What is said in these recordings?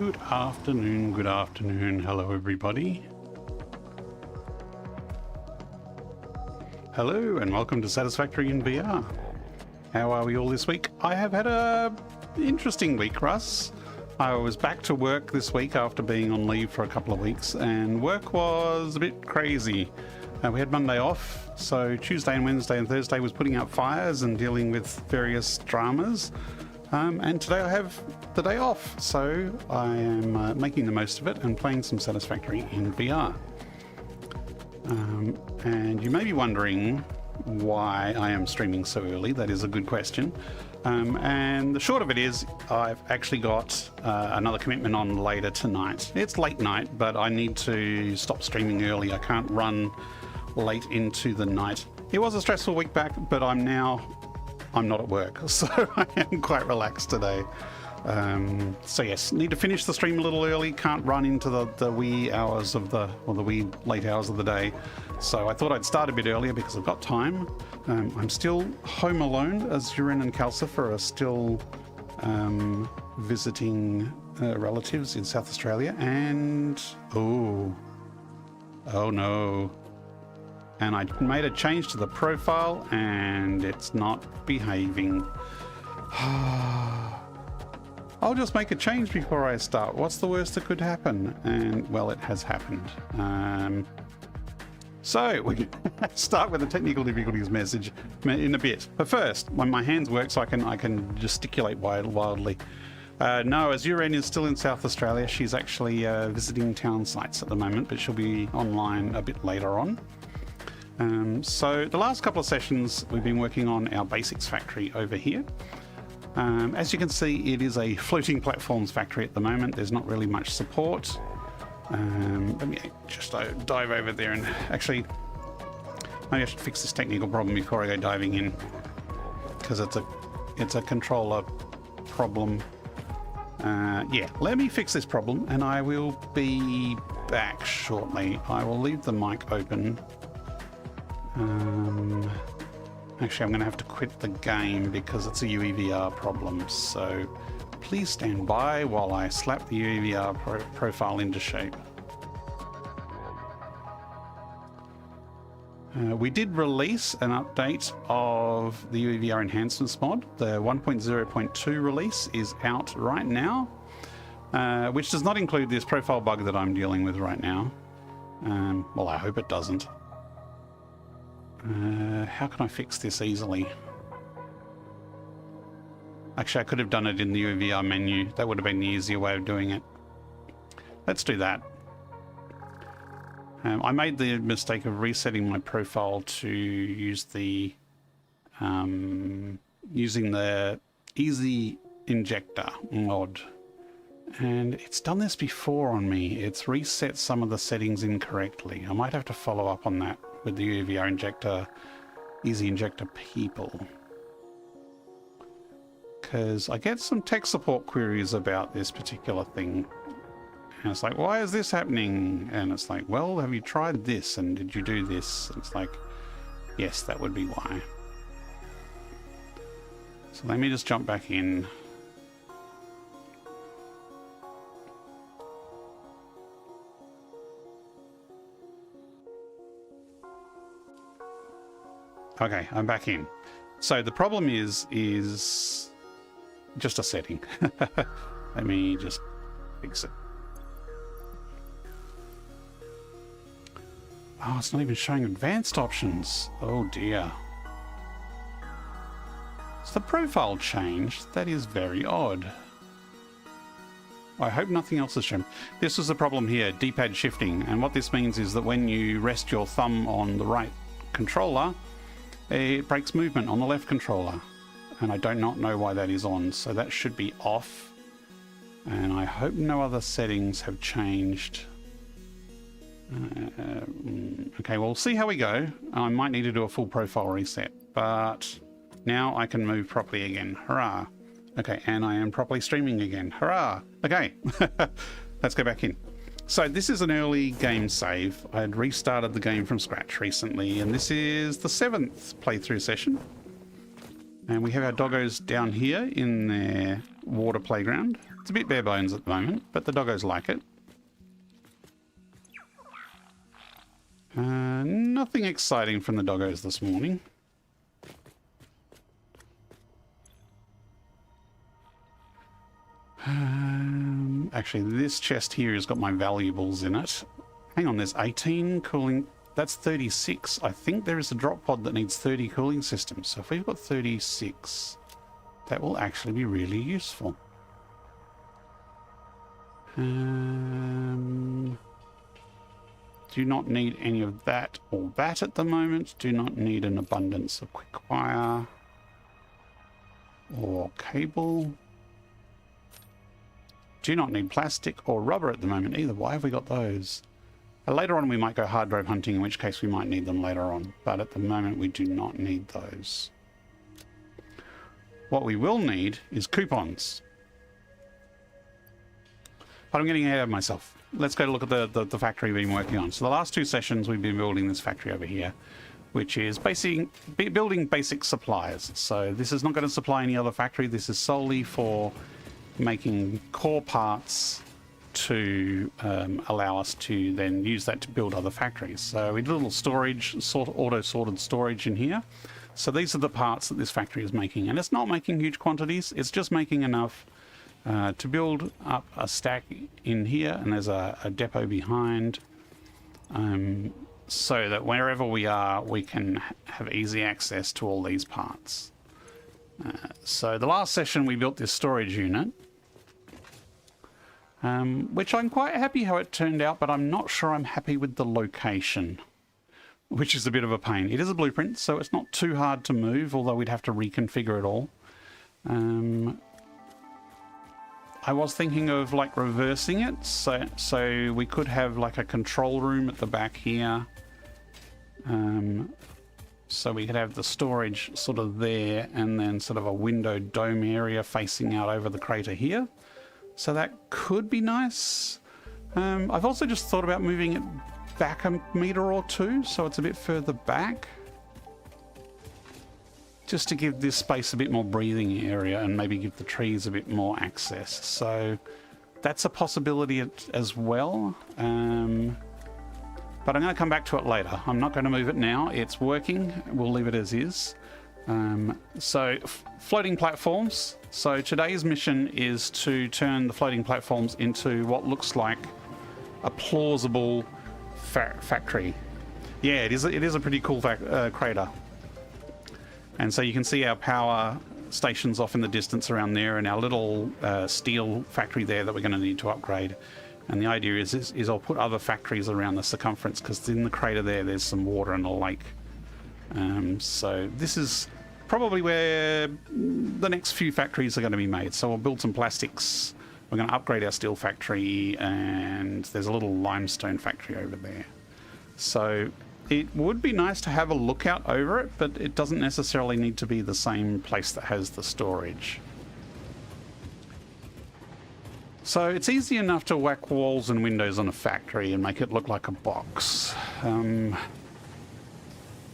Good afternoon, good afternoon. Hello, everybody. Hello, and welcome to Satisfactory in VR. How are we all this week? I have had a interesting week, Russ. I was back to work this week after being on leave for a couple of weeks, and work was a bit crazy. We had Monday off, so Tuesday and Wednesday and Thursday was putting out fires and dealing with various dramas. And today I have the day off, so I am making the most of it and playing some Satisfactory in VR. And you may be wondering why I am streaming so early. That is a good question. And the short of it is I've actually got another commitment on later tonight. It's late night, but I need to stop streaming early. I can't run late into the night. It was a stressful week back, but I'm not at work, so I am quite relaxed today. So yes, need to finish the stream a little early, can't run into the wee hours of the wee late hours of the day. So I thought I'd start a bit earlier because I've got time. I'm still home alone as Uren and Calcifer are still visiting relatives in South Australia, and oh no. And I made a change to the profile and it's not behaving. I'll just make a change before I start. What's the worst that could happen? And well, it has happened. So we can start with the technical difficulties message in a bit. But first, when my hands work so I can gesticulate wildly. No, Azuren is still in South Australia. She's actually visiting town sites at the moment, but she'll be online a bit later on. So the last couple of sessions we've been working on our basics factory over here. As you can see, it is a floating platforms factory at the moment. There's not really much support. Let me just dive over there and actually maybe I should fix this technical problem before I go diving in, because it's a controller problem. Yeah, let me fix this problem and I will be back shortly. I will leave the mic open. Actually, I'm going to have to quit the game because it's a UEVR problem, so please stand by while I slap the UEVR profile into shape. We did release an update of the UEVR enhancements mod. The 1.0.2 release is out right now, which does not include this profile bug that I'm dealing with right now. Well, I hope it doesn't. How can I fix this easily? Actually, I could have done it in the UVR menu. That would have been the easier way of doing it. Let's do that. I made the mistake of resetting my profile to use the using the Easy Injector mod. And it's done this before on me. It's reset some of the settings incorrectly. I might have to follow up on that with the UVR injector, Easy Injector people. Because I get some tech support queries about this particular thing. And it's like, why is this happening? And it's like, well, have you tried this? And did you do this? And it's like, yes, that would be why. So let me just jump back in. Okay, I'm back in. So the problem is just a setting. Let me just fix it. Oh, it's not even showing advanced options. Oh dear. So the profile changed. That is very odd. I hope nothing else has shown. This was the problem here, D-pad shifting. And what this means is that when you rest your thumb on the right controller, it breaks movement on the left controller, and I do not know why that is on, so that should be off. And I hope no other settings have changed. Okay, well, we'll see how we go. I might need to do a full profile reset, but now I can move properly again. Hurrah! Okay, and I am properly streaming again. Hurrah! Okay, let's go back in. So this is an early game save. I had restarted the game from scratch recently, and this is the 7th playthrough session. And we have our doggos down here in their water playground. It's a bit bare bones at the moment, but the doggos like it. Nothing exciting from the doggos this morning. Actually, this chest here has got my valuables in it. Hang on, there's 18 cooling. That's 36. I think there is a drop pod that needs 30 cooling systems. So if we've got 36, that will actually be really useful. Do not need any of that or that at the moment. Do not need an abundance of quick wire or cable. Do not need plastic or rubber at the moment either. Why have we got those? Later on we might go hard drive hunting, in which case we might need them later on. But at the moment we do not need those. What we will need is coupons. But I'm getting ahead of myself. Let's go to look at the factory we've been working on. So the last 2 sessions we've been building this factory over here, which is building basic supplies. So this is not going to supply any other factory. This is solely for making core parts to allow us to then use that to build other factories. So we did a little storage, auto-sorted storage in here. So these are the parts that this factory is making. And it's not making huge quantities. It's just making enough to build up a stack in here, and there's a depot behind, so that wherever we are, we can have easy access to all these parts. So the last session we built this storage unit, which I'm quite happy how it turned out, but I'm not sure I'm happy with the location, which is a bit of a pain. It is a blueprint, so it's not too hard to move, although we'd have to reconfigure it all. I was thinking of like reversing it, so we could have like a control room at the back here. So we could have the storage sort of there, and then sort of a window dome area facing out over the crater here. So that could be nice. I've also just thought about moving it back a meter or two, so it's a bit further back, just to give this space a bit more breathing area and maybe give the trees a bit more access. So that's a possibility as well. But I'm going to come back to it later. I'm not going to move it now. It's working. We'll leave it as is. So floating platforms. So today's mission is to turn the floating platforms into what looks like a plausible factory. Yeah, it is a pretty cool crater. And so you can see our power stations off in the distance around there, and our little steel factory there that we're going to need to upgrade. And the idea is I'll put other factories around the circumference, because in the crater there's some water and a lake. So this is probably where the next few factories are going to be made. So we'll build some plastics. We're going to upgrade our steel factory, and there's a little limestone factory over there. So it would be nice to have a lookout over it, but it doesn't necessarily need to be the same place that has the storage. So it's easy enough to whack walls and windows on a factory and make it look like a box.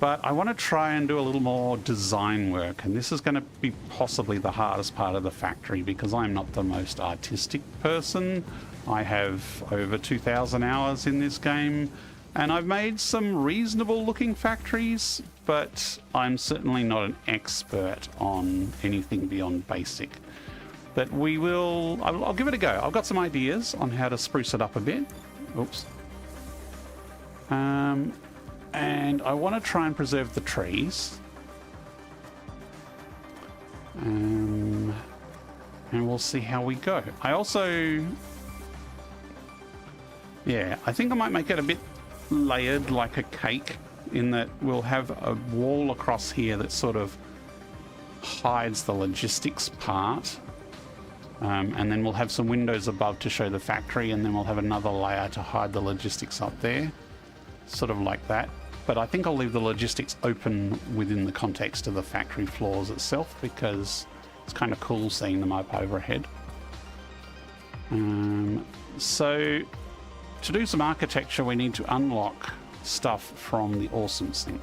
But I want to try and do a little more design work, and this is going to be possibly the hardest part of the factory, because I'm not the most artistic person. I have over 2,000 hours in this game, and I've made some reasonable looking factories, but I'm certainly not an expert on anything beyond basic. But I'll give it a go. I've got some ideas on how to spruce it up a bit. Oops. And I want to try and preserve the trees. And we'll see how we go. I also... Yeah, I think I might make it a bit layered like a cake, in that we'll have a wall across here that sort of hides the logistics part. And then we'll have some windows above to show the factory, and then we'll have another layer to hide the logistics up there. Sort of like that. But I think I'll leave the logistics open within the context of the factory floors itself, because it's kind of cool seeing them up overhead. So to do some architecture, we need to unlock stuff from the awesome sink.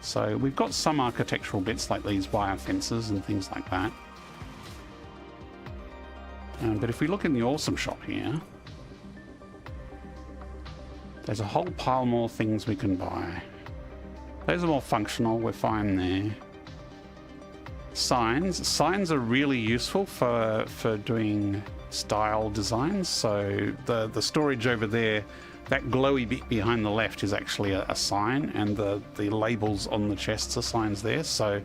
So we've got some architectural bits like these wire fences and things like that. But if we look in the awesome shop here, there's a whole pile more things we can buy. Those are more functional, we're fine there. Signs. Signs are really useful for doing style designs. So the storage over there, that glowy bit behind the left is actually a sign, and the labels on the chests are signs there. So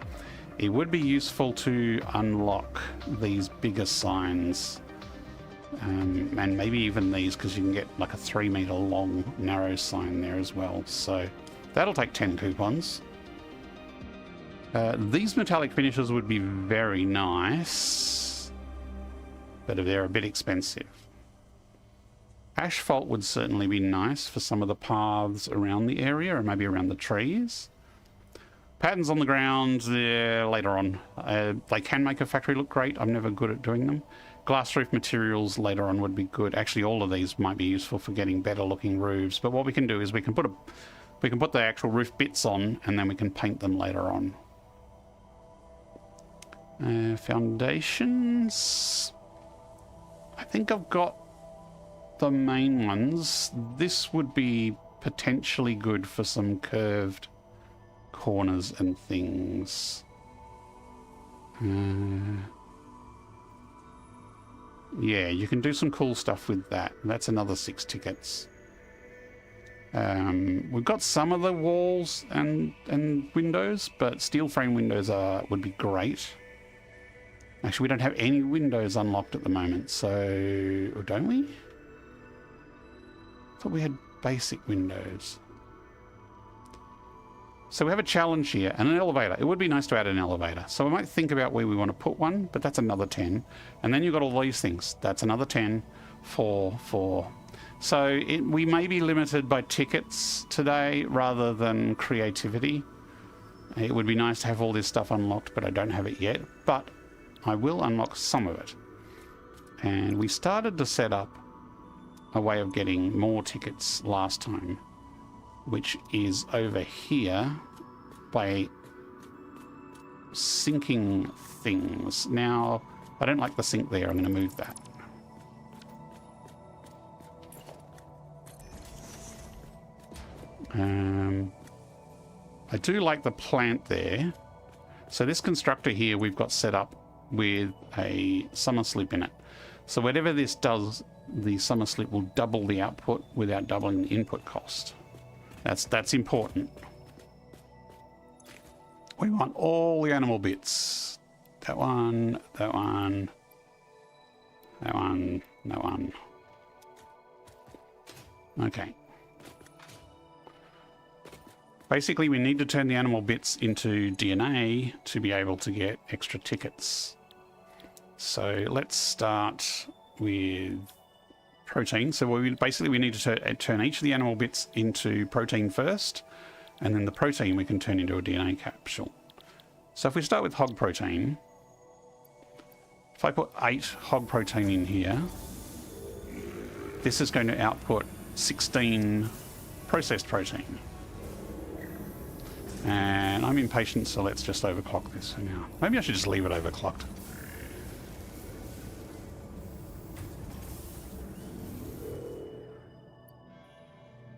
it would be useful to unlock these bigger signs. And maybe even these, because you can get like a 3 meter long narrow sign there as well. So that'll take 10 coupons. These metallic finishes would be very nice, but they're a bit expensive. Asphalt would certainly be nice for some of the paths around the area, or maybe around the trees. Patterns on the ground, later on. They can make a factory look great. I'm never good at doing them. Glass roof materials later on would be good. Actually, all of these might be useful for getting better looking roofs. But what we can do is we can put the actual roof bits on, and then we can paint them later on. Foundations. I think I've got the main ones. This would be potentially good for some curved corners and things. Yeah, you can do some cool stuff with that. That's another 6 tickets. We've got some of the walls and windows, but steel frame windows would be great. Actually, we don't have any windows unlocked at the moment, so... Or don't we? I thought we had basic windows. So we have a challenge here, and an elevator. It would be nice to add an elevator. So we might think about where we want to put one, but that's another 10. And then you've got all these things. That's another 10 for... So we may be limited by tickets today rather than creativity. It would be nice to have all this stuff unlocked, but I don't have it yet. But I will unlock some of it. And we started to set up a way of getting more tickets last time, which is over here by sinking things. Now, I don't like the sink there. I'm going to move that. I do like the plant there. So this constructor here we've got set up with a summer slip in it. So whatever this does, the summer slip will double the output without doubling the input cost. That's important. We want all the animal bits. That one, that one, that one, that one. Okay. Basically, we need to turn the animal bits into DNA to be able to get extra tickets. So let's start with protein. So we need to turn each of the animal bits into protein first, and then the protein we can turn into a DNA capsule. So if we start with hog protein, if I put 8 hog protein in here, this is going to output 16 processed protein. And I'm impatient, so let's just overclock this for now. Maybe I should just leave it overclocked.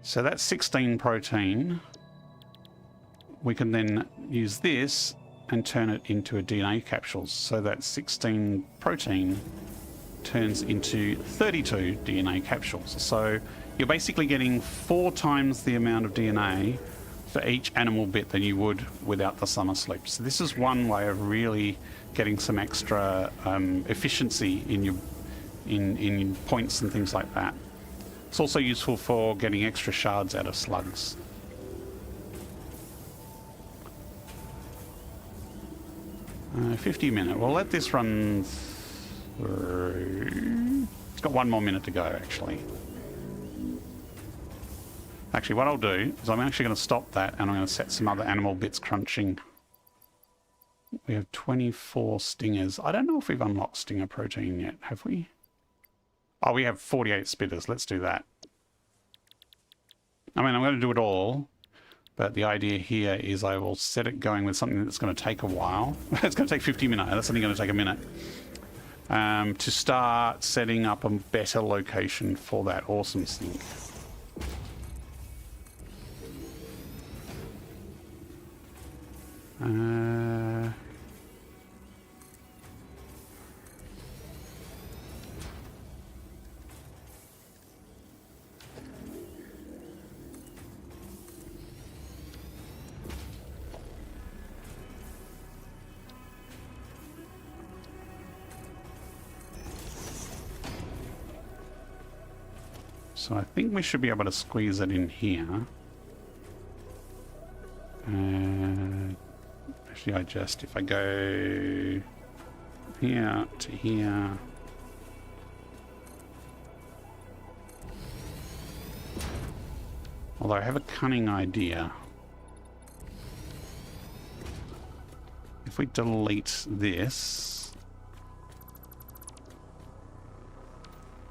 So that's 16 protein. We can then use this and turn it into a DNA capsule. So that 16 protein turns into 32 DNA capsules. So you're basically getting 4 times the amount of DNA for each animal bit than you would without the summer slip. So this is one way of really getting some extra efficiency in your in points and things like that. It's also useful for getting extra shards out of slugs. Uh, 50 minutes. We'll let this run through. It's got 1 more minute to go, actually. Actually, what I'll do is I'm actually going to stop that, and I'm going to set some other animal bits crunching. We have 24 stingers. I don't know if we've unlocked stinger protein yet, have we? Oh, we have 48 spitters. Let's do that. I mean, I'm going to do it all, but the idea here is I will set it going with something that's going to take a while. It's going to take 50 minutes. That's only going to take a minute. to start setting up a better location for that awesome sink. So I think we should be able to squeeze it in here. Actually, if I go here to here. Although I have a cunning idea. If we delete this,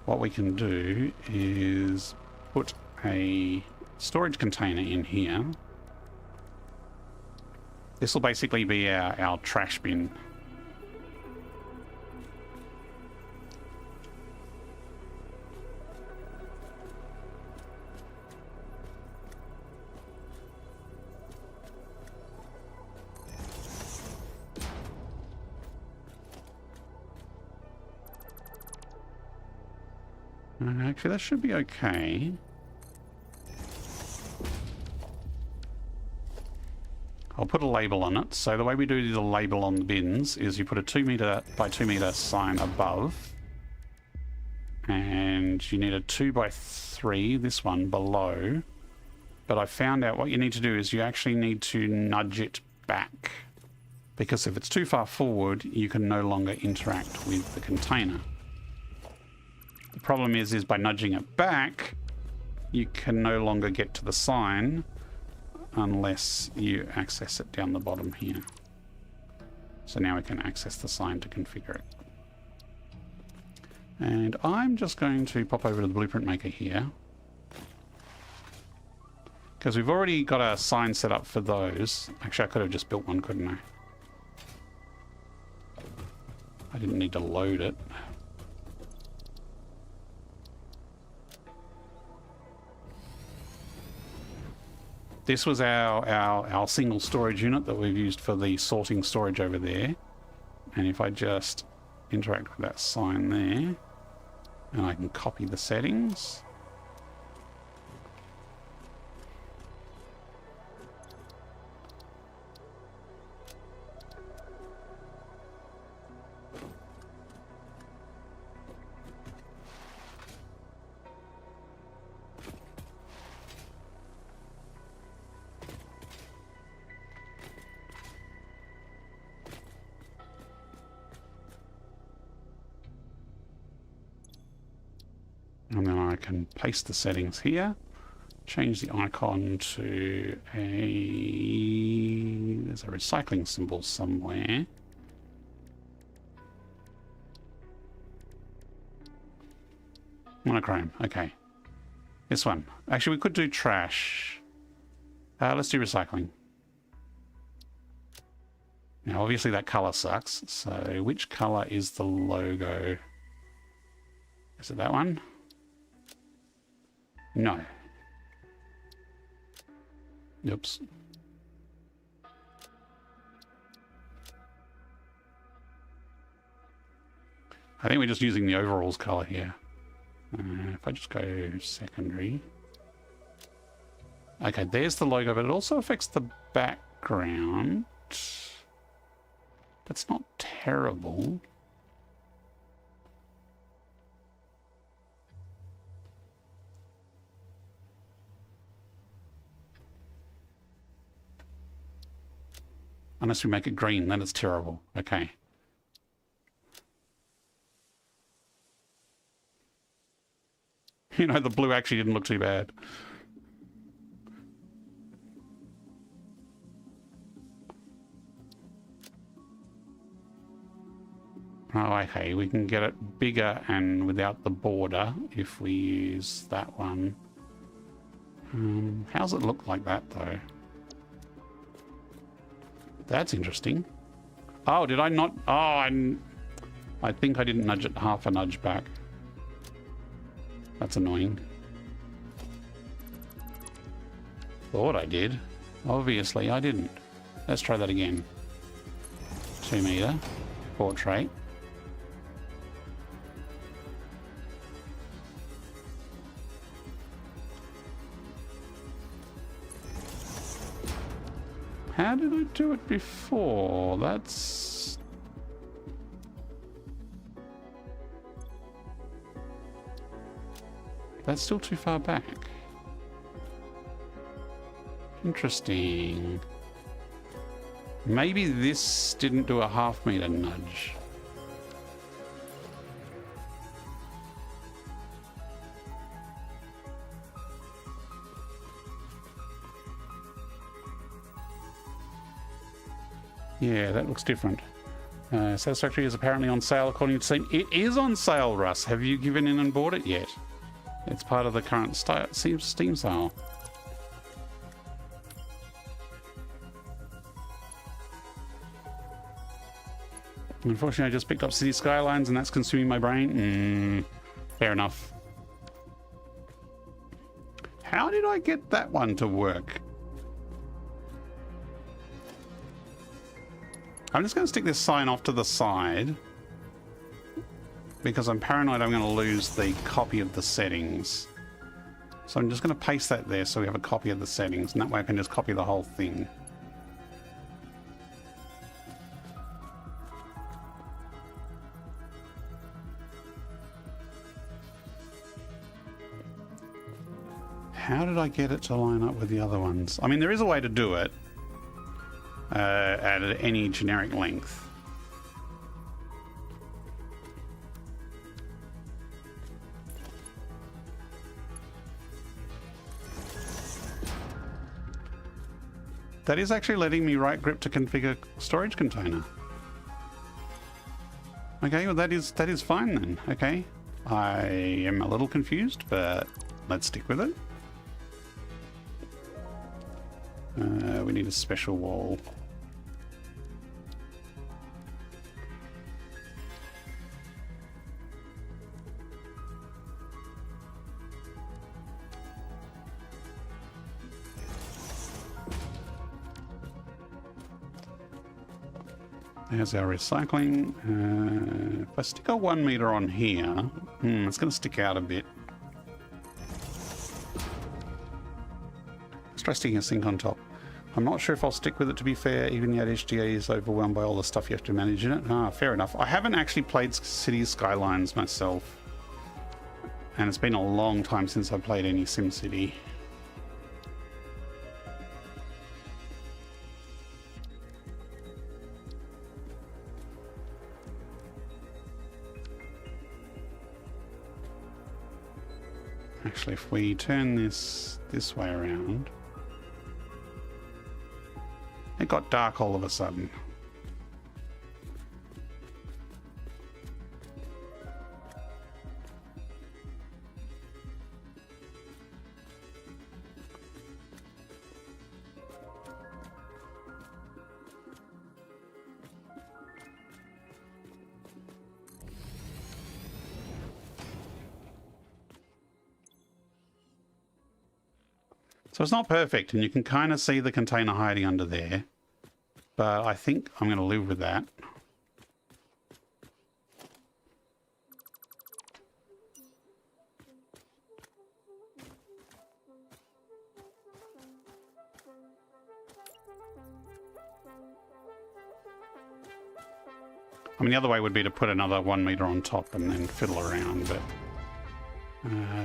what we can do is put a storage container in here. This will basically be our trash bin. Actually, that should be okay. I'll put a label on it. So the way we do the label on the bins is you put a 2 meter by 2 meter sign above, and you need a 2 by 3, this one, below. But I found out what you need to do is you actually need to nudge it back, because if it's too far forward, you can no longer interact with the container. The problem is by nudging it back, you can no longer get to the sign unless you access it down the bottom here. So now we can access the sign to configure it. And I'm just going to pop over to the blueprint maker here, because we've already got a sign set up for those. Actually, I could have just built one, couldn't I? I didn't need to load it. This was our single storage unit that we've used for the sorting storage over there. And if I just interact with that sign there, and I can copy the settings. And then I can paste the settings here, change the icon to there's a recycling symbol somewhere. Monochrome, okay. This one. Actually, we could do trash. Let's do recycling. Now, obviously that color sucks, so which color is the logo? Is it that one? No. Oops. I think we're just using the overalls color here. If I just go secondary. Okay, there's the logo, but it also affects the background. That's not terrible. Unless we make it green, then it's terrible. Okay. You know, the blue actually didn't look too bad. Oh, okay. We can get it bigger and without the border if we use that one. How's it look like that, though? That's interesting. Oh, did I not? Oh, I think I didn't nudge it half a nudge back. That's annoying. Thought I did. Obviously I didn't. Let's try that again. 2 meter. Portrait. How did I do it before? That's still too far back. Interesting. Maybe this didn't do a half meter nudge. Yeah, that looks different. Satisfactory is apparently on sale according to Steam. It is on sale, Russ. Have you given in and bought it yet? It's part of the current Steam sale. Unfortunately, I just picked up City Skylines and that's consuming my brain. Fair enough. How did I get that one to work? I'm just going to stick this sign off to the side because I'm paranoid I'm going to lose the copy of the settings. So I'm just going to paste that there so we have a copy of the settings, and that way I can just copy the whole thing. How did I get it to line up with the other ones? I mean, there is a way to do it at any generic length. That is actually letting me right grip to configure storage container. Okay, well that is fine then. Okay, I am a little confused, but let's stick with it. We need a special wall. There's our recycling. If I stick a 1 meter on here, it's going to stick out a bit. Let's try sticking a sink on top. I'm not sure if I'll stick with it, to be fair. Even yet, HDA is overwhelmed by all the stuff you have to manage in it. Fair enough. I haven't actually played Cities Skylines myself, and it's been a long time since I played any SimCity. Actually, if we turn this way around, it got dark all of a sudden. So it's not perfect, and you can kind of see the container hiding under there, but I think I'm going to live with that. I mean, the other way would be to put another 1 meter on top and then fiddle around, but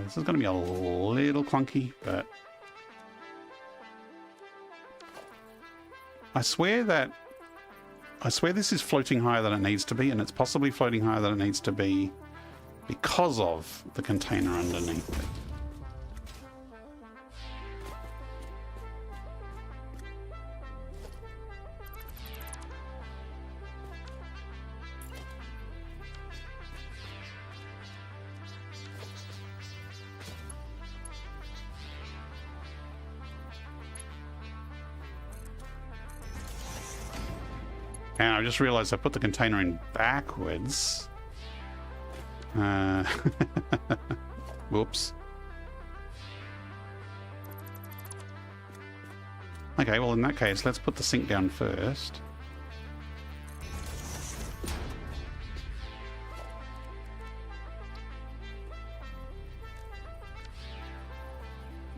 this is going to be a little clunky, but I swear this is floating higher than it needs to be, and it's possibly floating higher than it needs to be because of the container underneath it. And I just realized I put the container in backwards. Whoops. Okay, well in that case, let's put the sink down first.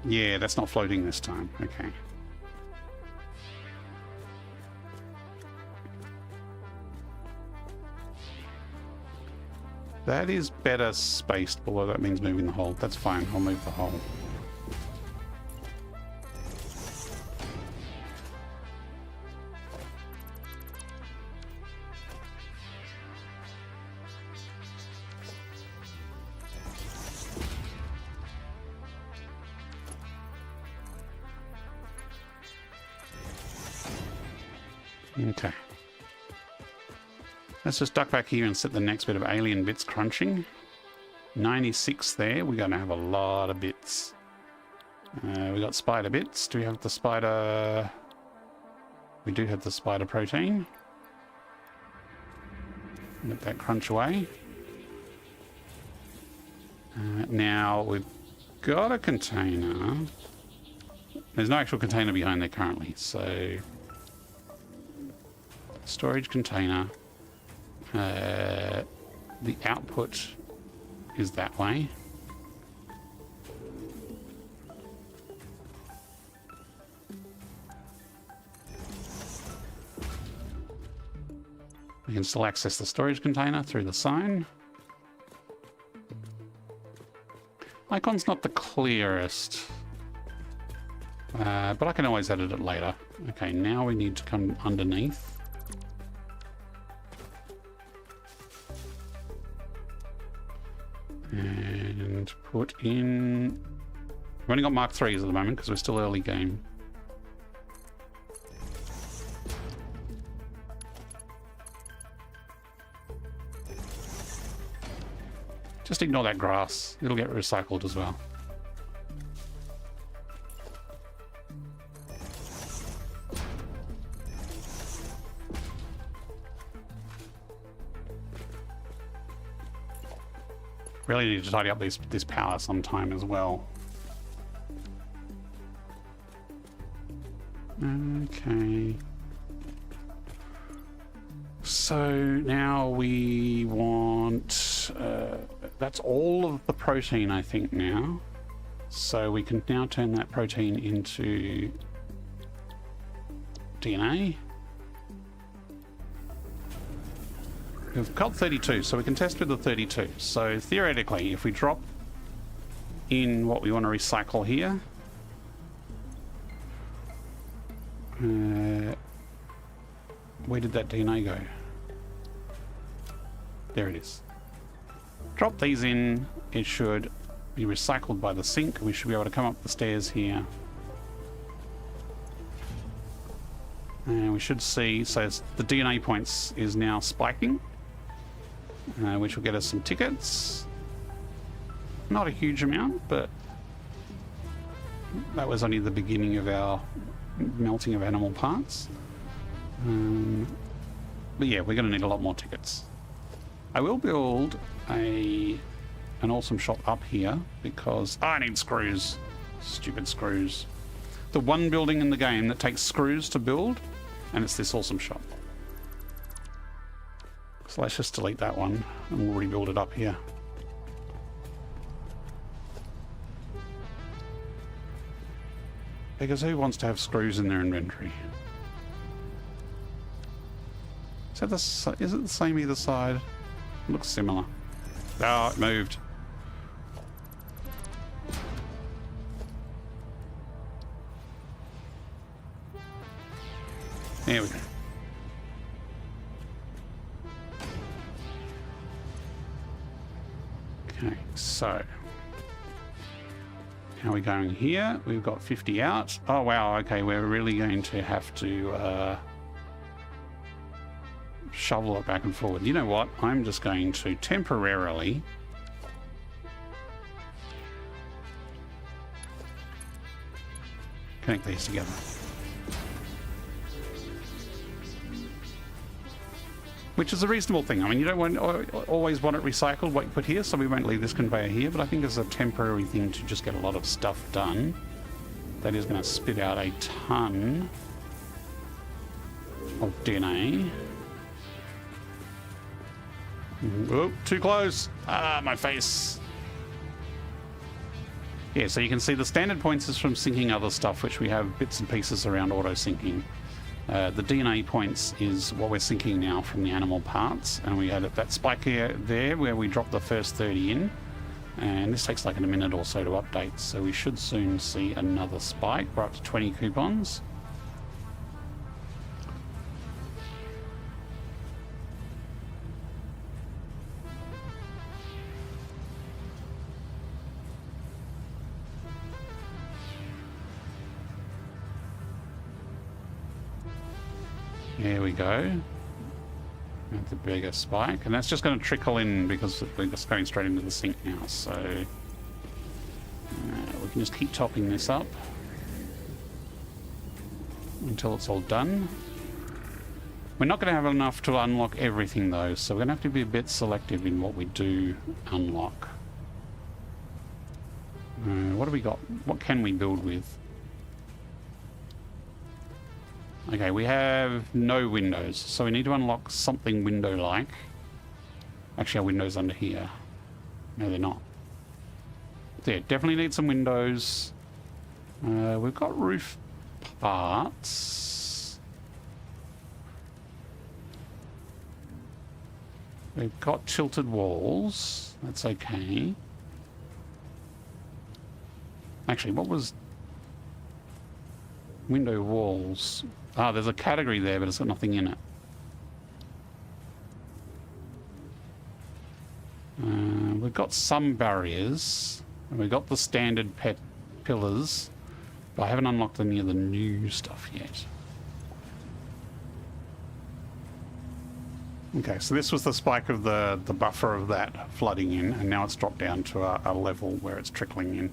Yeah, that's not floating this time. Okay. That is better spaced, although that means moving the hole. That's fine, I'll move the hole. Okay. Let's just duck back here and set the next bit of alien bits crunching. 96 there. We're going to have a lot of bits. We got spider bits. Do we have the spider? We do have the spider protein. Let that crunch away. Now we've got a container. There's no actual container behind there currently, so storage container. The output is that way. We can still access the storage container through the sign. Icon's not the clearest, but I can always edit it later. Okay, now we need to come underneath. And put in... We've only got Mark 3s at the moment because we're still early game. Just ignore that grass. It'll get recycled as well. Really need to tidy up this power sometime as well. Okay. So now we want... that's all of the protein, I think, now. So we can now turn that protein into DNA. We've got 32, so we can test with the 32. So theoretically, if we drop in what we want to recycle here, where did that DNA go? There it is. Drop these in, it should be recycled by the sink. We should be able to come up the stairs here. And we should see, so the DNA points is now spiking. Which will get us some tickets. Not a huge amount, but that was only the beginning of our melting of animal parts. But yeah, we're going to need a lot more tickets. I will build an awesome shop up here because I need screws. Stupid screws. The one building in the game that takes screws to build, and it's this awesome shop. So let's just delete that one and we'll rebuild it up here. Because who wants to have screws in their inventory? Is it the same either side? It looks similar. Oh, it moved. There we go. Okay, so how are we going here? We've got 50 out. Oh wow, okay, we're really going to have to shovel it back and forward. You know what? I'm just going to temporarily connect these together. which is a reasonable thing. I mean, you don't always want it recycled, what you put here, so we won't leave this conveyor here, but I think it's a temporary thing to just get a lot of stuff done. That is going to spit out a ton of DNA. Oh, too close. Ah, my face. Yeah, so you can see the standard points is from syncing other stuff, which we have bits and pieces around auto-syncing. The DNA points is what we're syncing now from the animal parts, and we had that spike here, there where we dropped the first 30 in, and this takes like a minute or so to update, so we should soon see another spike. We're up to 20 coupons. There we go. That's a bigger spike, and that's just going to trickle in because we're just going straight into the sink now. So we can just keep topping this up until it's all done. We're not going to have enough to unlock everything though, so we're going to have to be a bit selective in what we do unlock. What do we got? What can we build with? Okay, we have no windows, so we need to unlock something window-like. Actually, our window's under here. No, they're not. Yeah, definitely need some windows. We've got roof parts. We've got tilted walls. That's okay. Actually, what was... window walls? Ah, there's a category there, but it's got nothing in it. We've got some barriers, and we've got the standard pet pillars, but I haven't unlocked any of the new stuff yet. Okay, so this was the spike of the buffer of that flooding in, and now it's dropped down to a level where it's trickling in.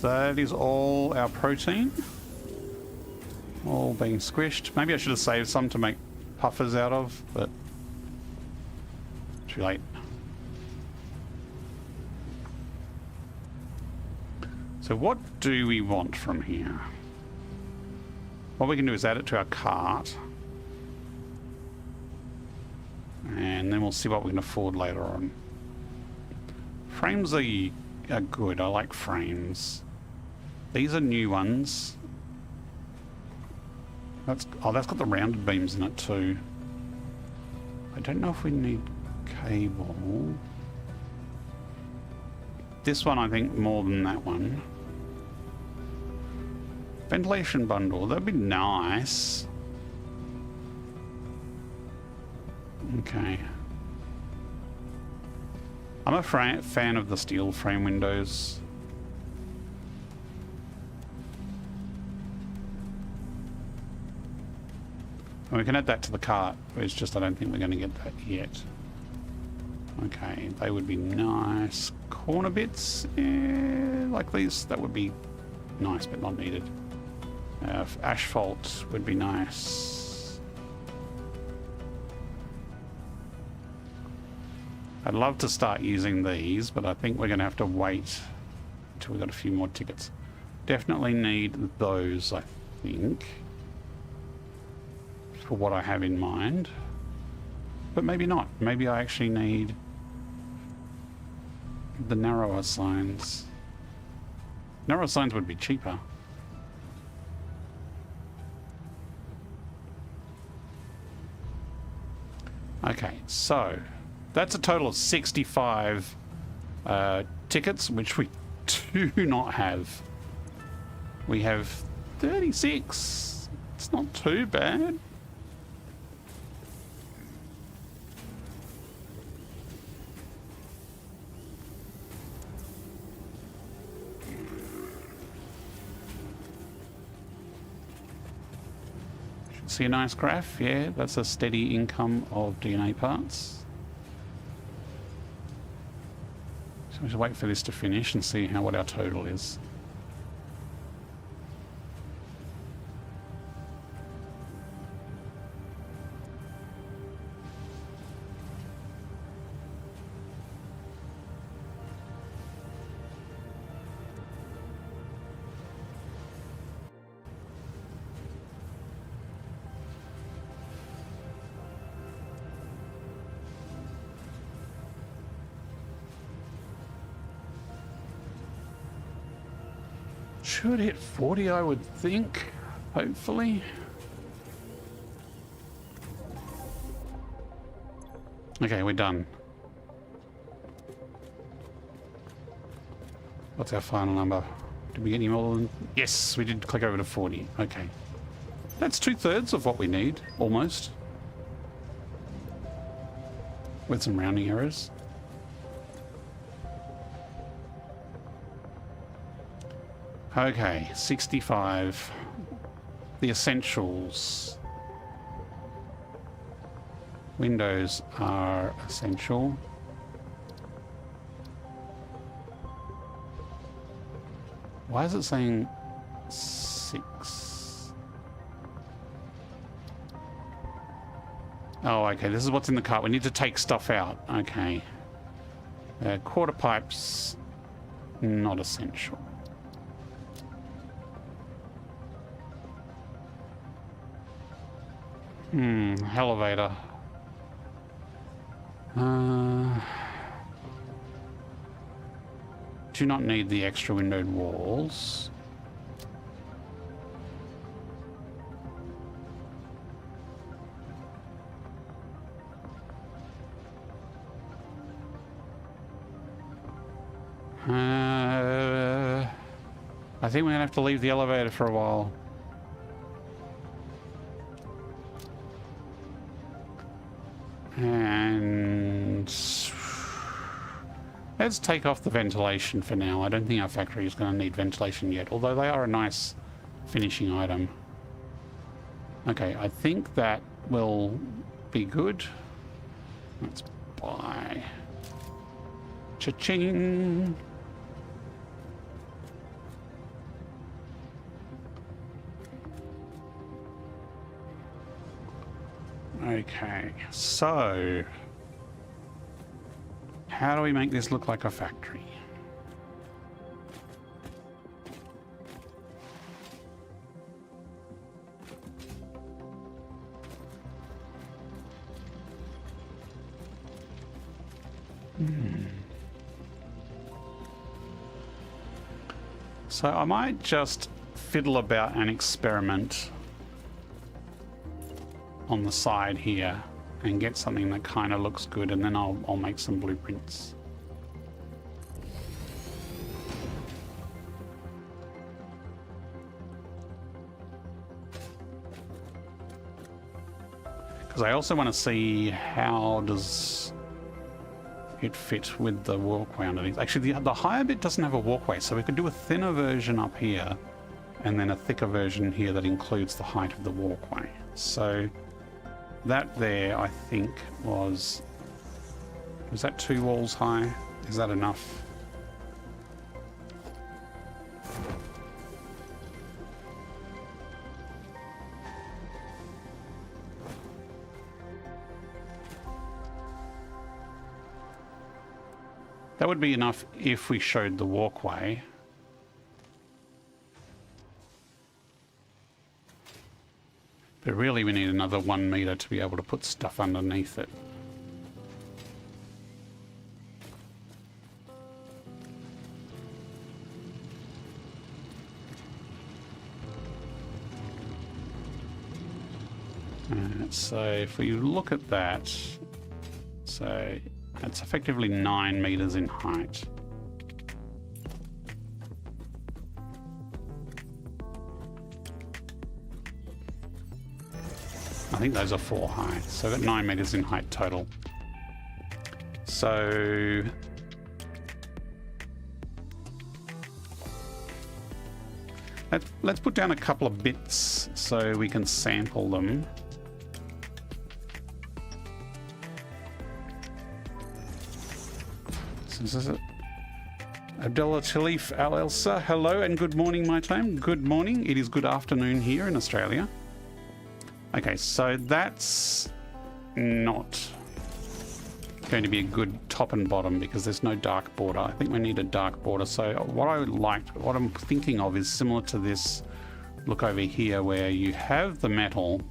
That is all our protein, all being squished. Maybe I should have saved some to make puffers out of, but too late. So what do we want from here? What we can do is add it to our cart, and then we'll see what we can afford later on. Frames are good. I like frames. These are new ones. That's got the rounded beams in it too. I don't know if we need cable. This one I think more than that one. Ventilation bundle, that'd be nice. Okay. I'm a fan of the steel frame windows. And we can add that to the cart, it's just I don't think we're going to get that yet. Okay, they would be nice. Corner bits, like these, that would be nice but not needed. Asphalt would be nice. I'd love to start using these, but I think we're going to have to wait until we've got a few more tickets. Definitely need those, I think, for what I have in mind. But maybe not. Maybe I actually need the narrower signs. Narrower signs would be cheaper. Okay, so that's a total of 65 tickets, which we do not have. We have 36. It's not too bad. See a nice graph? Yeah, that's a steady income of DNA parts. So we should wait for this to finish and see what our total is. Should hit 40, I would think. Hopefully. Okay, we're done. What's our final number? Did we get any more than... Yes, we did click over to 40. Okay. That's 2/3 of what we need, almost. With some rounding errors. Okay, 65. The essentials. Windows are essential. Why is it saying 6? Oh, okay, this is what's in the cart. We need to take stuff out. Okay. Quarter pipes, not essential. Elevator. Do not need the extra windowed walls. I think we're gonna have to leave the elevator for a while. And let's take off the ventilation for now. I don't think our factory is going to need ventilation yet, although they are a nice finishing item. Okay, I think that will be good. Let's buy. Cha-ching! Okay, so how do we make this look like a factory? So I might just fiddle about and experiment on the side here and get something that kind of looks good, and then I'll make some blueprints. Because I also want to see how does it fit with the walkway underneath. Actually, the higher bit doesn't have a walkway, so we could do a thinner version up here and then a thicker version here that includes the height of the walkway. So that there, I think, was that 2 walls high? Is that enough? That would be enough if we showed the walkway. But really we need another 1 meter to be able to put stuff underneath it. So if we look at that, so that's effectively 9 meters in height. I think those are 4 high, so that 9 meters in height total. So let's put down a couple of bits so we can sample them. So this is it. Abdullah Talif Al Elsa, hello and good morning my time. Good morning. It is good afternoon here in Australia. Okay, so that's not going to be a good top and bottom because there's no dark border. I think we need a dark border. So what I'm thinking of is similar to this look over here where you have the metal,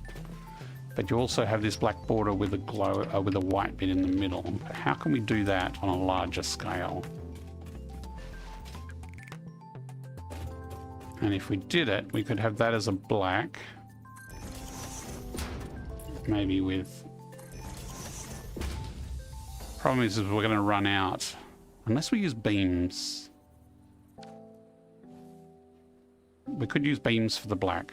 but you also have this black border with a glow, with a white bit in the middle. How can we do that on a larger scale? And if we did it, we could have that as a black. Maybe with... Problem is we're going to run out. Unless we use beams. We could use beams for the black.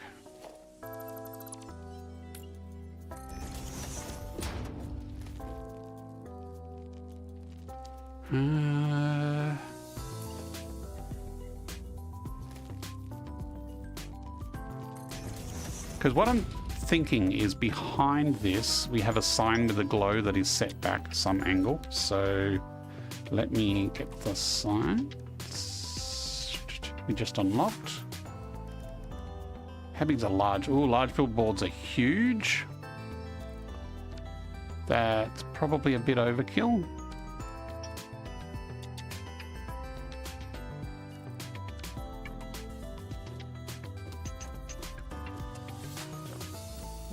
Because what I'm thinking is behind this, we have a sign with a glow that is set back some angle. So let me get the sign. We just unlocked. How big's a large? Oh, large billboards are huge. That's probably a bit overkill.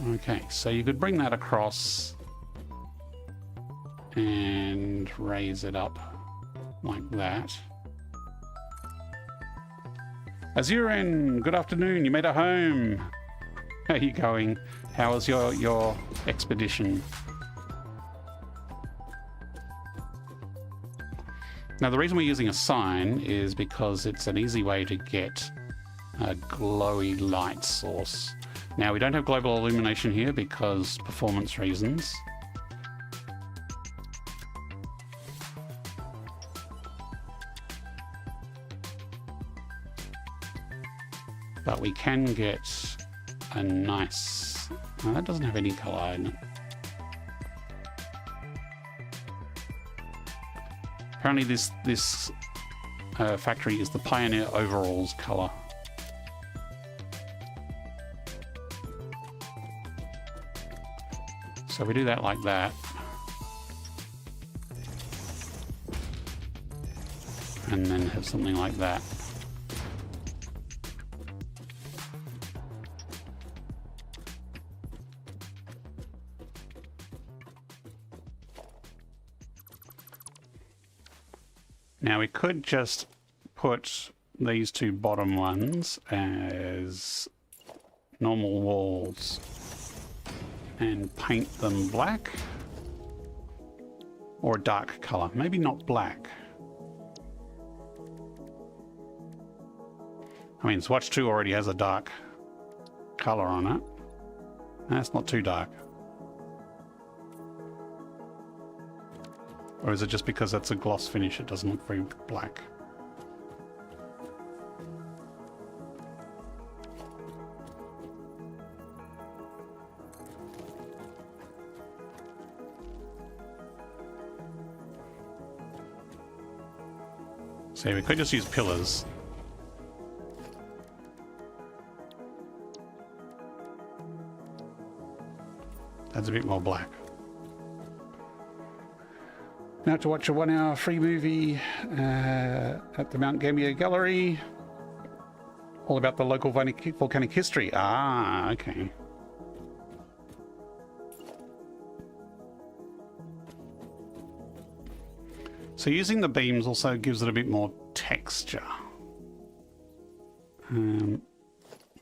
Okay, so you could bring that across and raise it up like that. Azuren, good afternoon. You made it home. How are you going? How was your expedition? Now, the reason we're using a sign is because it's an easy way to get a glowy light source. Now, we don't have global illumination here because performance reasons. But we can get a nice... Oh, that doesn't have any colour in it. Apparently this factory is the Pioneer Overalls colour. So we do that like that. And then have something like that. Now we could just put these two bottom ones as normal walls and paint them black or a dark color, maybe not black. I mean, Swatch 2 already has a dark color on it. That's not too dark. Or is it just because that's a gloss finish, it doesn't look very black? So we could just use pillars. That's a bit more black. Now to watch a 1-hour free movie at the Mount Gambier Gallery. All about the local volcanic history. Ah, okay. So using the beams also gives it a bit more texture. We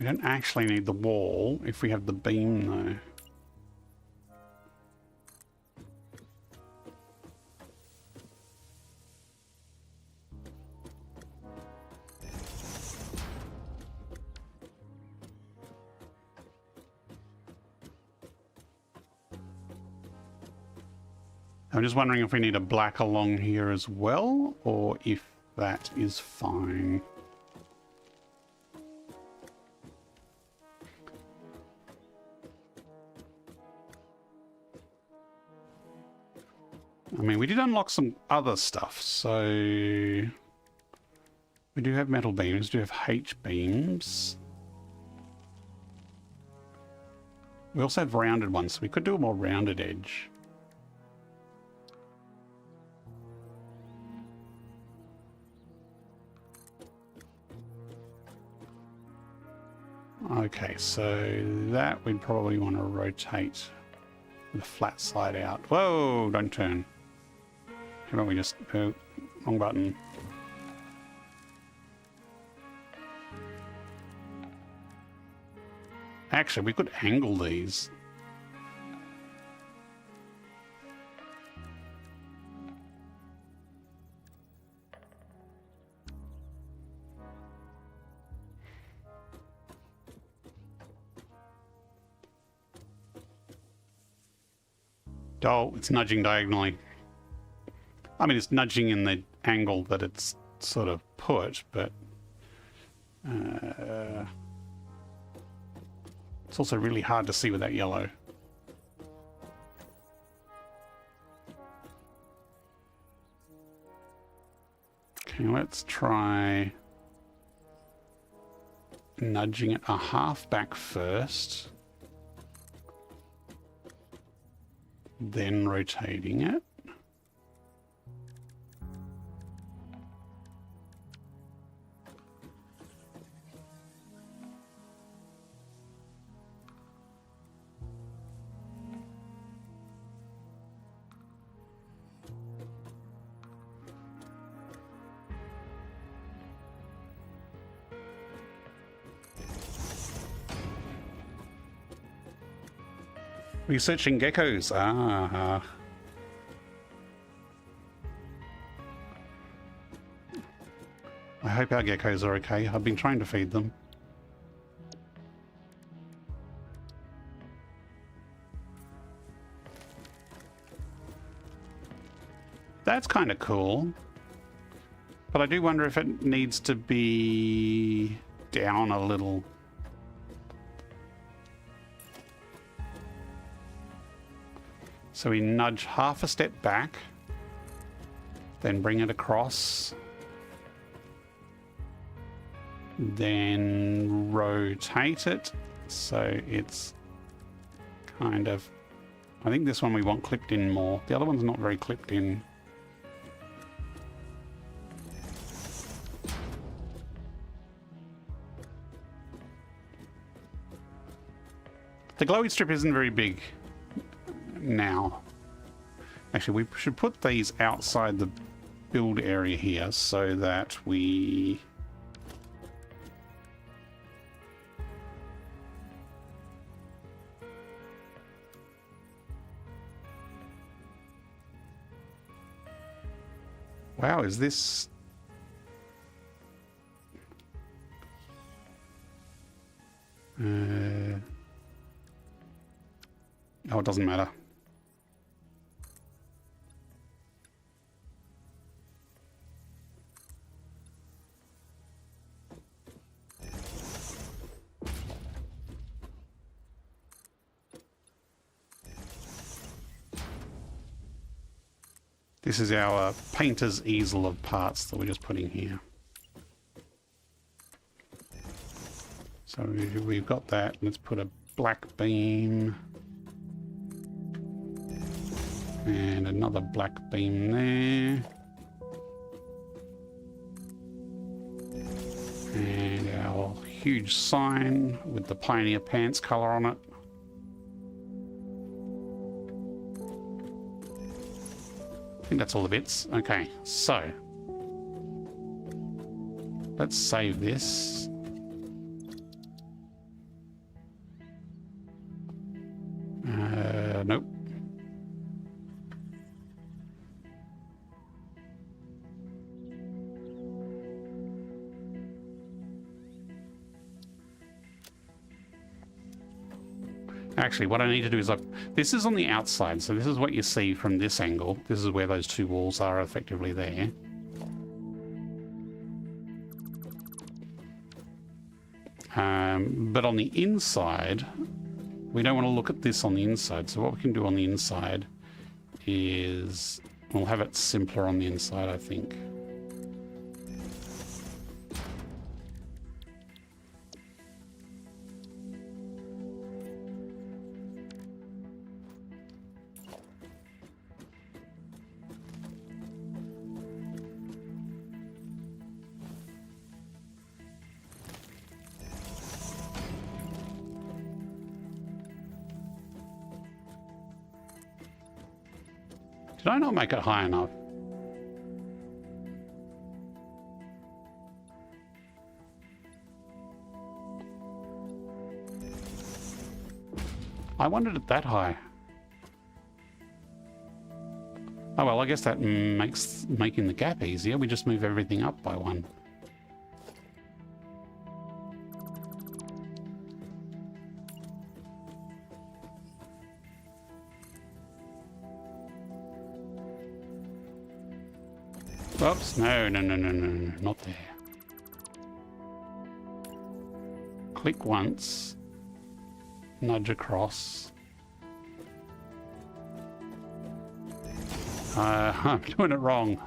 don't actually need the wall if we have the beam though. I'm just wondering if we need a black along here as well, or if that is fine. I mean, we did unlock some other stuff, so we do have metal beams, we do have H beams. We also have rounded ones, so we could do a more rounded edge. Okay, so that we'd probably want to rotate the flat side out. Whoa, don't turn. How about we just... wrong button. Actually, we could angle these. Oh, it's nudging diagonally. I mean, it's nudging in the angle that it's sort of put, but it's also really hard to see with that yellow. Okay, let's try nudging it a half back first, then rotating it. Researching geckos. Ah. I hope our geckos are okay. I've been trying to feed them. That's kind of cool. But I do wonder if it needs to be down a little. So we nudge half a step back, then bring it across, then rotate it so it's kind of, I think this one we want clipped in more. The other one's not very clipped in. The glowy strip isn't very big now. Actually, we should put these outside the build area here so that we wow, is this oh, it doesn't matter. This is our painter's easel of parts that we're just putting here. So we've got that. Let's put a black beam. And another black beam there. And our huge sign with the Pioneer Pants color on it. I think that's all the bits. Okay, so let's save this. Nope. Actually, what I need to do is this is on the outside, so this is what you see from this angle. This is where those two walls are effectively there. But on the inside, we don't want to look at this on the inside. So what we can do on the inside is, we'll have it simpler on the inside, I think. Did I not make it high enough? I wanted it that high. Oh well, I guess that makes making the gap easier. We just move everything up by one. Oops, no, not there. Click once, nudge across. I'm doing it wrong.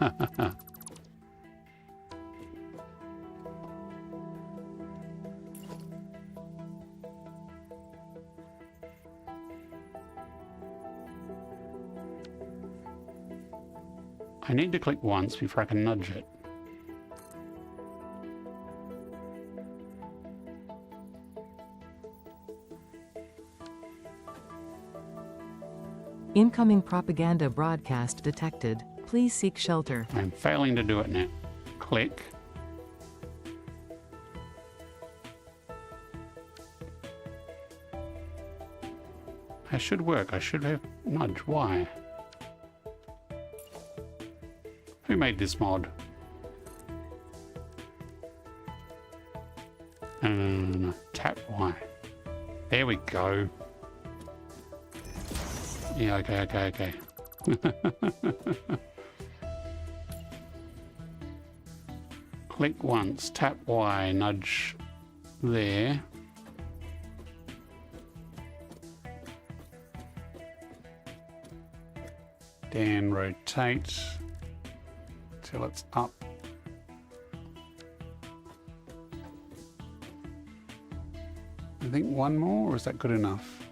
I need to click once before I can nudge it. Incoming propaganda broadcast detected. Please seek shelter. I'm failing to do it now. Click. That should work. I should have nudge. Why? Who made this mod? No. Tap Y. There we go. Yeah, okay. Click once, tap Y, nudge there. Then rotate till it's up. I think one more, or is that good enough?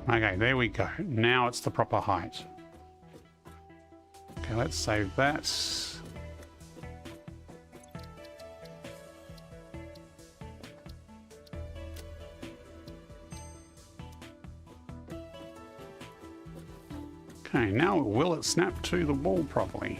Okay, there we go. Now it's the proper height. Okay, let's save that. Okay, now will it snap to the wall properly?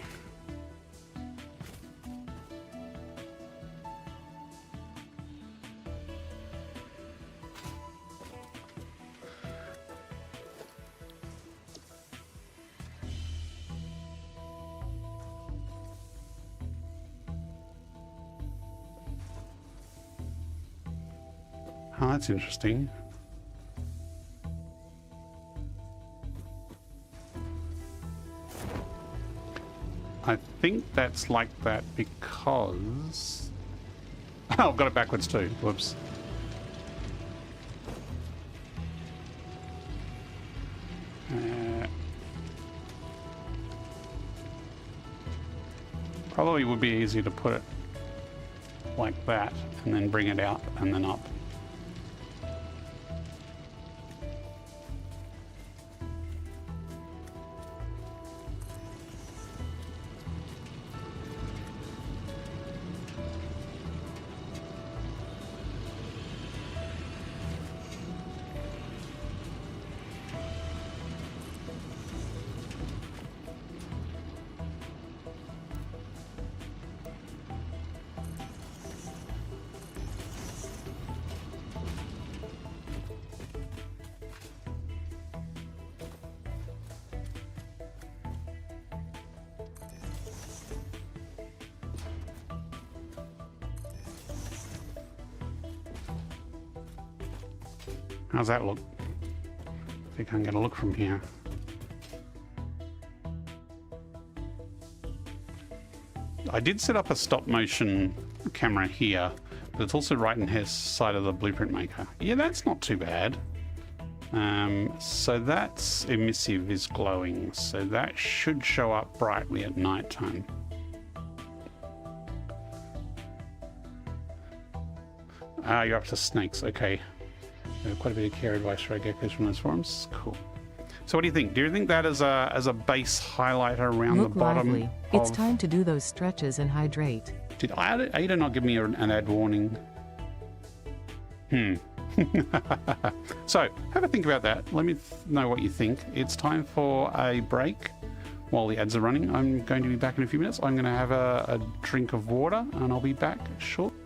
Oh, that's interesting. I think that's like that because... Oh, I've got it backwards too. Whoops. Probably would be easier to put it like that and then bring it out and then up. How's that look? I think I'm going to look from here. I did set up a stop motion camera here, but it's also right in his side of the blueprint maker. Yeah, that's not too bad. So that's emissive is glowing, so that should show up brightly at night time. Ah, you're up to snakes, okay. Quite a bit of care advice for our geckos from those forums. Cool. So what do you think? Do you think that as a base highlighter around Look the bottom? lively. It's of- time to do those stretches and hydrate. Did Ada not give me an ad warning? So have a think about that. Let me know what you think. It's time for a break while the ads are running. I'm going to be back in a few minutes. I'm going to have a drink of water and I'll be back shortly.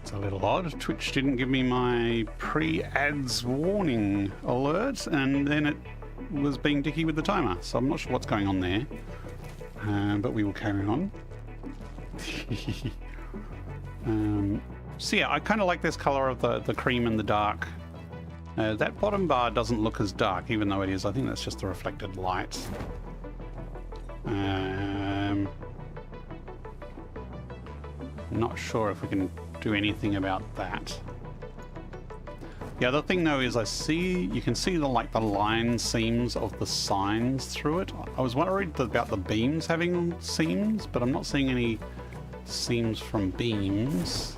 It's a little odd. Twitch didn't give me my pre-ads warning alert, and then it was being dicky with the timer. So I'm not sure what's going on there, but we will carry on. So yeah, I kind of like this color of the cream and the dark. That bottom bar doesn't look as dark, even though it is. I think that's just the reflected light. Not sure if we can do anything about that. The other thing though is you can see the line seams of the signs through it. I was worried about the beams having seams, but I'm not seeing any seams from beams.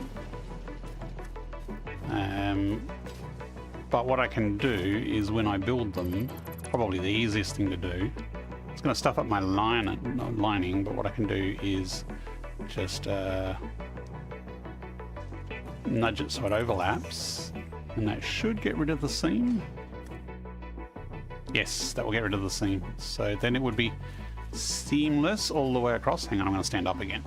But what I can do is when I build them, probably the easiest thing to do, it's going to stuff up my lining, but what I can do is just nudge it so it overlaps, and that should get rid of the seam. Yes, that will get rid of the seam. So then it would be seamless all the way across. Hang on, I'm going to stand up again.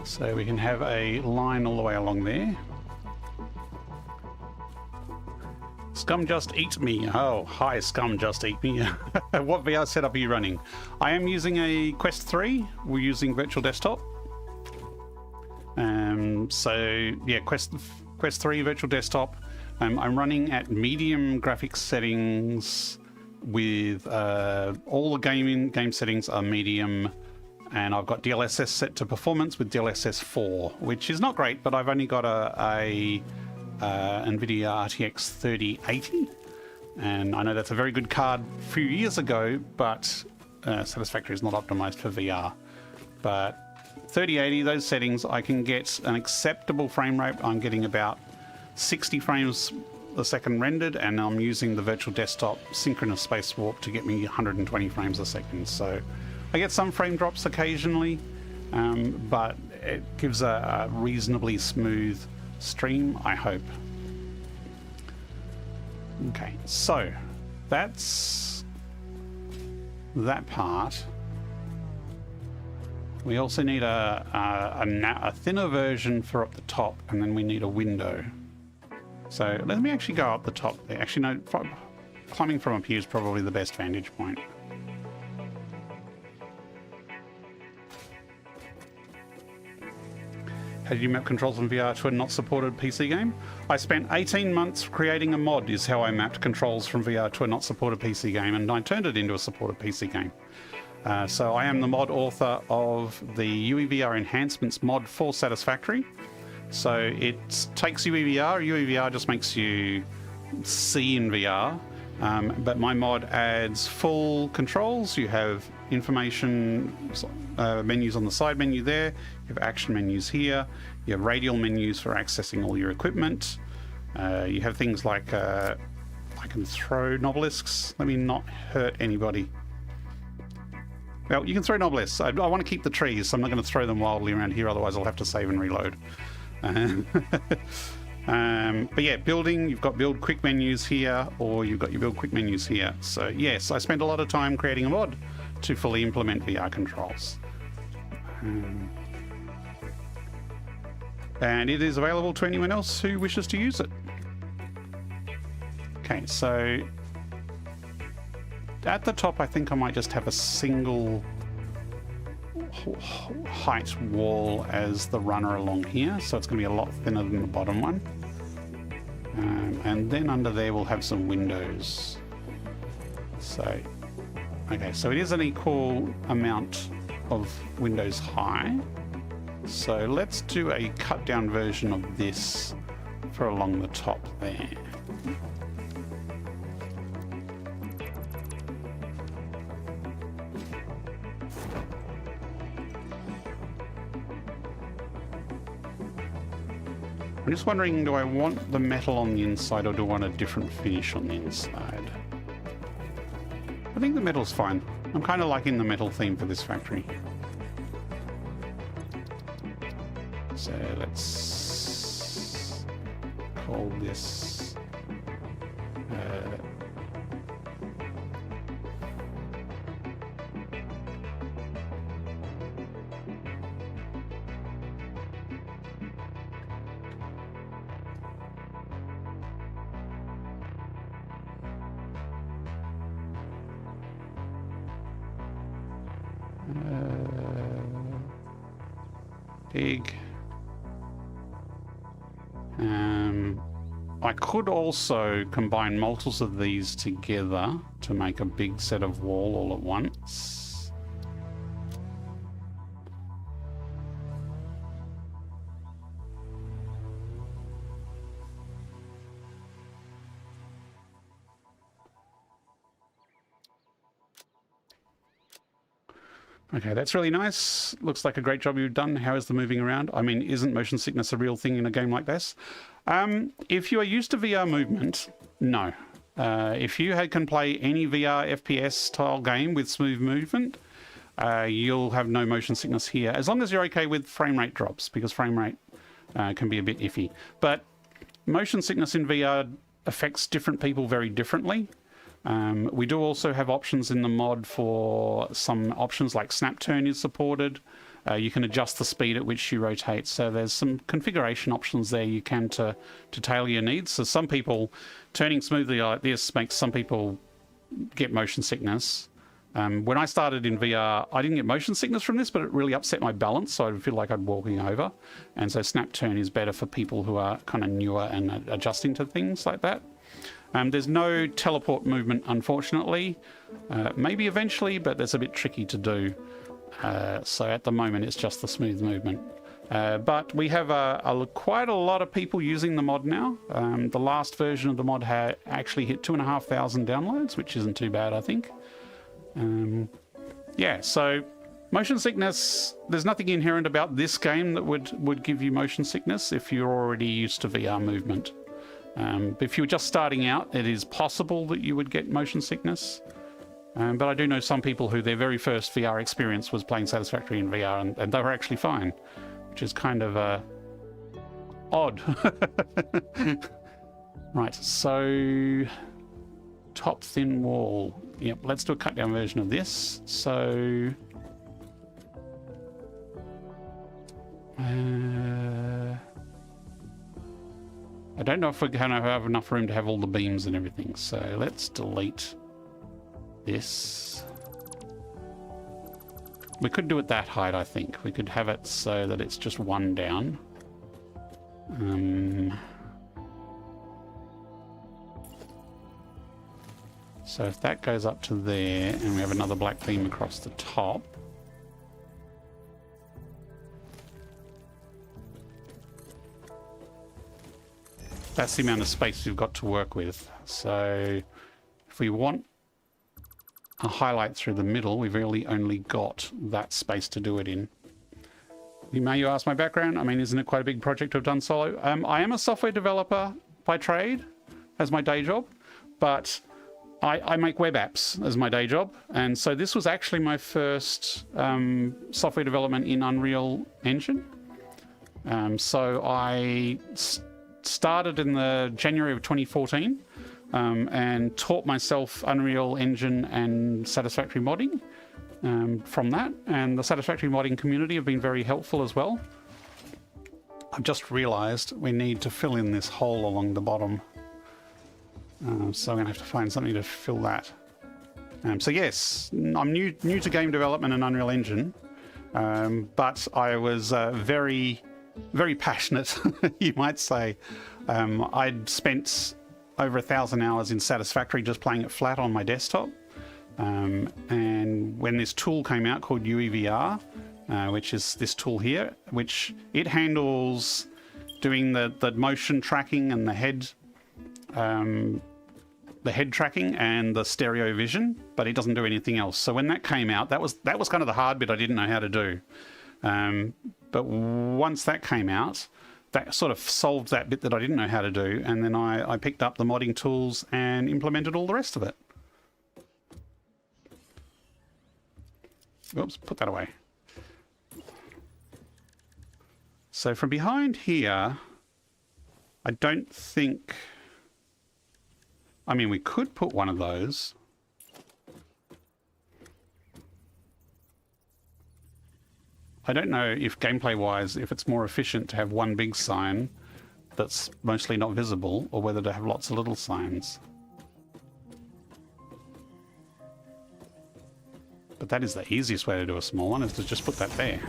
So we can have a line all the way along there. Scum Just Eat Me. Oh, hi Scum Just Eat Me. What VR setup are you running? I am using a Quest 3. We're using virtual desktop. So yeah, Quest 3 virtual desktop. I'm running at medium graphics settings with all the game settings are medium, and I've got DLSS set to performance with DLSS 4, which is not great, but I've only got a NVIDIA RTX 3080, and I know that's a very good card a few years ago, but Satisfactory is not optimized for VR. But 3080, those settings, I can get an acceptable frame rate. I'm getting about 60 frames a second rendered, and I'm using the virtual desktop synchronous space warp to get me 120 frames a second. So I get some frame drops occasionally, but it gives a reasonably smooth stream, I hope. Okay, so that's that part. We also need a thinner version for up the top, and then we need a window. So let me actually go up the top there. Actually, no, climbing from up here is probably the best vantage point. How did you map controls from VR to a not supported PC game? I spent 18 months creating a mod is how I mapped controls from VR to a not supported PC game, and I turned it into a supported PC game. So I am the mod author of the UEVR enhancements mod for Satisfactory. So it takes UEVR. UEVR just makes you see in VR. But my mod adds full controls. You have information menus on the side menu there. You have action menus here. You have radial menus for accessing all your equipment. You have things like I can throw nobelisks. Let me not hurt anybody. Well, you can throw nobelisks. I want to keep the trees, so I'm not going to throw them wildly around here. Otherwise, I'll have to save and reload. But yeah, building, you've got build quick menus here, or you've got your build quick menus here. So yes, I spent a lot of time creating a mod to fully implement VR controls. And it is available to anyone else who wishes to use it. Okay, so at the top, I think I might just have a single height wall as the runner along here, so it's going to be a lot thinner than the bottom one. And then under there we'll have some windows. So, okay, so it is an equal amount of windows high. So let's do a cut down version of this for along the top there. I'm just wondering, do I want the metal on the inside or do I want a different finish on the inside? I think the metal's fine. I'm kind of liking the metal theme for this factory. So let's call this big. I could also combine multiples of these together to make a big set of wall all at once. Okay, that's really nice. Looks like a great job you've done. How is the moving around? I mean, isn't motion sickness a real thing in a game like this? If you are used to VR movement, no. If you can play any VR FPS style game with smooth movement, you'll have no motion sickness here, as long as you're okay with frame rate drops, because frame rate can be a bit iffy. But motion sickness in VR affects different people very differently. We do also have options in the mod for some options like snap turn is supported. You can adjust the speed at which you rotate. So there's some configuration options there you can to tailor your needs. So some people, turning smoothly like this makes some people get motion sickness. When I started in VR, I didn't get motion sickness from this, but it really upset my balance, so I'd feel like I'd walking over. And so snap turn is better for people who are kind of newer and adjusting to things like that. There's no teleport movement, unfortunately. Maybe eventually, but that's a bit tricky to do. So at the moment, it's just the smooth movement. But we have quite a lot of people using the mod now. The last version of the mod had actually hit 2,500 downloads, which isn't too bad, I think. Yeah, so motion sickness, there's nothing inherent about this game that would give you motion sickness if you're already used to VR movement. But if you're just starting out, it is possible that you would get motion sickness. But I do know some people who their very first VR experience was playing Satisfactory in VR, and they were actually fine, which is kind of odd. Right, so top thin wall. Yep, let's do a cut down version of this. So I don't know if we're going to have enough room to have all the beams and everything, so let's delete this. We could do it that height, I think. We could have it so that it's just one down. So if that goes up to there, and we have another black beam across the top, that's the amount of space we've got to work with. So if we want a highlight through the middle, we've really only got that space to do it in. You ask my background? I mean, isn't it quite a big project to have done solo? I am a software developer by trade as my day job, but I make web apps as my day job. And so this was actually my first software development in Unreal Engine. So I started in the January of 2014 and taught myself Unreal Engine and Satisfactory modding from that. And the Satisfactory modding community have been very helpful as well. I've just realized we need to fill in this hole along the bottom. So I'm going to have to find something to fill that. So yes, I'm new to game development and Unreal Engine, but I was very passionate, you might say. I'd spent over 1,000 hours in Satisfactory just playing it flat on my desktop. And when this tool came out called UEVR, which is this tool here, which it handles doing the motion tracking and the head tracking and the stereo vision, but it doesn't do anything else. So when that came out, that was kind of the hard bit I didn't know how to do. But once that came out, that sort of solved that bit that I didn't know how to do, and then I picked up the modding tools and implemented all the rest of it. Oops, put that away. So from behind here, I don't think... I mean, we could put one of those. I don't know if gameplay-wise, if it's more efficient to have one big sign that's mostly not visible, or whether to have lots of little signs. But that is the easiest way to do a small one, is to just put that there.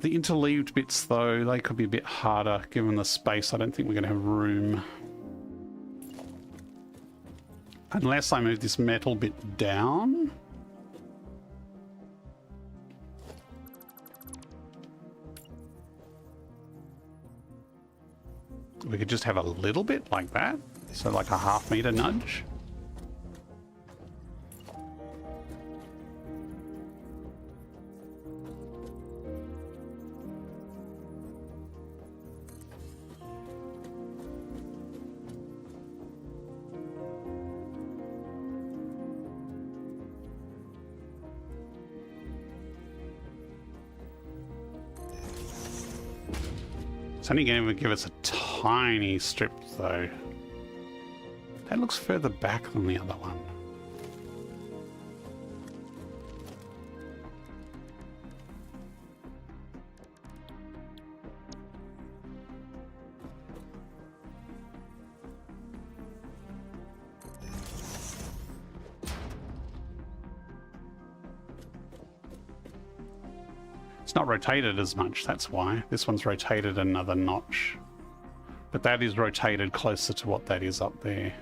The interleaved bits, though, they could be a bit harder given the space. I don't think we're going to have room. Unless I move this metal bit down. We could just have a little bit like that. So like a half-meter nudge. It's only going to give us a tiny strip, though. That looks further back than the other one. It's not rotated as much, that's why. This one's rotated another notch. But that is rotated closer to what that is up there.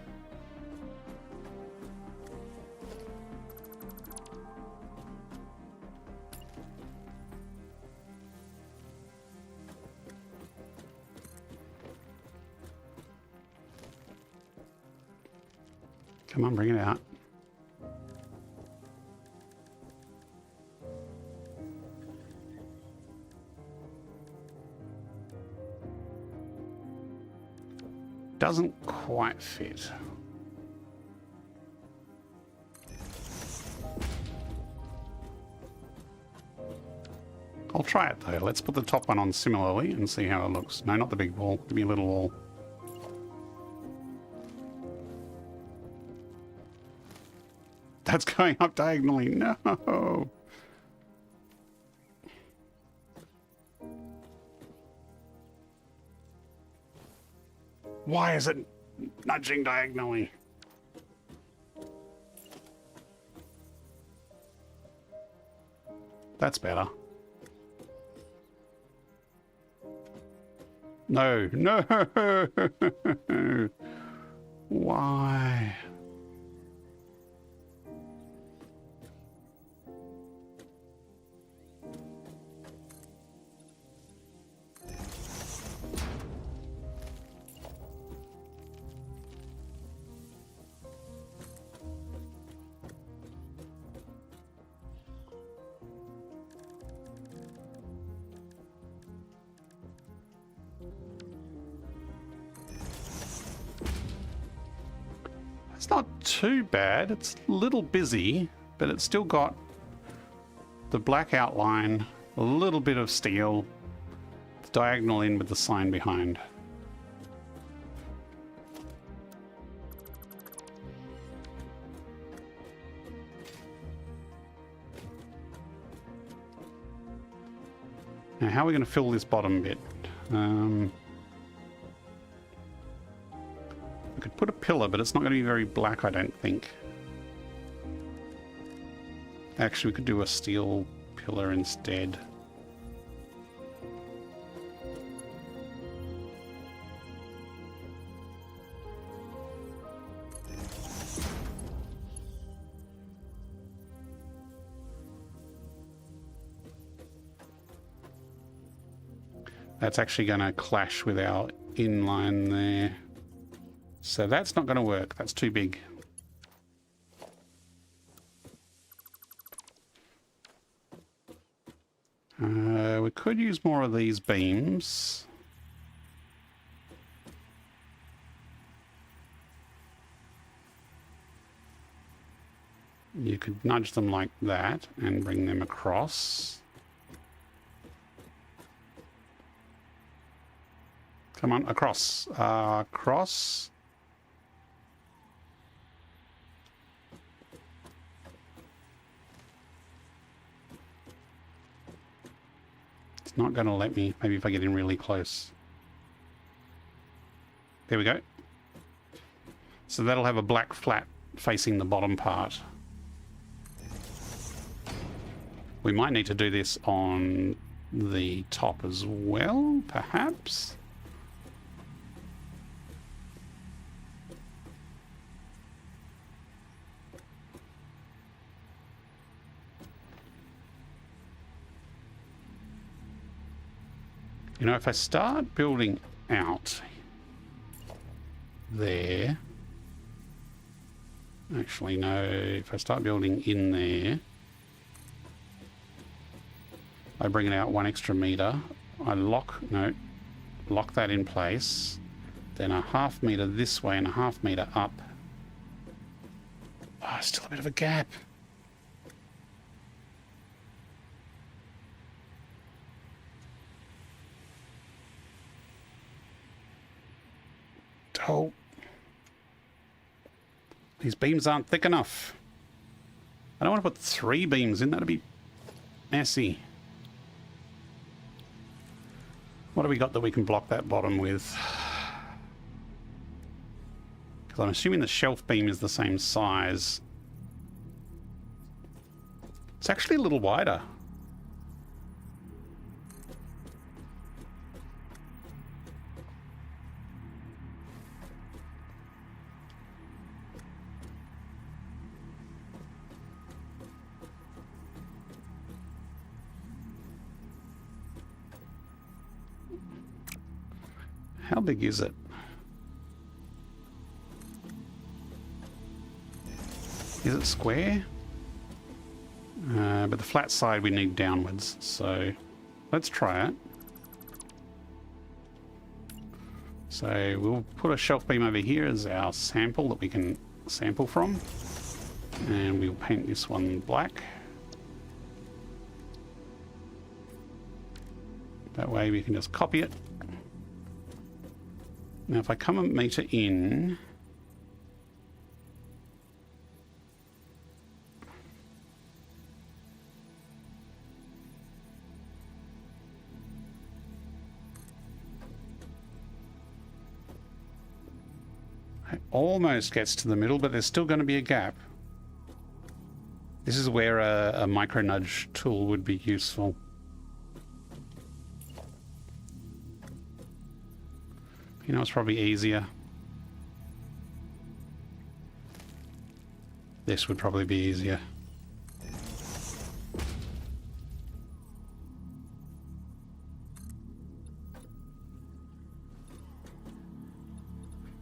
Come on, bring it out. doesn't quite fit. I'll try it though. Let's put the top one on similarly and see how it looks. No, not the big wall. Give me a little wall. That's going up diagonally. No. Why is it nudging diagonally? That's better. No, no. Why? It's not too bad. It's a little busy, but it's still got the black outline, a little bit of steel, the diagonal in with the sign behind. Now, how are we going to fill this bottom bit? We could put a pillar, but it's not going to be very black, I don't think. Actually, we could do a steel pillar instead. That's actually going to clash with our inline there. So that's not going to work. That's too big. We could use more of these beams. You could nudge them like that and bring them across. Come on, across. Across. It's not going to let me. Maybe if I get in really close. There we go. So that'll have a black flat facing the bottom part. We might need to do this on the top as well, perhaps. You know, if I start building out there, actually no, if I start building in there, I bring it out 1 extra meter, I lock that in place, then a 1/2 meter this way and a 1/2 meter up. Oh, still a bit of a gap. Oh, these beams aren't thick enough. I don't want to put 3 beams in, that'd be messy. What have we got that we can block that bottom with? Because I'm assuming the shelf beam is the same size. It's actually a little wider. How big is it? Is it square? But the flat side we need downwards, so let's try it. So we'll put a shelf beam over here as our sample that we can sample from. And we'll paint this one black. That way we can just copy it. Now if I come a meter in, it almost gets to the middle, but there's still going to be a gap. This is where a micro nudge tool would be useful. You know, it's probably easier. This would probably be easier.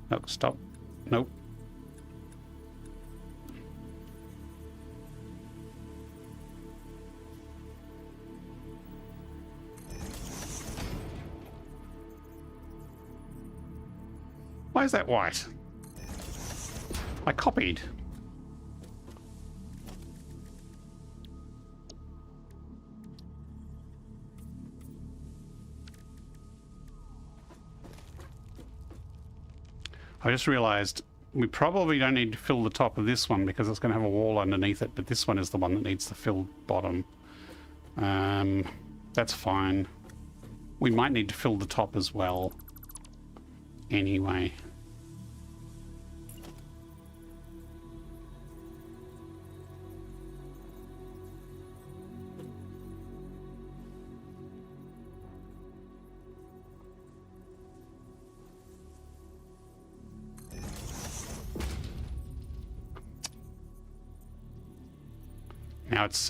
No, stop. Nope. Why is that white? I copied. I just realized we probably don't need to fill the top of this one because it's going to have a wall underneath it, but this one is the one that needs the filled bottom. That's fine. We might need to fill the top as well. Anyway. Now it's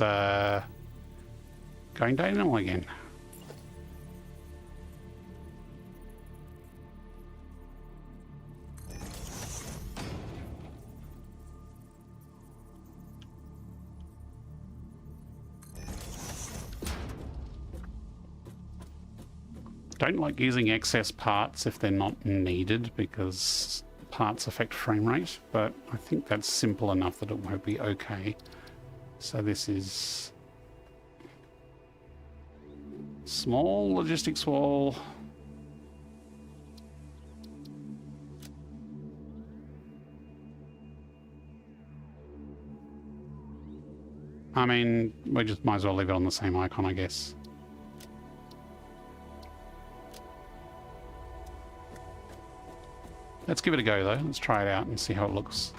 going dynamo again. Don't like using excess parts if they're not needed because parts affect frame rate, but I think that's simple enough that it won't be okay. So this is small logistics wall. I mean, we just might as well leave it on the same icon, I guess. Let's give it a go though. Let's try it out and see how it looks.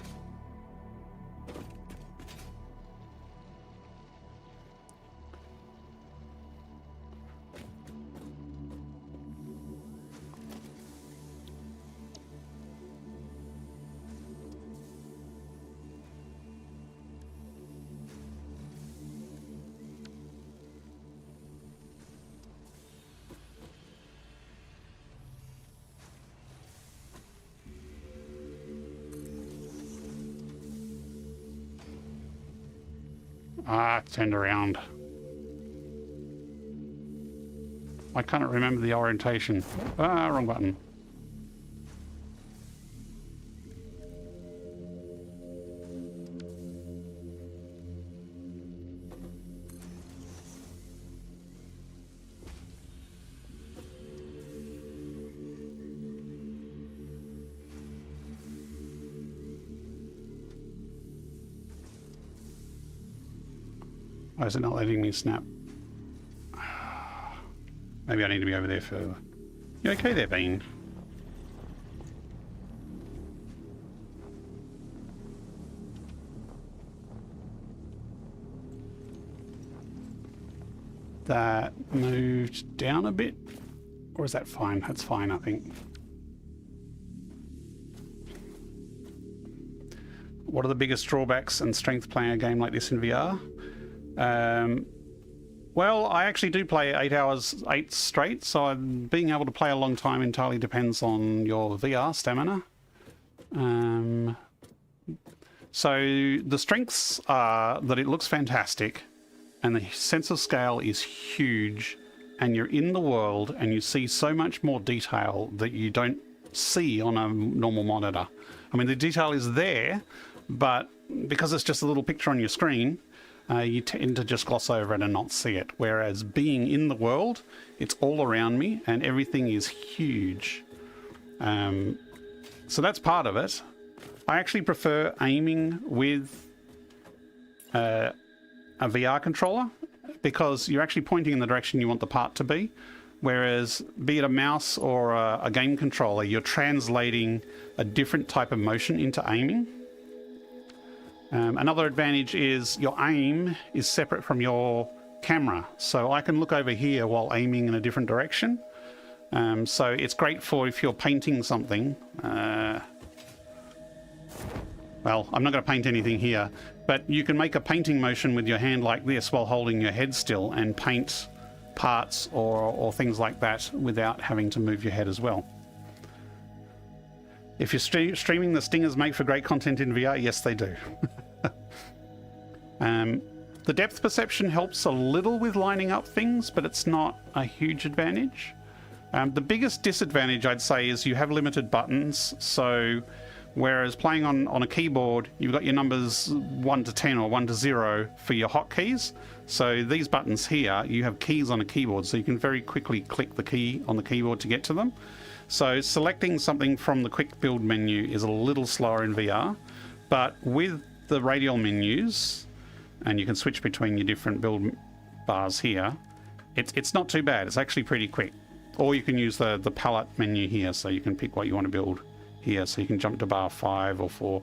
Ah, it turned around. I can't remember the orientation. Ah, wrong button. Why is it not letting me snap? Maybe I need to be over there further. You okay there, Bean? That moved down a bit? Or is that fine? That's fine, I think. What are the biggest drawbacks and strengths playing a game like this in VR? Well, I actually do play 8 hours, 8 straight, so being able to play a long time entirely depends on your VR stamina. So the strengths are that it looks fantastic, and the sense of scale is huge, and you're in the world, and you see so much more detail that you don't see on a normal monitor. I mean, the detail is there, but because it's just a little picture on your screen, you tend to just gloss over it and not see it. Whereas being in the world, it's all around me and everything is huge. So that's part of it. I actually prefer aiming with a VR controller because you're actually pointing in the direction you want the part to be. Whereas, be it a mouse or a game controller, you're translating a different type of motion into aiming. Another advantage is your aim is separate from your camera. So I can look over here while aiming in a different direction. So it's great for if you're painting something. Well, I'm not going to paint anything here, but you can make a painting motion with your hand like this while holding your head still and paint parts or things like that without having to move your head as well. If you're streaming, the stingers make for great content in VR. Yes, they do. The depth perception helps a little with lining up things, but it's not a huge advantage. The biggest disadvantage, I'd say, is you have limited buttons. So whereas playing on a keyboard, you've got your numbers 1 to 10 or 1 to 0 for your hotkeys. So these buttons here, you have keys on a keyboard, so you can very quickly click the key on the keyboard to get to them. So selecting something from the quick build menu is a little slower in VR, but with the radial menus, and you can switch between your different build bars here, it's not too bad. It's actually pretty quick. Or you can use the palette menu here, so you can pick what you want to build here, so you can jump to bar 5 or 4.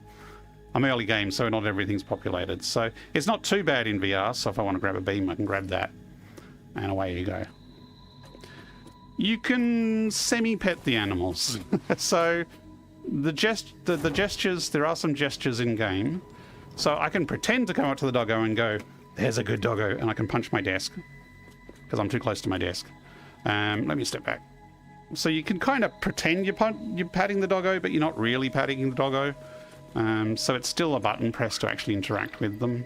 I'm early game, so not everything's populated. So it's not too bad in VR, so if I want to grab a beam, I can grab that. And away you go. You can semi-pet the animals. So the gestures, there are some gestures in game. So I can pretend to come up to the doggo and go, there's a good doggo, and I can punch my desk because I'm too close to my desk. Let me step back. So you can kind of pretend you're patting the doggo, but you're not really patting the doggo. So it's still a button press to actually interact with them.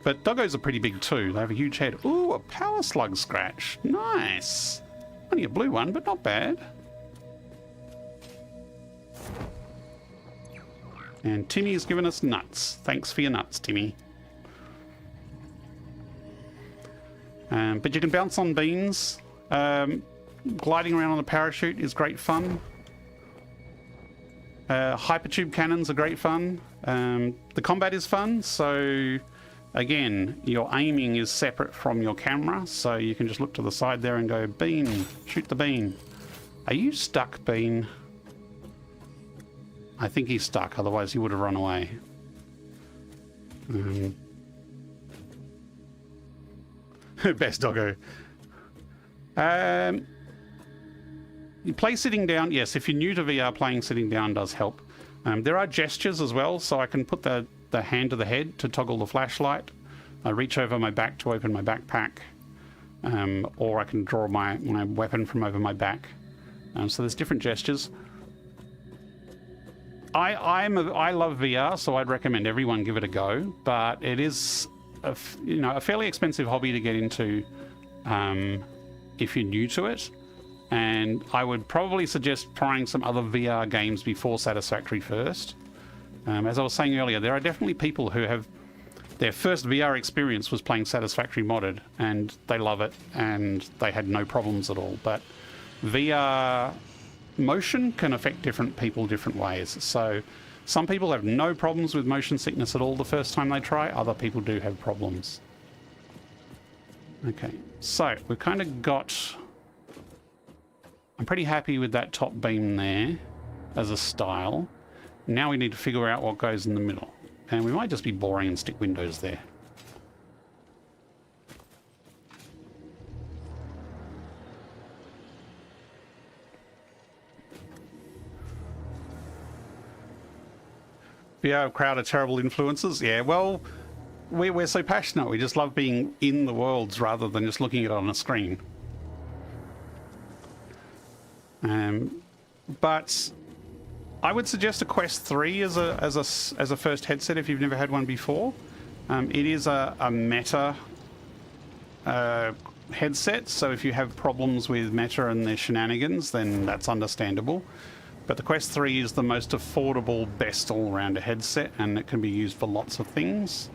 But doggos are pretty big too. They have a huge head. Ooh, a power slug scratch. Nice. Only a blue one, but not bad. And Timmy has given us nuts. Thanks for your nuts, Timmy. But you can bounce on beams. Gliding around on a parachute is great fun. Hypertube cannons are great fun. The combat is fun, so again, your aiming is separate from your camera, so you can just look to the side there and go, bean, shoot the bean. Are you stuck, Bean? I think he's stuck, otherwise he would have run away. Best doggo. You play sitting down. Yes, if you're new to VR, playing sitting down does help. There are gestures as well, so I can put the hand to the head to toggle the flashlight. I reach over my back to open my backpack, or I can draw my weapon from over my back. So there's different gestures. I love VR, so I'd recommend everyone give it a go. But it is a fairly expensive hobby to get into if you're new to it. And I would probably suggest trying some other VR games before Satisfactory first. As I was saying earlier, there are definitely people who have their first VR experience was playing Satisfactory modded, and they love it, and they had no problems at all. But VR motion can affect different people different ways. So some people have no problems with motion sickness at all the first time they try. Other people do have problems. Okay, so we've kind of got... I'm pretty happy with that top beam there as a style. Now we need to figure out what goes in the middle. And we might just be boring and stick windows there. VR crowd are terrible influences. Yeah, well, we're so passionate. We just love being in the worlds rather than just looking at it on a screen. But I would suggest a Quest 3 as a first headset if you've never had one before. It is a meta headset, so if you have problems with Meta and their shenanigans, then that's understandable. But the Quest 3 is the most affordable, best all-rounder headset, and it can be used for lots of things.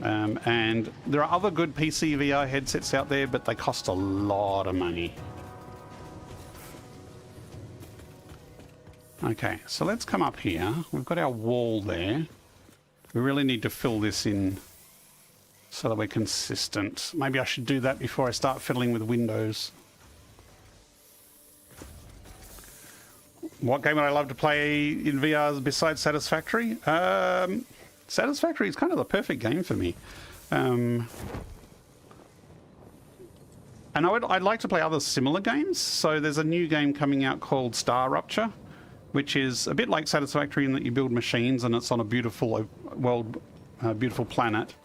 And there are other good PC VR headsets out there, but they cost a lot of money. Okay, so let's come up here. We've got our wall there. We really need to fill this in so that we're consistent. Maybe I should do that before I start fiddling with windows. What game would I love to play in VR besides Satisfactory? Satisfactory is kind of the perfect game for me. And I'd like to play other similar games. So there's a new game coming out called Star Rupture, which is a bit like Satisfactory in that you build machines and it's on a beautiful world, beautiful planet.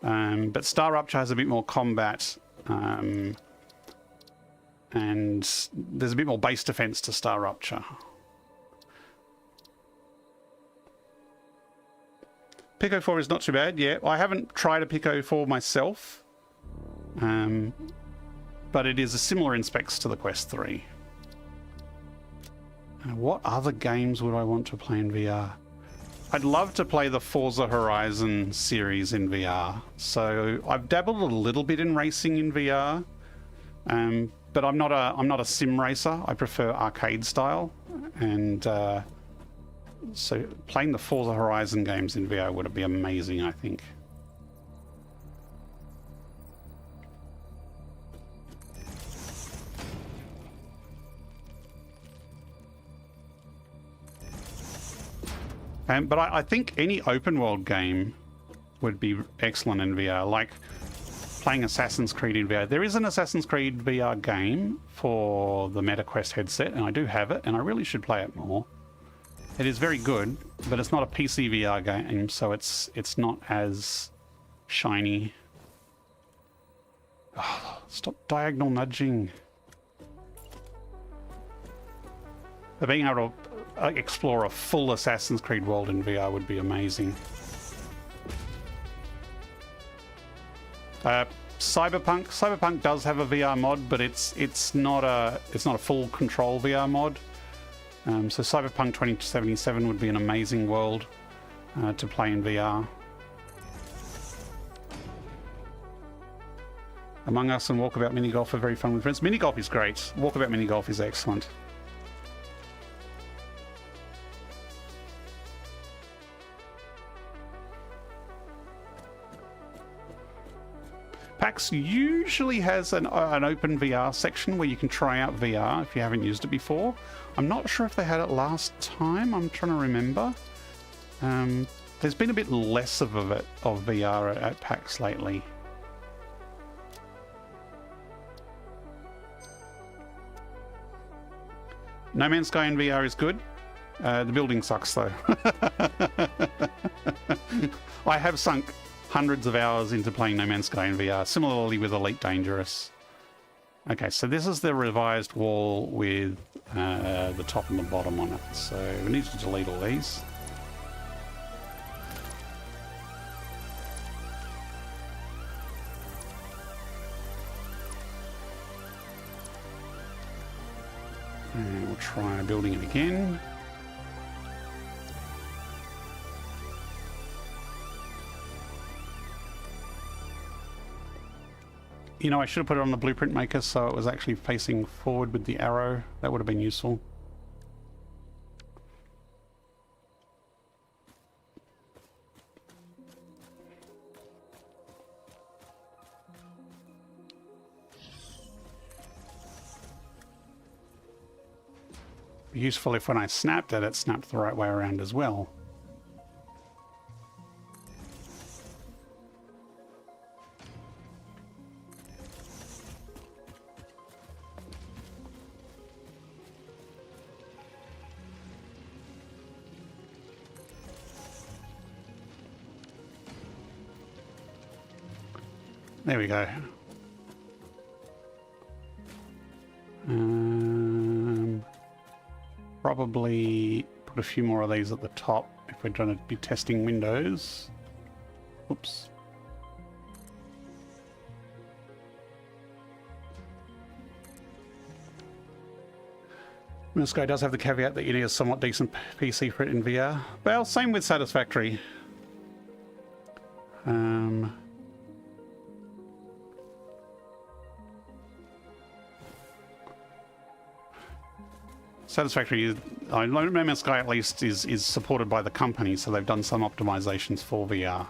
But Star Rupture has a bit more combat, and there's a bit more base defense to Star Rupture. Pico 4 is not too bad, yeah. I haven't tried a Pico 4 myself, but it is similar in specs to the Quest 3. What other games would I want to play in VR? I'd love to play the Forza Horizon series in VR. So I've dabbled a little bit in racing in VR, but I'm not a sim racer. I prefer arcade style, and so playing the Forza Horizon games in VR would be amazing, I think. But I think any open world game would be excellent in VR, like playing Assassin's Creed in VR. There is an Assassin's Creed VR game for the MetaQuest headset, and I do have it, and I really should play it more. It is very good, but it's not a PC VR game, so it's not as shiny. Oh, stop diagonal nudging. But being able to explore a full Assassin's Creed world in VR would be amazing. Cyberpunk does have a VR mod, but it's not a full control VR mod. So Cyberpunk 2077 would be an amazing world to play in VR. Among Us and Walkabout Mini Golf are very fun with friends. Mini Golf is great. Walkabout Mini Golf is excellent. PAX usually has an open VR section where you can try out VR if you haven't used it before. I'm not sure if they had it last time. I'm trying to remember. There's been a bit less of VR at PAX lately. No Man's Sky in VR is good. The building sucks though. I have sunk hundreds of hours into playing No Man's Sky in VR, similarly with Elite Dangerous. Okay, so this is the revised wall with the top and the bottom on it. So we need to delete all these. And we'll try building it again. You know, I should have put it on the blueprint maker so it was actually facing forward with the arrow. That would have been useful. Be useful if when I snapped it, it snapped the right way around as well. There we go. Probably put a few more of these at the top if we're trying to be testing windows. Oops. This guy does have the caveat that you need a somewhat decent PC for it in VR. Well, same with Satisfactory. Satisfactory, No Man's Sky at least is supported by the company, so they've done some optimizations for VR.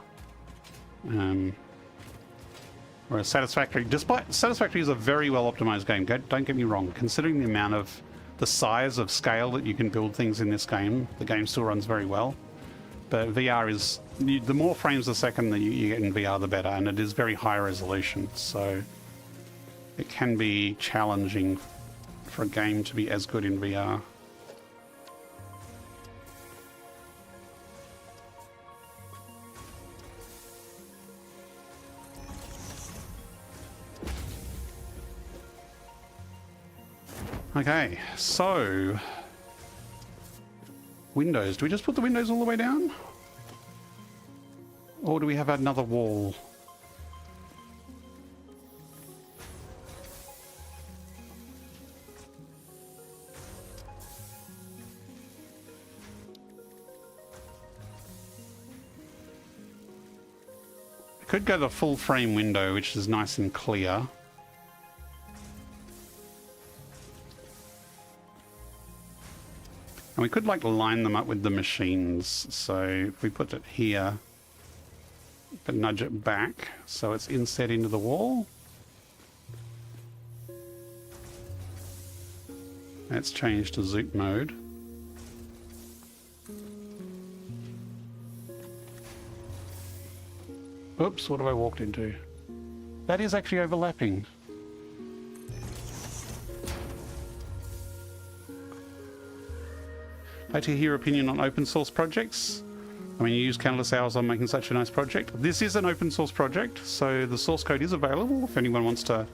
Whereas Satisfactory, despite Satisfactory is a very well optimized game, don't get me wrong, considering the amount of the size of scale that you can build things in this game, the game still runs very well. But VR is, the more frames a second that you get in VR, the better, and it is very high resolution, so it can be challenging for a game to be as good in VR. Okay, so windows. Do we just put the windows all the way down? Or do we have another wall? I could go the full frame window, which is nice and clear. And we could like line them up with the machines. So if we put it here, but nudge it back so it's inset into the wall. Let's change to zoop mode. Oops, what have I walked into? That is actually overlapping. I'd like to hear your opinion on open source projects. I mean, you use countless hours on making such a nice project. This is an open source project, so the source code is available if anyone wants to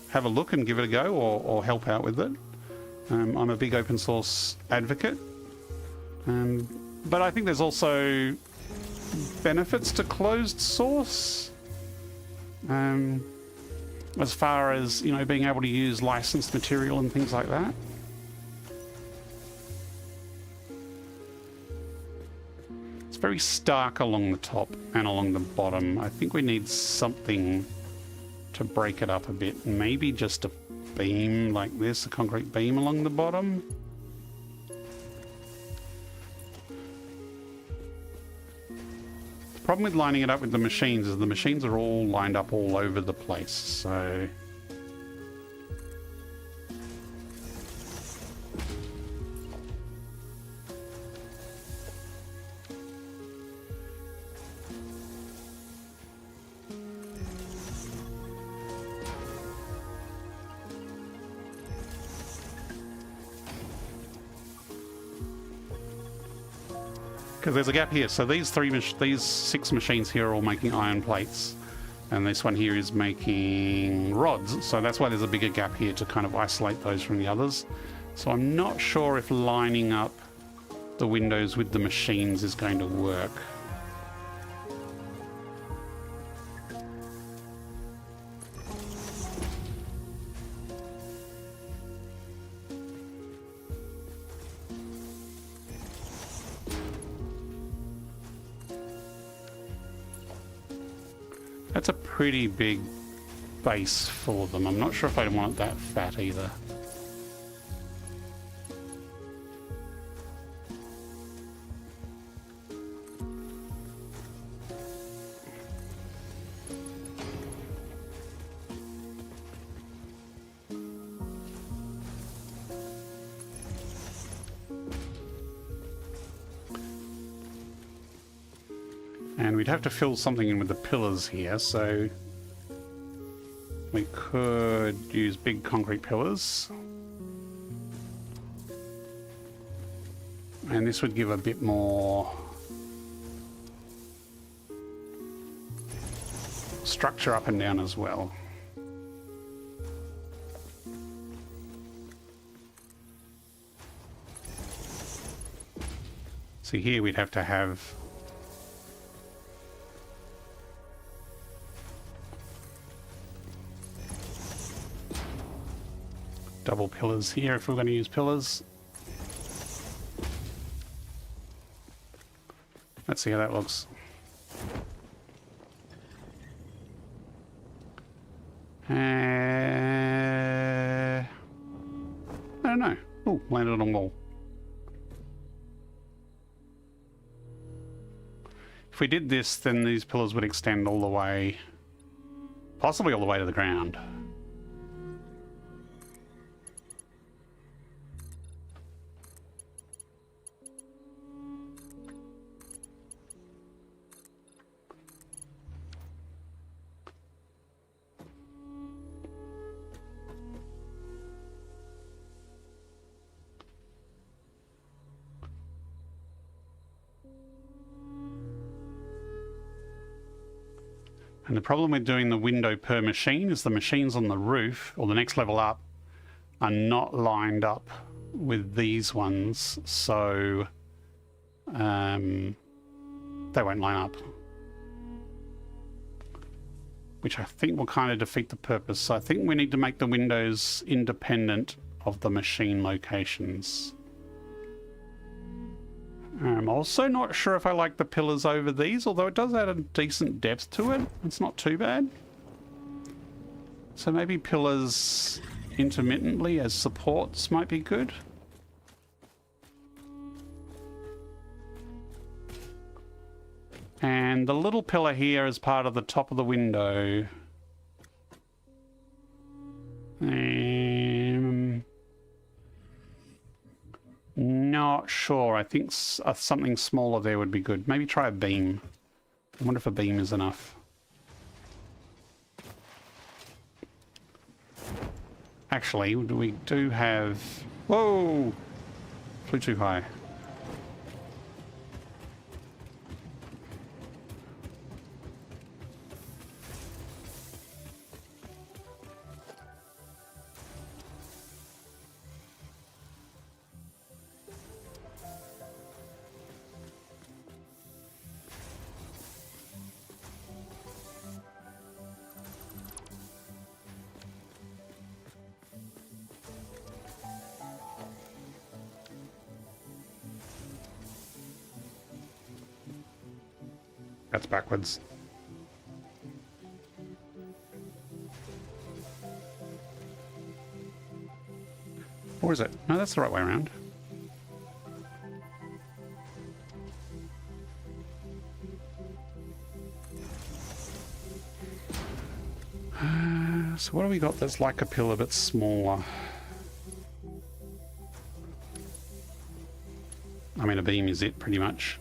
have a look and give it a go or help out with it. I'm a big open source advocate. But I think there's also benefits to closed source. As far as, you know, being able to use licensed material and things like that. Very stark along the top and along the bottom. I think we need something to break it up a bit. Maybe just a beam like this, a concrete beam along the bottom. The problem with lining it up with the machines is the machines are all lined up all over the place, so... Because there's a gap here. So these six machines here are all making iron plates, and this one here is making rods. So that's why there's a bigger gap here to kind of isolate those from the others. So I'm not sure if lining up the windows with the machines is going to work. That's a pretty big base for them. I'm not sure if I want it that fat either. And we'd have to fill something in with the pillars here, so we could use big concrete pillars. And this would give a bit more structure up and down as well. So here we'd have to have double pillars here if we're going to use pillars. Let's see how that looks. I don't know. Oh, landed on a wall. If we did this, then these pillars would extend all the way, possibly all the way to the ground. And the problem with doing the window per machine is the machines on the roof, or the next level up, are not lined up with these ones, so they won't line up. Which I think will kind of defeat the purpose. So I think we need to make the windows independent of the machine locations. I'm also not sure if I like the pillars over these, although it does add a decent depth to it. It's not too bad. So maybe pillars intermittently as supports might be good. And the little pillar here is part of the top of the window. Not sure. I think something smaller there would be good. Maybe try a beam. I wonder if a beam is enough. Actually, we do have... Whoa! Flew too high. That's backwards. Or is it? No, that's the right way around. So what do we got that's like a pillar but smaller? I mean, a beam is it, pretty much.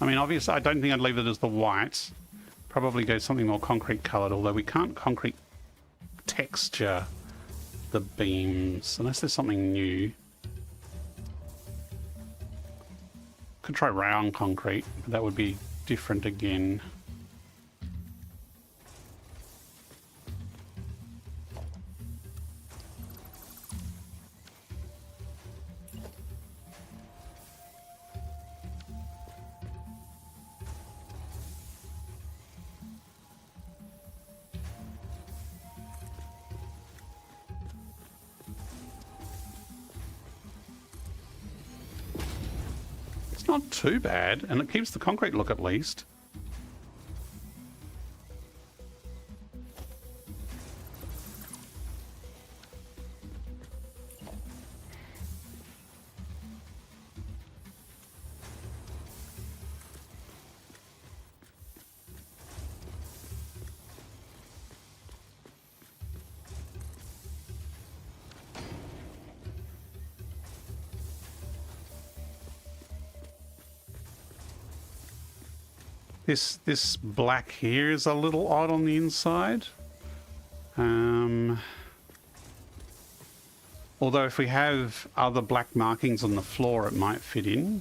I mean, obviously, I don't think I'd leave it as the white. Probably go something more concrete coloured, although we can't concrete texture the beams, unless there's something new. Could try round concrete, but that would be different again. Not too bad, and it keeps the concrete look at least. This black here is a little odd on the inside. Although if we have other black markings on the floor, it might fit in.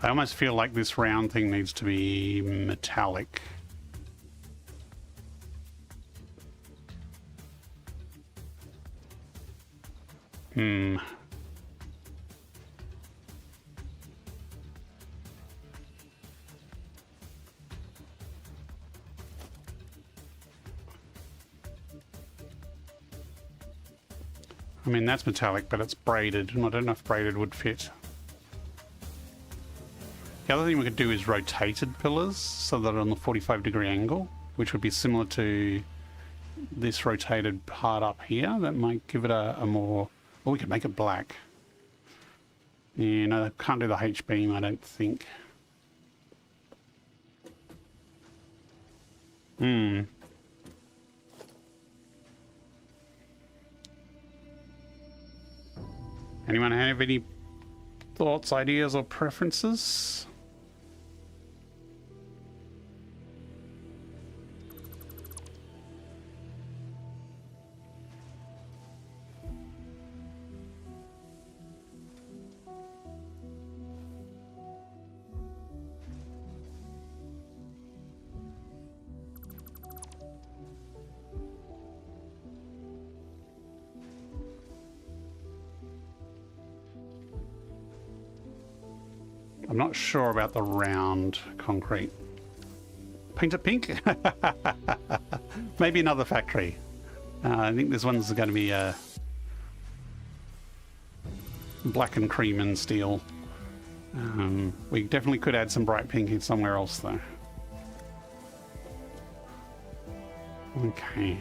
I almost feel like this round thing needs to be metallic. I mean, that's metallic, but it's braided, and I don't know if braided would fit. The other thing we could do is rotated pillars, so that on the 45-degree angle, which would be similar to this rotated part up here. That might give it a more... Well, we could make it black. Yeah, no, can't do the H-beam, I don't think. Anyone have any thoughts, ideas, or preferences? I'm not sure about the round concrete. Paint it pink? Maybe another factory. I think this one's going to be black and cream and steel. We definitely could add some bright pink in somewhere else though. Okay.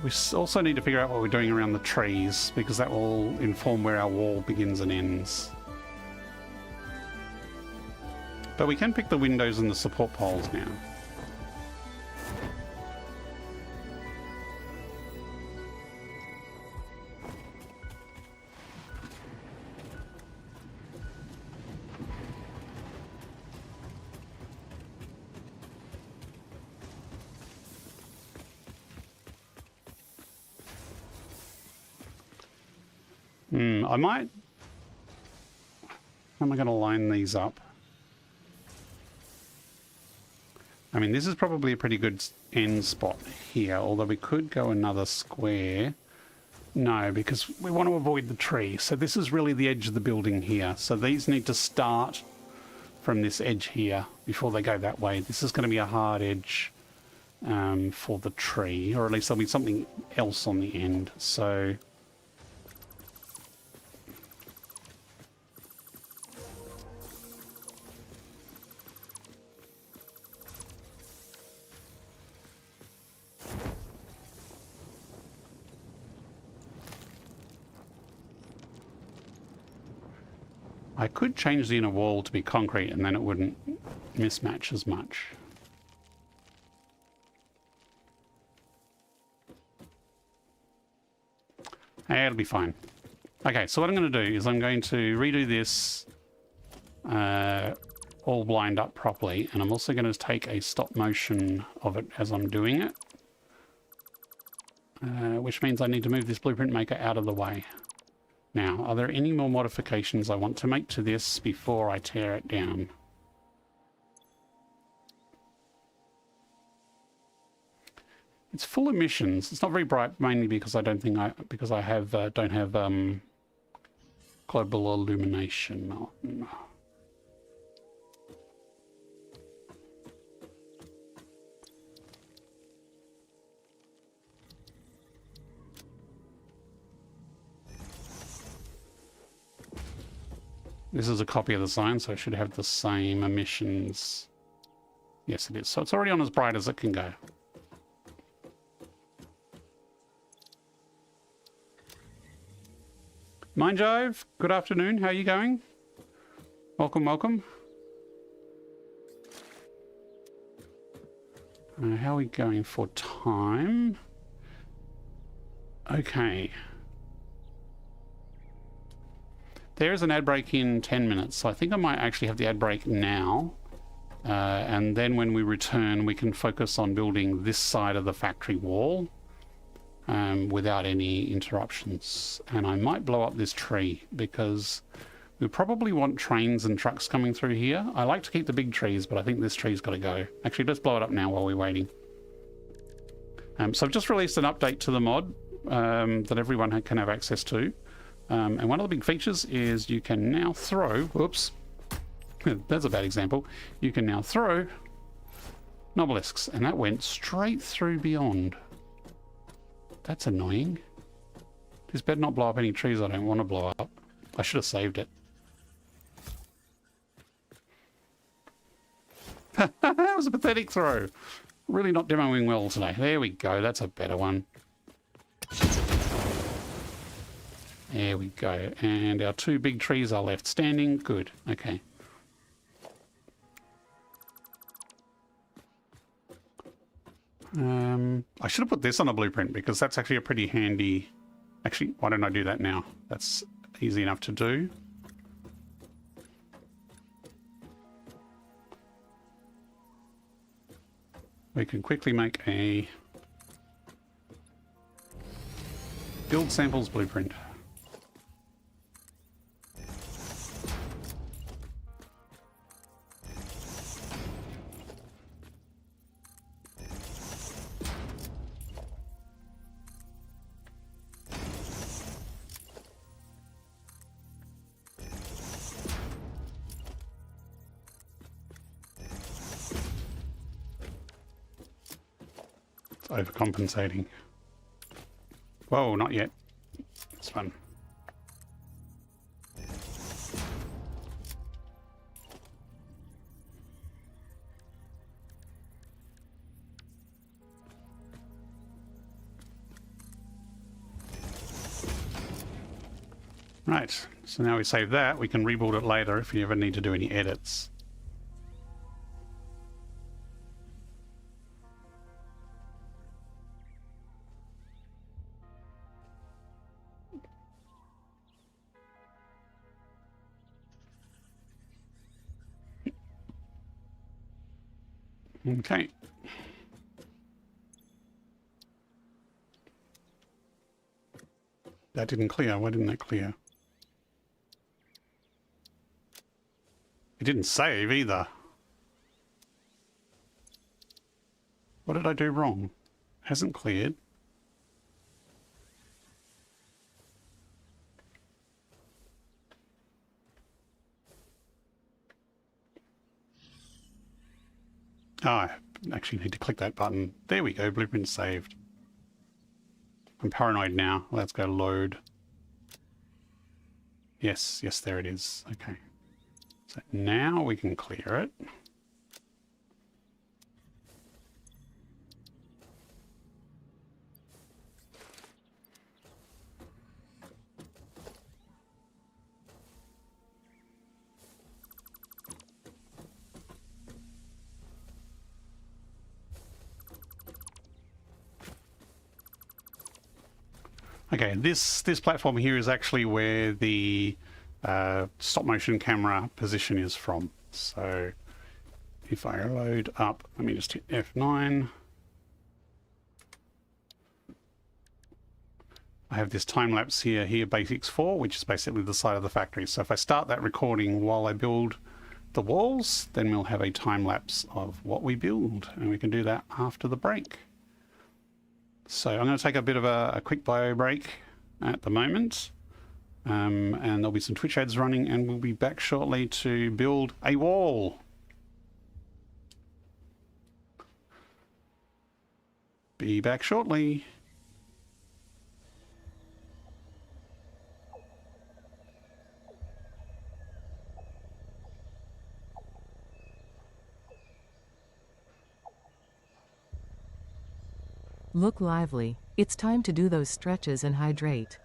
We also need to figure out what we're doing around the trees, because that will inform where our wall begins and ends. But we can pick the windows and the support poles now. I might... How am I going to line these up? I mean, this is probably a pretty good end spot here, although we could go another square. No, because we want to avoid the tree. So this is really the edge of the building here. So these need to start from this edge here before they go that way. This is going to be a hard edge for the tree, or at least there'll be something else on the end. So... I could change the inner wall to be concrete and then it wouldn't mismatch as much. Hey, it'll be fine. Okay, so what I'm going to do is I'm going to redo this all lined up properly, and I'm also going to take a stop motion of it as I'm doing it, which means I need to move this blueprint maker out of the way. Now, are there any more modifications I want to make to this before I tear it down? It's full emissions. It's not very bright, mainly because I don't think don't have global illumination on. This is a copy of the sign, so it should have the same emissions. Yes, it is. So it's already on as bright as it can go. Mindjive, good afternoon. How are you going? Welcome, welcome. How are we going for time? Okay. There is an ad break in 10 minutes, so I think I might actually have the ad break now. And then when we return, we can focus on building this side of the factory wall without any interruptions. And I might blow up this tree because we probably want trains and trucks coming through here. I like to keep the big trees, but I think this tree's got to go. Actually, let's blow it up now while we're waiting. So I've just released an update to the mod that everyone can have access to. And one of the big features is you can now throw, whoops, that's a bad example. You can now throw nobelisks, and that went straight through beyond. That's annoying. This better not blow up any trees I don't want to blow up. I should have saved it. That was a pathetic throw. Really not demoing well today. There we go. That's a better one. There we go. And our two big trees are left standing. Good. Okay. I should have put this on a blueprint because that's actually a pretty handy... Actually, why don't I do that now? That's easy enough to do. We can quickly make a build samples blueprint. Overcompensating. Whoa, not yet. It's fun. Right, so now we save that. We can rebuild it later if you ever need to do any edits. Okay. That didn't clear. Why didn't that clear? It didn't save either. What did I do wrong? Hasn't cleared. Oh, I actually need to click that button. There we go, blueprint saved. I'm paranoid now. Let's go load. Yes, yes, there it is. Okay. So now we can clear it. Okay, this platform here is actually where the stop motion camera position is from. So if I load up, let me just hit F9. I have this time lapse here basics 4, which is basically the side of the factory. So if I start that recording while I build the walls, then we'll have a time lapse of what we build, and we can do that after the break. So I'm going to take a bit of a quick bio break at the moment, and there'll be some Twitch ads running, and we'll be back shortly to build a wall. Be back shortly. Look lively. It's time to do those stretches and hydrate.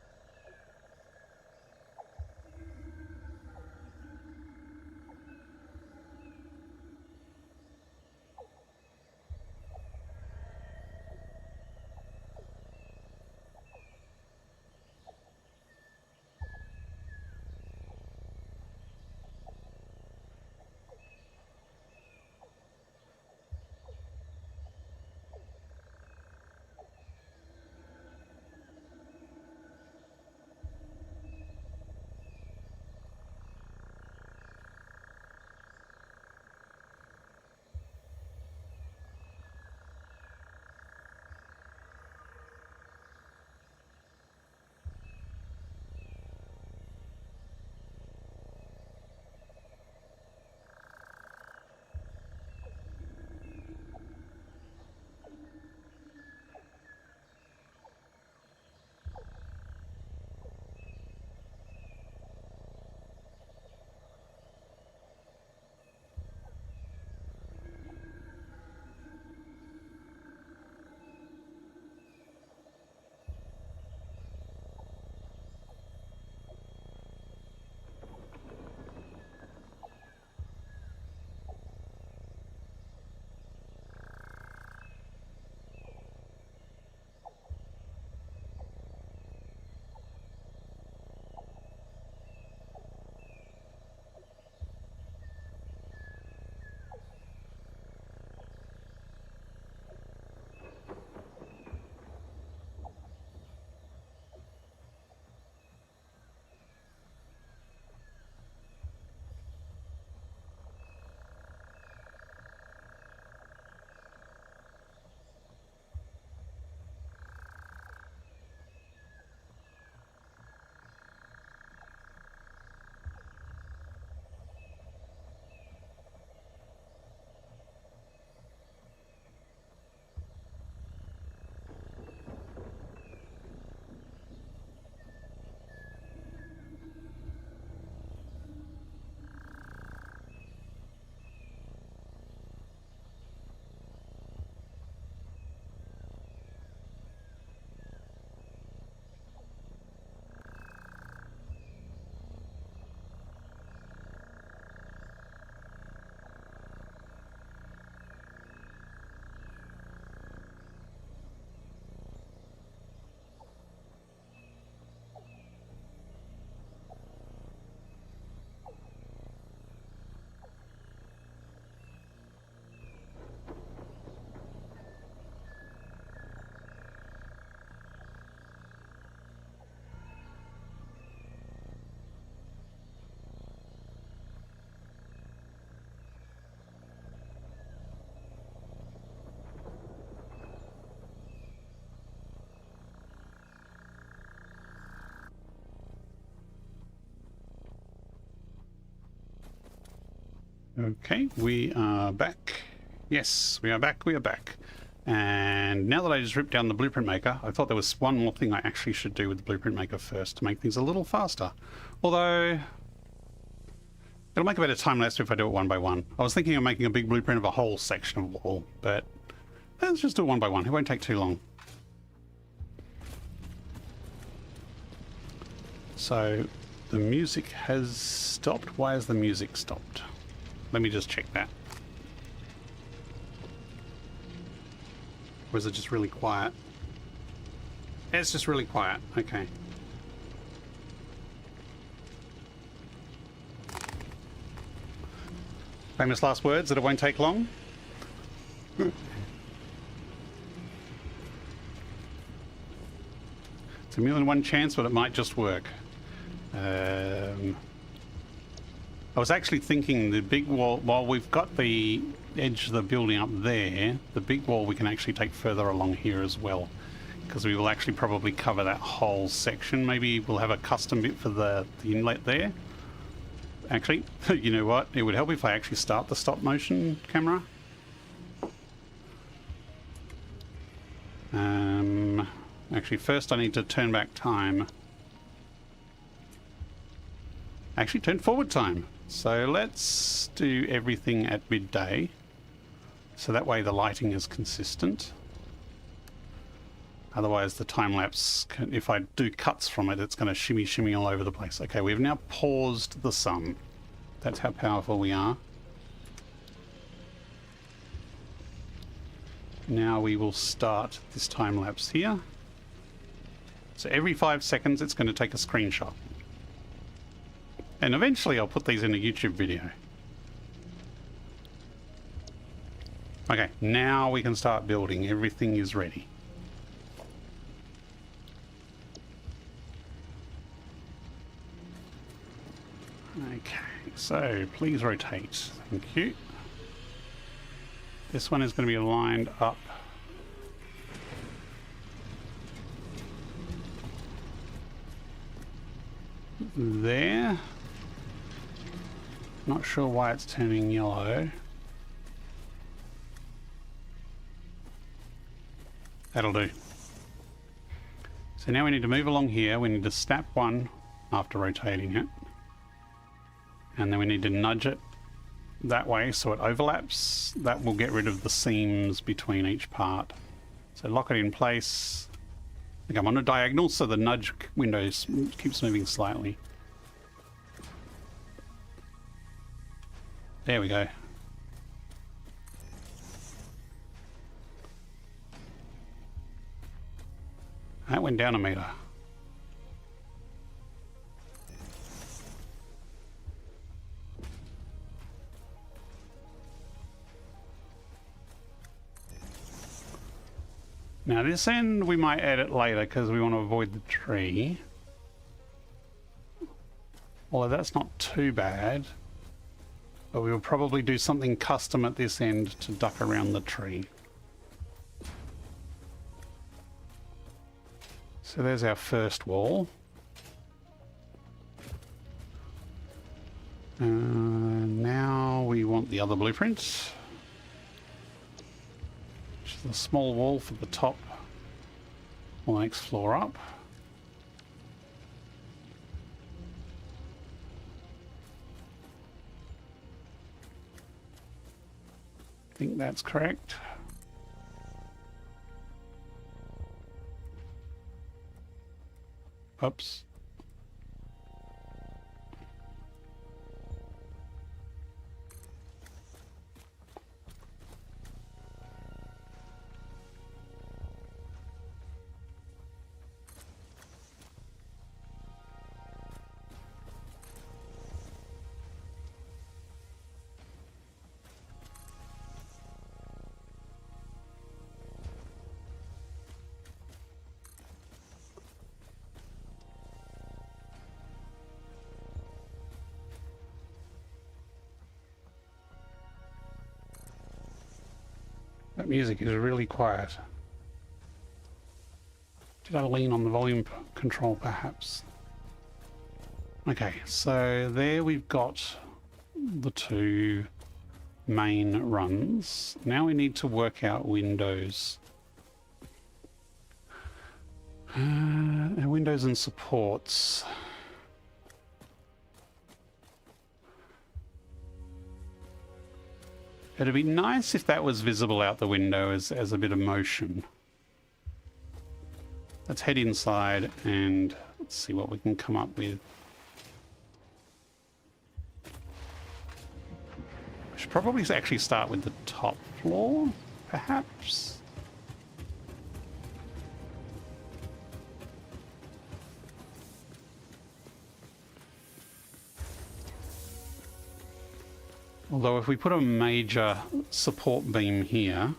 Okay, we are back. Yes, we are back, we are back. And now that I just ripped down the blueprint maker, I thought there was one more thing I actually should do with the blueprint maker first to make things a little faster. Although, it'll make a better time lapse if I do it one by one. I was thinking of making a big blueprint of a whole section of wall, but let's just do it one by one. It won't take too long. So, the music has stopped. Why has the music stopped? Let me just check that. Or is it just really quiet? It's just really quiet. Okay. Famous last words that it won't take long. It's a 1,000,001 chance, but it might just work. I was actually thinking the big wall, while we've got the edge of the building up there, the big wall we can actually take further along here as well, because we will actually probably cover that whole section. Maybe we'll have a custom bit for the inlet there. Actually, you know what? It would help if I actually start the stop motion camera. Actually, first I need to turn back time. Actually, turn forward time. So let's do everything at midday. So that way the lighting is consistent. Otherwise the time lapse, if I do cuts from it, it's going to shimmy all over the place. Okay, we've now paused the sun. That's how powerful we are. Now we will start this time lapse here. So every 5 seconds it's going to take a screenshot. And eventually I'll put these in a YouTube video. Okay, now we can start building. Everything is ready. Okay, so please rotate. Thank you. This one is going to be lined up. There. Not sure why it's turning yellow. That'll do. So now we need to move along here. We need to snap one after rotating it. And then we need to nudge it that way so it overlaps. That will get rid of the seams between each part. So lock it in place. I think I'm on a diagonal, so the nudge window keeps moving slightly. There we go. That went down a meter. Now this end we might edit later because we want to avoid the tree. Although that's not too bad. But we will probably do something custom at this end to duck around the tree. So there's our first wall. Now we want the other blueprint. Which is a small wall for the top or the next floor up. I think that's correct. Oops. That music is really quiet. Did I lean on the volume control perhaps? Okay, so there we've got the two main runs. Now we need to work out windows. Windows and supports. It'd be nice if that was visible out the window as a bit of motion. Let's head inside and let's see what we can come up with. We should probably actually start with the top floor, perhaps. Although if we put a major support beam here,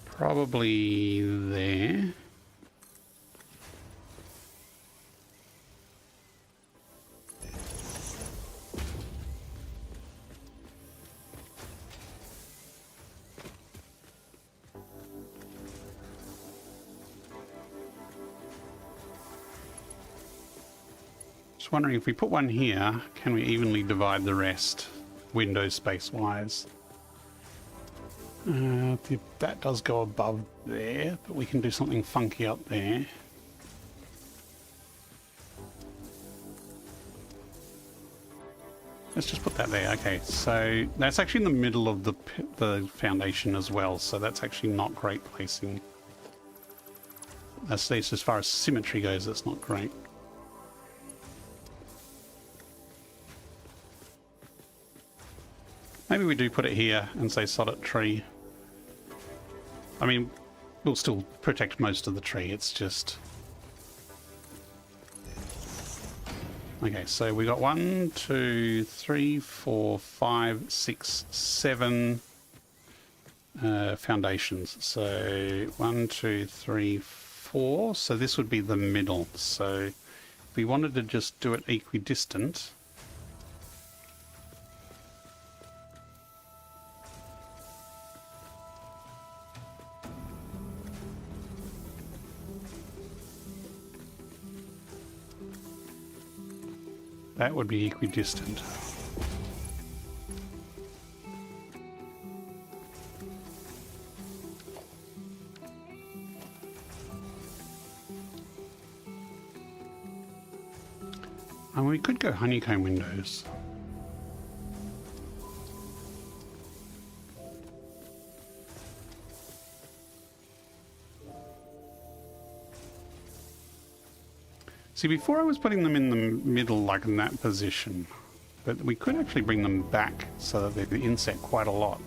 probably there. Just wondering if we put one here, can we evenly divide the rest window space wise? That does go above there, but we can do something funky up there. Let's just put that there. Okay, so that's actually in the middle of the foundation as well, so that's actually not great placing. That's as far as symmetry goes, that's not great. Maybe we do put it here and say solid tree. I mean, we'll still protect most of the tree, it's just... Okay, so we got 1, 2, 3, 4, 5, 6, 7 foundations. So 1, 2, 3, 4. So this would be the middle. So if we wanted to just do it equidistant, that would be equidistant. And we could go honeycomb windows. See, before I was putting them in the middle, like in that position, but we could actually bring them back so that they inset quite a lot.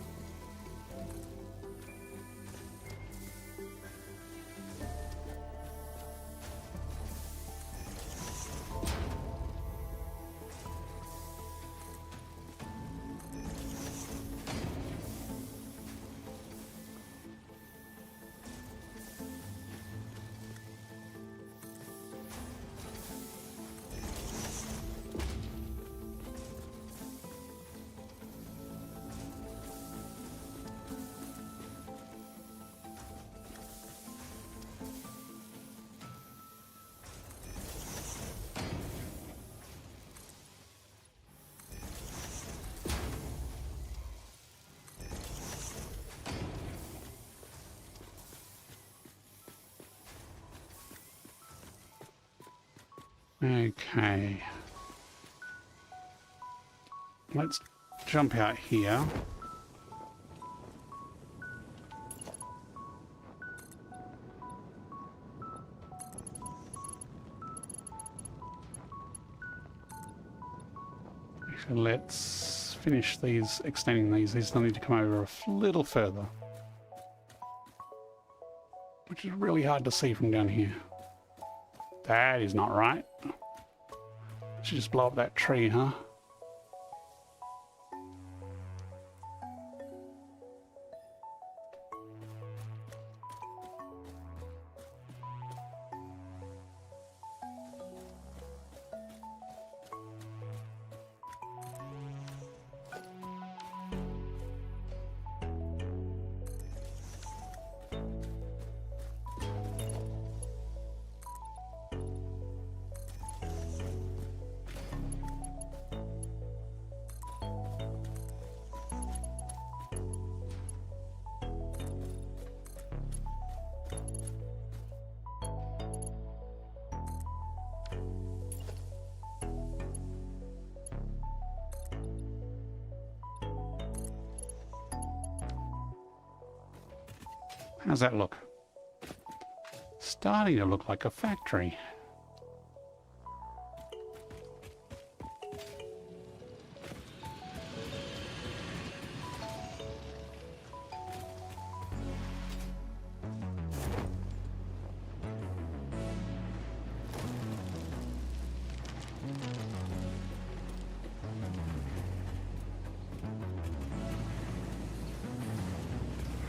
Okay. Let's jump out here. Actually, let's finish these, extending these. These still need to come over a little further, which is really hard to see from down here. That is not right. Should just blow up that tree, huh? How's that look? Starting to look like a factory.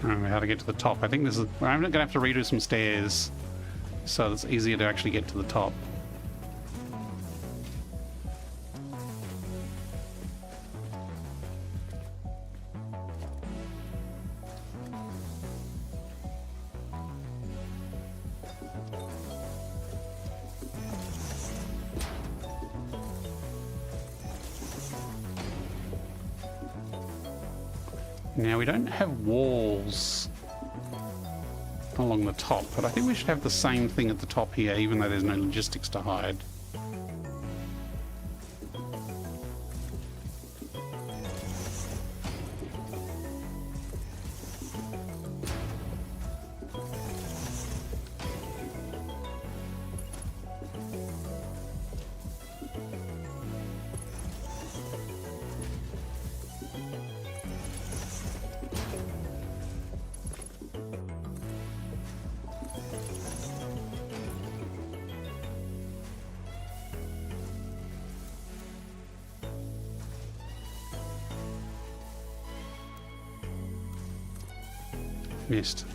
I don't know how to get to the top. I think this is... I'm going to have to redo some stairs so it's easier to actually get to the top. Now, we don't have walls along the top, but I think we should have the same thing at the top here, even though there's no logistics to hide. Missed.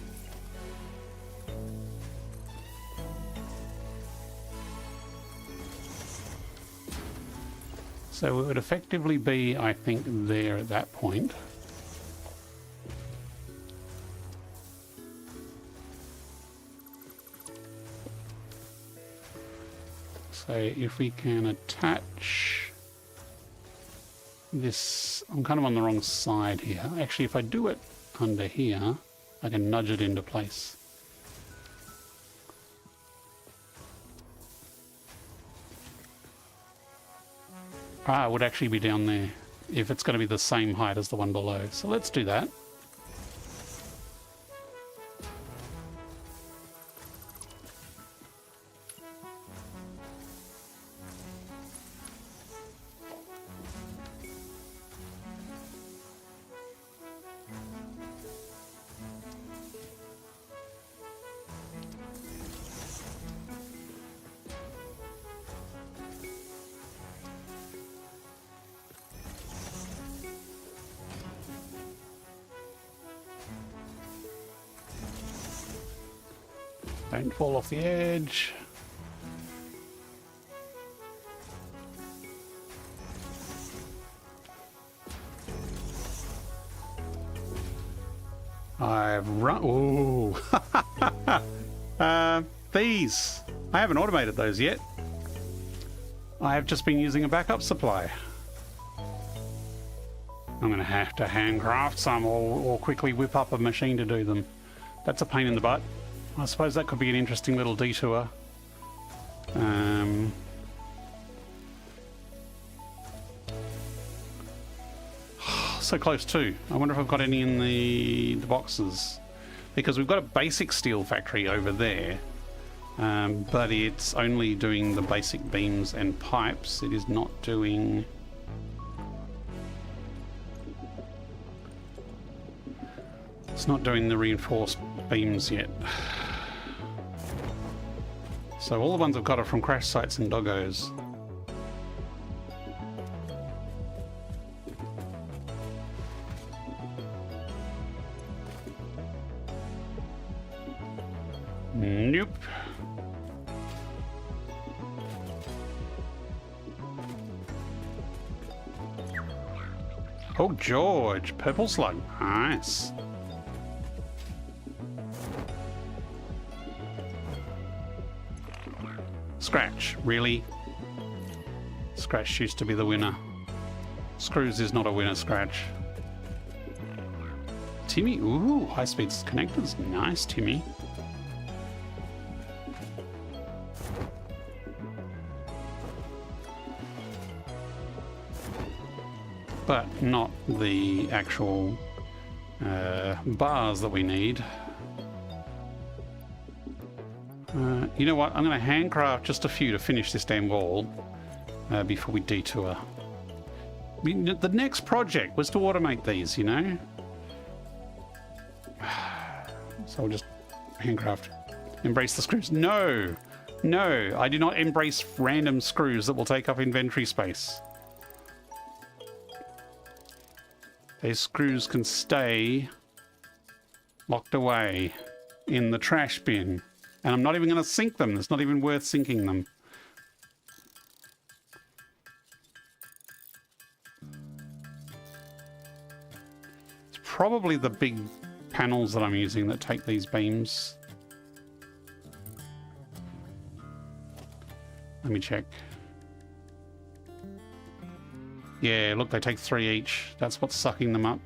So it would effectively be, I think, there at that point. So if we can attach this, I'm kind of on the wrong side here. Actually, if I do it under here, I can nudge it into place. Ah, it would actually be down there if it's going to be the same height as the one below. So let's do that. Don't fall off the edge. I've run. Ooh. These. I haven't automated those yet. I have just been using a backup supply. I'm going to have to handcraft some or quickly whip up a machine to do them. That's a pain in the butt. I suppose that could be an interesting little detour. So close too. I wonder if I've got any in the boxes. Because we've got a basic steel factory over there. But it's only doing the basic beams and pipes. It is not doing... It's not doing the reinforced beams yet. So all the ones I've got are from crash sites and doggos. Nope. Oh, George, purple slug. Nice. Scratch, really? Scratch used to be the winner. Screws is not a winner, Scratch. Timmy, ooh, high-speed connectors. Nice, Timmy. But not the actual bars that we need. You know what? I'm going to handcraft just a few to finish this damn wall before we detour. I mean, the next project was to automate these, you know? So I'll just handcraft. Embrace the screws. No! No, I do not embrace random screws that will take up inventory space. These screws can stay locked away in the trash bin. And I'm not even going to sink them. It's not even worth sinking them. It's probably the big panels that I'm using that take these beams. Let me check. Yeah, look, they take 3 each. That's what's sucking them up.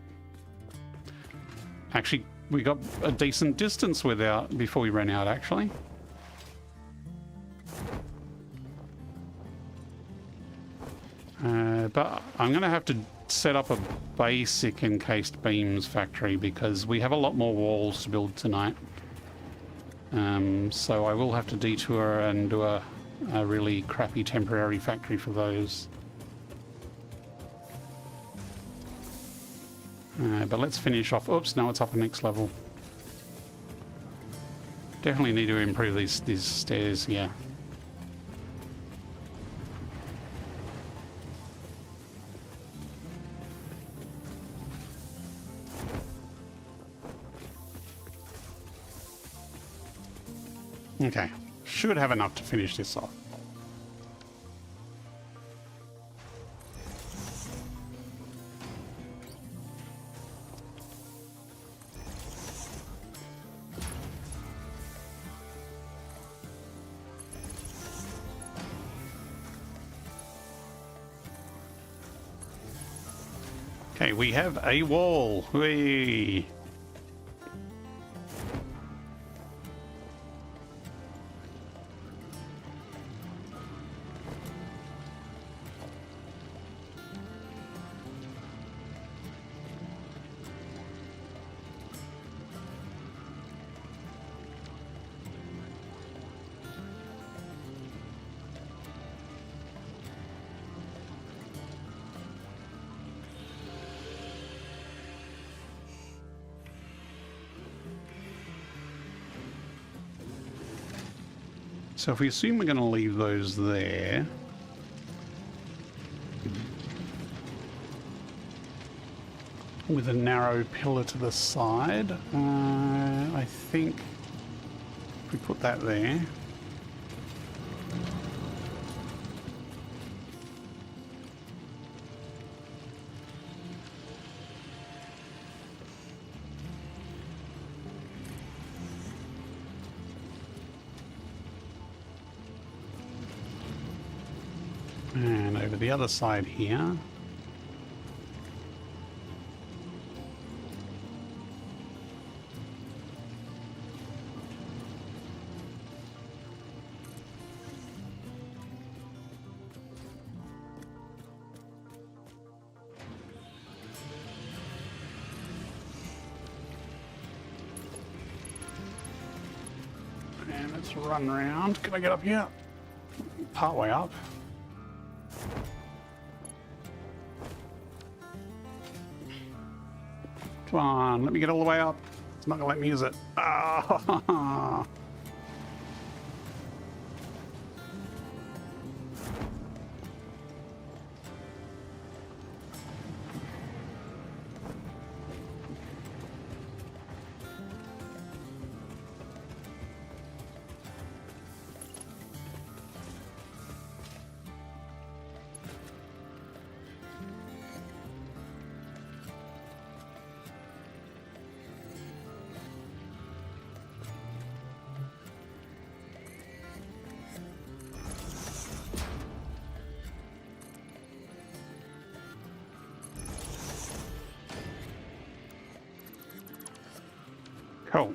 Actually, we got a decent distance without before we ran out, actually. But I'm going to have to set up a basic encased beams factory because we have a lot more walls to build tonight. So I will have to detour and do a really crappy temporary factory for those. But let's finish off. Oops, no, it's up the next level. Definitely need to improve these stairs, yeah. Okay, should have enough to finish this off. Okay, we have a wall. Whee! So if we assume we're going to leave those there, with a narrow pillar to the side, I think if we put that there, and over the other side here. And let's run around. Can I get up here? Part way up. Come on, let me get all the way up. It's not gonna let me use it. Ah. Cool.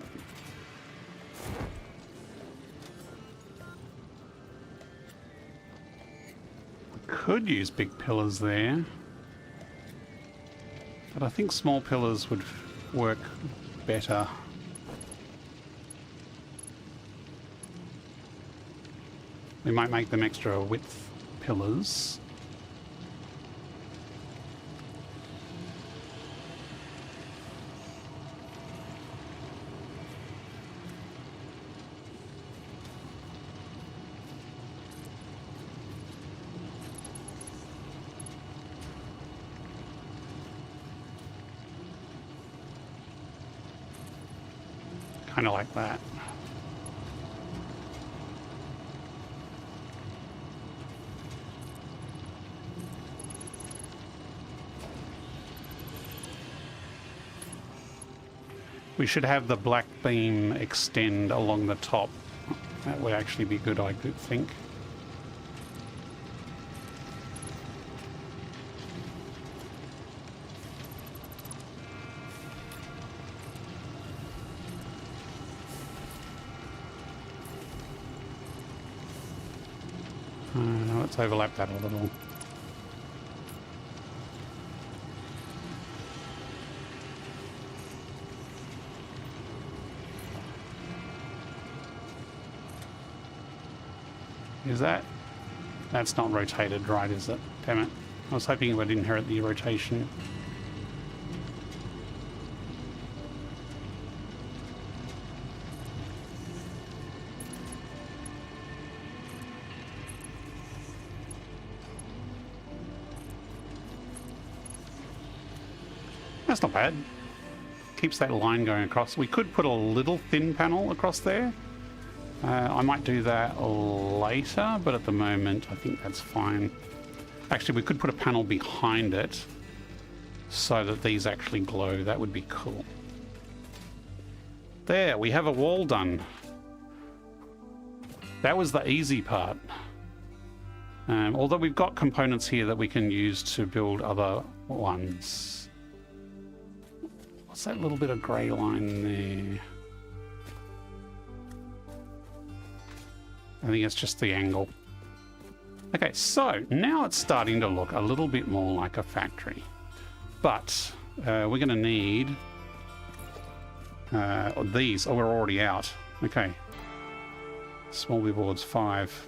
Could use big pillars there, but I think small pillars would work better. We might make them extra width pillars. Kind of like that. We should have the black beam extend along the top. That would actually be good, I could think. Let's overlap that a little. Is that? That's not rotated right, is it? Damn it. I was hoping it would inherit the rotation. That's not bad. Keeps that line going across. We could put a little thin panel across there. I might do that later, but at the moment I think that's fine. Actually, we could put a panel behind it so that these actually glow. That would be cool. There, we have a wall done. That was the easy part. Although we've got components here that we can use to build other ones. What's that little bit of grey line there? I think it's just the angle. Okay, so now it's starting to look a little bit more like a factory. But we're going to need these. Oh, we're already out. Okay. Small boards 5.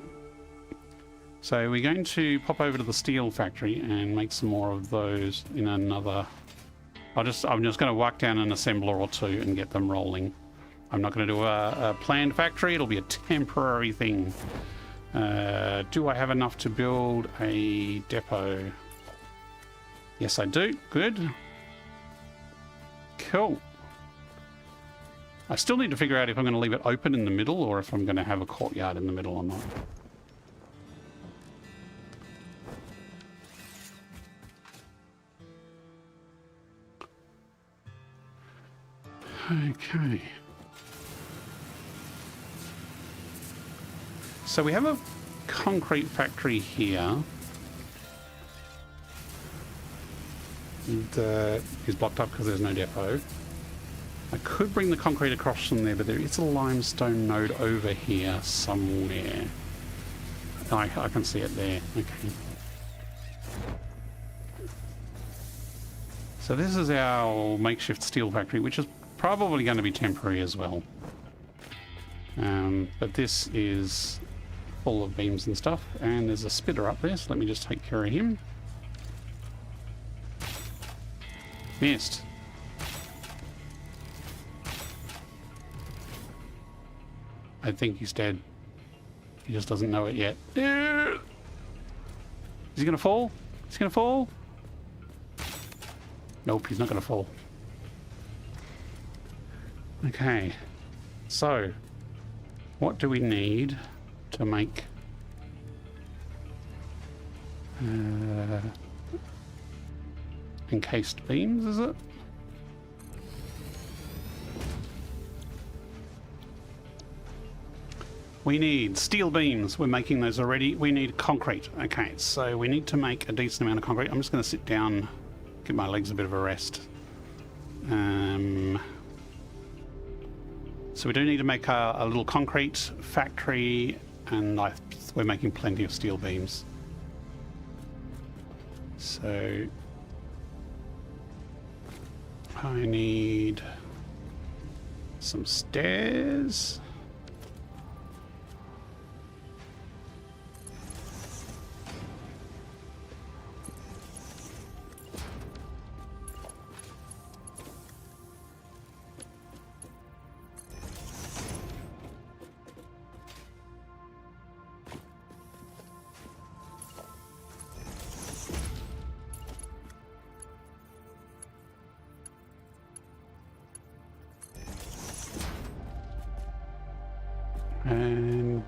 So we're going to pop over to the steel factory and make some more of those in another... I'm just going to whack down an assembler or two and get them rolling. I'm not going to do a planned factory. It'll be a temporary thing. Do I have enough to build a depot? Yes, I do. Good. Cool. I still need to figure out if I'm going to leave it open in the middle or if I'm going to have a courtyard in the middle or not. Okay. So we have a concrete factory here that is blocked up because there's no depot. I could bring the concrete across from there, but there is a limestone node over here somewhere. I can see it there. Okay. So this is our makeshift steel factory, which is probably going to be temporary as well. But this is full of beams and stuff, and there's a spitter up there, so let me just take care of him. Missed. I think he's dead. He just doesn't know it yet. Is he gonna fall? Is he gonna fall? Nope, he's not gonna fall. Okay, so what do we need to make encased beams, is it? We need steel beams. We're making those already. We need concrete. Okay, so we need to make a decent amount of concrete. I'm just going to sit down, give my legs a bit of a rest. So we do need to make a little concrete factory, and we're making plenty of steel beams. So I need some stairs. And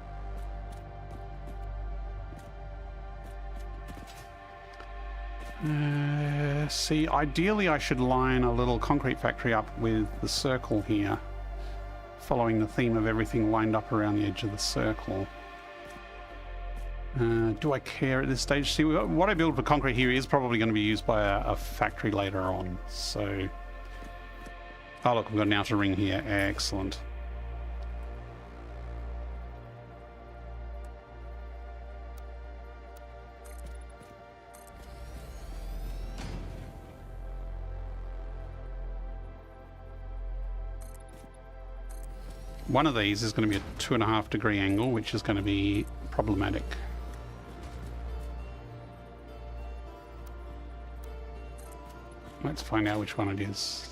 see, ideally I should line a little concrete factory up with the circle here, following the theme of everything lined up around the edge of the circle. Do I care at this stage? See, what I build for concrete here is probably going to be used by a factory later on. So, oh look, we've got an outer ring here. Excellent. One of these is going to be a 2.5 degree angle, which is going to be problematic. Let's find out which one it is.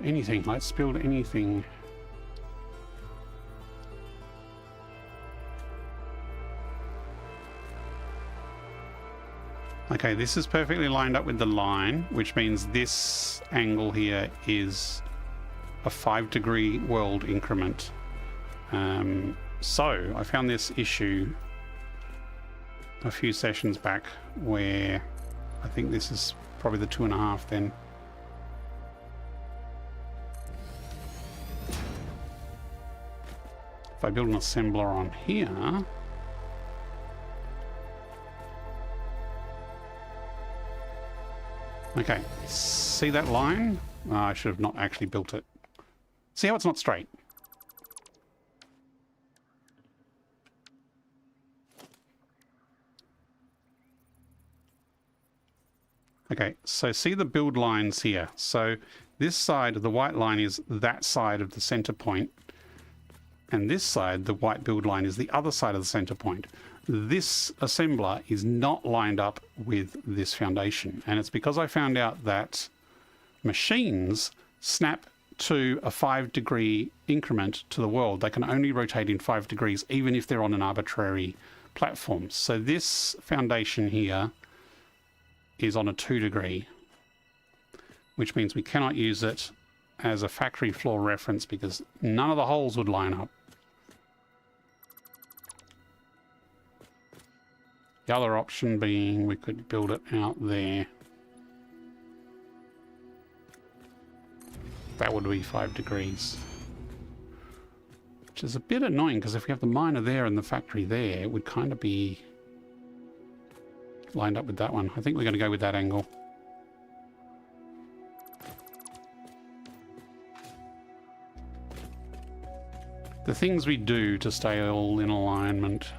Anything. Let's build anything. Okay, this is perfectly lined up with the line, which means this angle here is a 5 degree world increment. So I found this issue a few sessions back where I think this is probably the 2.5 then. If I build an assembler on here, okay, see that line? I should have not actually built it. See how it's not straight? Okay, so see the build lines here. So this side of the white line is that side of the center point. And this side, the white build line, is the other side of the center point. This assembler is not lined up with this foundation. And it's because I found out that machines snap to a 5 degree increment to the world. They can only rotate in 5 degrees, even if they're on an arbitrary platform. So this foundation here is on a 2 degree, which means we cannot use it as a factory floor reference because none of the holes would line up. The other option being we could build it out there. That would be 5 degrees. Which is a bit annoying because if we have the miner there and the factory there, it would kind of be lined up with that one. I think we're going to go with that angle. The things we do to stay all in alignment.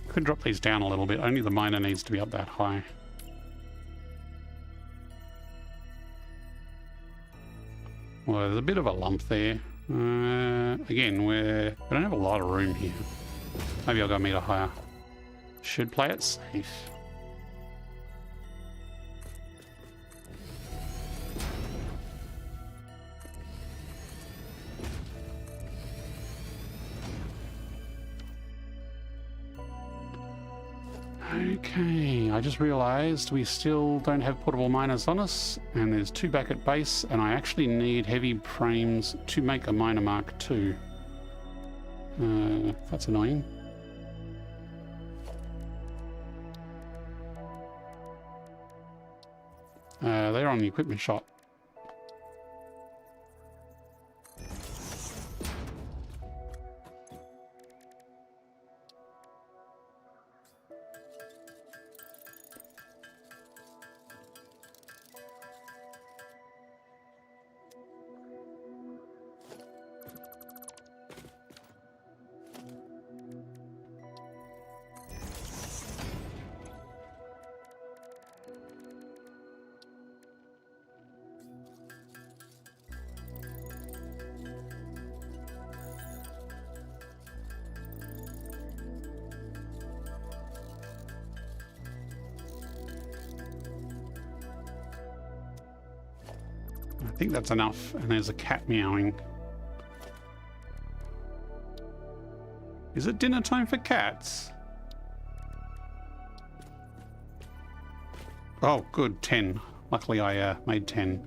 Could drop these down a little bit. Only the miner needs to be up that high. Well, there's a bit of a lump there. Again, we don't have a lot of room here. Maybe I'll go a meter higher. Should play it safe. Okay, I just realized we still don't have portable miners on us, and there's 2 back at base, and I actually need heavy frames to make a miner Mark II. That's annoying. They're on the equipment shop. I think that's enough. And there's a cat meowing. Is it dinner time for cats? Oh, good, 10. Luckily I made 10.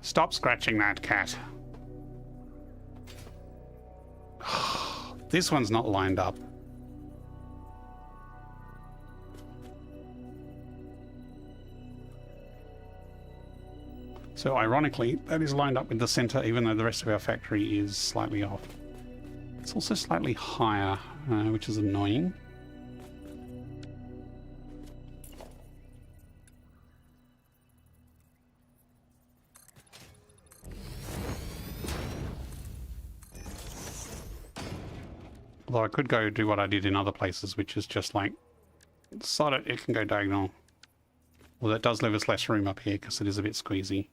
Stop scratching that cat. This one's not lined up. So ironically, that is lined up with the center, even though the rest of our factory is slightly off. It's also slightly higher, which is annoying. Although I could go do what I did in other places, which is just like, sod it, it can go diagonal. Well, that does leave us less room up here because it is a bit squeezy.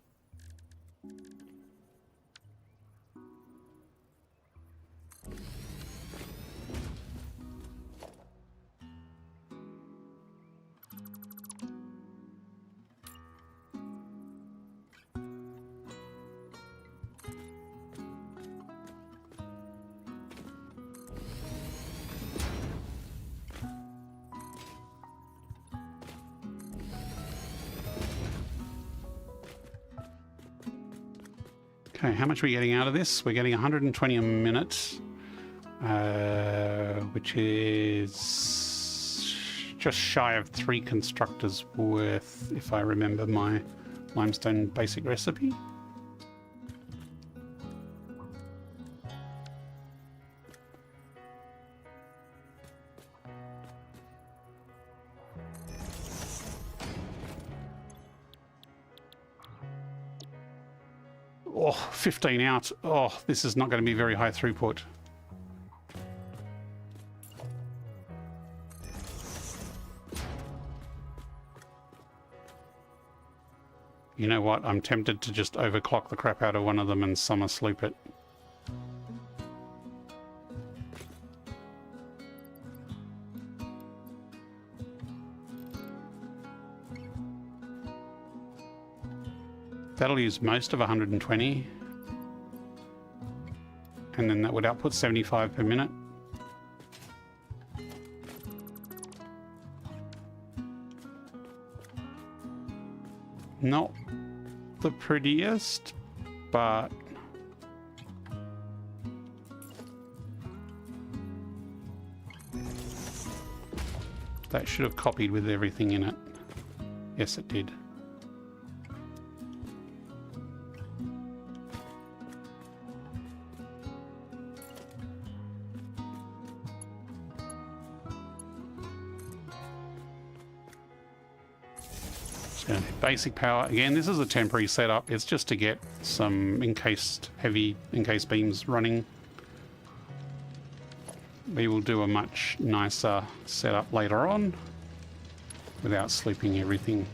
Okay, how much are we getting out of this? We're getting 120 a minute, which is just shy of 3 constructors worth, if I remember my limestone basic recipe. Oh, 15 out. Oh, this is not going to be very high throughput. You know what? I'm tempted to just overclock the crap out of one of them and summer sloop it. That'll use most of 120. And then that would output 75 per minute. Not the prettiest, but that should have copied with everything in it. Yes, it did. Basic power. Again, this is a temporary setup. It's just to get some heavy encased beams running. We will do a much nicer setup later on without sleeping everything.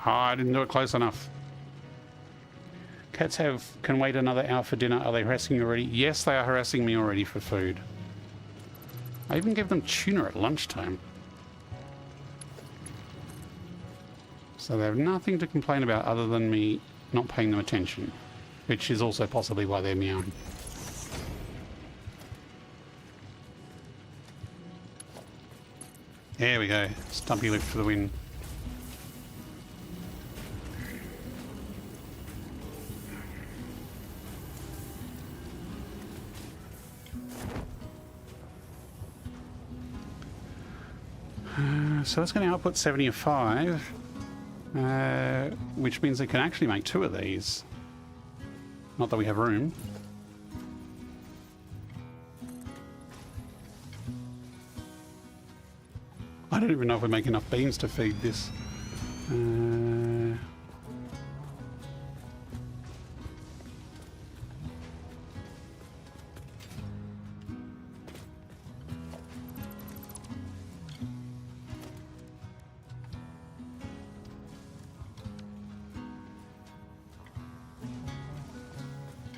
Oh, I didn't do it close enough. Cats can wait another hour for dinner. Are they harassing you already? Yes, they are harassing me already for food. I even gave them tuna at lunchtime. So they have nothing to complain about other than me not paying them attention, which is also possibly why they're meowing. There we go. Stumpy lift for the win. So that's going to output 75, which means they can actually make 2 of these. Not that we have room. I don't even know if we make enough beams to feed this.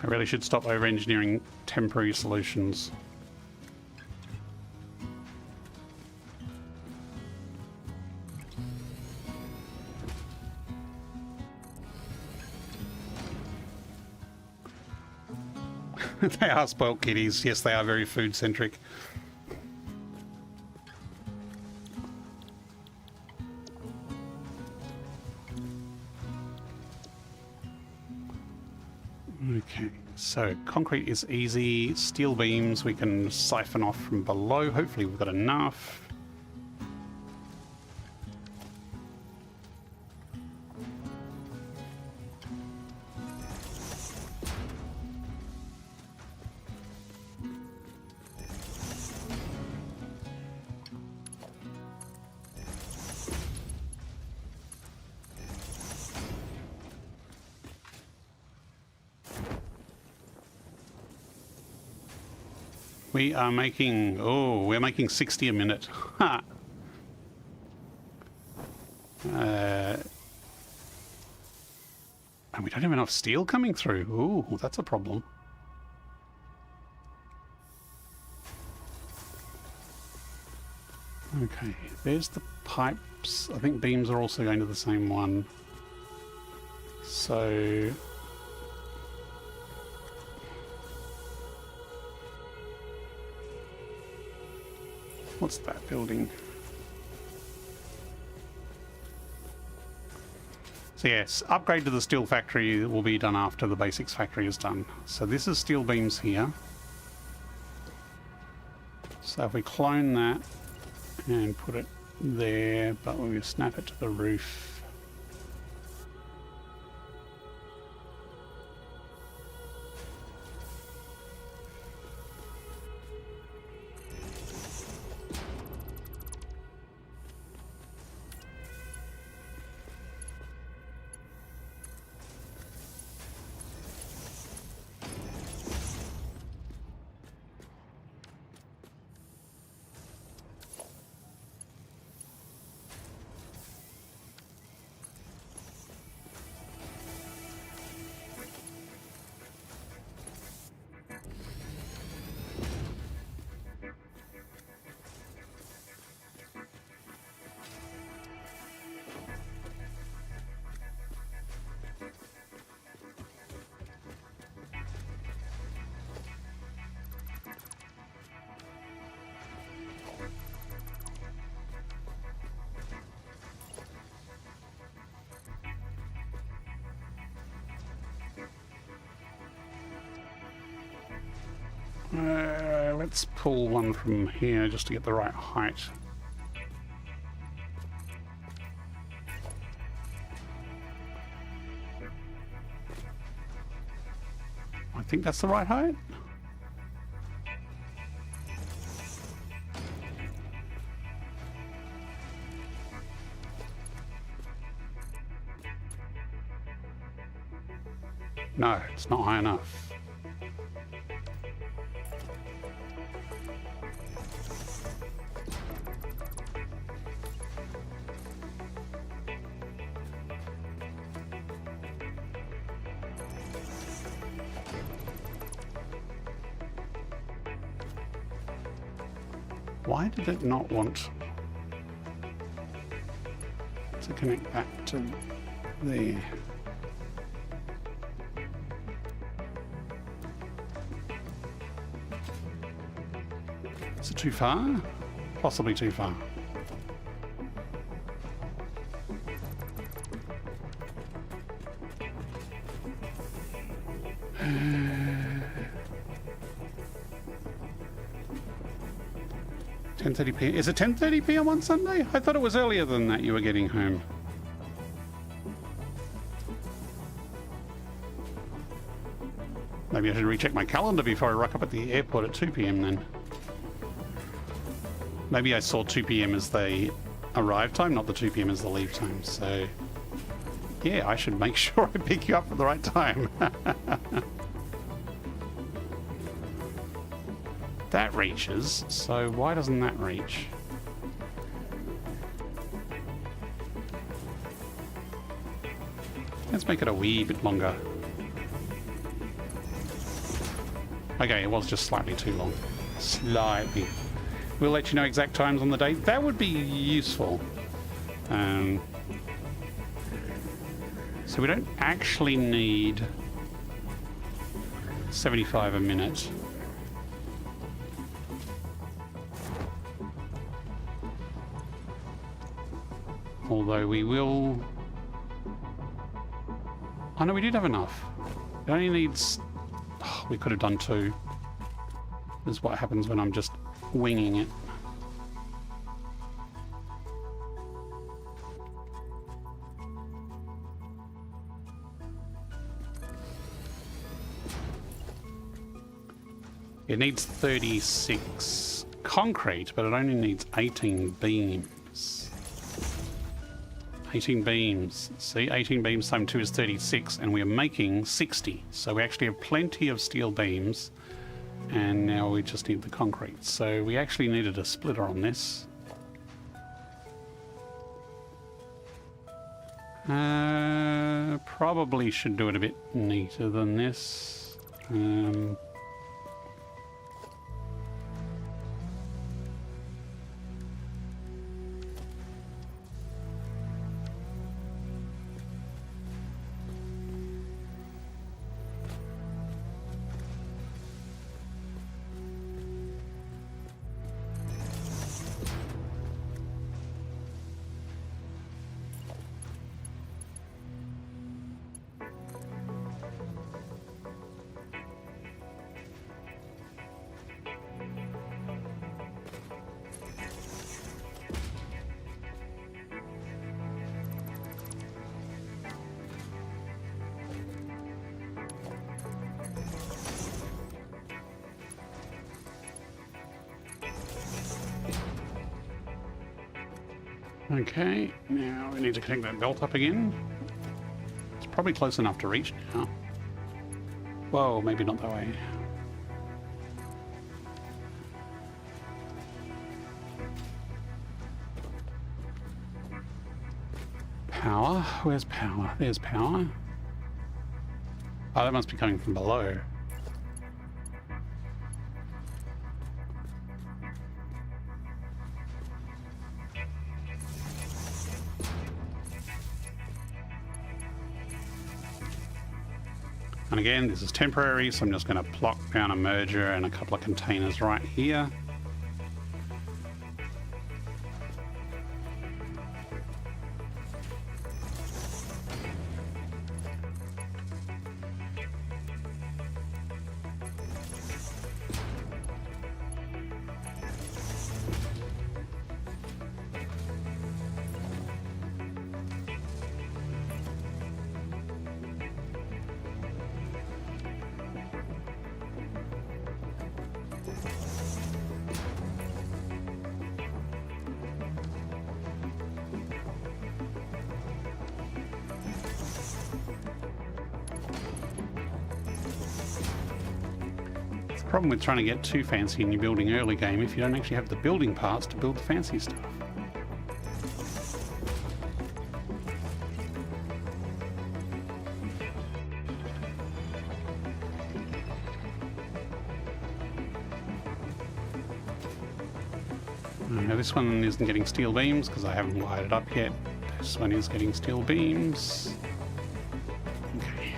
I really should stop over-engineering temporary solutions. They are spoiled kitties. Yes, they are very food-centric. Okay, so concrete is easy. Steel beams we can siphon off from below. Hopefully we've got enough. We are making, oh, we're making 60 a minute. Ha! And we don't have enough steel coming through. Ooh, that's a problem. Okay, there's the pipes. I think beams are also going to the same one. So... what's that building? So yes, upgrade to the steel factory will be done after the basics factory is done. So this is steel beams here. So if we clone that and put it there, but we snap it to the roof. Let's pull one from here just to get the right height. I think that's the right height. No, it's not high enough. Why did it not want to connect back to there? Is it too far? Possibly too far. p.m. Is it 10:30 p.m. on Sunday? I thought it was earlier than that you were getting home. Maybe I should recheck my calendar before I rock up at the airport at 2 p.m. then. Maybe I saw 2 p.m. as the arrive time, not the 2 p.m. as the leave time. So, yeah, I should make sure I pick you up at the right time. That reaches, so why doesn't that reach? Let's make it a wee bit longer. Okay, it was just slightly too long. Slightly. We'll let you know exact times on the date. That would be useful. So we don't actually need 75 a minute. Although we will... Oh no, we did have enough. It only needs... Oh, we could have done 2. This is what happens when I'm just winging it. It needs 36 concrete, but it only needs 18 beams. 18 beams. See, 18 beams times 2 is 36, and we're making 60. So we actually have plenty of steel beams, and now we just need the concrete. So we actually needed a splitter on this. Probably should do it a bit neater than this. Okay, now we need to connect that belt up again. It's probably close enough to reach now. Whoa, maybe not that way. Power? Where's power? There's power. Oh, that must be coming from below. And again, this is temporary, so I'm just going to plop down a merger and a couple of containers right here. Problem with trying to get too fancy in your building early game if you don't actually have the building parts to build the fancy stuff. Now this one isn't getting steel beams because I haven't wired it up yet. This one is getting steel beams. Okay.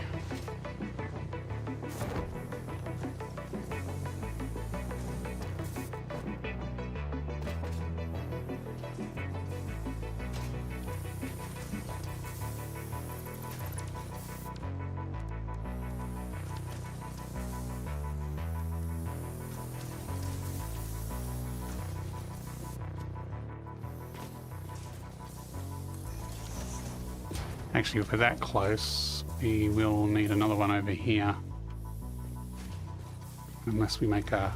Actually, if we're that close, we will need another one over here. Unless we make a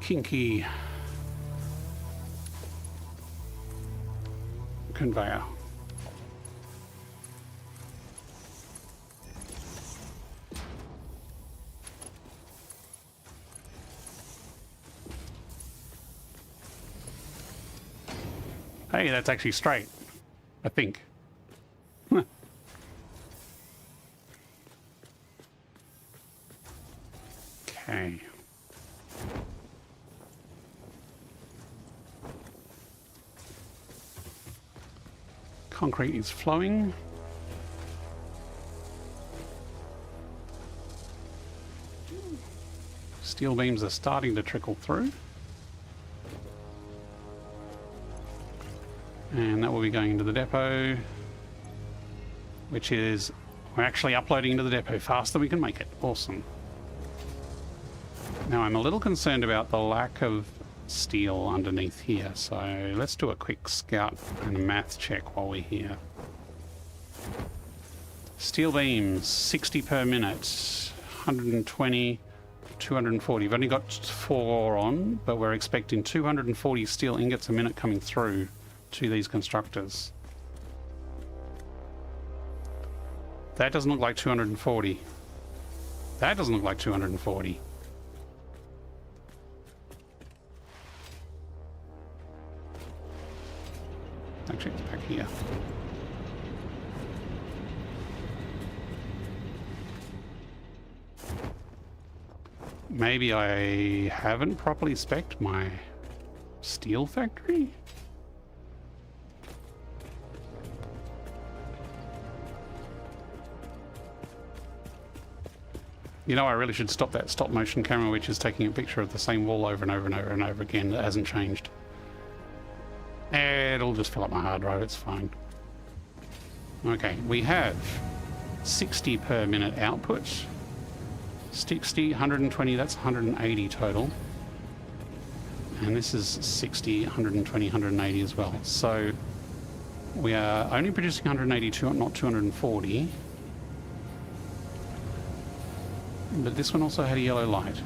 kinky conveyor. Hey, that's actually straight, I think. Huh. Okay. Concrete is flowing. Steel beams are starting to trickle through. And that will be going into the depot, which is, we're actually uploading into the depot faster than we can make it. Awesome. Now I'm a little concerned about the lack of steel underneath here, so let's do a quick scout and a math check while we're here. Steel beams, 60 per minute, 120, 240. We've only got 4 on, but we're expecting 240 steel ingots a minute coming through to these constructors. That doesn't look like 240. That doesn't look like 240. Actually, it's back here. Maybe I haven't properly spec'd my steel factory? You know, I really should stop that stop motion camera which is taking a picture of the same wall over and over and over and over again that hasn't changed. It'll just fill up my hard drive, it's fine. Okay, we have 60 per minute output. 60, 120, that's 180 total. And this is 60, 120, 180 as well. So we are only producing 180, not 240. But this one also had a yellow light.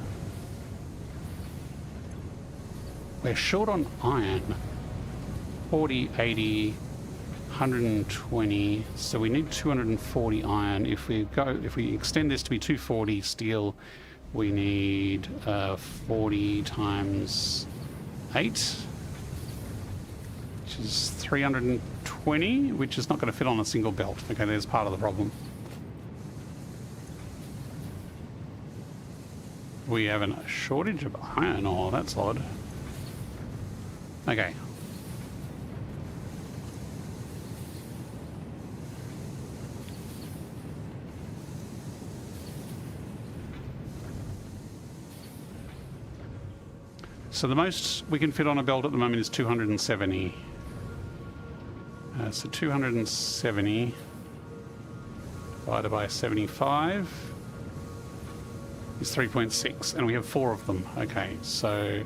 We're short on iron. 40, 80, 120. So we need 240 iron. If we extend this to be 240 steel, we need 40 times 8, which is 320, which is not going to fit on a single belt. Okay, there's part of the problem. We have a shortage of iron ore, that's odd. Okay. So the most we can fit on a belt at the moment is 270. So 270 divided by 75 is 3.6, and we have 4 of them. Okay, so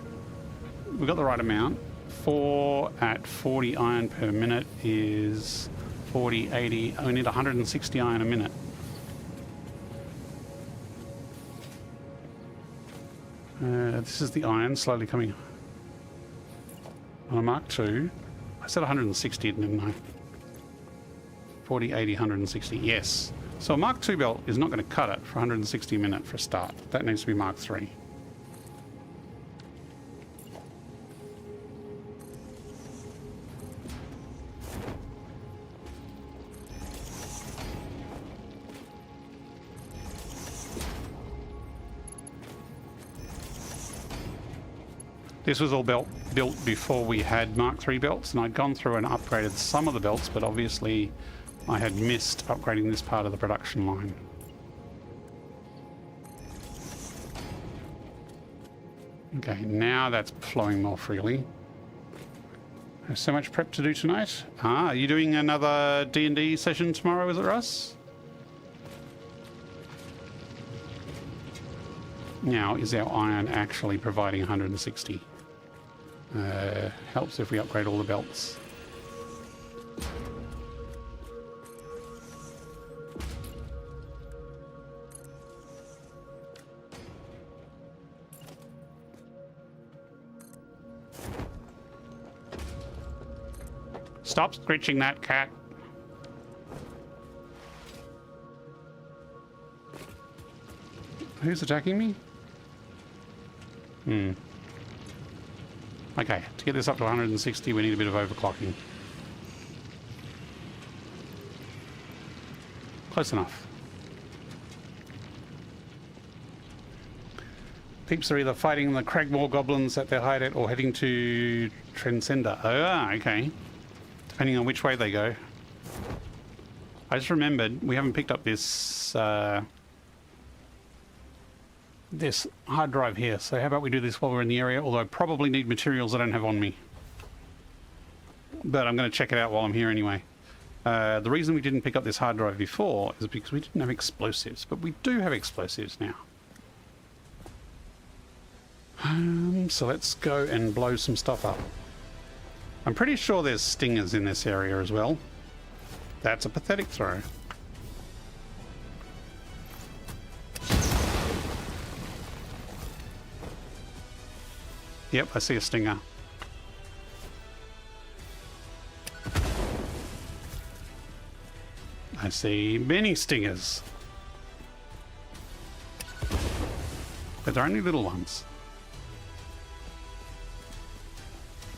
we've got the right amount. 4 at 40 iron per minute is 40, 80. We need 160 iron a minute. This is the iron slowly coming on a Mark II. I said 160, didn't I? 40, 80, 160. Yes. So a Mark II belt is not going to cut it for 160 a minute for a start. That needs to be Mark III. This was all built before we had Mark III belts, and I'd gone through and upgraded some of the belts, but obviously I had missed upgrading this part of the production line. Okay, now that's flowing more freely. There's so much prep to do tonight. Are you doing another D&D session tomorrow, is it, Russ? Now, is our iron actually providing 160? Helps if we upgrade all the belts. Stop screeching that, cat. Who's attacking me? Okay, to get this up to 160, we need a bit of overclocking. Close enough. Peeps are either fighting the Cragmore goblins at their hideout or heading to Transcender. Oh, okay. Depending on which way they go. I just remembered we haven't picked up this this hard drive here. So how about we do this while we're in the area? Although I probably need materials I don't have on me. But I'm going to check it out while I'm here anyway. The reason we didn't pick up this hard drive before is because we didn't have explosives. But we do have explosives now. So let's go and blow some stuff up. I'm pretty sure there's stingers in this area as well. That's a pathetic throw. Yep, I see a stinger. I see many stingers. But they're only little ones.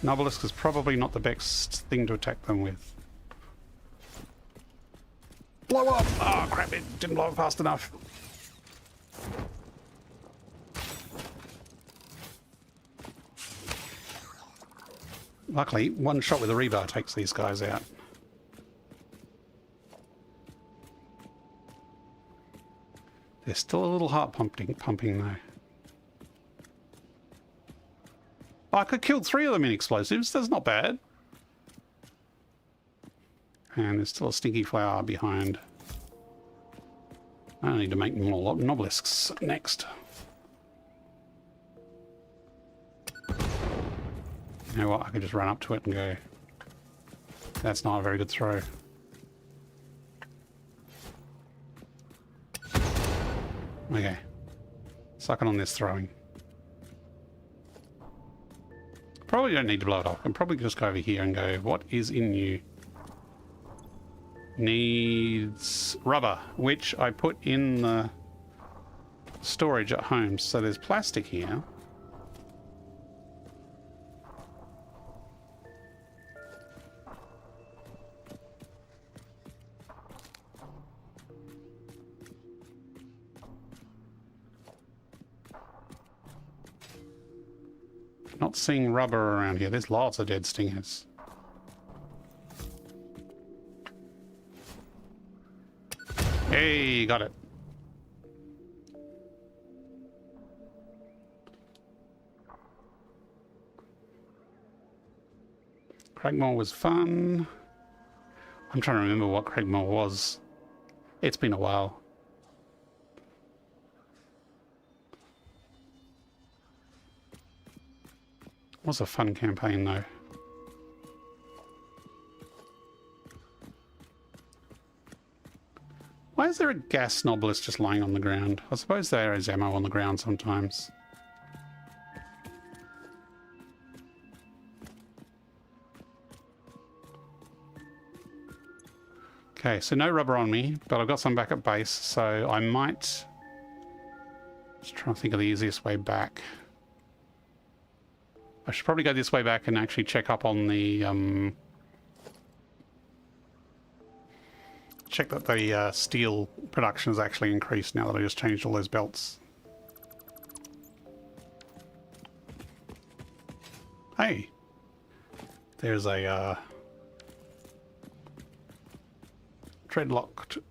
Nobelisk is probably not the best thing to attack them with. Blow up! Oh crap, it didn't blow up fast enough. Luckily, one shot with a rebar takes these guys out. They're still a little heart pumping though. Oh, I could kill 3 of them in explosives. That's not bad. And there's still a stinky flower behind. I need to make more nobelisks next. You know what? I could just run up to it and go. That's not a very good throw. Okay. Sucking on this throwing. Probably don't need to blow it off. I can probably just go over here and go, what is in you? Needs rubber, which I put in the storage at home. So there's plastic here. Not seeing rubber around here. There's lots of dead stingers. Hey, got it. Cragmore was fun. I'm trying to remember what Cragmore was. It's been a while. It was a fun campaign though. Why is there a gas novelist just lying on the ground? I suppose there is ammo on the ground sometimes. Okay, so no rubber on me, but I've got some back at base, so I might just try to think of the easiest way back. I should probably go this way back and actually check up on the check that the steel production has actually increased now that I just changed all those belts. Hey, there's a dreadlocked.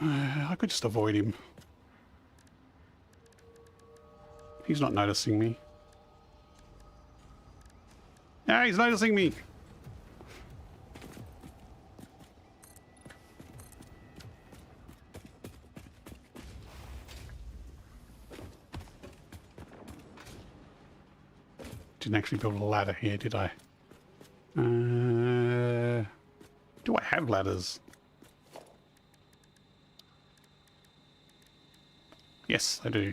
I could just avoid him. He's not noticing me. Yeah, he's noticing me. Didn't actually build a ladder here, did I? Do I have ladders? Yes, I do.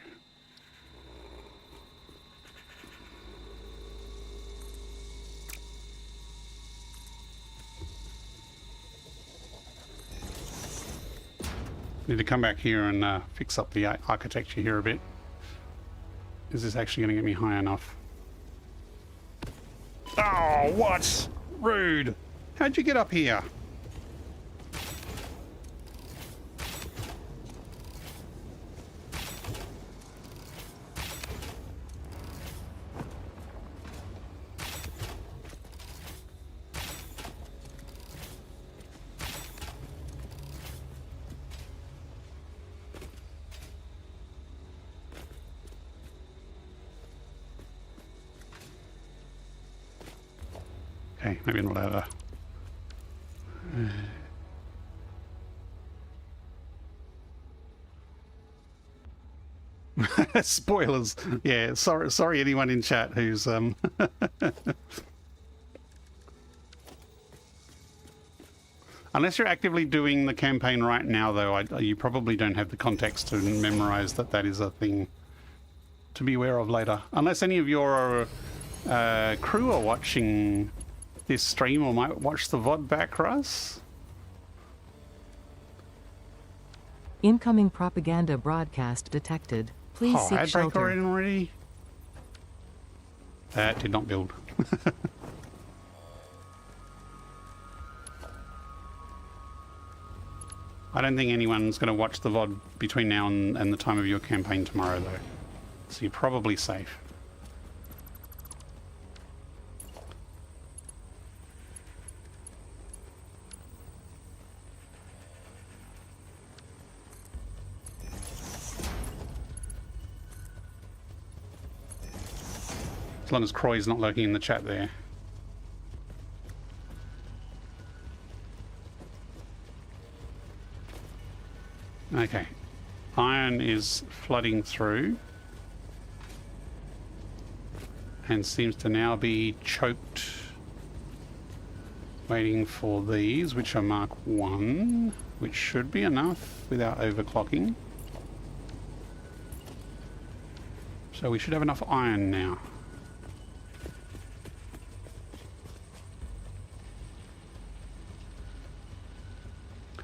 Need to come back here and fix up the architecture here a bit. Is this actually going to get me high enough? Oh, what? Rude. How'd you get up here? Okay, maybe not out of... Spoilers. Yeah, sorry anyone in chat who's Unless you're actively doing the campaign right now, though, you probably don't have the context to memorize that that is a thing to be aware of later. Unless any of your crew are watching this stream or might watch the VOD back, Russ. Incoming propaganda broadcast detected. Please seek ad break shelter. already? That did not build. I don't think anyone's going to watch the VOD between now and the time of your campaign tomorrow, though. So you're probably safe. As long as Croy's not lurking in the chat there. Okay. Iron is flooding through. And seems to now be choked. Waiting for these, which are Mark 1, which should be enough without overclocking. So we should have enough iron now.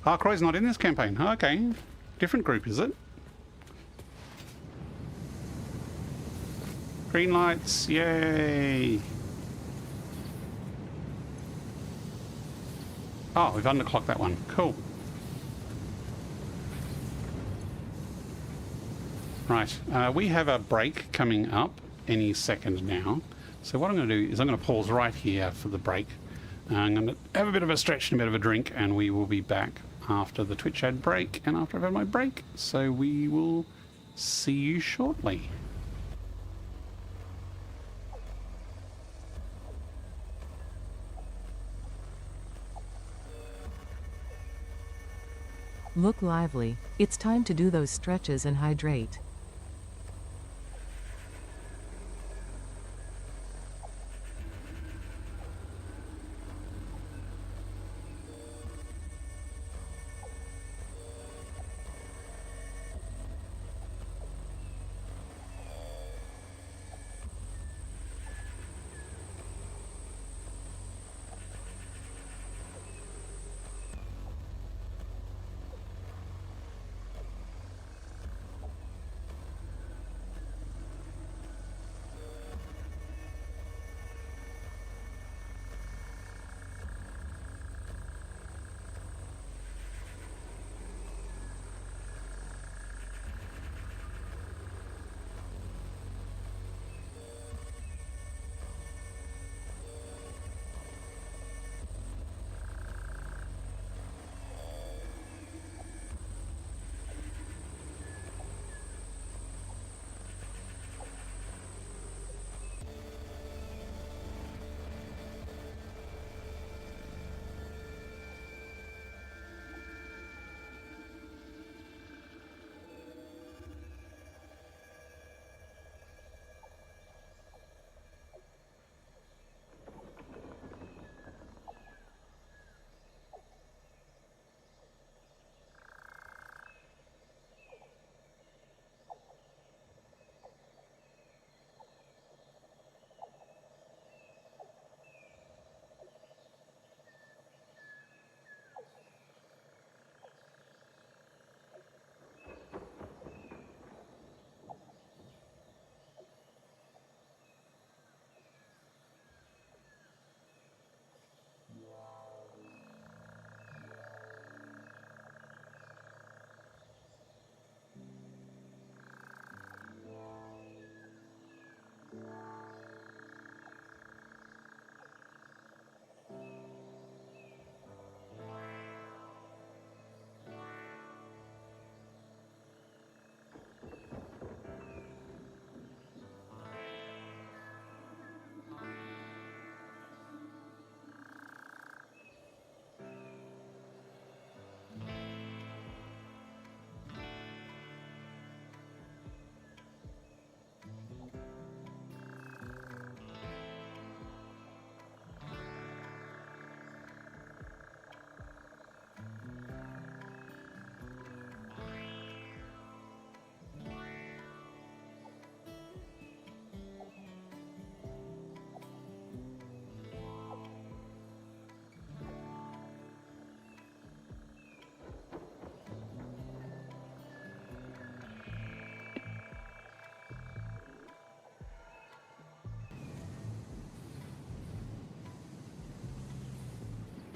Ah, Croy's not in this campaign. Okay. Different group, is it? Green lights, yay! Oh, we've underclocked that one. Cool. Right, we have a break coming up any second now. So what I'm going to do is I'm going to pause right here for the break. I'm going to have a bit of a stretch and a bit of a drink, and we will be back after the Twitch ad break and after I've had my break. So we will see you shortly. Look lively. It's time to do those stretches and hydrate.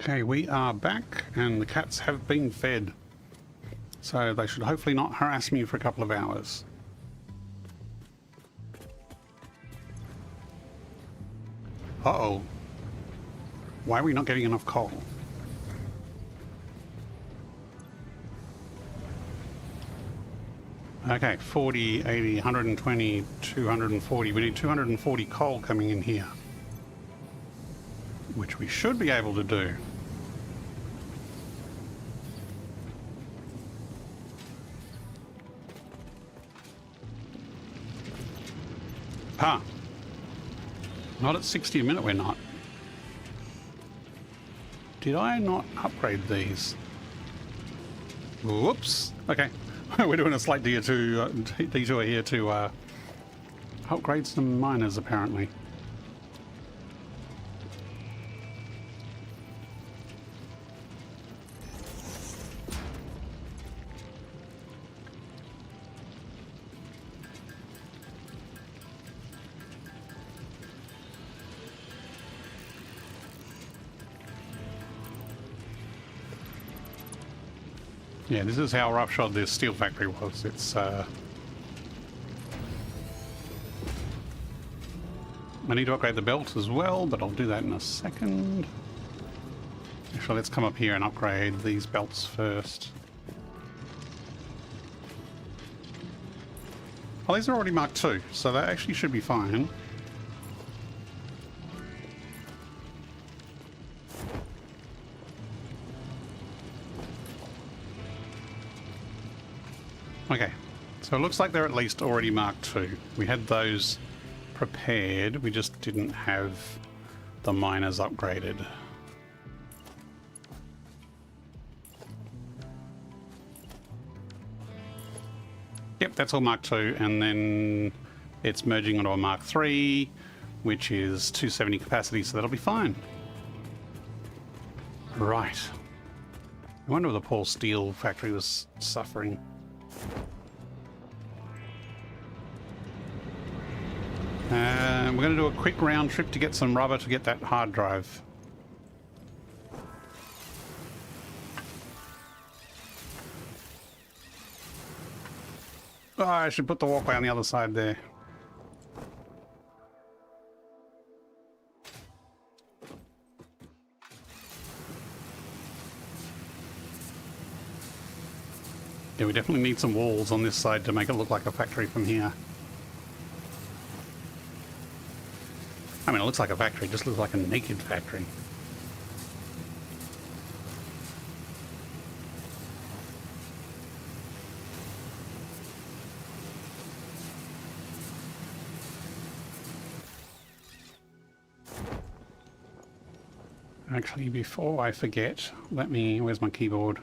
Okay, we are back and the cats have been fed. So they should hopefully not harass me for a couple of hours. Uh-oh. Why are we not getting enough coal? Okay, 40, 80, 120, 240. We need 240 coal coming in here. Which we should be able to do. Ah. Not at 60 a minute, we're not. Did I not upgrade these? Whoops. Okay. We're doing a slight detour here to upgrade some miners, apparently. Yeah, this is how roughshod this steel factory was. It's I need to upgrade the belt as well, but I'll do that in a second. Actually, let's come up here and upgrade these belts first. Oh, these are already Mark II, so that actually should be fine. Okay, so it looks like they're at least already Mark II. We had those prepared, we just didn't have the miners upgraded. Yep, that's all Mark II, and then it's merging into a Mark III, which is 270 capacity, so that'll be fine. Right. I wonder if the poor steel factory was suffering. We're going to do a quick round trip to get some rubber to get that hard drive. Oh, I should put the walkway on the other side there. Yeah, we definitely need some walls on this side to make it look like a factory from here. I mean, it looks like a factory, it just looks like a naked factory. Actually, before I forget, where's my keyboard?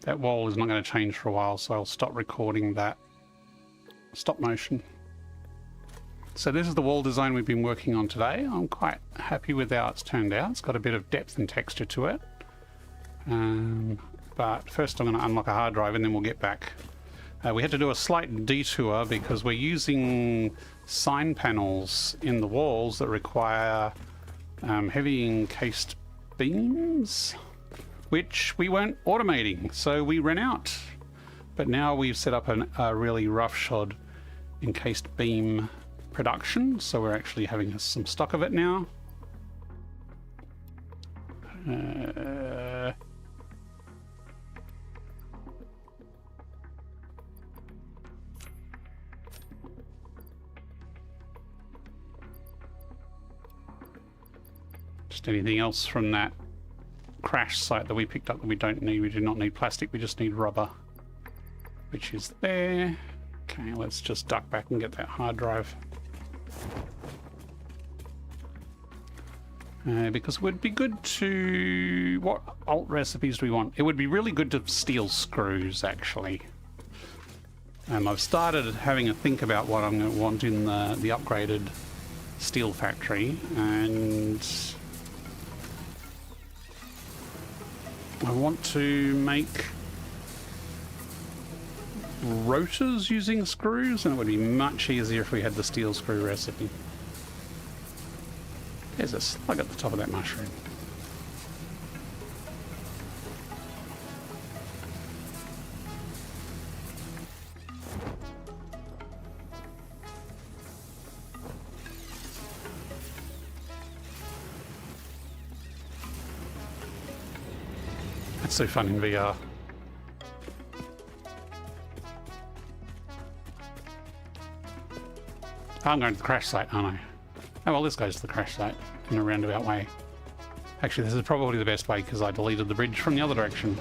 That wall is not going to change for a while, so I'll stop recording that stop motion. So this is the wall design we've been working on today. I'm quite happy with how it's turned out. It's got a bit of depth and texture to it. But first I'm going to unlock a hard drive and then we'll get back. We had to do a slight detour because we're using sign panels in the walls that require heavy encased beams, which we weren't automating, so we ran out. But now we've set up a really roughshod encased beam production, so we're actually having some stock of it now. Just anything else from that crash site that we picked up that we don't need. We do not need plastic, we just need rubber, which is there. Okay, let's just duck back and get that hard drive. Because it would be good to... What alt recipes do we want? It would be really good to steal screws, actually. I've started having a think about what I'm going to want in the upgraded steel factory, and I want to make rotors using screws, and it would be much easier if we had the steel screw recipe. There's a slug at the top of that mushroom. That's so fun in VR. Oh, I'm going to the crash site, aren't I? Oh, well, this goes to the crash site in a roundabout way. Actually, this is probably the best way because I deleted the bridge from the other direction.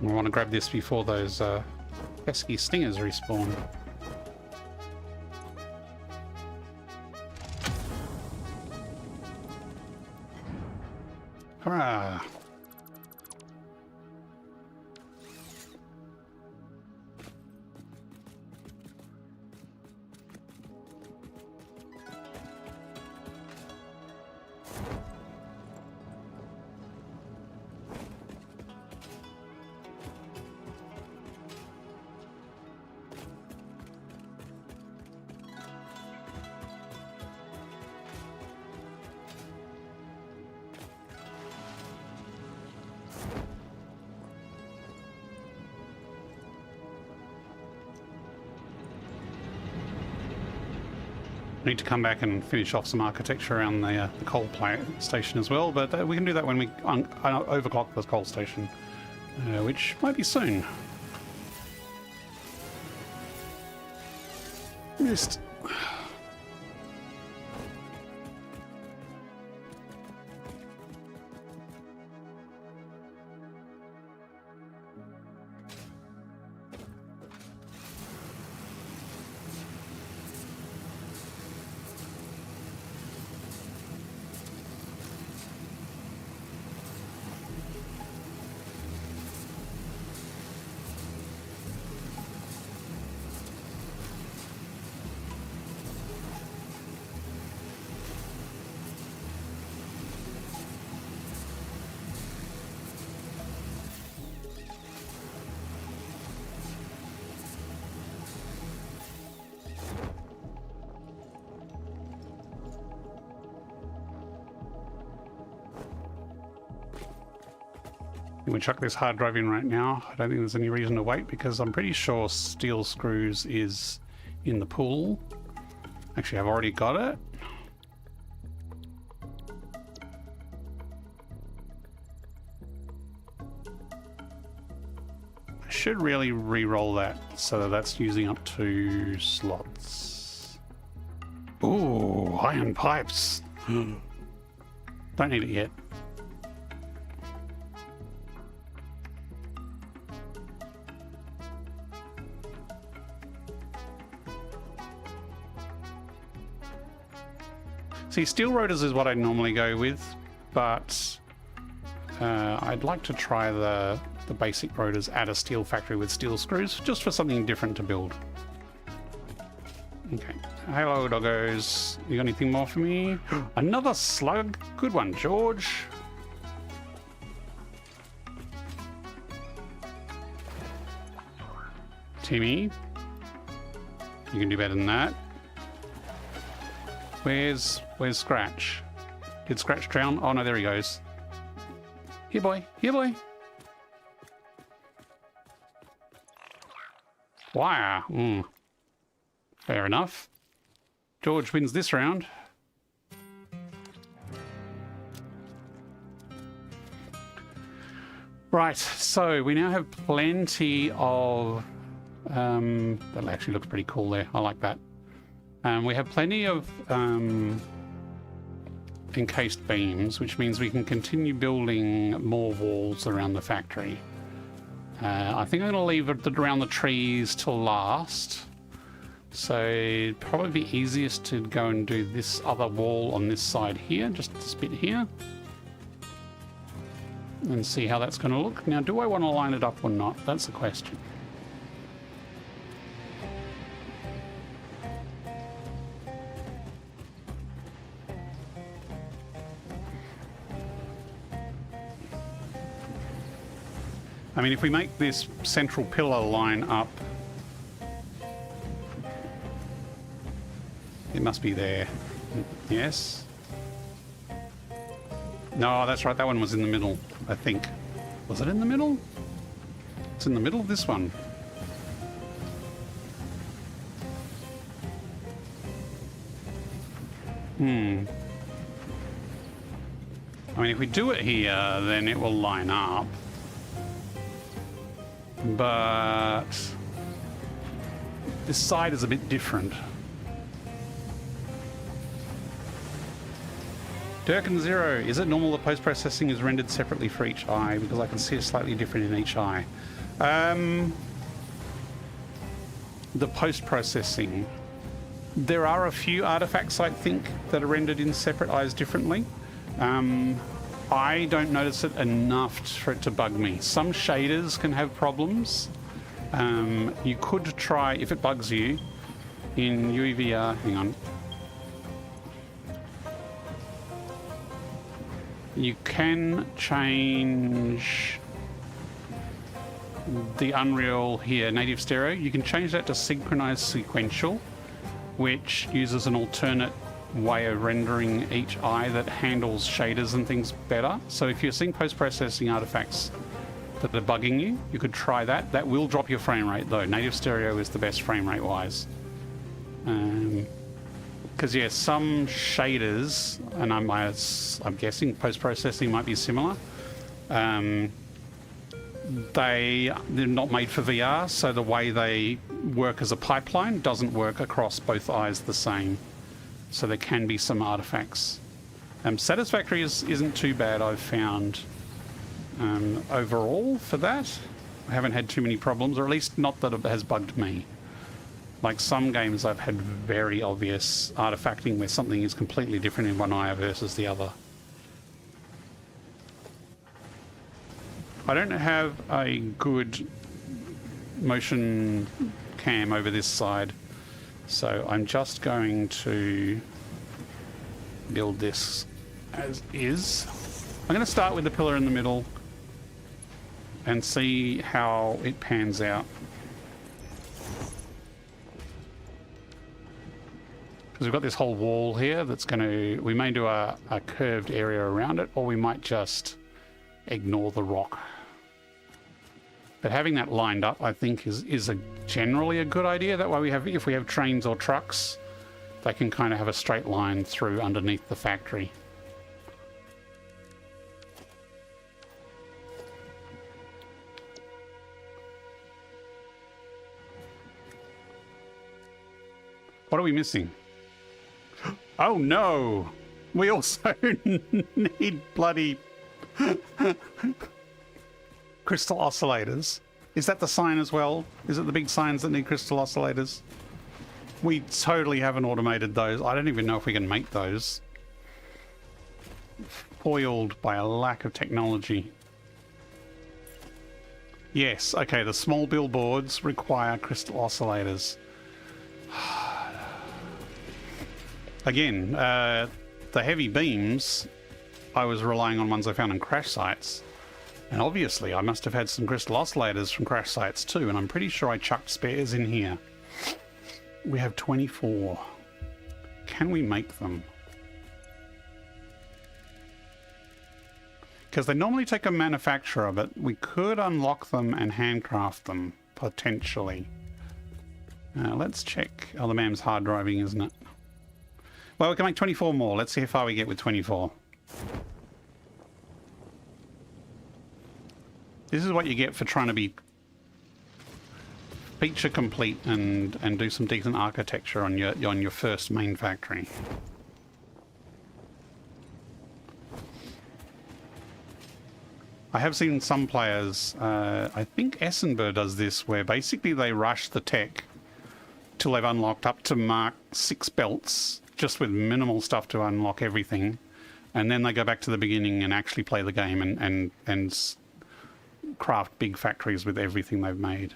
I want to grab this before those pesky stingers respawn. Hurrah! I need to come back and finish off some architecture around the coal plant station as well, but we can do that when we overclock the coal station, which might be soon. Just... We chuck this hard drive in right now. I don't think there's any reason to wait because I'm pretty sure steel screws is in the pool. Actually, I've already got it. I should really re-roll that so that that's using up 2 slots. Ooh, iron pipes. Don't need it yet. See, steel rotors is what I normally go with, but I'd like to try the basic rotors at a steel factory with steel screws, just for something different to build. Okay. Hello, doggos. You got anything more for me? Another slug? Good one, George. Timmy. You can do better than that. Where's Scratch? Did Scratch drown? Oh no, there he goes. Here boy, here boy. Wire. Fair enough. George wins this round. Right, so we now have plenty of... that actually looks pretty cool there. I like that. We have plenty of encased beams, which means we can continue building more walls around the factory. I think I'm going to leave it around the trees till last. So it'd probably be easiest to go and do this other wall on this side here, just this bit here. And see how that's going to look. Now, do I want to line it up or not? That's the question. I mean, if we make this central pillar line up, it must be there. Yes? No, that's right. That one was in the middle, I think. Was it in the middle? It's in the middle of this one. I mean, if we do it here, then it will line up. But this side is a bit different. Durkin Zero, is it normal that post-processing is rendered separately for each eye? Because I can see it slightly different in each eye. The post-processing. There are a few artifacts, I think, that are rendered in separate eyes differently. I don't notice it enough for it to bug me. Some shaders can have problems. You could try, if it bugs you, in UEVR, hang on. You can change the Unreal here, native stereo. You can change that to synchronized sequential, which uses an alternate way of rendering each eye that handles shaders and things better. So if you're seeing post-processing artifacts that are bugging you, you could try that. That will drop your frame rate though. Native stereo is the best frame rate wise. Because yeah, some shaders, and I'm guessing post-processing might be similar, they're not made for VR, so the way they work as a pipeline doesn't work across both eyes the same. So there can be some artifacts. Satisfactory isn't too bad, I've found, overall for that. I haven't had too many problems, or at least not that it has bugged me. Like some games I've had very obvious artifacting where something is completely different in one eye versus the other. I don't have a good motion cam over this side, so I'm just going to build this as is. I'm going to start with the pillar in the middle and see how it pans out. Because we've got this whole wall here that's going to... We may do a curved area around it, or we might just ignore the rock. But having that lined up, I think, is generally a good idea. That way, if we have trains or trucks, they can kind of have a straight line through underneath the factory. What are we missing? Oh no! We also need bloody crystal oscillators. Is that the sign as well? Is it the big signs that need crystal oscillators? We totally haven't automated those. I don't even know if we can make those. Foiled by a lack of technology. Yes, okay, the small billboards require crystal oscillators. Again, the heavy beams, I was relying on ones I found on crash sites. And obviously I must have had some crystal oscillators from crash sites too, and I'm pretty sure I chucked spares in here. We have 24. Can we make them? Because they normally take a manufacturer, but we could unlock them and handcraft them, potentially. Let's check. Oh, the MAM's hard driving, isn't it? Well, we can make 24 more. Let's see how far we get with 24. This is what you get for trying to be feature complete and do some decent architecture on your first main factory. I have seen some players, I think Essenberg does this, where basically they rush the tech till they've unlocked up to Mark 6 belts, just with minimal stuff to unlock everything, and then they go back to the beginning and actually play the game and craft big factories with everything they've made.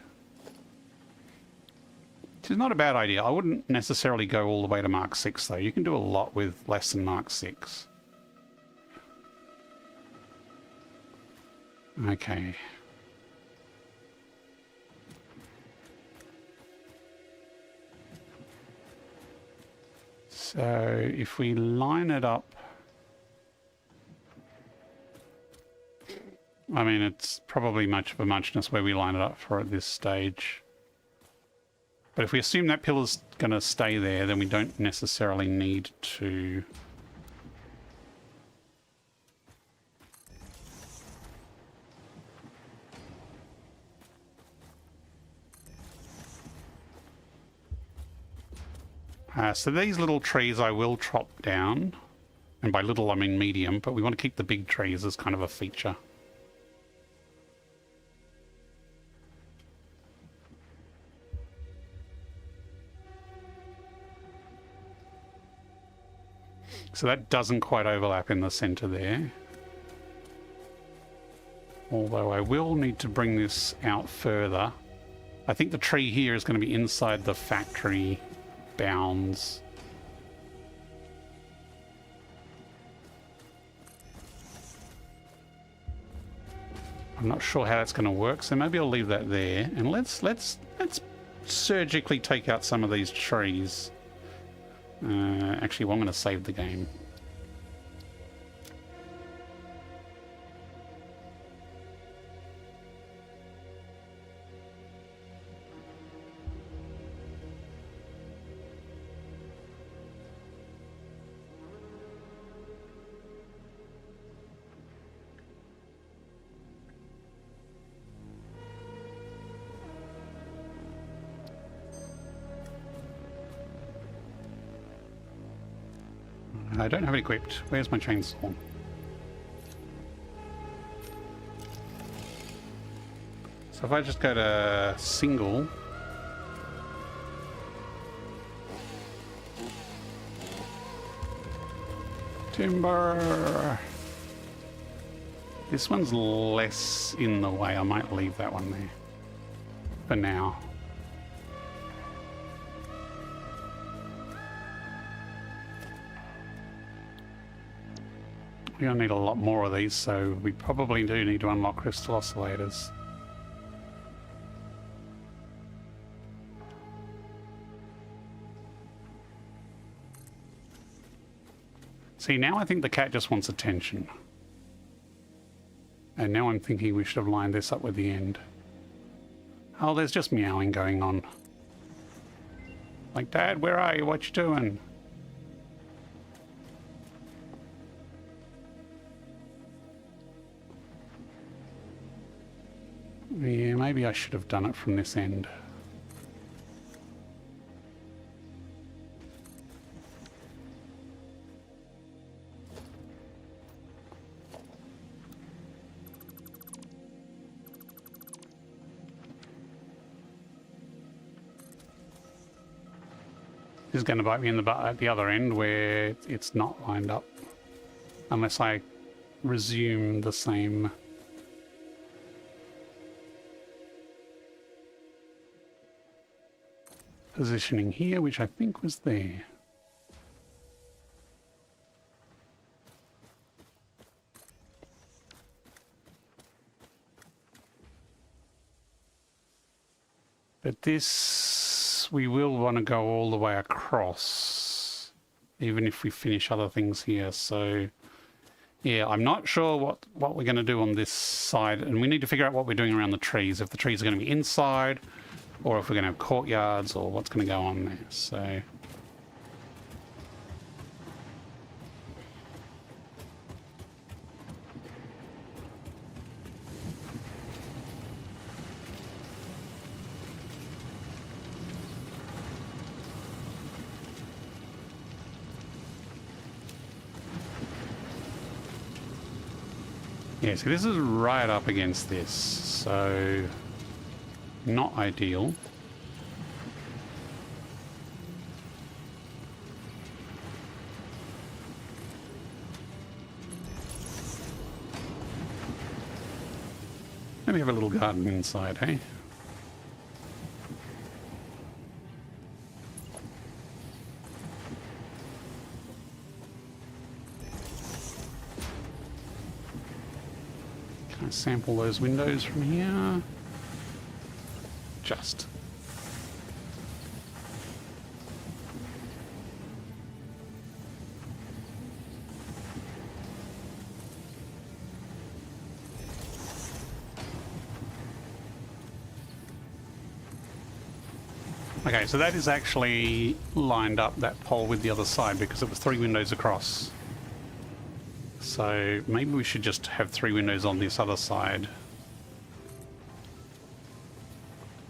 Which is not a bad idea. I wouldn't necessarily go all the way to Mark 6 though. You can do a lot with less than Mark 6. Okay. So if we line it up, I mean, it's probably much of a muchness where we line it up for at this stage. But if we assume that pillar's going to stay there, then we don't necessarily need to... so these little trees I will chop down. And by little I mean medium, but we want to keep the big trees as kind of a feature. So that doesn't quite overlap in the center there. Although I will need to bring this out further. I think the tree here is going to be inside the factory bounds. I'm not sure how that's going to work, so maybe I'll leave that there. And let's surgically take out some of these trees. Actually, well, I'm going to save the game. I don't have it equipped. Where's my chainsaw? So if I just go to single... Timber! This one's less in the way. I might leave that one there for now. We're going to need a lot more of these, so we probably do need to unlock crystal oscillators. See, now I think the cat just wants attention. And now I'm thinking we should have lined this up with the end. Oh, there's just meowing going on. Like, Dad, where are you? What you doing? Yeah, maybe I should have done it from this end. This is going to bite me in the butt at the other end where it's not lined up. Unless I resume the same... positioning here, which I think was there. But this, we will want to go all the way across, even if we finish other things here. So, yeah, I'm not sure what we're going to do on this side, and we need to figure out what we're doing around the trees. If the trees are going to be inside, or if we're going to have courtyards, or what's going to go on there. So... yeah, so this is right up against this, so... not ideal. Maybe have a little garden inside, hey? Can I sample those windows from here? Just. Okay, so that is actually lined up, that pole, with the other side because it was 3 windows across. So maybe we should just have 3 windows on this other side.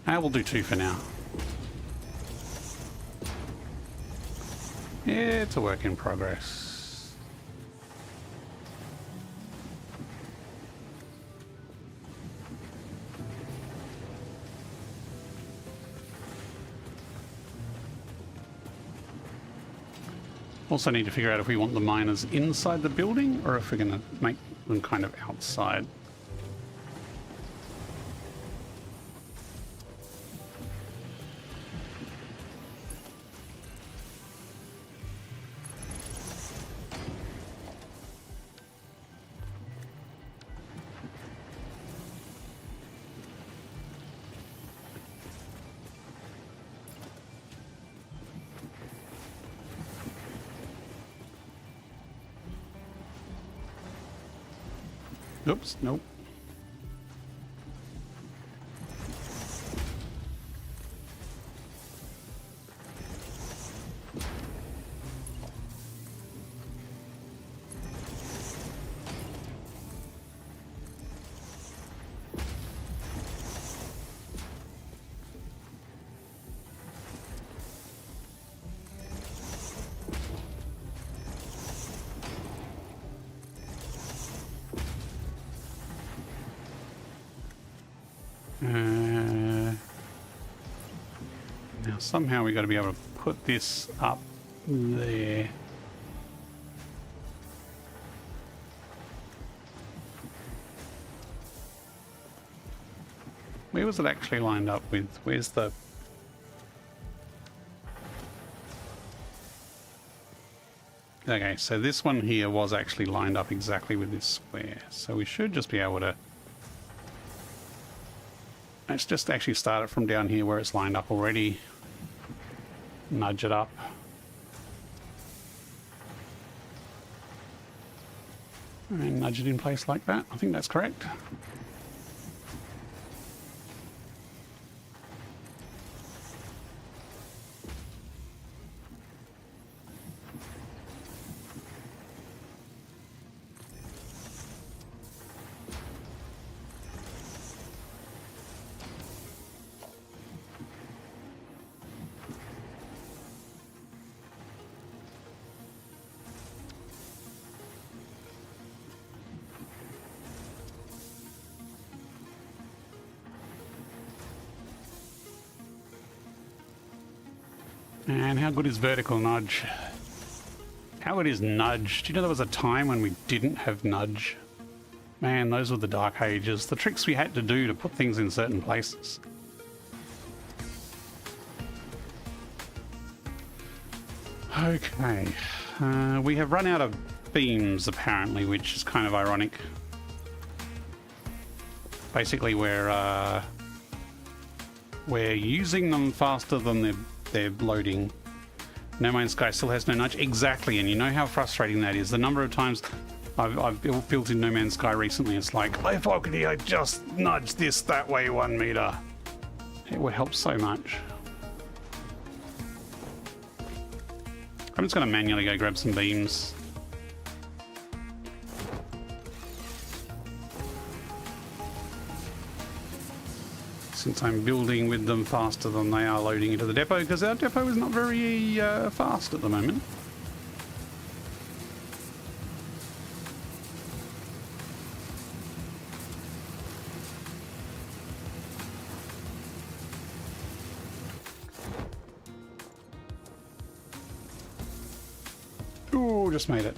We'll do 2 for now. Yeah, it's a work in progress. Also need to figure out if we want the miners inside the building or if we're going to make them kind of outside. Oops, nope. Now somehow we got to be able to put this up there. Where was it actually lined up with? Where's the... Okay, so this one here was actually lined up exactly with this square. So we should just be able to... Let's just actually start it from down here where it's lined up already. Nudge it up. And nudge it in place like that. I think that's correct. And how good is vertical nudge? How good is nudge? Do you know there was a time when we didn't have nudge? Man, those were the dark ages. The tricks we had to do to put things in certain places. Okay. We have run out of beams, apparently, which is kind of ironic. Basically, we're using them faster than they're loading. No Man's Sky still has no nudge. Exactly, and you know how frustrating that is. The number of times I've built in No Man's Sky recently, it's like, if I could just nudge this that way 1 meter. It would help so much. I'm just going to manually go grab some beams. Since I'm building with them faster than they are loading into the depot, because our depot is not very fast at the moment. Ooh, just made it.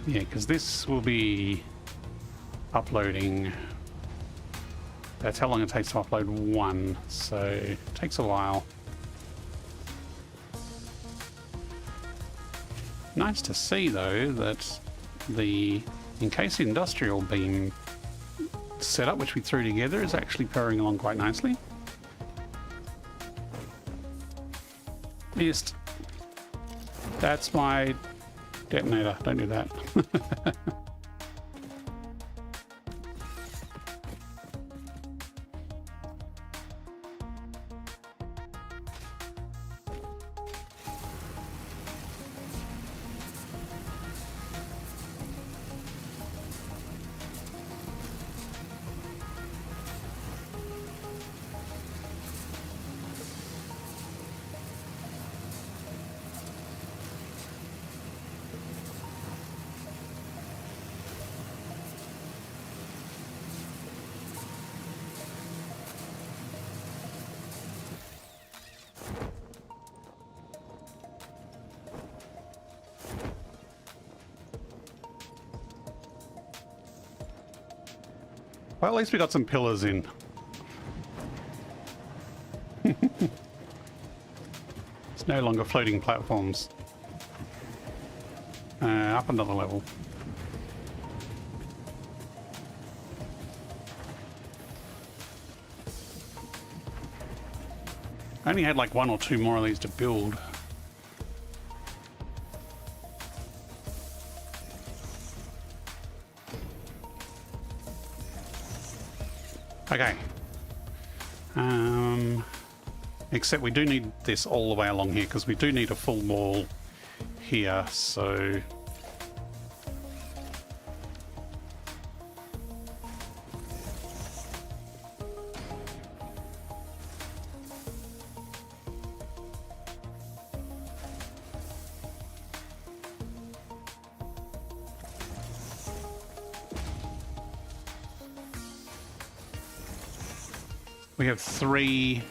Yeah, because this will be uploading. That's how long it takes to upload one, so it takes a while. Nice to see, though, that the encased industrial beam setup, which we threw together, is actually purring along quite nicely. Missed. That's my detonator. Don't do that. Well, at least we got some pillars in. It's no longer floating platforms. Up another level. I only had like 1 or 2 more of these to build. Okay. Except we do need this all the way along here because we do need a full wall here, so... We have 3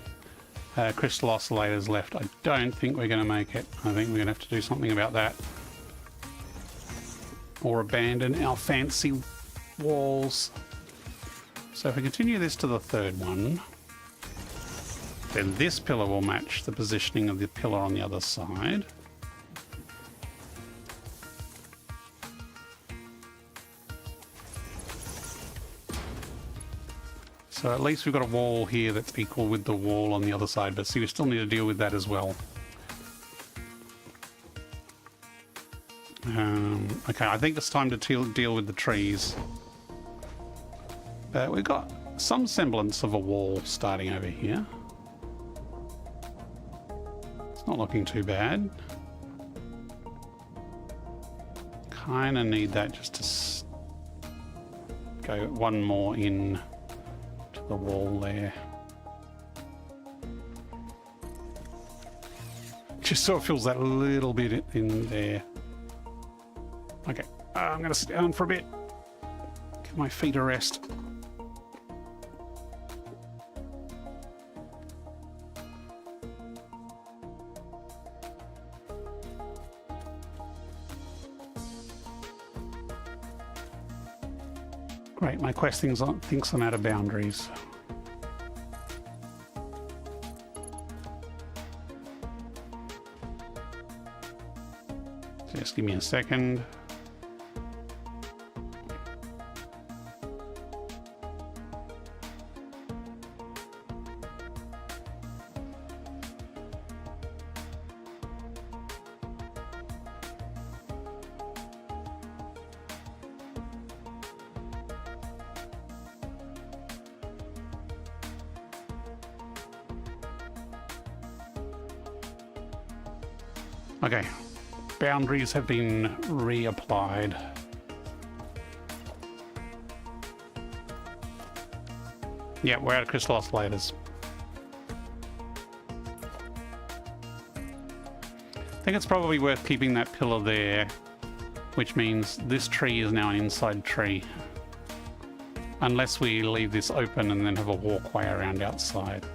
crystal oscillators left. I don't think we're going to make it. I think we're going to have to do something about that. Or abandon our fancy walls. So if we continue this to the 3rd one, then this pillar will match the positioning of the pillar on the other side. So at least we've got a wall here that's equal with the wall on the other side, but see, we still need to deal with that as well. Okay, I think it's time to deal with the trees. We've got some semblance of a wall starting over here. It's not looking too bad. Kind of need that just to go 1 more in the wall there. Just sort of feels that little bit in there. Okay, I'm going to sit down for a bit. Give my feet a rest. Great, my quest thinks I'm out of boundaries. Just give me a second. Okay, boundaries have been reapplied. Yeah, we're out of crystal oscillators. I think it's probably worth keeping that pillar there, which means this tree is now an inside tree. Unless we leave this open and then have a walkway around outside.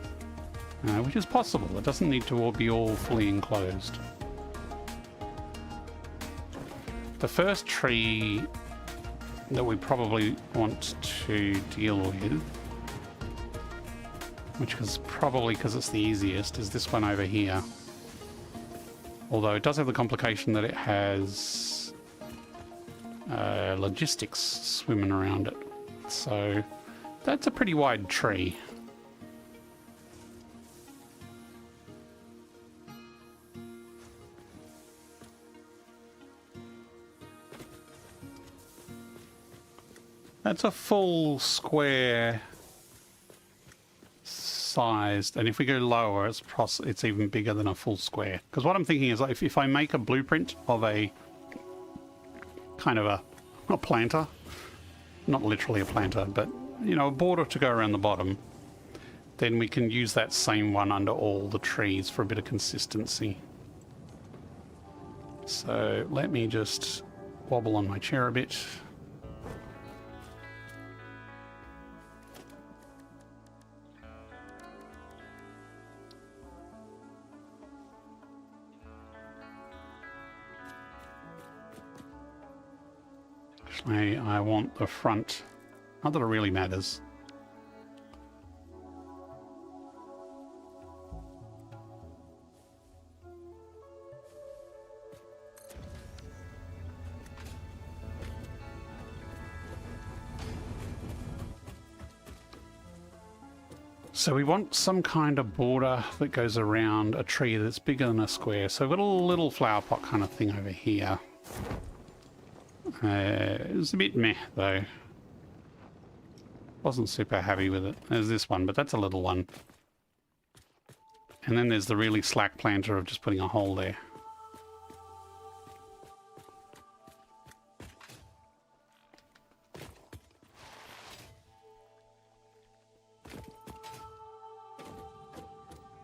Which is possible. It doesn't need to all be all fully enclosed. The first tree that we probably want to deal with, which is probably because it's the easiest, is this one over here. Although it does have the complication that it has logistics swimming around it. So that's a pretty wide tree. That's a full square sized, and if we go lower, it's even bigger than a full square. Because what I'm thinking is, like, if I make a blueprint of a kind of a planter, not literally a planter, but you know, a border to go around the bottom, then we can use that same one under all the trees for a bit of consistency. So let me just wobble on my chair a bit. I want the front Not that it really matters. So we want some kind of border that goes around a tree that's bigger than a square. So we've got a little flower pot kind of thing over here. It's a bit meh though. Wasn't super happy with it. There's this one, but that's a little one. And then there's the really slack planter of just putting a hole there.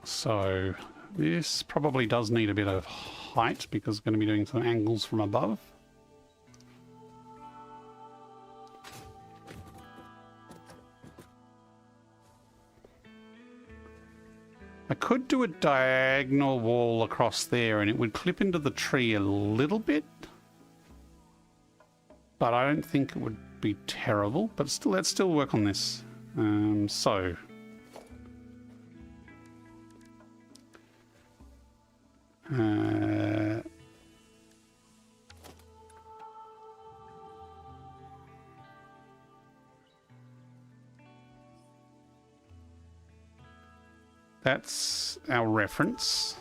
So this probably does need a bit of height because it's going to be doing some angles from above. I could do a diagonal wall across there and it would clip into the tree a little bit. But I don't think it would be terrible. But still, let's still work on this. That's our reference.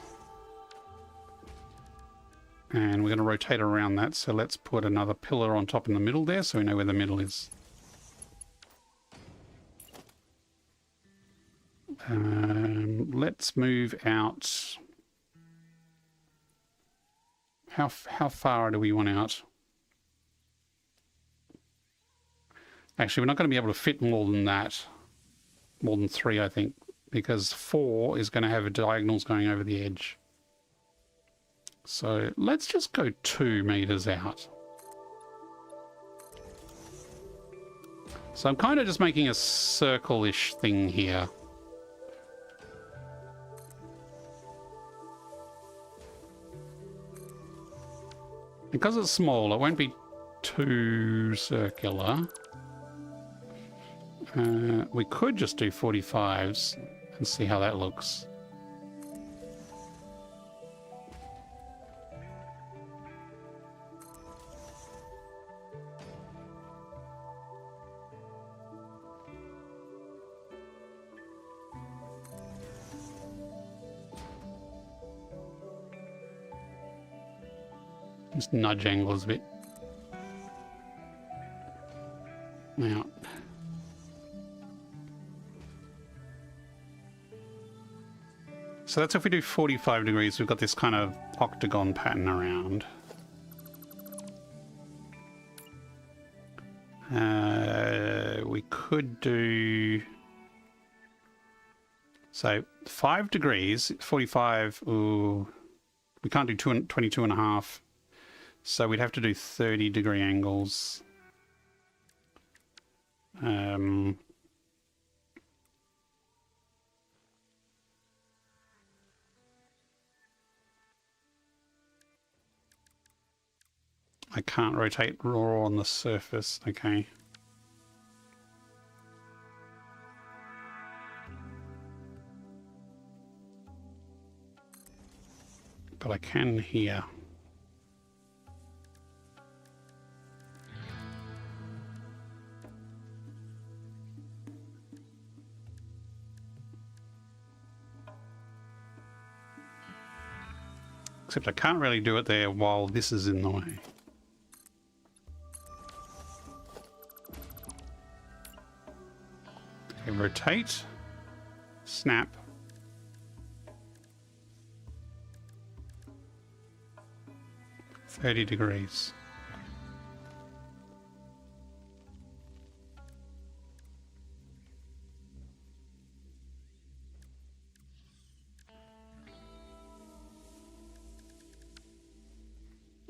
And we're going to rotate around that. So let's put another pillar on top in the middle there so we know where the middle is. Let's move out. How far do we want out? Actually, we're not going to be able to fit more than that. More than 3, I think. Because 4 is going to have diagonals going over the edge. So let's just go 2 meters out. So I'm kind of just making a circle-ish thing here. Because it's small, it won't be too circular. We could just do 45s and see how that looks. Just nudge angles a bit. Now. So that's if we do 45 degrees, we've got this kind of octagon pattern around. We could do... So 5 degrees, 45, ooh, we can't do 22 and a half. So we'd have to do 30-degree angles. I can't rotate raw on the surface. Okay. But I can here. Except I can't really do it there while this is in the way. Okay, rotate, snap. $30 degrees.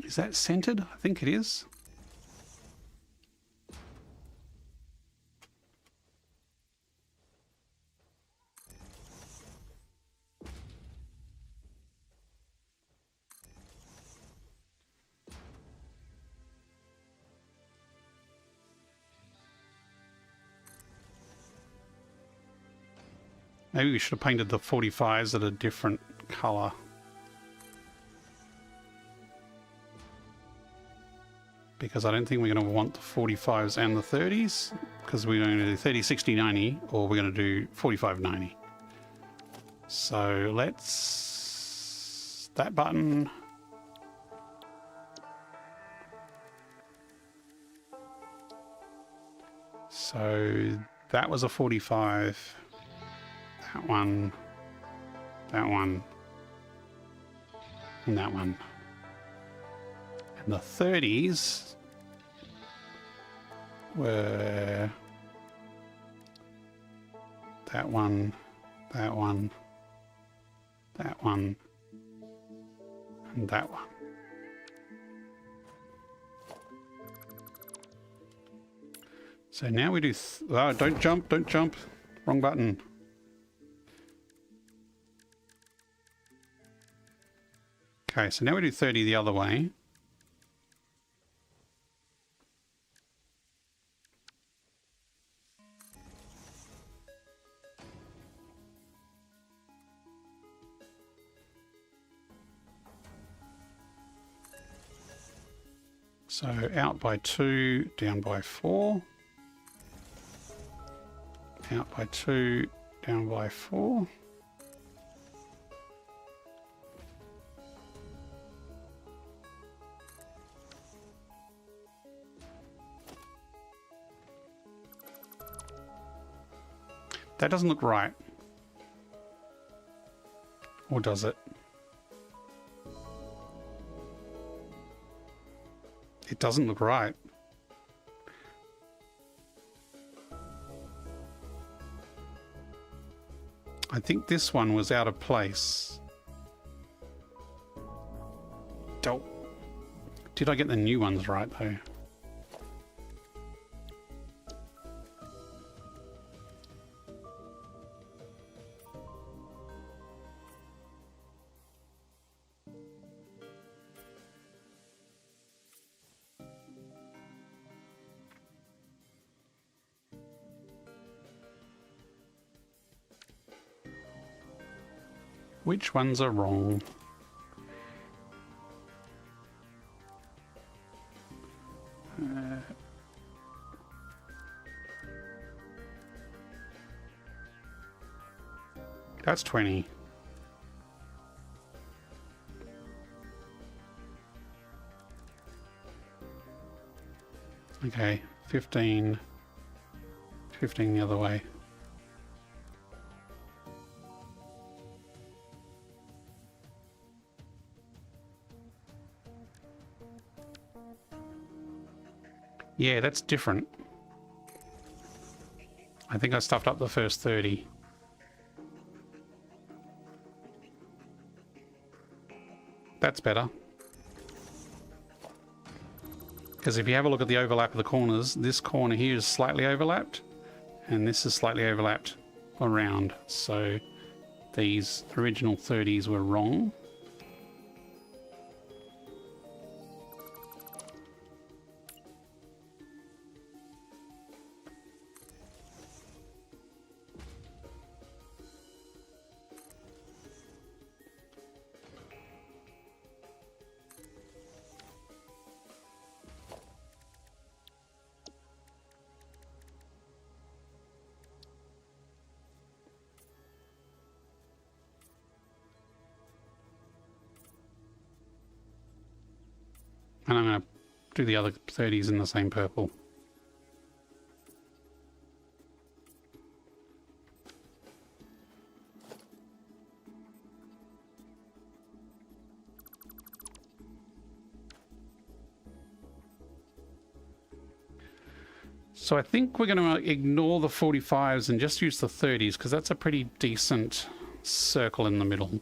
Is that centered? I think it is. Maybe we should have painted the 45s at a different colour. Because I don't think we're going to want the 45s and the 30s. Because we're going to do 30, 60, 90, or we're going to do 45, 90. So let's... that button... So that was a 45. That one, and that one. And the 30s were that one, that one, that one, and that one. So now we do... oh, don't jump, don't jump. Wrong button. Okay, so now we do 30 the other way. So out by 2, down by 4. Out by 2, down by 4. That doesn't look right. Or does it? It doesn't look right. I think this one was out of place. Did I get the new ones right though? Which ones are wrong? That's 20. Okay, 15. 15 the other way. Yeah, that's different. I think I stuffed up the first 30. That's better. Because if you have a look at the overlap of the corners, this corner here is slightly overlapped, and this is slightly overlapped around. So these original 30s were wrong. And I'm going to do the other 30s in the same purple. So I think we're going to ignore the 45s and just use the 30s because that's a pretty decent circle in the middle.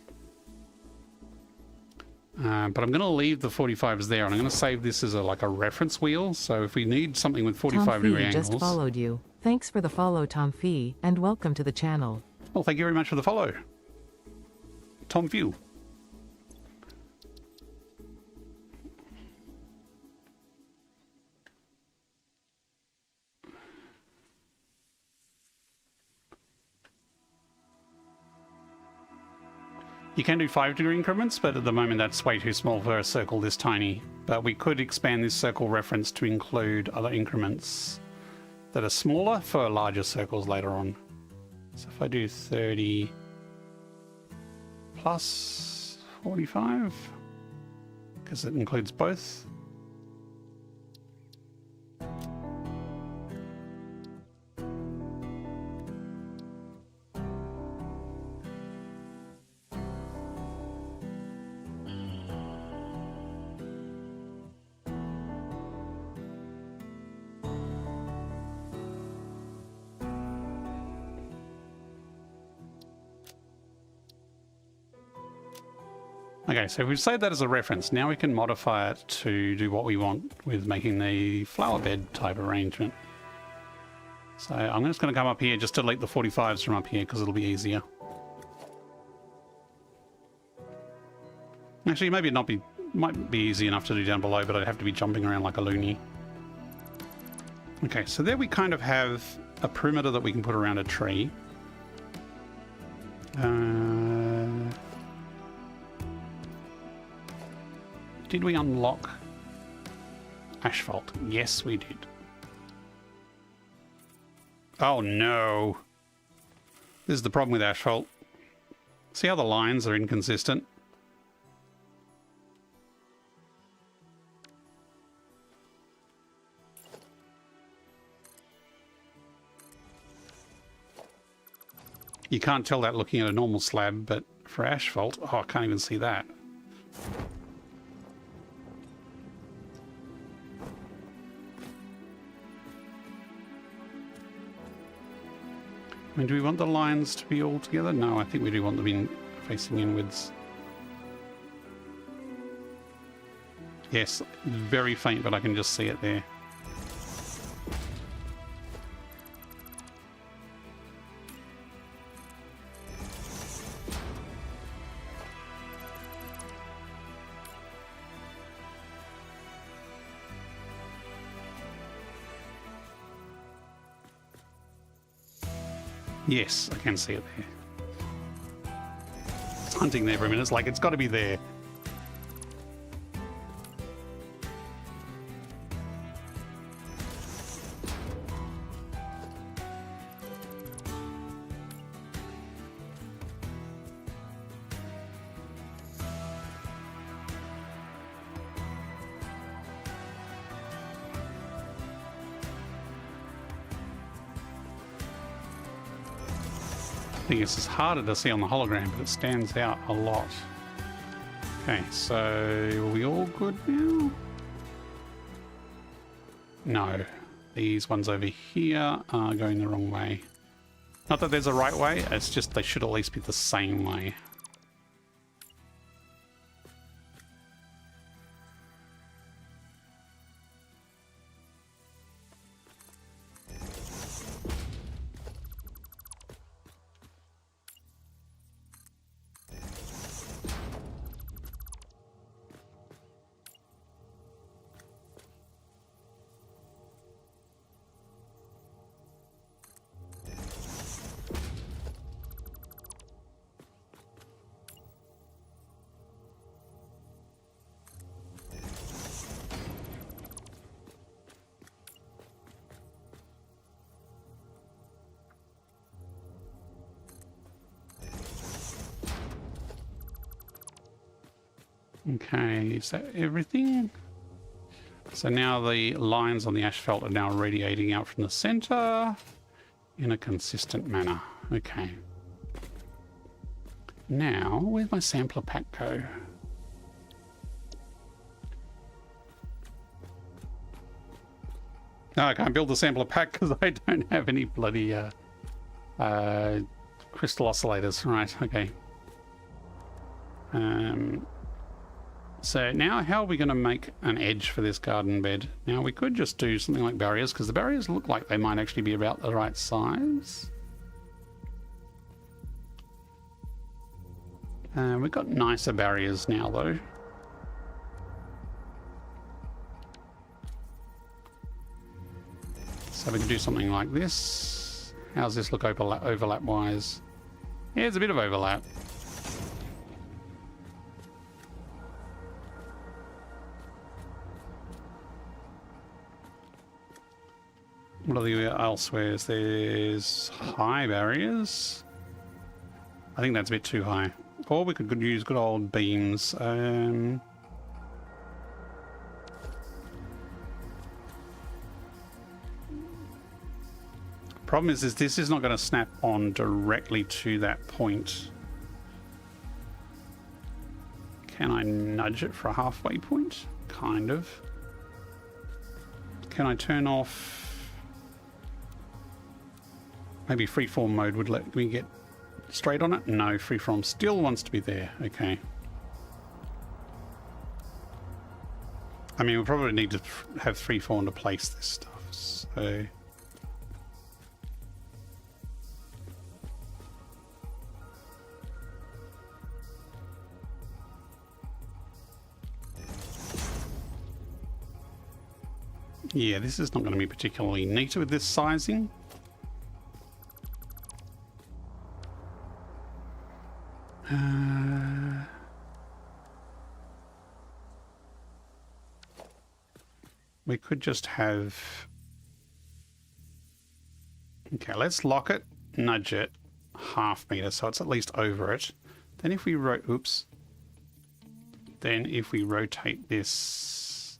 But I'm going to leave the 45s there, and I'm going to save this as like a reference wheel. So if we need something with 45-degree angles... just followed you. Thanks for the follow, Tom Fee, and welcome to the channel. Well, thank you very much for the follow, Tom Few. You can do 5-degree increments, but at the moment that's way too small for a circle this tiny. But we could expand this circle reference to include other increments that are smaller for larger circles later on. So if I do 30 plus 45, because it includes both. Okay, so we've saved that as a reference. Now we can modify it to do what we want with making the flower bed type arrangement. So I'm just going to come up here, just delete the 45s from up here because it'll be easier. Actually, maybe it might be easy enough to do down below, but I'd have to be jumping around like a loony. Okay, so there we kind of have a perimeter that we can put around a tree. Did we unlock asphalt? Yes, we did. Oh no. This is the problem with asphalt. See how the lines are inconsistent? You can't tell that looking at a normal slab, but for asphalt, oh, I can't even see that. I mean, do we want the lines to be all together? No, I think we do want them facing inwards. Yes, very faint, but I can just see it there. Yes, I can see it there. It's hunting there for a minute. It's like, it's got to be there. I think this is harder to see on the hologram, but it stands out a lot. Okay, so are we all good now? No. These ones over here are going the wrong way. Not that there's a right way, it's just they should at least be the same way. Okay, is that everything? So now the lines on the asphalt are now radiating out from the center in a consistent manner. Okay. Now, where'd my sampler pack go? No, I can't build the sampler pack because I don't have any bloody crystal oscillators. Right, okay. So now how are we going to make an edge for this garden bed? Now we could just do something like barriers, because the barriers look like they might actually be about the right size. We've got nicer barriers now though. So we can do something like this. How's this look overlap wise? Yeah, it's a bit of overlap. What are the elsewheres? There's high barriers. I think that's a bit too high. Or we could use good old beams. Problem is this is not going to snap on directly to that point. Can I nudge it for a halfway point? Kind of. Can I turn off... Maybe freeform mode would let me get straight on it? No, freeform still wants to be there. Okay. I mean, we probably need to have freeform to place this stuff, so... Yeah, this is not going to be particularly neat with this sizing. We could just have... Okay, let's lock it, nudge it, half meter, so it's at least over it. Then if we Then if we rotate this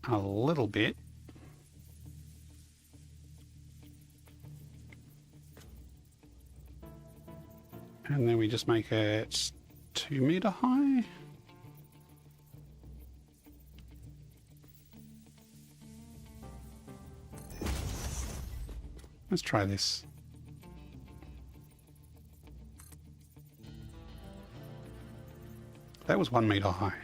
a little bit, and then we just make it 2 meter high. Let's try this. That was 1 meter high.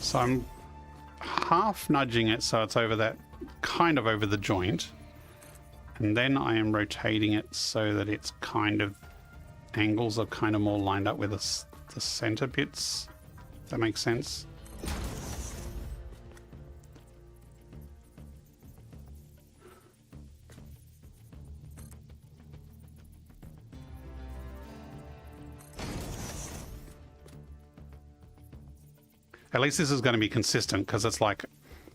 So I'm half nudging it so it's over that, kind of over the joint. And then I am rotating it so that it's kind of, angles are kind of more lined up with the center bits. If that makes sense. At least this is going to be consistent because it's like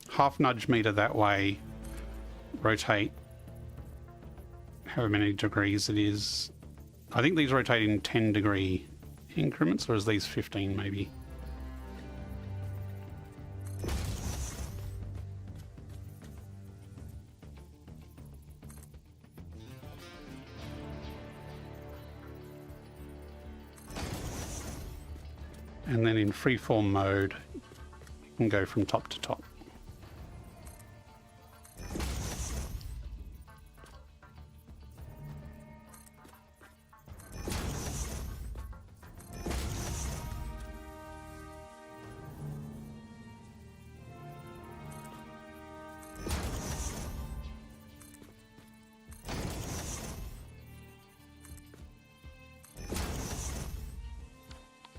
half nudge meter that way, rotate however many degrees it is. I think these rotate in 10-degree increments, or is these 15 maybe? And then in freeform mode, you can go from top to top.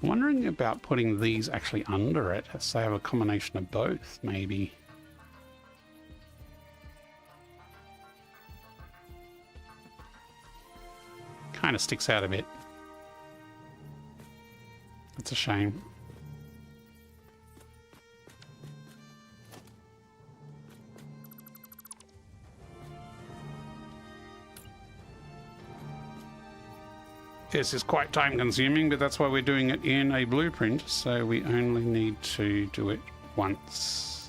I'm wondering about putting these actually under it, so they have a combination of both, maybe. Kind of sticks out a bit. That's a shame. This is quite time consuming, but that's why we're doing it in a blueprint, so we only need to do it once.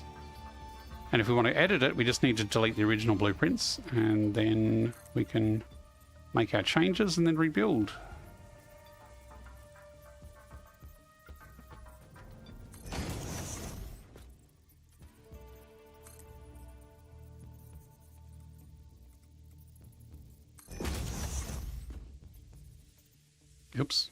And if we want to edit it, we just need to delete the original blueprints, and then we can make our changes and then rebuild. Oops.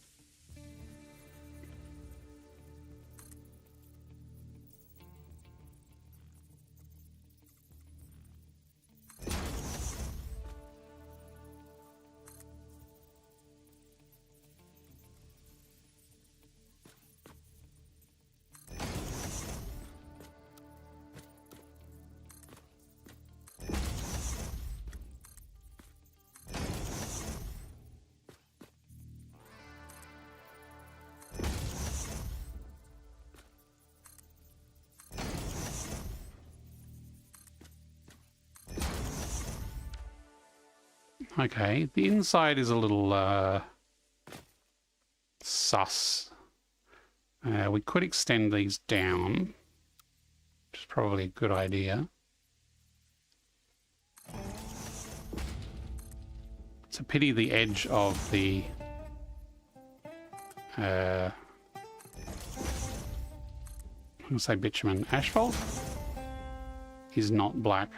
Okay, the inside is a little sus. We could extend these down, which is probably a good idea. It's a pity the edge of the I'm going to say bitumen asphalt is not black.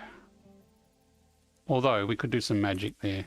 Although we could do some magic there.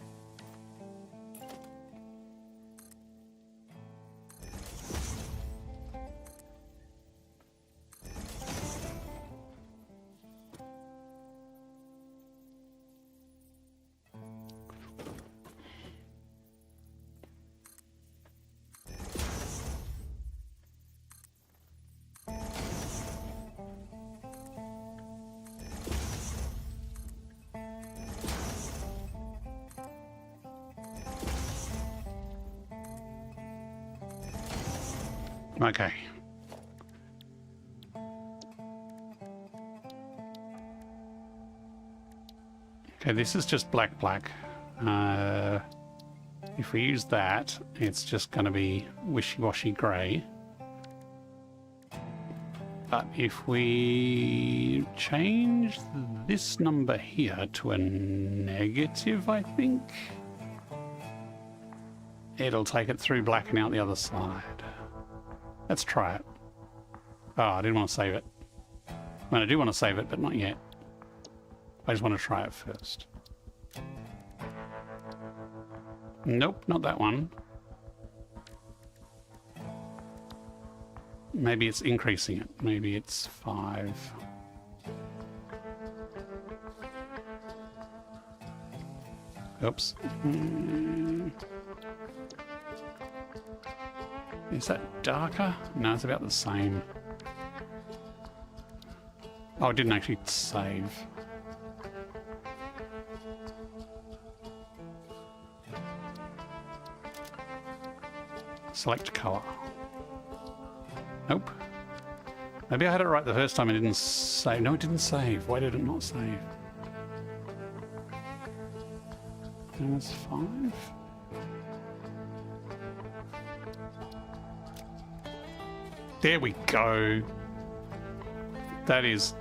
Okay. Okay, this is just black. If we use that, it's just going to be wishy-washy grey. But if we change this number here to a negative, I think, it'll take it through black and out the other side. Let's try it. Oh, I didn't want to save it. I mean, I do want to save it, but not yet. I just want to try it first. Nope, not that one. Maybe it's increasing it. Maybe it's 5. Oops. Is that darker? No, it's about the same. Oh, it didn't actually save. Select colour. Nope. Maybe I had it right the first time and it didn't save. No, it didn't save. Why did it not save? That's 5. There we go. That is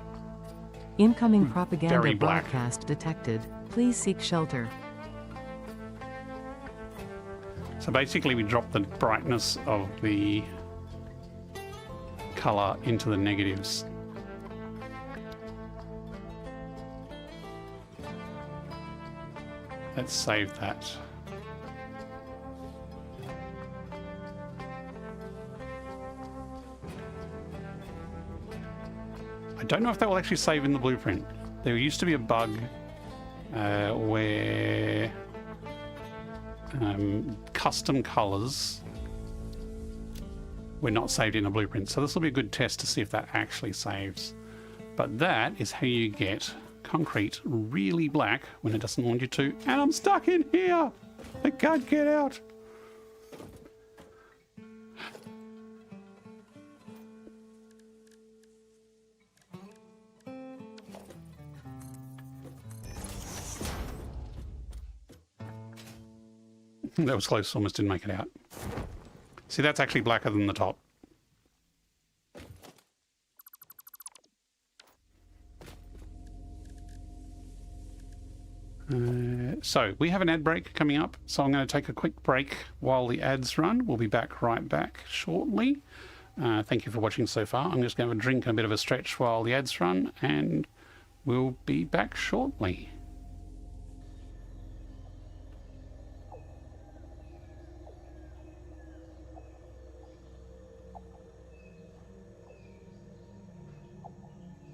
Incoming propaganda very black. broadcast detected. Please seek shelter. So basically we drop the brightness of the colour into the negatives. Let's save that. I don't know if that will actually save in the blueprint. There used to be a bug where custom colours were not saved in a blueprint. So this will be a good test to see if that actually saves. But that is how you get concrete really black when it doesn't want you to. And I'm stuck in here! I can't get out! That was close, almost didn't make it out. See, that's actually blacker than the top. So we have an ad break coming up, so I'm going to take a quick break while the ads run. We'll be right back shortly. Thank you for watching so far. I'm just going to have a drink and a bit of a stretch while the ads run, and we'll be back shortly.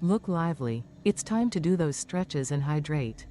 Look lively. It's time to do those stretches and hydrate.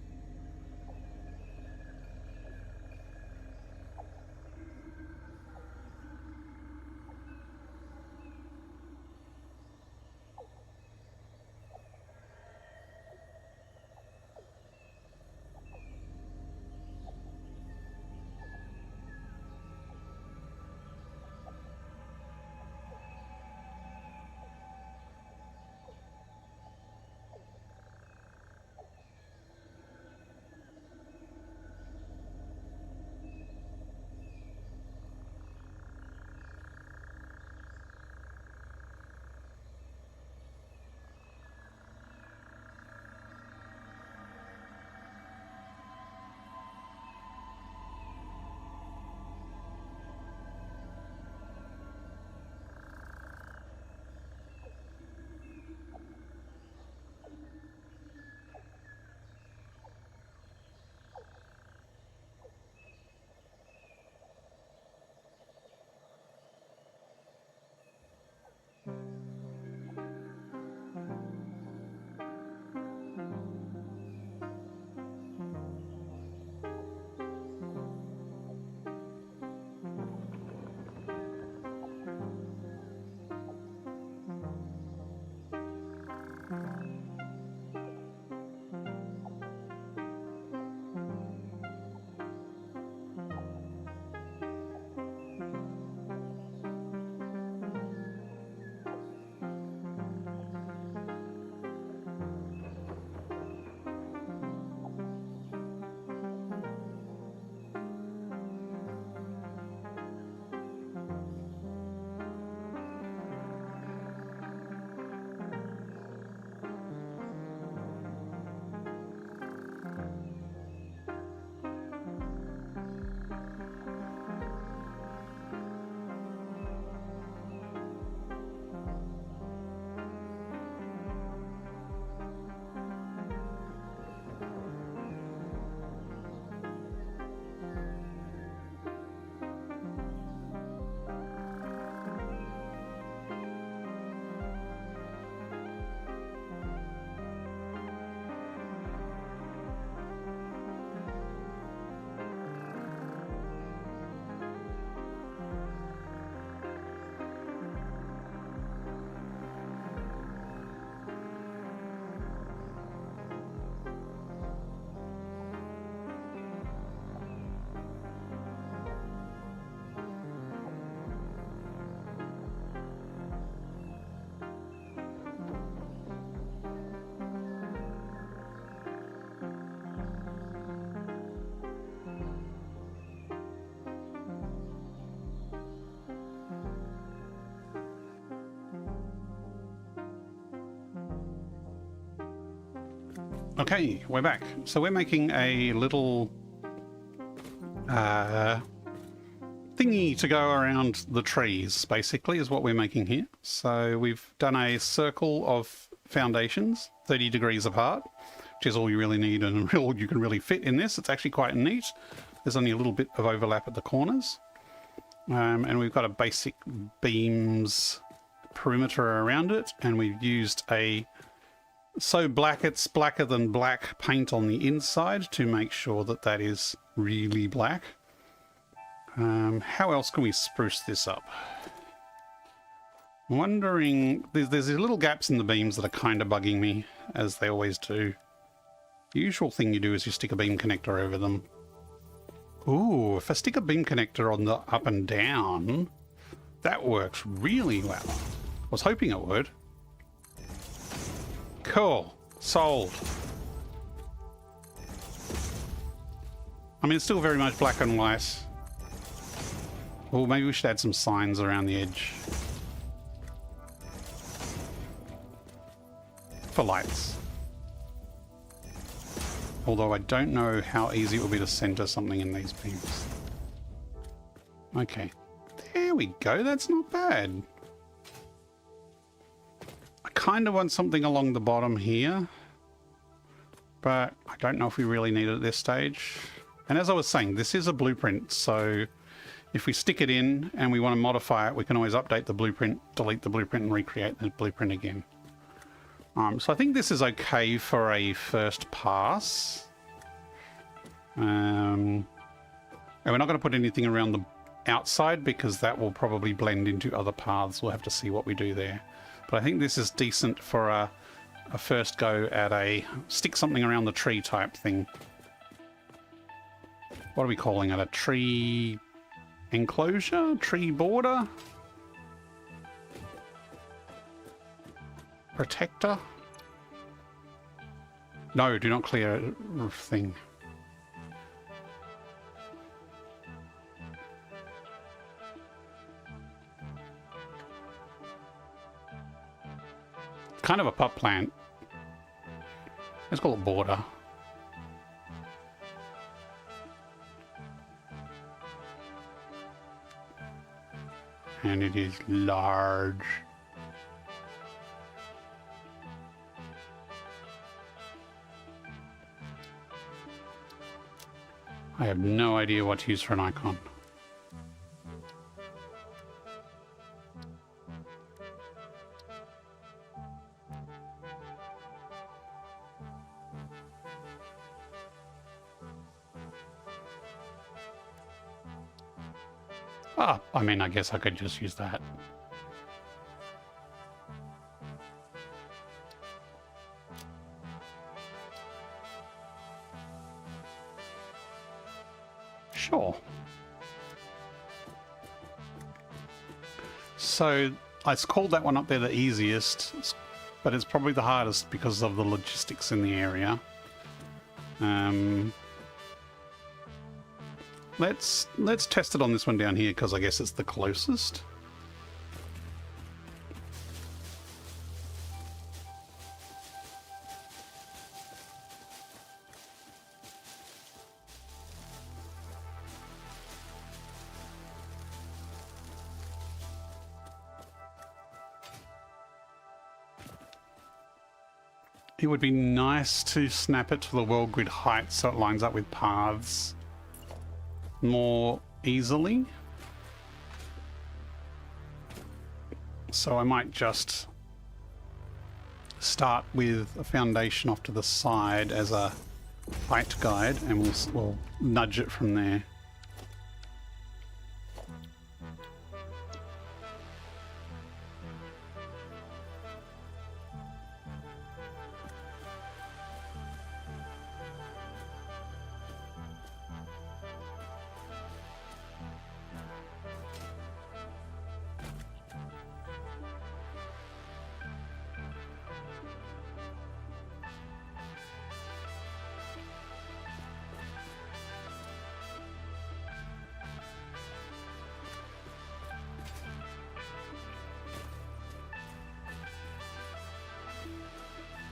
Okay, we're back. So we're making a little thingy to go around the trees, basically, is what we're making here. So we've done a circle of foundations, 30 degrees apart, which is all you really need and all you can really fit in this. It's actually quite neat. There's only a little bit of overlap at the corners. And we've got a basic beams perimeter around it, and we've used a so black it's blacker than black paint on the inside to make sure that that is really black. How else can we spruce this up? I'm wondering, there's these little gaps in the beams that are kind of bugging me, as they always do. The usual thing you do is you stick a beam connector over them. Ooh, if I stick a beam connector on the up and down, that works really well. I was hoping it would. Cool. Sold. I mean, it's still very much black and white. Well, maybe we should add some signs around the edge. For lights. Although I don't know how easy it will be to center something in these beams. Okay. There we go. That's not bad. I kind of want something along the bottom here, but I don't know if we really need it at this stage. And as I was saying, this is a blueprint, so if we stick it in and we want to modify it, we can always update the blueprint, delete the blueprint, and recreate the blueprint again. So I think this is okay for a first pass. And we're not going to put anything around the outside because that will probably blend into other paths. We'll have to see what we do there. But I think this is decent for a first go at a stick something around the tree type thing. What are we calling it? A tree enclosure? Tree border? Protector? No, do not clear a thing. Kind of a pot plant. Let's call it border. And it is large. I have no idea what to use for an icon. Ah, I mean, I guess I could just use that. Sure. So I called that one up there the easiest, but it's probably the hardest because of the logistics in the area. Let's test it on this one down here because I guess it's the closest. It would be nice to snap it to the world grid height so it lines up with paths more easily. So I might just start with a foundation off to the side as a height guide and we'll nudge it from there.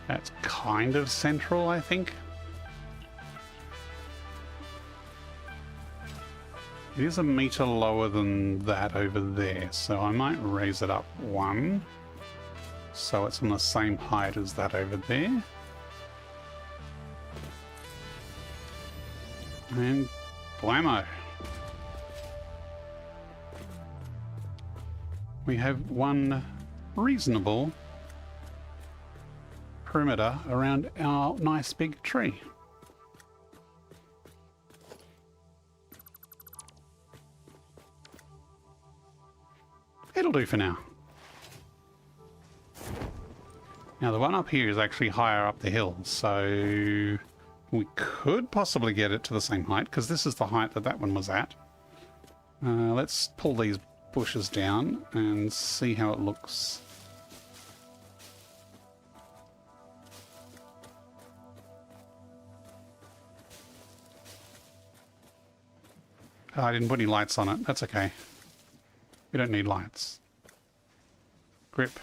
That's kind of central, I think. It is a meter lower than that over there, so I might raise it up one, so it's on the same height as that over there. And blammo! We have one reasonable perimeter around our nice big tree. It'll do for now. Now the one up here is actually higher up the hill, so we could possibly get it to the same height because this is the height that that one was at. Let's pull these bushes down and see how it looks. Oh, I didn't put any lights on it. That's okay. We don't need lights. Grip.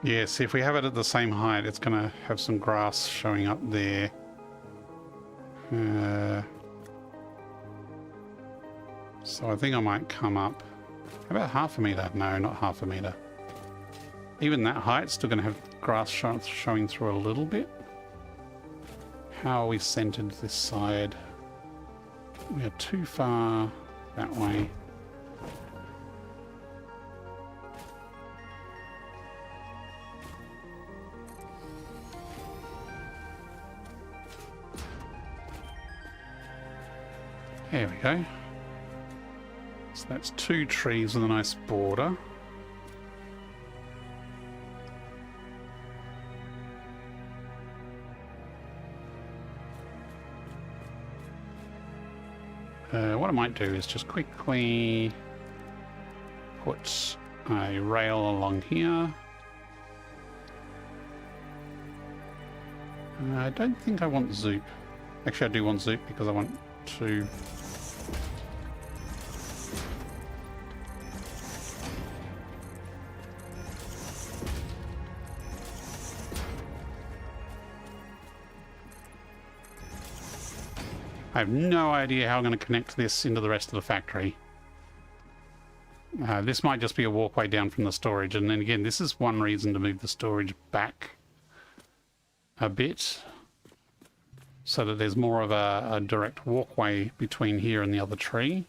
Yes, if we have it at the same height, it's going to have some grass showing up there. So I think I might come up. How about half a meter? No, not half a meter. Even that height's still going to have grass showing through a little bit. How are we centered this side? We are too far that way. There we go. So that's 2 trees with a nice border. What I might do is just quickly put a rail along here. I don't think I want Zoop. Actually, I do want Zoop because I want to... I have no idea how I'm going to connect this into the rest of the factory. This might just be a walkway down from the storage, and then again, this is one reason to move the storage back a bit, so that there's more of a direct walkway between here and the other tree.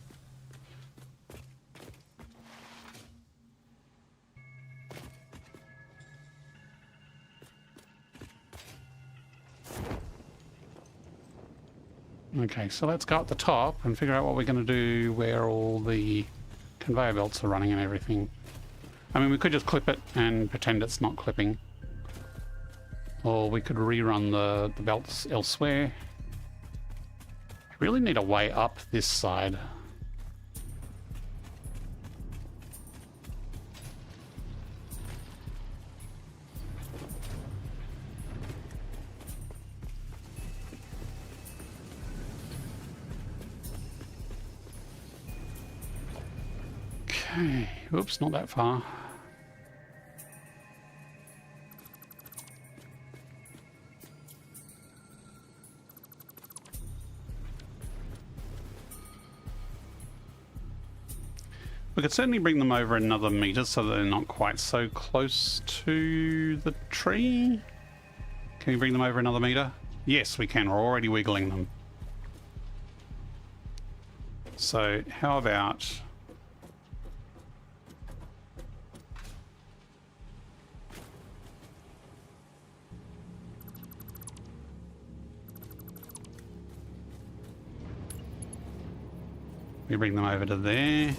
Okay, so let's go up the top and figure out what we're going to do where all the conveyor belts are running and everything. I mean, we could just clip it and pretend it's not clipping. Or we could rerun the belts elsewhere. I really need a way up this side. Okay, oops, not that far. We could certainly bring them over another meter so that they're not quite so close to the tree. Can we bring them over another meter? Yes, we can. We're already wiggling them. So how about... we bring them over to there.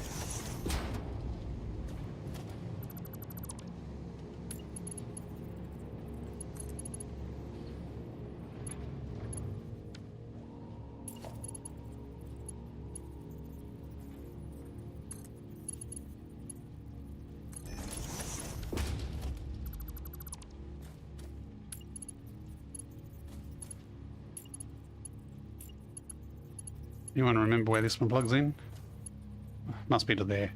Anyone remember where this one plugs in? Must be to there.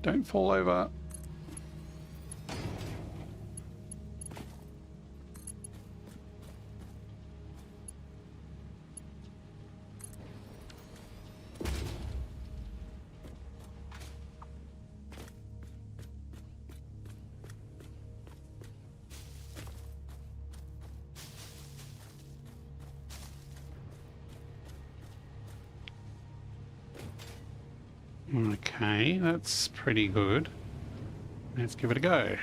Don't fall over. Okay, that's pretty good. Let's give it a go.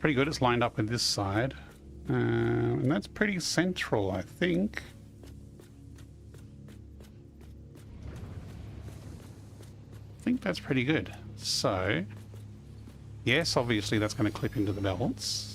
Pretty good. It's lined up with this side. And that's pretty central, I think. I think that's pretty good. So, yes, obviously that's going to clip into the belts.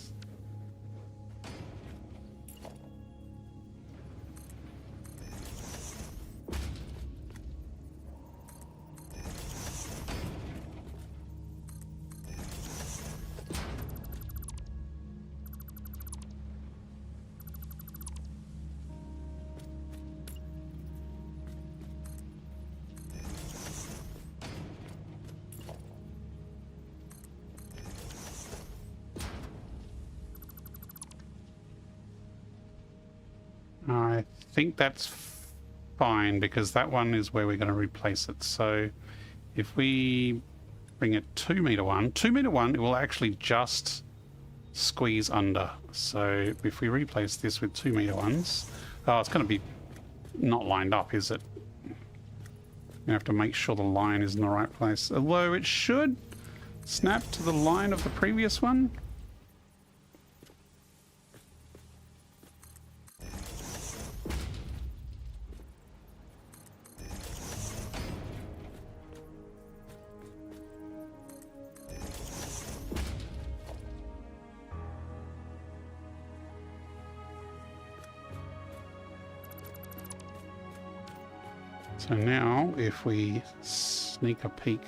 I think that's fine because that one is where we're going to replace it. So if we bring it 2 meter one, it will actually just squeeze under. So if we replace this with 2 meter ones, oh, it's going to be not lined up, is it? You have to make sure the line is in the right place. Although it should snap to the line of the previous one. So now, if we sneak a peek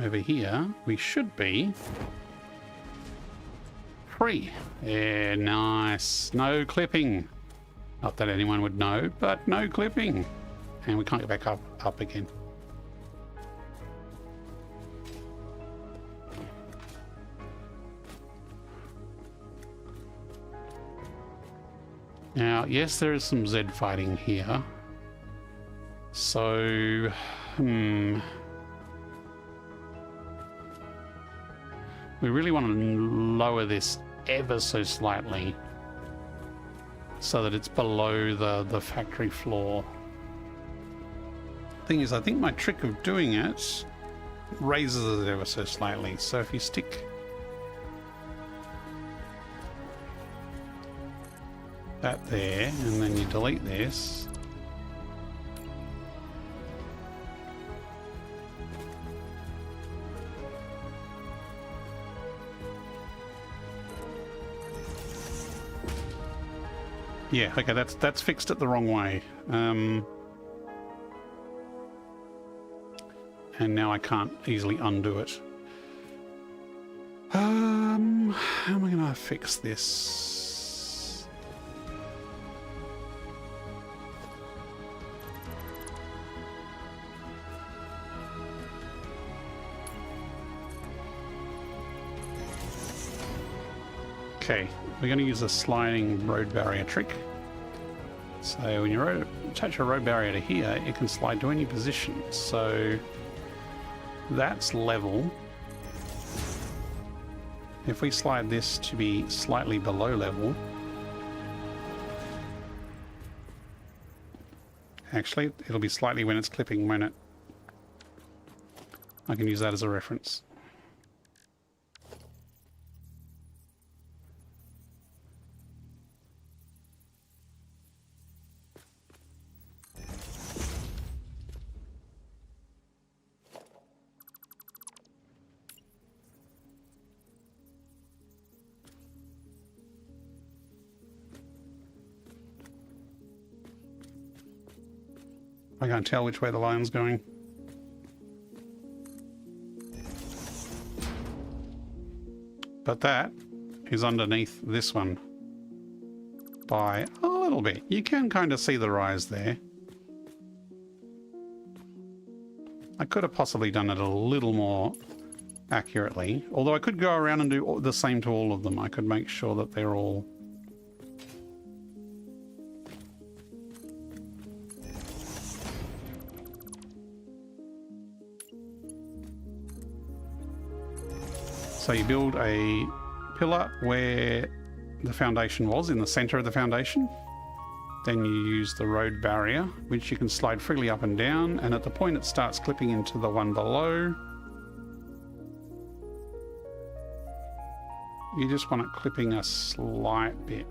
over here, we should be free. Yeah, nice. No clipping. Not that anyone would know, but no clipping. And we can't get back up again. Now, yes, there is some Z fighting here. So, we really want to lower this ever so slightly so that it's below the factory floor. Thing is, I think my trick of doing it raises it ever so slightly. So if you stick that there and then you delete this, yeah, okay, that's fixed it the wrong way. And now I can't easily undo it. How am I going to fix this? Okay, we're going to use a sliding road barrier trick. So when you attach a road barrier to here, it can slide to any position. So that's level. If we slide this to be slightly below level, actually it'll be slightly when it's clipping, won't it? I can use that as a reference. I can't tell which way the line's going. But that is underneath this one by a little bit. You can kind of see the rise there. I could have possibly done it a little more accurately, although I could go around and do the same to all of them. I could make sure that they're all so you build a pillar where the foundation was, in the center of the foundation. Then you use the road barrier, which you can slide freely up and down, and at the point it starts clipping into the one below, You just want it clipping a slight bit.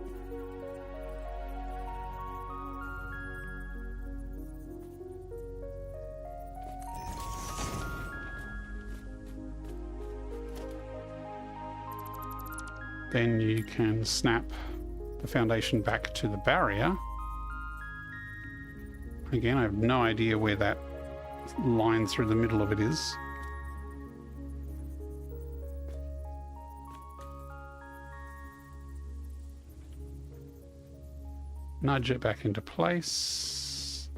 Then you can snap the foundation back to the barrier. Again, I have no idea where that line through the middle of it is. Nudge it back into place.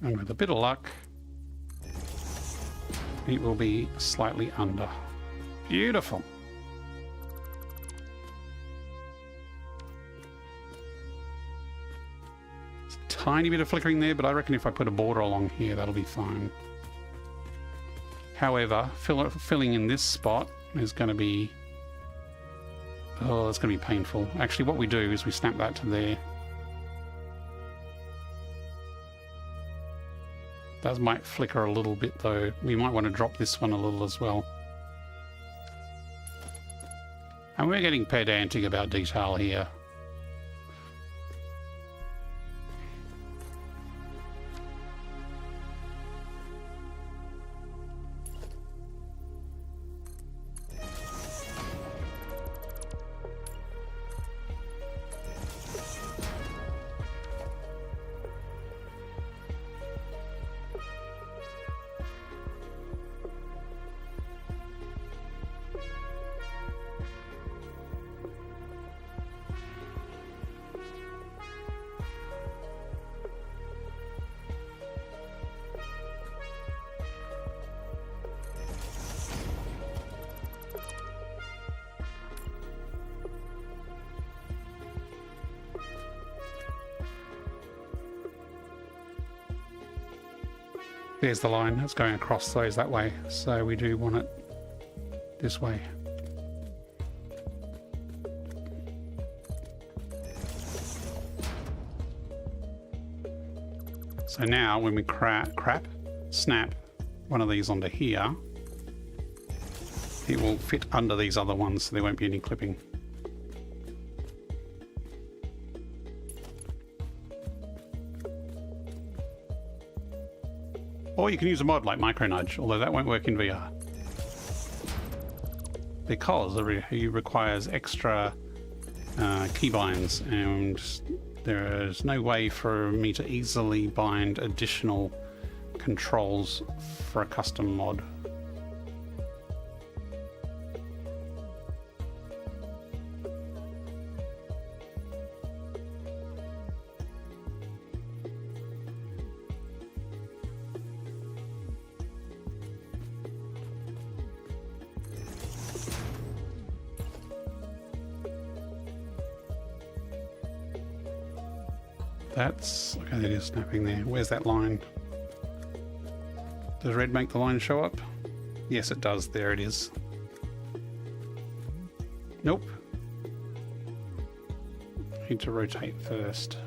And with a bit of luck, it will be slightly under. Beautiful. Tiny bit of flickering there, but I reckon if I put a border along here, that'll be fine. However, filling in this spot is going to be... oh, it's going to be painful. Actually, what we do is we snap that to there. That might flicker a little bit, though. We might want to drop this one a little as well. And we're getting pedantic about detail here. There's the line that's going across those that way, so we do want it this way. So now when we snap one of these onto here, it will fit under these other ones, so there won't be any clipping. Or you can use a mod like Micronudge, although that won't work in VR. Because it requires extra keybinds, and there is no way for me to easily bind additional controls for a custom mod. That's okay. That is snapping there. Where's that line? Does red make the line show up? Yes, it does. There it is. Nope. Need to rotate first.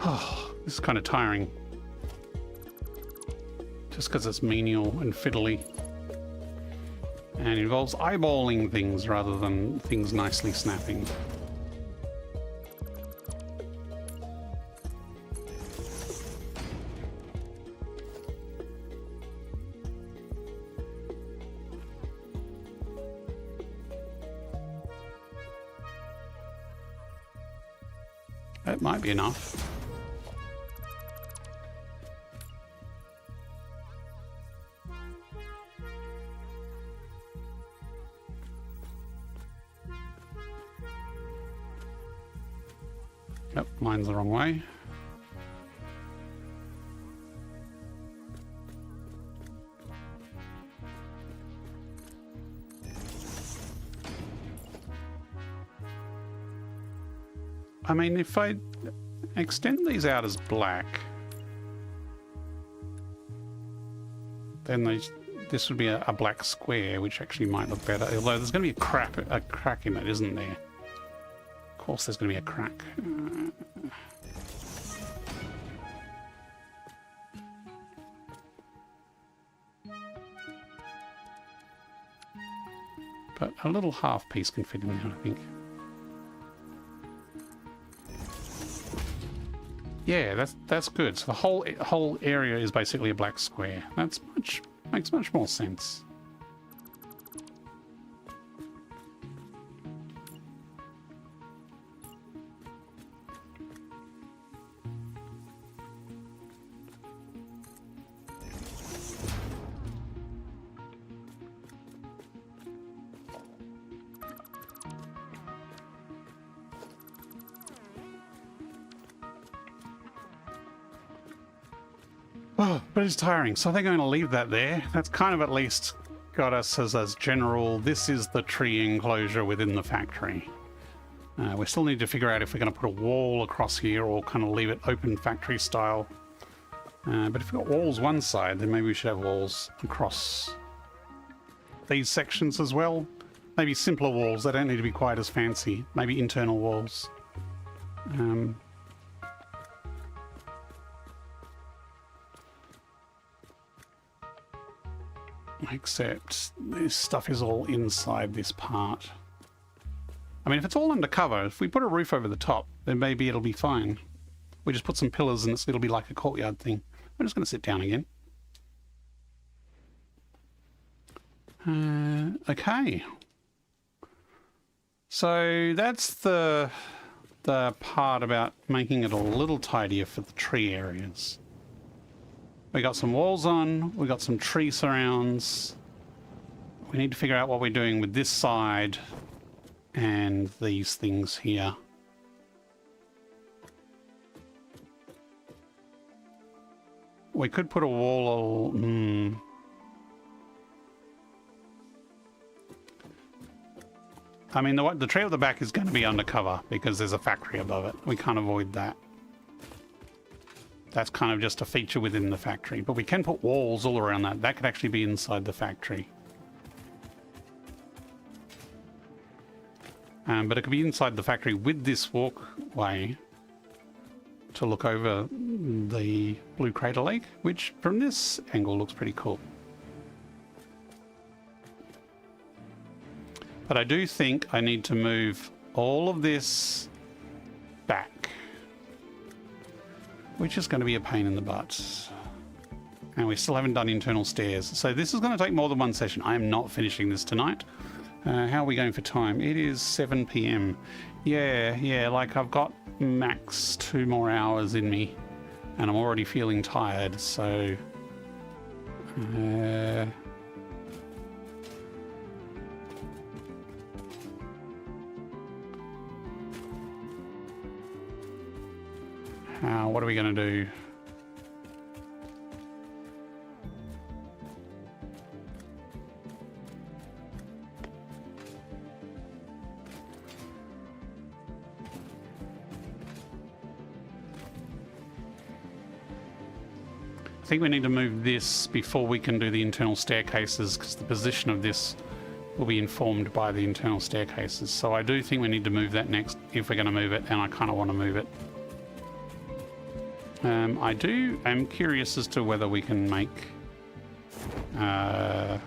Oh, this is kind of tiring. Just because it's menial and fiddly. And involves eyeballing things rather than things nicely snapping. That might be enough. Yep, mine's the wrong way. I mean, if I extend these out as black, then this would be a black square, which actually might look better. Although there's going to be a crack in it, isn't there? Of course, there's going to be a crack. But a little half piece can fit in there, I think. Yeah, that's good. So the whole area is basically a black square. Makes much more sense. Oh, but it's tiring, so I think I'm going to leave that there. That's kind of at least got us as general, this is the tree enclosure within the factory. We still need to figure out if we're going to put a wall across here or kind of leave it open factory style. But if we've got walls one side, then maybe we should have walls across these sections as well. Maybe simpler walls, they don't need to be quite as fancy. Maybe internal walls. Except this stuff is all inside this part. I mean, if it's all undercover, if we put a roof over the top, then maybe it'll be fine. We just put some pillars and it'll be like a courtyard thing. I'm just going to sit down again. Okay. So that's the part about making it a little tidier for the tree areas. We got some walls on, we got some tree surrounds. We need to figure out what we're doing with this side and these things here. We could put a wall... I mean, the tree at the back is going to be undercover because there's a factory above it. We can't avoid that. That's kind of just a feature within the factory. But we can put walls all around that. That could actually be inside the factory. But it could be inside the factory with this walkway to look over the Blue Crater Lake, which from this angle looks pretty cool. But I do think I need to move all of this back, which is going to be a pain in the butt. And we still haven't done internal stairs. So this is going to take more than one session. I am not finishing this tonight. How are we going for time? It is 7 p.m. Yeah, like I've got max 2 more hours in me. And I'm already feeling tired, so... what are we going to do? I think we need to move this before we can do the internal staircases, because the position of this will be informed by the internal staircases. So I do think we need to move that next if we're going to move it, and I kind of want to move it. I'm curious as to whether we can make... can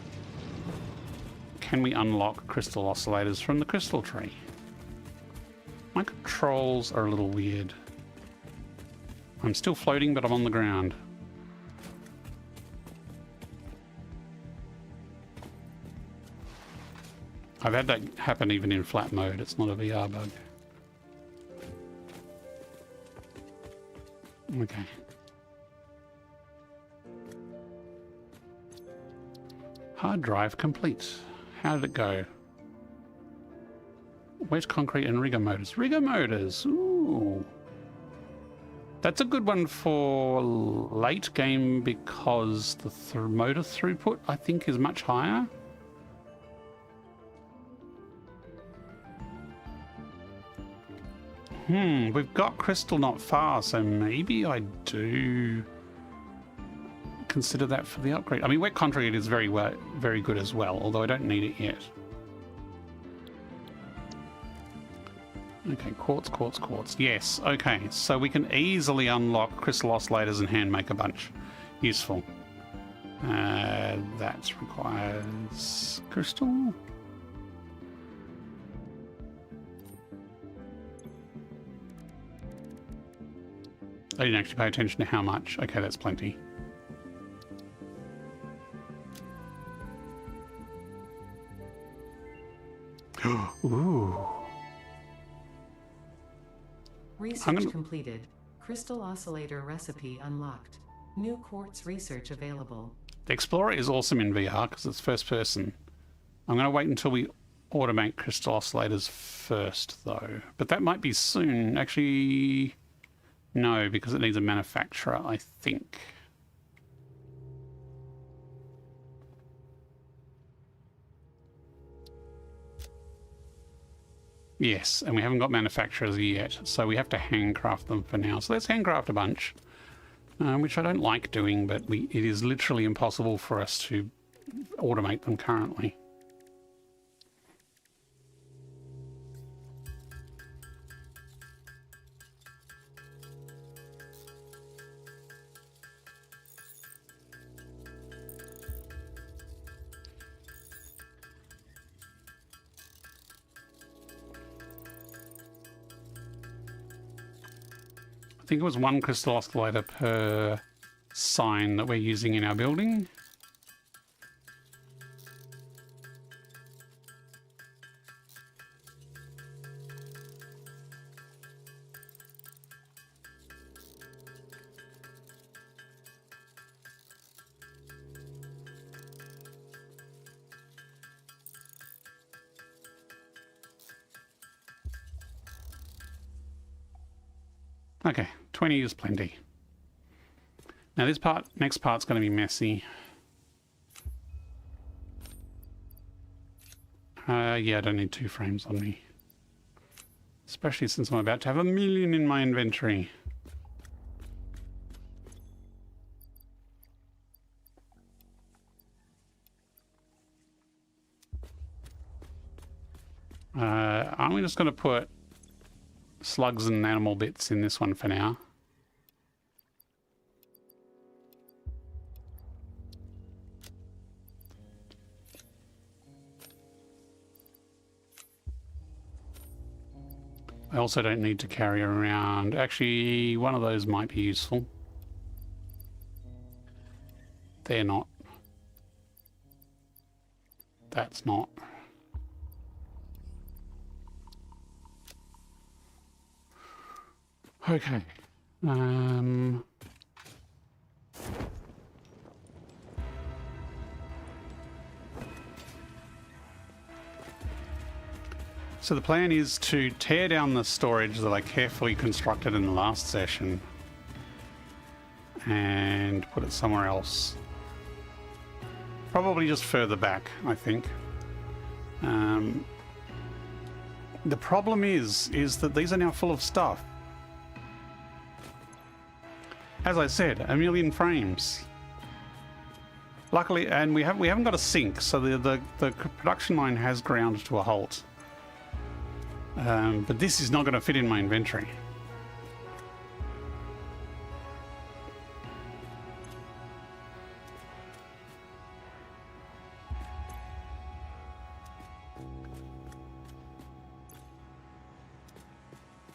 we unlock crystal oscillators from the crystal tree? My controls are a little weird. I'm still floating, but I'm on the ground. I've had that happen even in flat mode. It's not a VR bug. Okay. Hard drive complete. How did it go? Where's concrete and rigger motors? Rigger motors! Ooh. That's a good one for late game because the motor throughput, I think, is much higher. We've got crystal not far, so maybe I do consider that for the upgrade. I mean, wet concrete is very good as well, although I don't need it yet. Okay, quartz, quartz, quartz. Yes, okay. So we can easily unlock crystal oscillators and hand make a bunch. Useful. That requires crystal. I didn't actually pay attention to how much. Okay, that's plenty. Ooh. Research completed. Crystal oscillator recipe unlocked. New quartz research available. The Explorer is awesome in VR because it's first person. I'm going to wait until we automate crystal oscillators first, though. But that might be soon. Actually, no, because it needs a manufacturer, I think. Yes, and we haven't got manufacturers yet, so we have to handcraft them for now. So let's handcraft a bunch, which I don't like doing, but it is literally impossible for us to automate them currently. I think it was 1 crystal oscillator per sign that we're using in our building. Okay, 20 is plenty. Now this next part's going to be messy. Yeah, I don't need 2 frames on me. Especially since I'm about to have 1 million in my inventory. I'm just going to put slugs and animal bits in this one for now. I also don't need to carry around. Actually, one of those might be useful. They're not. That's not. Okay. So the plan is to tear down the storage that I carefully constructed in the last session and put it somewhere else. Probably just further back, I think. The problem is that these are now full of stuff. As I said, 1 million frames. Luckily, and we haven't got a sink, so the production line has ground to a halt. But this is not going to fit in my inventory.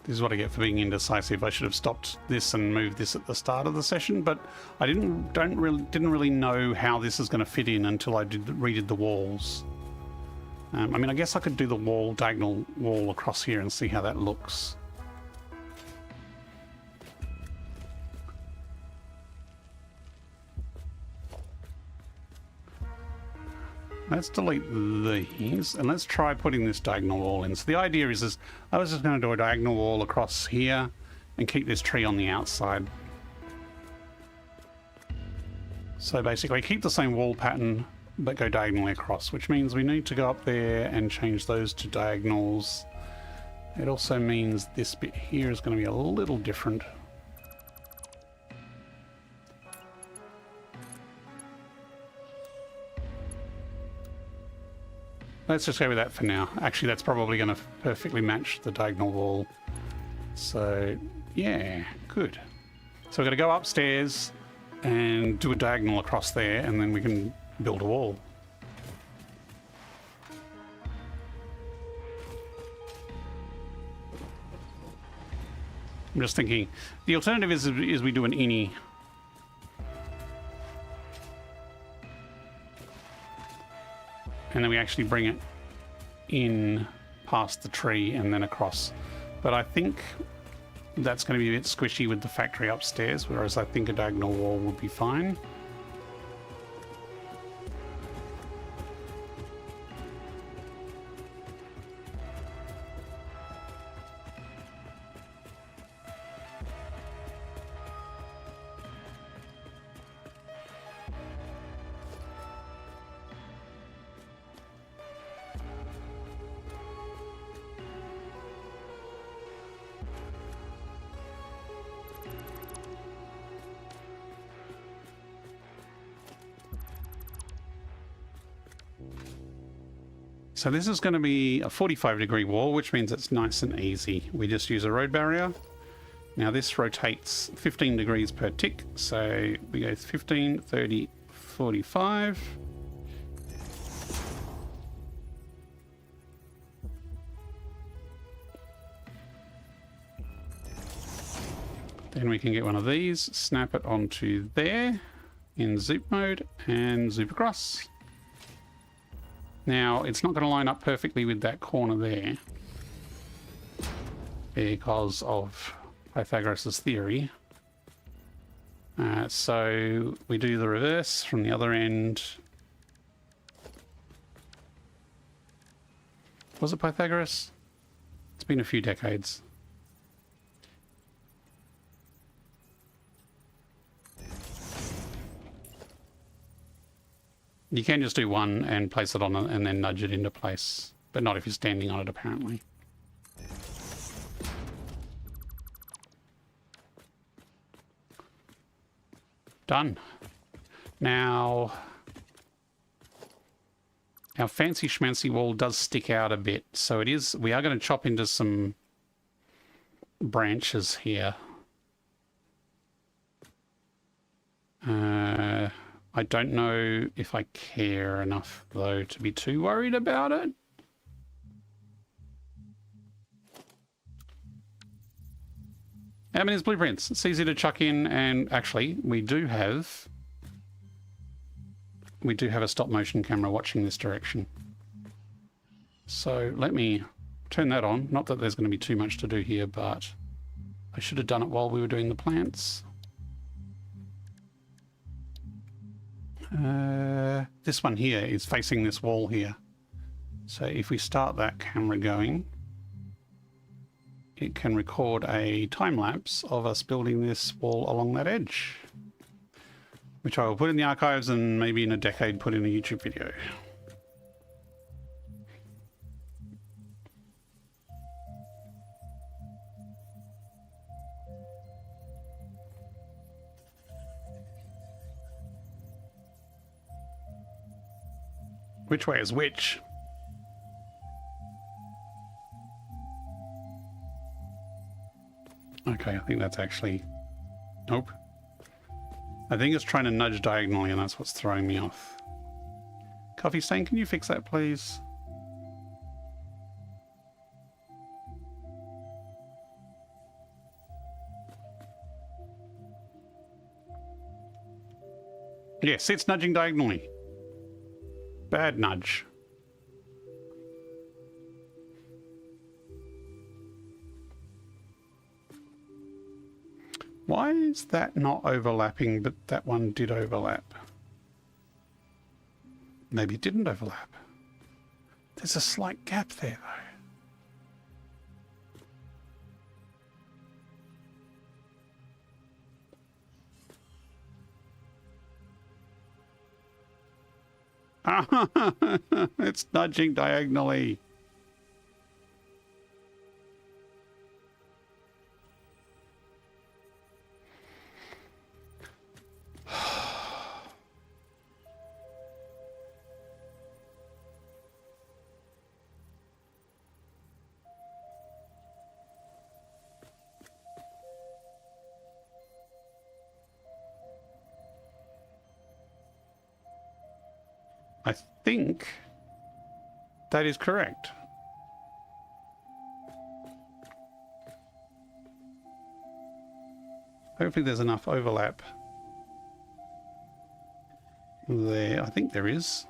This is what I get for being indecisive. I should have stopped this and moved this at the start of the session, but I didn't really know how this is going to fit in until I redid the walls. I mean, I guess I could do the diagonal wall across here and see how that looks. Let's delete these and let's try putting this diagonal wall in. So the idea is I was just going to do a diagonal wall across here and keep this tree on the outside. So basically keep the same wall pattern but go diagonally across, which means we need to go up there and change those to diagonals. It also means this bit here is going to be a little different. Let's just go with that for now. Actually, that's probably going to perfectly match the diagonal wall. So, yeah, good. So we're going to go upstairs and do a diagonal across there, and then we can build a wall. I'm just thinking, the alternative is we do an innie. And then we actually bring it in past the tree and then across. But I think that's going to be a bit squishy with the factory upstairs, whereas I think a diagonal wall would be fine. So this is going to be a 45-degree wall, which means it's nice and easy. We just use a road barrier. Now this rotates 15 degrees per tick. So we go 15, 30, 45. Then we can get one of these, snap it onto there in zoop mode and zoop across. Now, it's not going to line up perfectly with that corner there because of Pythagoras' theory. So we do the reverse from the other end. Was it Pythagoras? It's been a few decades. You can just do one and place it on it and then nudge it into place, but not if you're standing on it, apparently. Done. Now, our fancy schmancy wall does stick out a bit, so we are going to chop into some branches here. I don't know if I care enough, though, to be too worried about it. I mean, it's blueprints. It's easy to chuck in, and actually, we do have a stop motion camera watching this direction. So let me turn that on. Not that there's going to be too much to do here, but I should have done it while we were doing the plants. This one here is facing this wall here. So if we start that camera going, it can record a time lapse of us building this wall along that edge, which I will put in the archives and maybe in a decade put in a YouTube video. Which way is which? Okay, I think that's actually... Nope. I think it's trying to nudge diagonally, and that's what's throwing me off. Coffee Stain, can you fix that, please? Yes, it's nudging diagonally. Bad nudge. Why is that not overlapping, but that one did overlap? Maybe it didn't overlap. There's a slight gap there, though. It's nudging diagonally. I think that is correct. Hopefully there's enough overlap there. I think there is.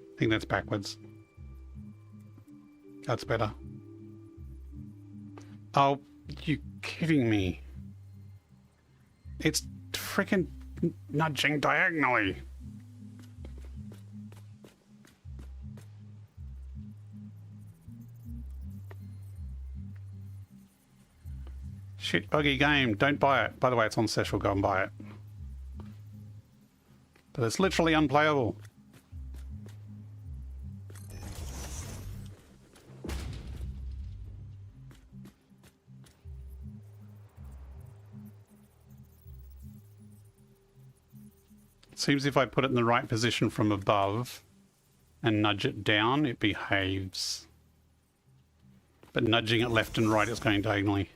I think that's backwards. That's better. Oh, you kidding me? It's freaking nudging diagonally. Shit, buggy game. Don't buy it. By the way, it's on sale. Go and buy it. But it's literally unplayable. Seems if I put it in the right position from above and nudge it down, it behaves. But nudging it left and right, it's going diagonally.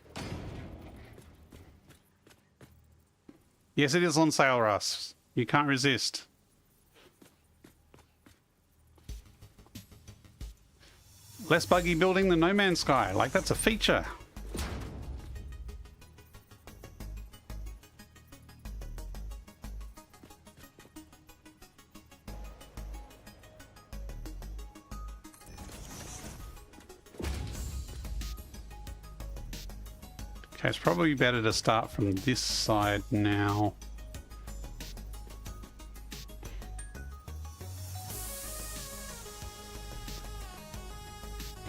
Yes, it is on sale, Russ. You can't resist. Less buggy building than No Man's Sky. Like, that's a feature. Okay, it's probably better to start from this side now.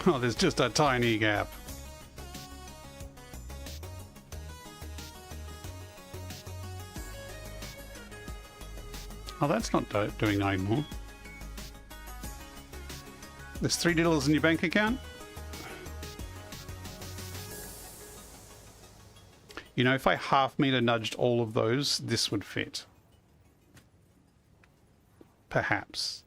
Oh, there's just a tiny gap. Oh, that's not doing anymore. There's $3 in your bank account? You know, if I half-meter nudged all of those, this would fit. Perhaps.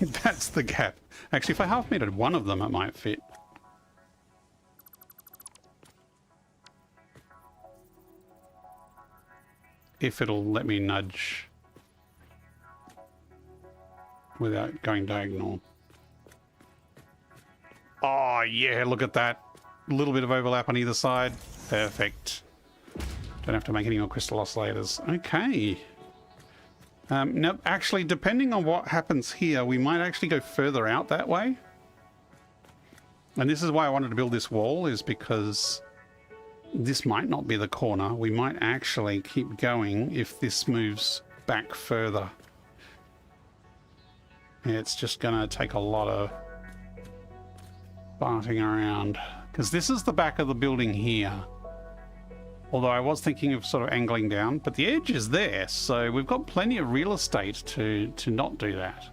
That's the gap. Actually, if I half-metered one of them, it might fit. If it'll let me nudge without going diagonal. Oh, yeah, look at that. A little bit of overlap on either side. Perfect. Don't have to make any more crystal oscillators. Okay. Now, actually, depending on what happens here, we might actually go further out that way. And this is why I wanted to build this wall, is because this might not be the corner. We might actually keep going if this moves back further. It's just going to take a lot of farting around. Because this is the back of the building here. Although I was thinking of sort of angling down, but the edge is there, so we've got plenty of real estate to not do that.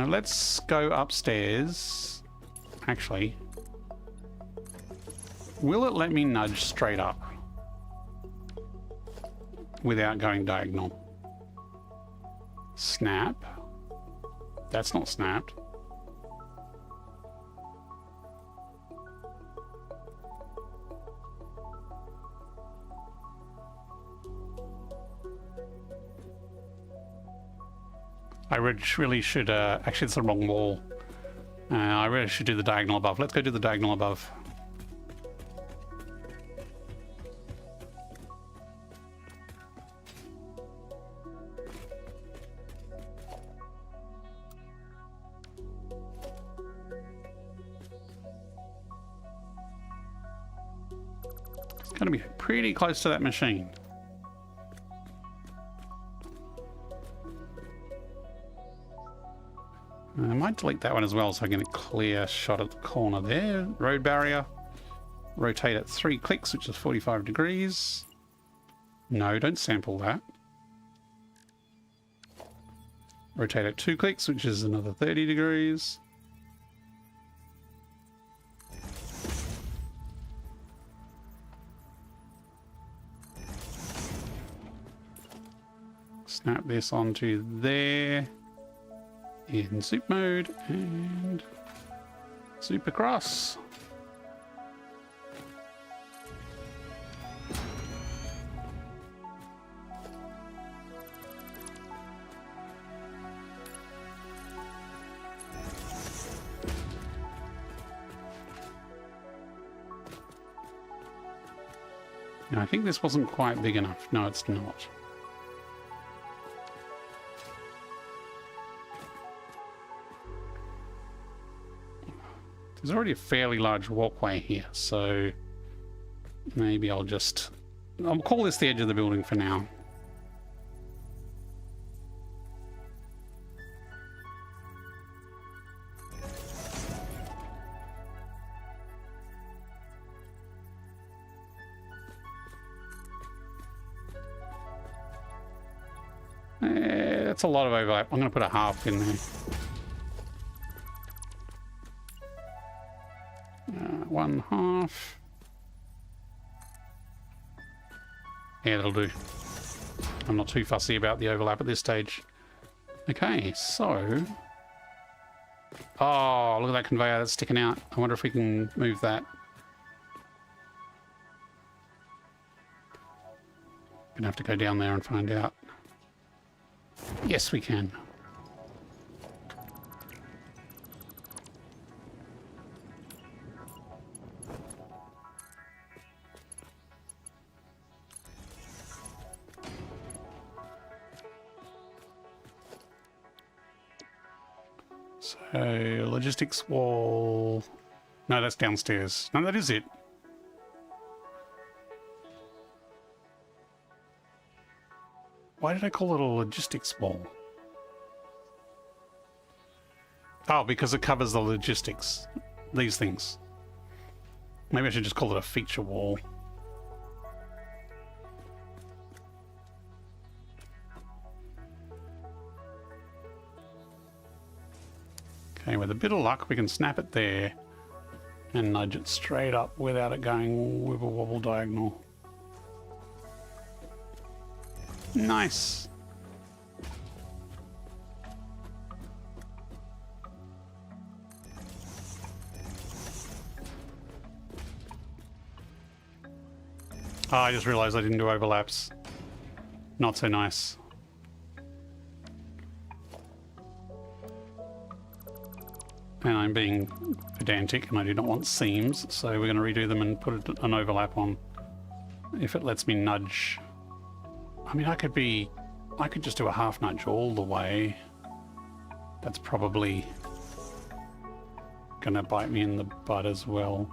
Let's go upstairs. Actually, will it let me nudge straight up without going diagonal? Snap. That's not snapped. I really should, actually it's the wrong wall. I really should do the diagonal above. Let's go do the diagonal above. It's going to be pretty close to that machine. I might delete that one as well so I get a clear shot at the corner there. Road barrier. Rotate it 3 clicks, which is 45 degrees. No, don't sample that. Rotate it 2 clicks, which is another 30 degrees. Snap this onto there in soup mode and soup across. Now, I think this wasn't quite big enough. No, it's not. There's already a fairly large walkway here, so maybe I'll call this the edge of the building for now. That's a lot of overlap. I'm going to put a half in there. 1/2. Yeah, that'll do. I'm not too fussy about the overlap at this stage. Okay, so... Oh, look at that conveyor that's sticking out. I wonder if we can move that. Gonna have to go down there and find out. Yes, we can. So, logistics wall... No, that's downstairs. No, that is it. Why did I call it a logistics wall? Oh, because it covers the logistics. These things. Maybe I should just call it a feature wall. Okay, with a bit of luck, we can snap it there and nudge it straight up without it going wibble wobble diagonal. Nice. Oh, I just realized I didn't do overlaps. Not so nice. And I'm being pedantic and I do not want seams, so we're going to redo them and put an overlap on if it lets me nudge. I mean, I could just do a half nudge all the way. That's probably gonna bite me in the butt as well.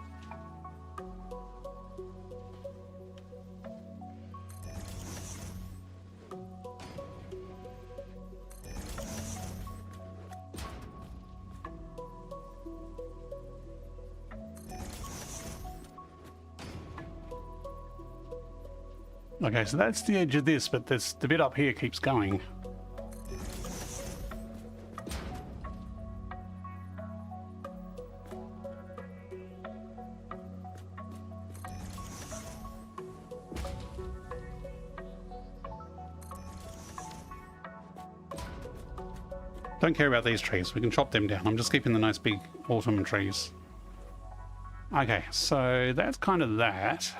Okay, so that's the edge of this, but the bit up here keeps going. Don't care about these trees, we can chop them down. I'm just keeping the nice big autumn trees. Okay, so that's kind of that.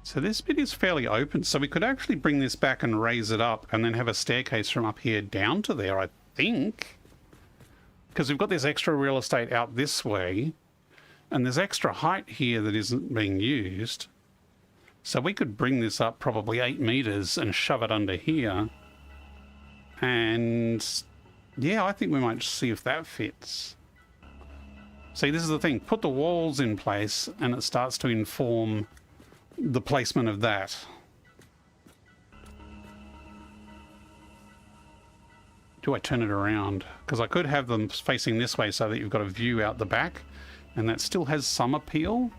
So this bit is fairly open, so we could actually bring this back and raise it up and then have a staircase from up here down to there, I think. Because we've got this extra real estate out this way, and there's extra height here that isn't being used. So we could bring this up probably 8 meters and shove it under here. And yeah, I think we might see if that fits. See, this is the thing. Put the walls in place and it starts to inform the placement of that. do I turn it around? Because I could have them facing this way so that you've got a view out the back, and that still has some appeal.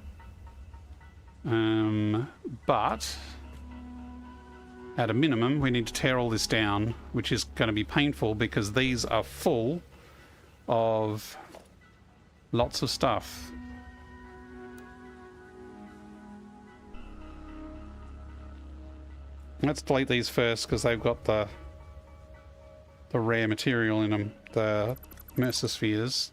But at a minimum, we need to tear all this down, which is going to be painful because these are full of lots of stuff. Let's delete these first because they've got the rare material in them, the immersive.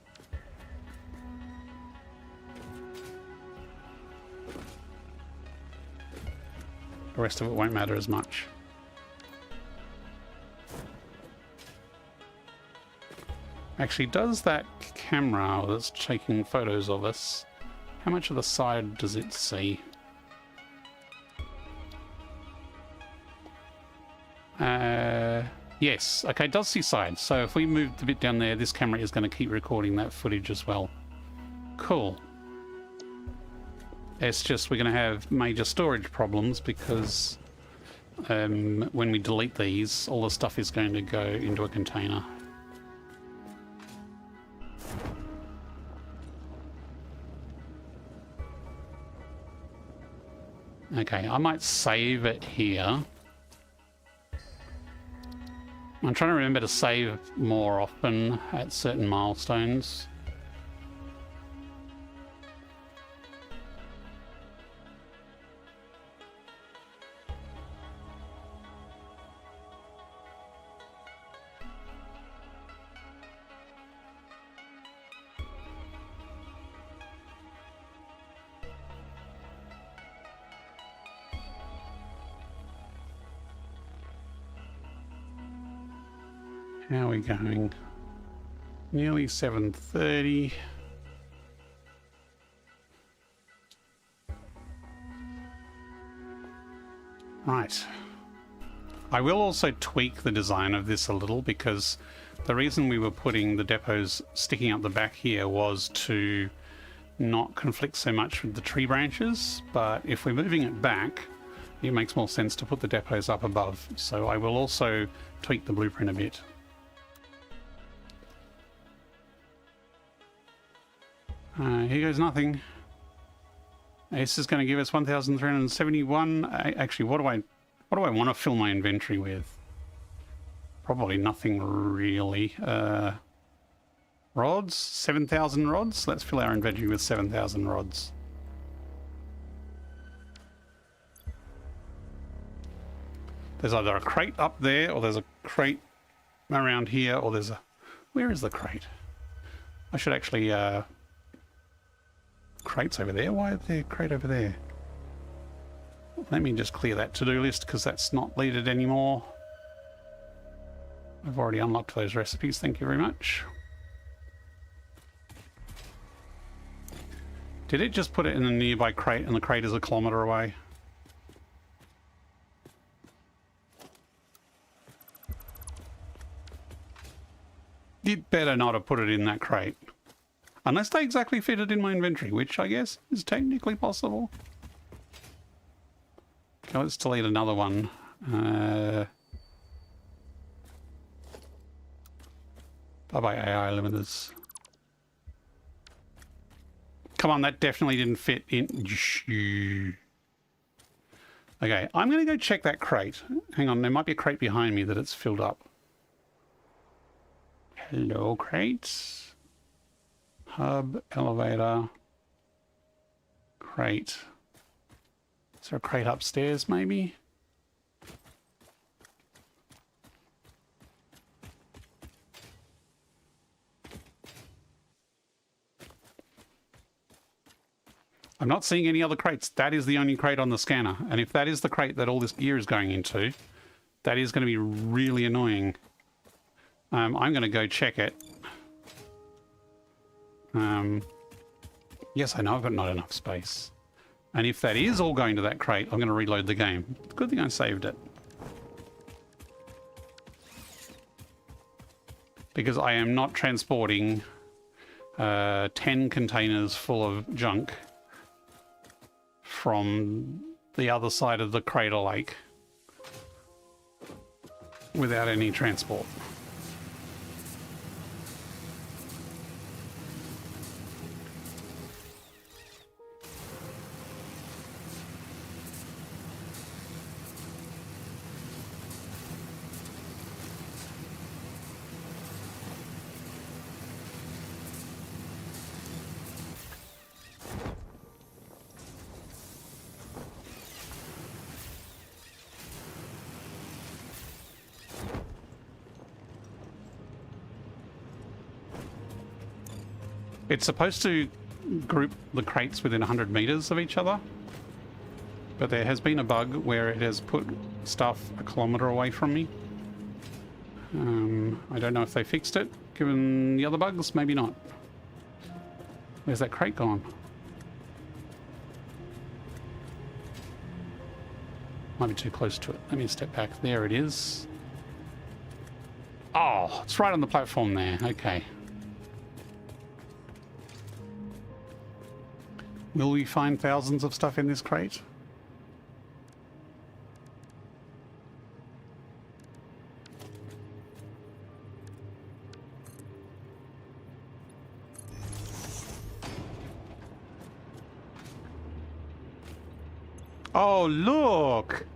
The rest of it won't matter as much. Actually, does that camera that's taking photos of us, how much of the side does it see? Yes, okay, it does see sides. So if we move the bit down there, this camera is going to keep recording that footage as well. Cool. It's just we're going to have major storage problems because when we delete these, all the stuff is going to go into a container. Okay, I might save it here. I'm trying to remember to save more often at certain milestones. How are we going? Nearly 7:30. Right. I will also tweak the design of this a little because the reason we were putting the depots sticking up the back here was to not conflict so much with the tree branches, but if we're moving it back, it makes more sense to put the depots up above. So I will also tweak the blueprint a bit. Here goes nothing. This is going to give us 1,371. Actually, what do I want to fill my inventory with? Probably nothing really. Rods, 7,000 rods. Let's fill our inventory with 7,000 rods. There's either a crate up there, or there's a crate around here, or there's a... Where is the crate? I should actually... Crates over there? Why is there a crate over there? Let me just clear that to-do list because that's not needed anymore. I've already unlocked those recipes, thank you very much. Did it just put it in a nearby crate and the crate is a kilometre away? It better not have put it in that crate. Unless they exactly fit it in my inventory, which I guess is technically possible. Okay, let's delete another one. Bye-bye AI limiters. Come on, that definitely didn't fit in. Okay, I'm going to go check that crate. Hang on, there might be a crate behind me that it's filled up. Hello, crates. Hub, elevator, crate. Is there a crate upstairs, maybe? I'm not seeing any other crates. That is the only crate on the scanner. And if that is the crate that all this gear is going into, that is going to be really annoying. I'm going to go check it. Yes, I know I've got not enough space. And if that is all going to that crate, I'm going to reload the game. Good thing I saved it. Because I am not transporting 10 containers full of junk from the other side of the crater lake without any transport. It's supposed to group the crates within 100 meters of each other, but there has been a bug where it has put stuff a kilometer away from me. I don't know if they fixed it, given the other bugs, maybe not. Where's that crate gone? Might be too close to it. Let me step back. There it is. Oh, it's right on the platform there. Okay. Will we find thousands of stuff in this crate? Oh, look!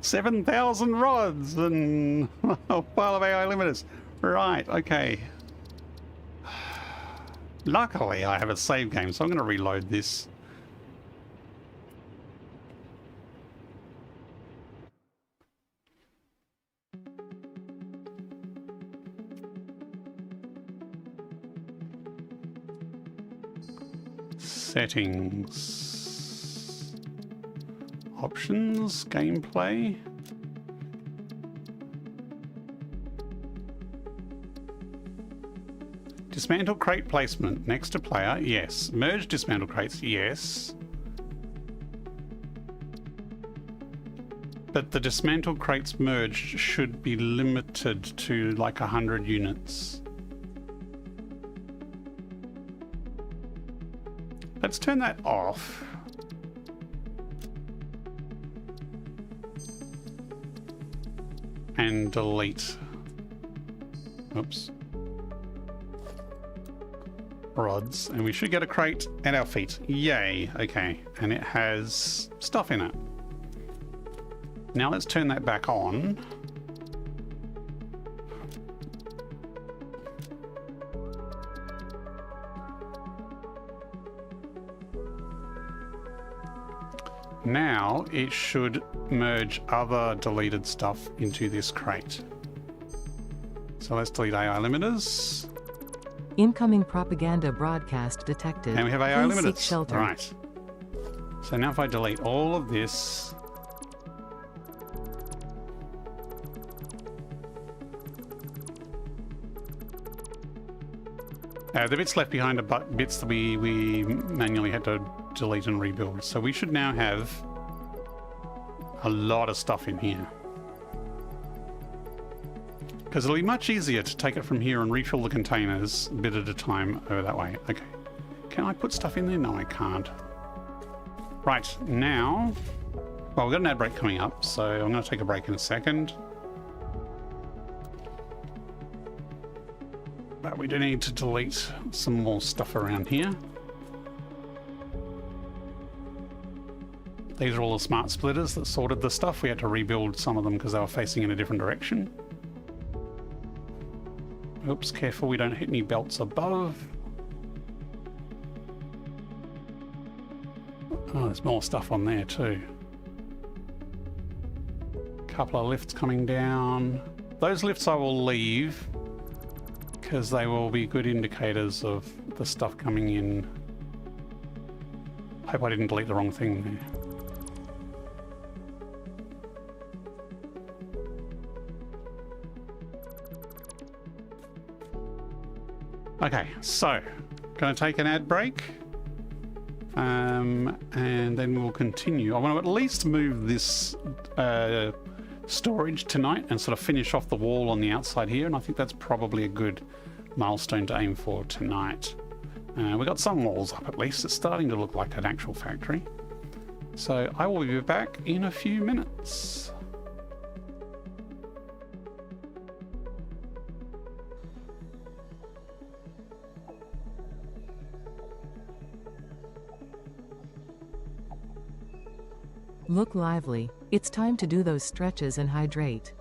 7,000 rods and a pile of AI limiters. Right, okay. Luckily, I have a save game, so I'm going to reload this. Settings. Options. Gameplay. Dismantle crate placement next to player, yes. Merge dismantle crates, yes. But the dismantle crates merged should be limited to like 100 units. Let's turn that off. And delete. Oops. Rods, and we should get a crate at our feet. Yay. Okay, and it has stuff in it. Now let's turn that back on. Now it should merge other deleted stuff into this crate. So let's delete AI limiters. Incoming propaganda broadcast detected. And we have AI Please limiters. seek shelter. Right. So now if I delete all of this, the bits left behind are bits that we manually had to delete and rebuild. So we should now have a lot of stuff in here. Because it'll be much easier to take it from here and refill the containers a bit at a time over that way. Okay. Can I put stuff in there? No, I can't. Right, now... Well, we've got an ad break coming up, so I'm going to take a break in a second. But we do need to delete some more stuff around here. These are all the smart splitters that sorted the stuff. We had to rebuild some of them because they were facing in a different direction. Oops, careful we don't hit any belts above. Oh, there's more stuff on there too. Couple of lifts coming down. Those lifts I will leave because they will be good indicators of the stuff coming in. Hope I didn't delete the wrong thing there. Okay, so going to take an ad break, and then we'll continue. I want to at least move this storage tonight and sort of finish off the wall on the outside here, and I think that's probably a good milestone to aim for tonight. We got some walls up at least. It's starting to look like an actual factory. So I will be back in a few minutes. Look lively. It's time to do those stretches and hydrate.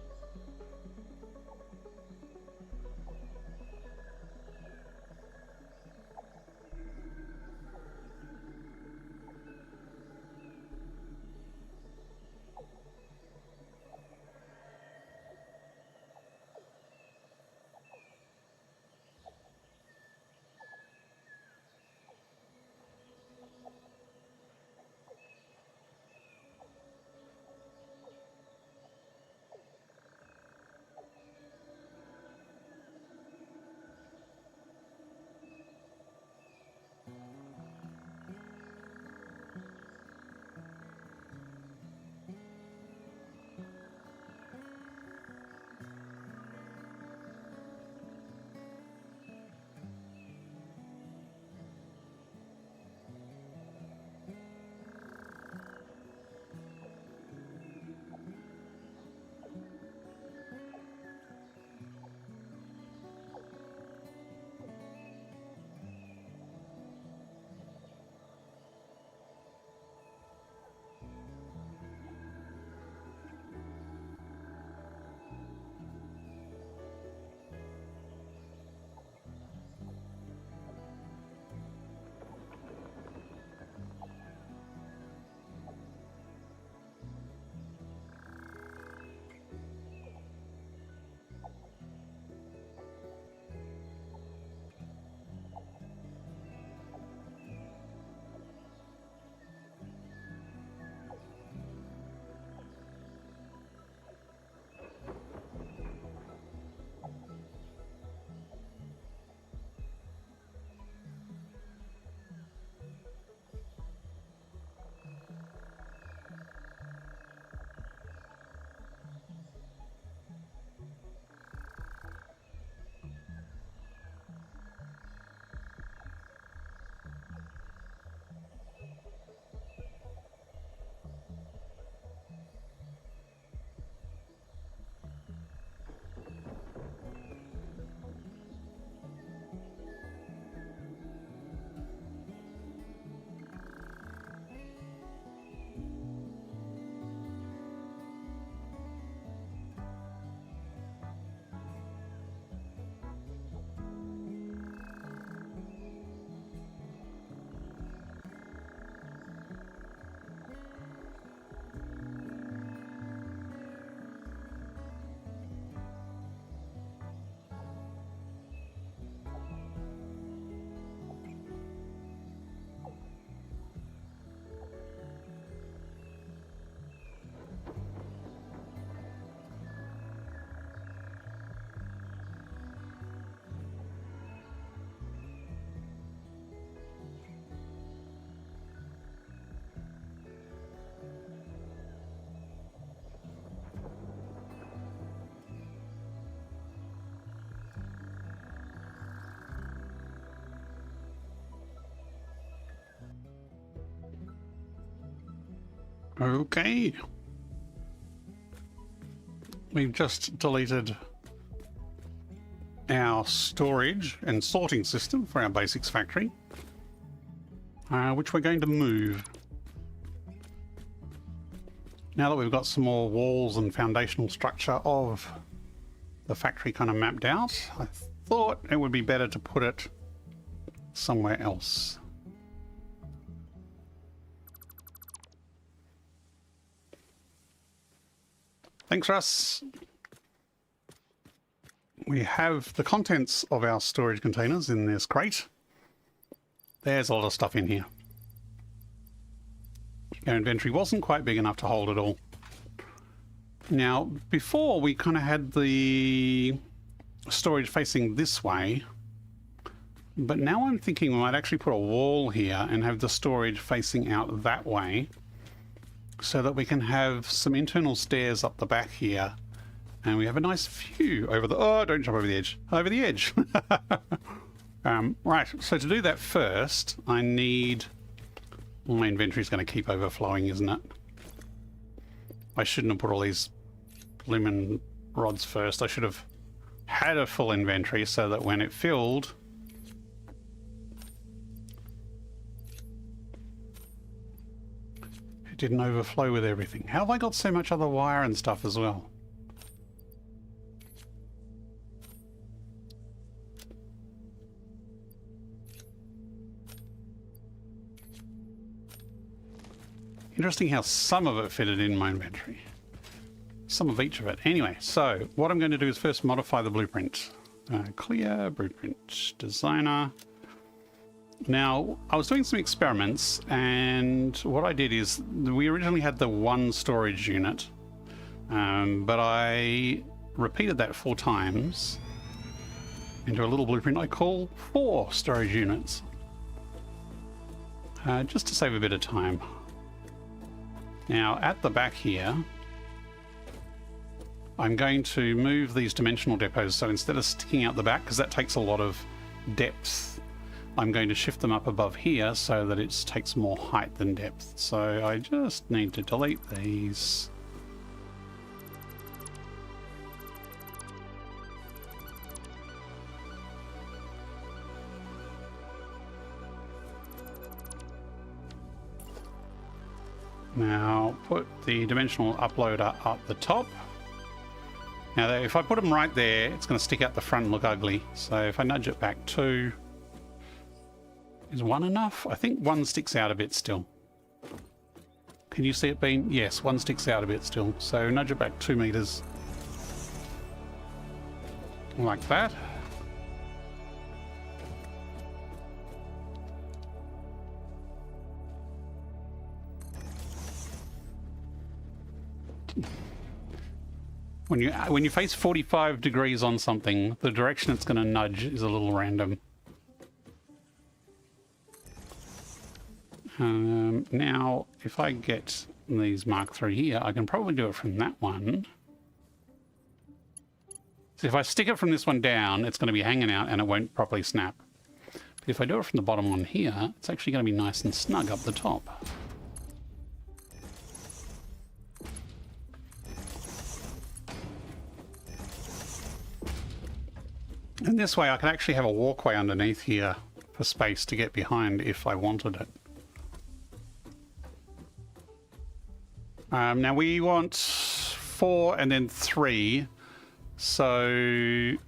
Okay. We've just deleted our storage and sorting system for our basics factory, which we're going to move. Now that we've got some more walls and foundational structure of the factory kind of mapped out, I thought it would be better to put it somewhere else. Thanks, Russ. We have the contents of our storage containers in this crate. There's a lot of stuff in here. Our inventory wasn't quite big enough to hold it all. Now, before we kind of had the storage facing this way, but now I'm thinking we might actually put a wall here and have the storage facing out that way, so that we can have some internal stairs up the back here, and we have a nice view over the... Oh, don't jump over the edge. Over the edge. Right, so to do that first, I need... My inventory's going to keep overflowing, isn't it? I shouldn't have put all these blooming rods first. I should have had a full inventory so that when it filled... it didn't overflow with everything. How have I got so much other wire and stuff as well? Interesting how some of it fitted in my inventory. Some of each of it. Anyway, so what I'm going to do is first modify the blueprint. Clear, blueprint, designer. Now, I was doing some experiments, and what I did is, we originally had the 1 storage unit, but I repeated that 4 times into a little blueprint I call 4 storage units, just to save a bit of time. Now, at the back here, I'm going to move these dimensional depots, so instead of sticking out the back, because that takes a lot of depth, I'm going to shift them up above here so that it takes more height than depth. So I just need to delete these. Now put the dimensional uploader up the top. Now if I put them right there, it's going to stick out the front and look ugly. So if I nudge it back 2, is 1 enough? I think 1 sticks out a bit still. Can you see it being? Yes, 1 sticks out a bit still. So nudge it back 2 meters. Like that. When you face 45 degrees on something, the direction it's going to nudge is a little random. Now, if I get these Mark III here, I can probably do it from that one. So if I stick it from this one down, it's going to be hanging out and it won't properly snap. But if I do it from the bottom one here, it's actually going to be nice and snug up the top. And this way I can actually have a walkway underneath here for space to get behind if I wanted it. Now we want 4 and then 3, so I'm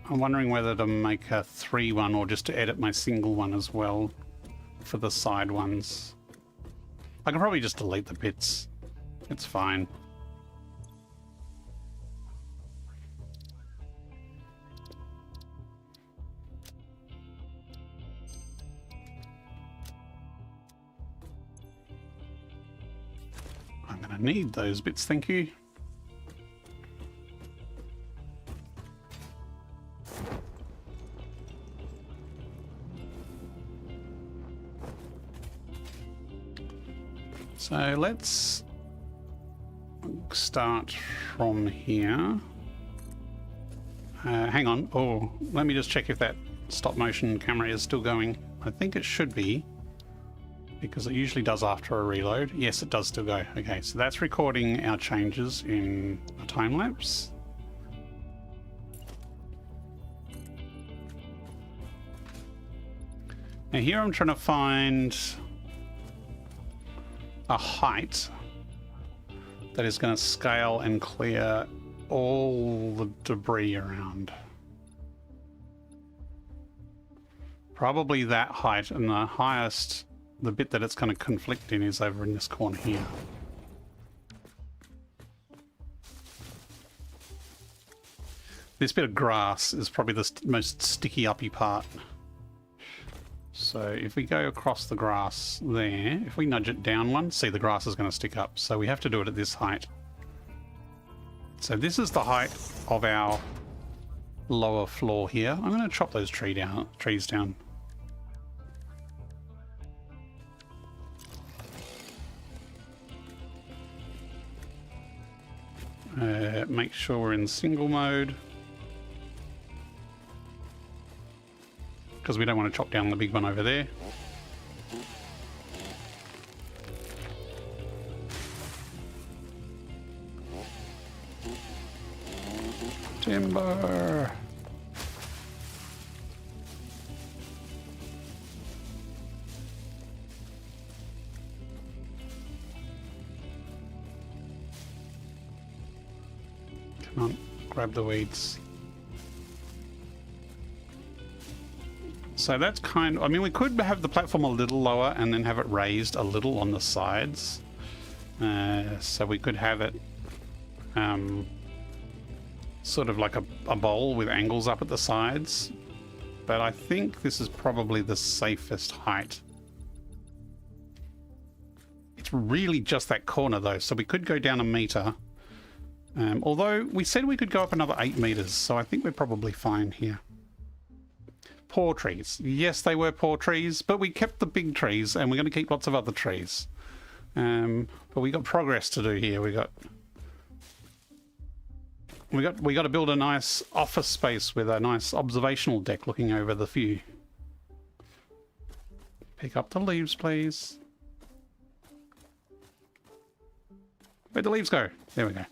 wondering whether to make a 3 one or just to edit my single one as well for the side ones. I can probably just delete the bits. It's fine. I'm going to need those bits, thank you. So let's start from here. Hang on. Oh, let me just check if that stop motion camera is still going. I think it should be. because it usually does after a reload. Yes, it does still go. Okay, so that's recording our changes in a time lapse. Now here I'm trying to find a height that is going to scale and clear all the debris around. Probably that height, and the highest, the bit that it's going to conflict in is over in this corner here. This bit of grass is probably the most sticky uppy part. So if we go across the grass there, if we nudge it down one, see the grass is going to stick up. So we have to do it at this height. So this is the height of our lower floor here. I'm going to chop those trees down. Make sure we're in single mode, because we don't want to chop down the big one over there. Timber. Come on, grab the weeds. So that's kind of, I mean, we could have the platform a little lower and then have it raised a little on the sides. So we could have it sort of like a bowl with angles up at the sides. But I think this is probably the safest height. It's really just that corner though, so we could go down a meter. Although we said we could go up another 8 meters, so I think we're probably fine here. Poor trees. Yes, they were poor trees, but we kept the big trees, and we're going to keep lots of other trees. But we got progress to do here. We got to build a nice office space with a nice observational deck looking over the view. Pick up the leaves, please. Where'd the leaves go? There we go.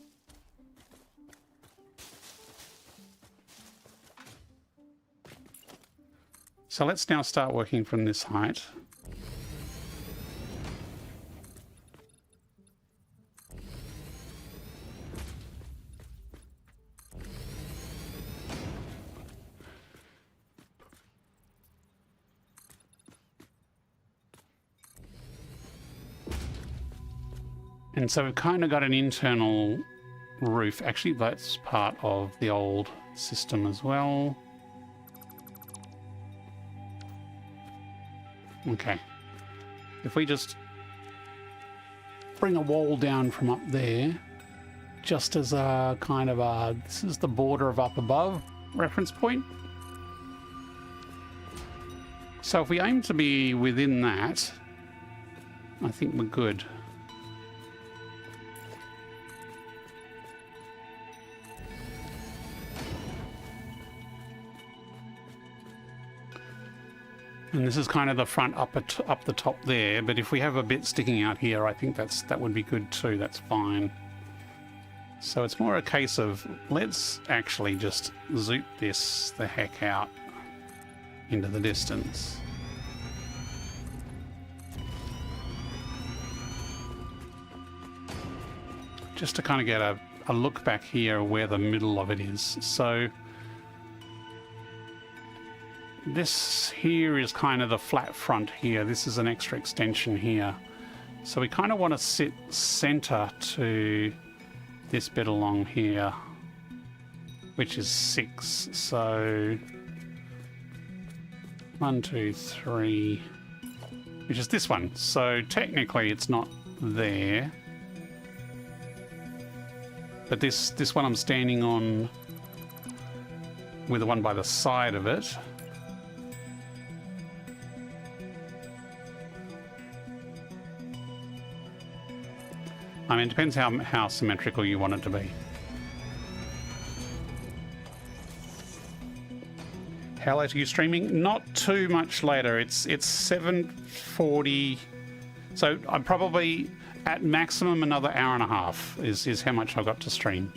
So let's now start working from this height. And so we've kind of got an internal roof. Actually, that's part of the old system as well. Okay, if we just bring a wall down from up there, just as a kind of a, this is the border of up above reference point. So if we aim to be within that, I think we're good. And this is kind of the front up the top there, but if we have a bit sticking out here, I think that would be good too. That's fine. So it's more a case of let's actually just zoot this the heck out into the distance. Just to kind of get a look back here where the middle of it is. So this here is kind of the flat front here. This is an extra extension here. So we kind of want to sit center to this bit along here, which is 6. So 1, 2, 3, which is this one. So technically it's not there. But this one I'm standing on with the one by the side of it. I mean, it depends how symmetrical you want it to be. How late are you streaming? Not too much later. It's 7:40 So I'm probably at maximum another hour and a half is how much I've got to stream.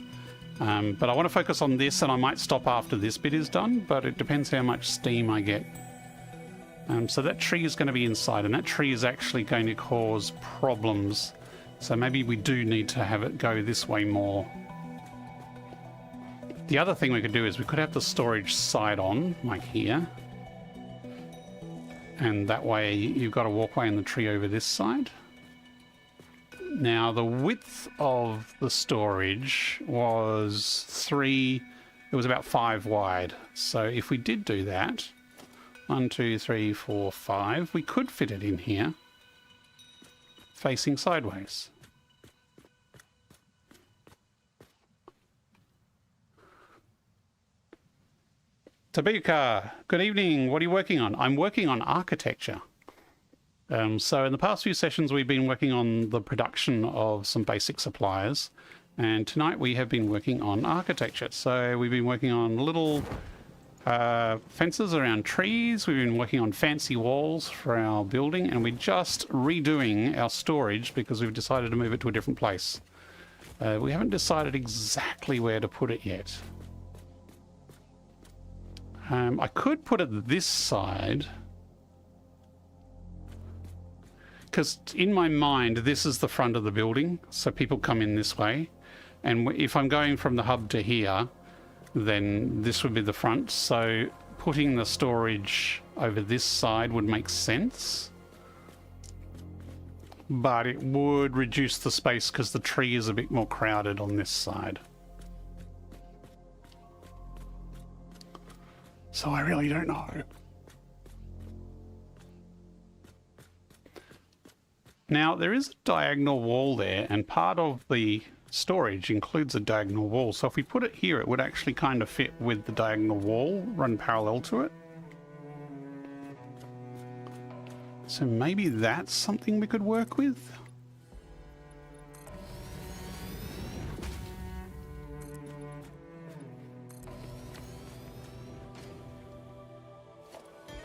But I want to focus on this, and I might stop after this bit is done, but it depends how much steam I get. So that tree is going to be inside, and that tree is actually going to cause problems. So maybe we do need to have it go this way more. The other thing we could do is we could have the storage side on, like here. And that way you've got a walkway in the tree over this side. Now the width of the storage was 3, it was about 5 wide. So if we did do that, 1, 2, 3, 4, 5, we could fit it in here, facing sideways. Tabika, good evening. What are you working on? I'm working on architecture. So in the past few sessions, we've been working on the production of some basic suppliers. And tonight we have been working on architecture. So we've been working on little fences around trees. We've been working on fancy walls for our building. And we're just redoing our storage because we've decided to move it to a different place. We haven't decided exactly where to put it yet. I could put it this side, because in my mind this is the front of the building, so people come in this way, and if I'm going from the hub to here, then this would be the front, so putting the storage over this side would make sense, but it would reduce the space because the tree is a bit more crowded on this side. So I really don't know. Now, there is a diagonal wall there, and part of the storage includes a diagonal wall. So if we put it here, it would actually kind of fit with the diagonal wall, run parallel to it. So maybe that's something we could work with.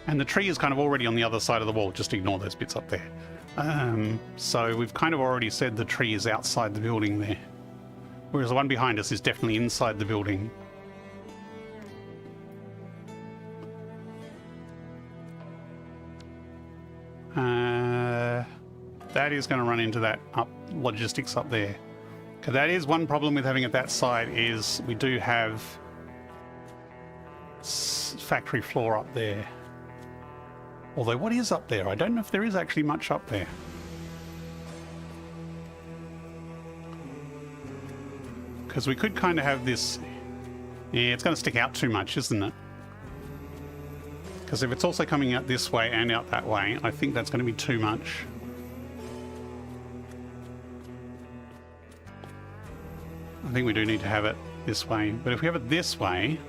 And the tree is kind of already on the other side of the wall. Just ignore those bits up there. So we've kind of already said the tree is outside the building there. Whereas the one behind us is definitely inside the building. That is going to run into that logistics up there. Because that is one problem with having it that side is we do have factory floor up there. Although, what is up there? I don't know if there is actually much up there. Because we could kind of have this... Yeah, it's going to stick out too much, isn't it? Because if it's also coming out this way and out that way, I think that's going to be too much. I think we do need to have it this way. But if we have it this way,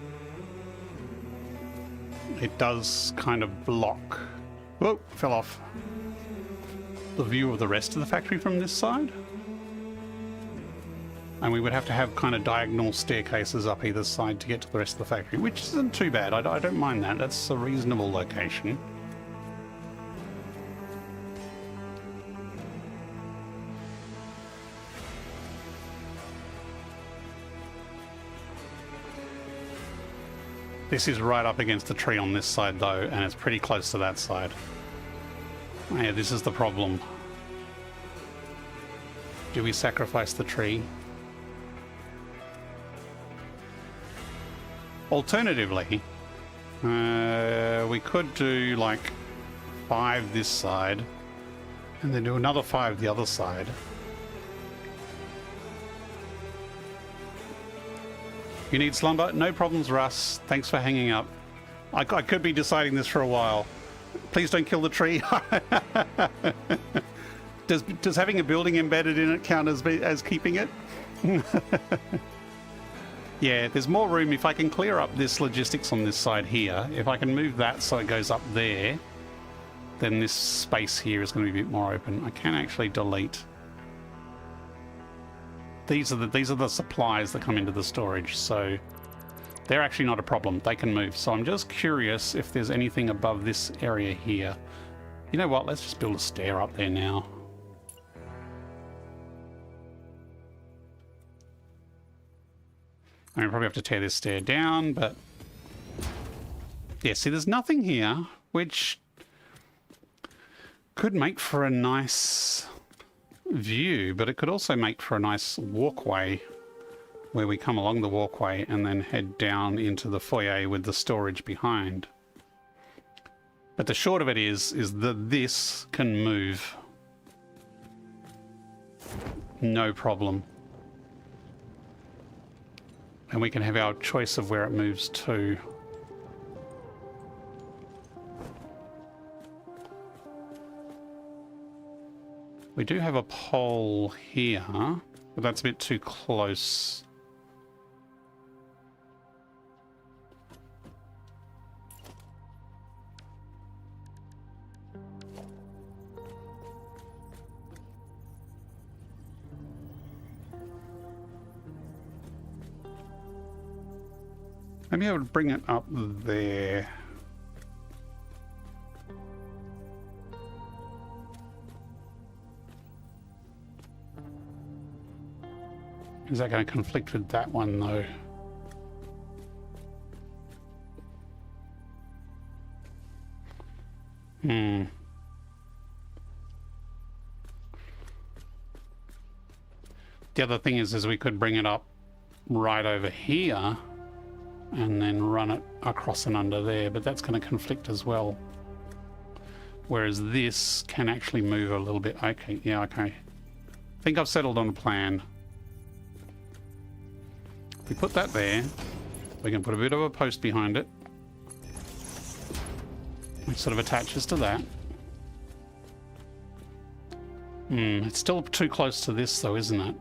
it does kind of block... Whoa, fell off. The view of the rest of the factory from this side. And we would have to have kind of diagonal staircases up either side to get to the rest of the factory, which isn't too bad. I don't mind that. That's a reasonable location. This is right up against the tree on this side though, and it's pretty close to that side. Yeah, this is the problem. Do we sacrifice the tree? Alternatively, we could do like 5 this side, and then do another 5 the other side. You need slumber? No problems, Russ. Thanks for hanging up. I could be deciding this for a while. Please don't kill the tree. Does having a building embedded in it count as keeping it? Yeah, there's more room. If I can clear up this logistics on this side here, if I can move that so it goes up there, then this space here is going to be a bit more open. I can actually delete. These are the supplies that come into the storage, so they're actually not a problem. They can move. So I'm just curious if there's anything above this area here. You know what? Let's just build a stair up there now. I mean, probably have to tear this stair down, but yeah, see, there's nothing here, which could make for a nice view, but it could also make for a nice walkway where we come along the walkway and then head down into the foyer with the storage behind. But the short of it is that this can move. No problem. And we can have our choice of where it moves to. We do have a pole here, but that's a bit too close. Maybe I would bring it up there. Is that going to conflict with that one, though? The other thing is we could bring it up right over here and then run it across and under there, but that's going to conflict as well. Whereas this can actually move a little bit. Okay, yeah, okay. I think I've settled on a plan. We put that there. We can put a bit of a post behind it, which sort of attaches to that. It's still too close to this though, isn't it?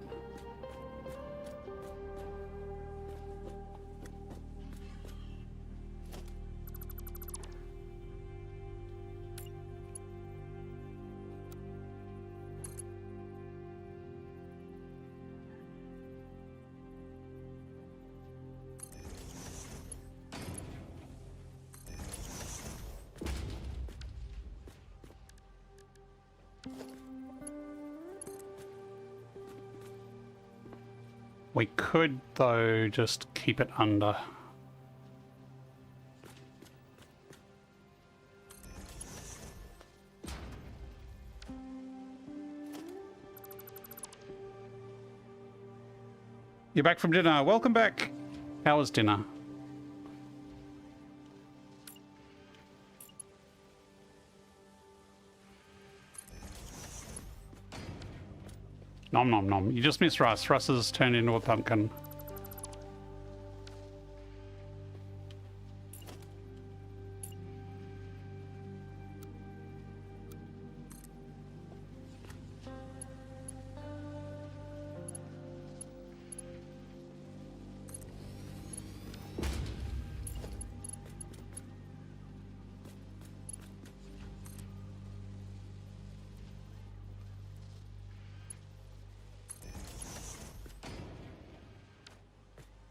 We could, though, just keep it under. You're back from dinner. Welcome back. How was dinner? Nom nom nom. You just missed Russ. Russ has turned into a pumpkin.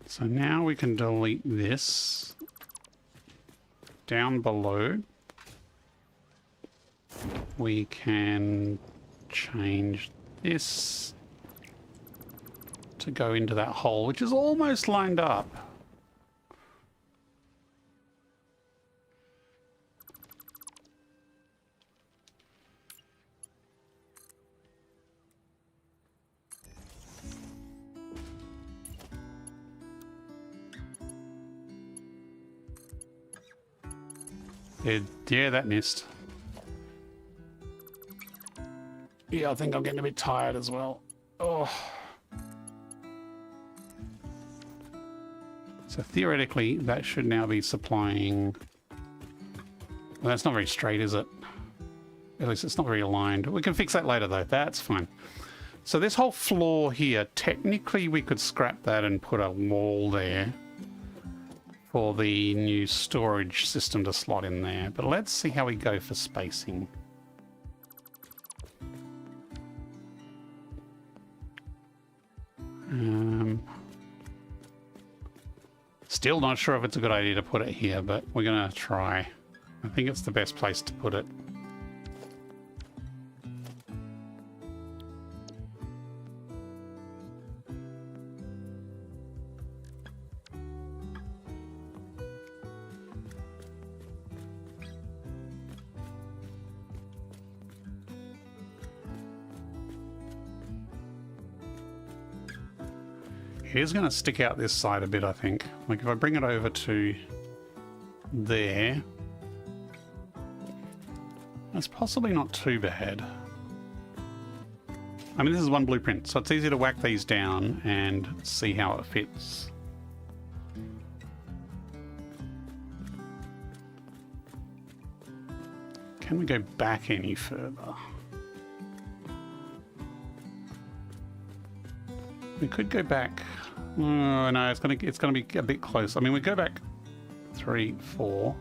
So now we can delete this down below. We can change this to go into that hole, which is almost lined up. Yeah, that missed. Yeah, I think I'm getting a bit tired as well. Oh. So theoretically, that should now be supplying... Well, that's not very straight, is it? At least it's not very aligned. We can fix that later, though. That's fine. So this whole floor here, technically we could scrap that and put a wall there for the new storage system to slot in there. But let's see how we go for spacing. Still not sure if it's a good idea to put it here, but we're gonna try. I think it's the best place to put it. it is going to stick out this side a bit, I think. Like if I bring it over to there, that's possibly not too bad. I mean, this is one blueprint, so it's easy to whack these down and see how it fits. Can we go back any further? We could go back. Oh, no, it's gonna be a bit close. I mean, we go back 3, 4.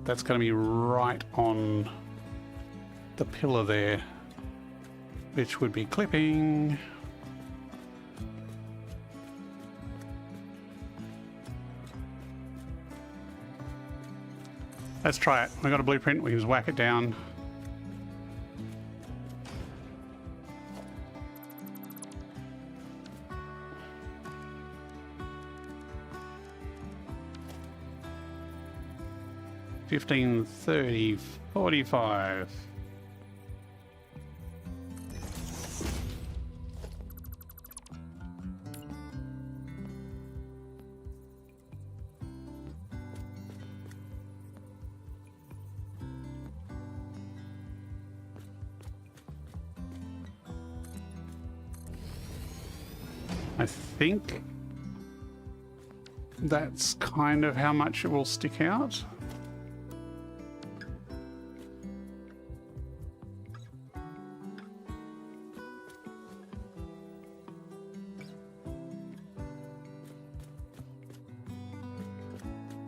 That's gonna be right on the pillar there, which would be clipping. Let's try it. We've got a blueprint. We can just whack it down. $15, $30, $45. I think that's kind of how much it will stick out.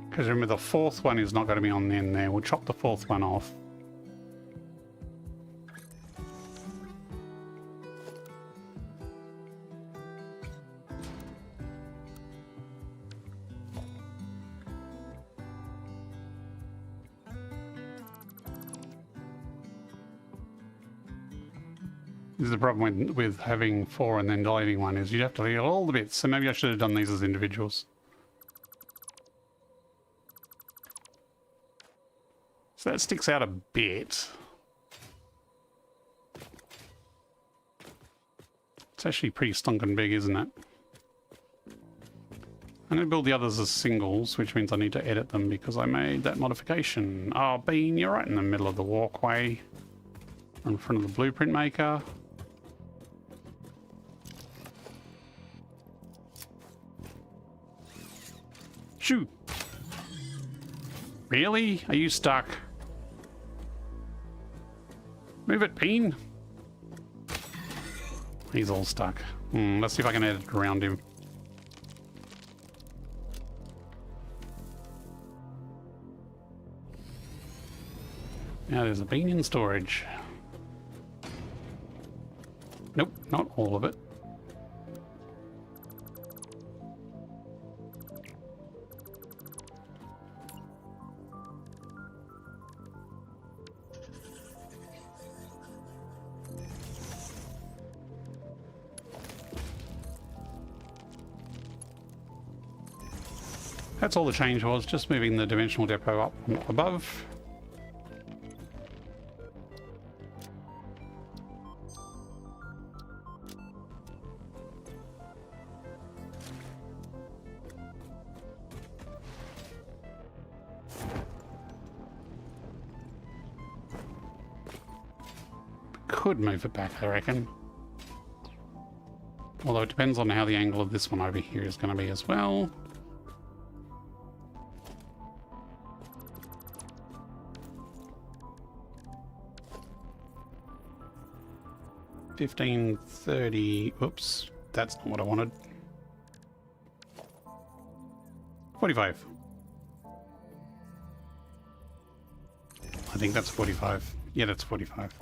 Because remember, the fourth one is not going to be on the end there. We'll chop the fourth one off. This is the problem with having 4 and then deleting 1 is you have to delete all the bits. So maybe I should have done these as individuals. So that sticks out a bit. It's actually pretty stonking big, isn't it? I'm going to build the others as singles, which means I need to edit them because I made that modification. Oh, Bean, you're right in the middle of the walkway. In front of the blueprint maker. Shoot! Really? Are you stuck? Move it, Bean. He's all stuck. Let's see if I can edit around him. Now there's a bean in storage. Nope, not all of it. That's all the change was, just moving the dimensional depot up and above. Could move it back, I reckon. Although it depends on how the angle of this one over here is going to be as well. $15.30. Oops, that's not what I wanted. 45. I think that's 45. Yeah, that's 45.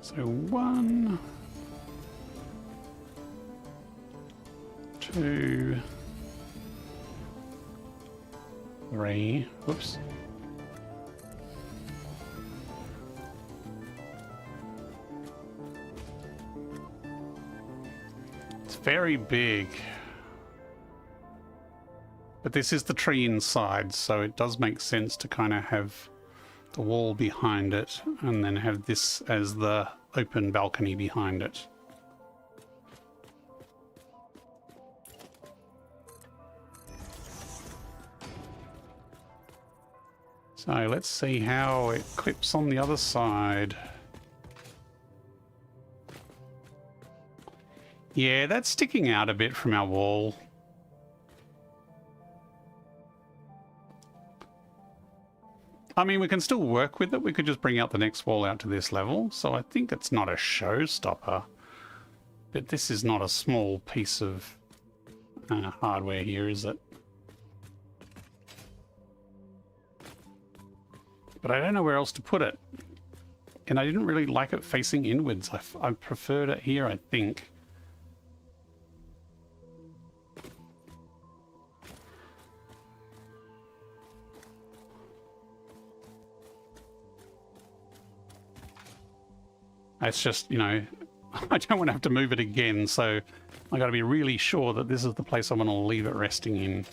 So 1. 2, 3. Oops. It's very big. But this is the tree inside, so it does make sense to kind of have the wall behind it and then have this as the open balcony behind it. So let's see how it clips on the other side. Yeah, that's sticking out a bit from our wall. I mean, we can still work with it. We could just bring out the next wall out to this level. So I think it's not a showstopper. But this is not a small piece of hardware here, is it? But I don't know where else to put it. And I didn't really like it facing inwards. I preferred it here, I think. It's just, you know, I don't want to have to move it again, so I got to be really sure that this is the place I'm going to leave it resting in.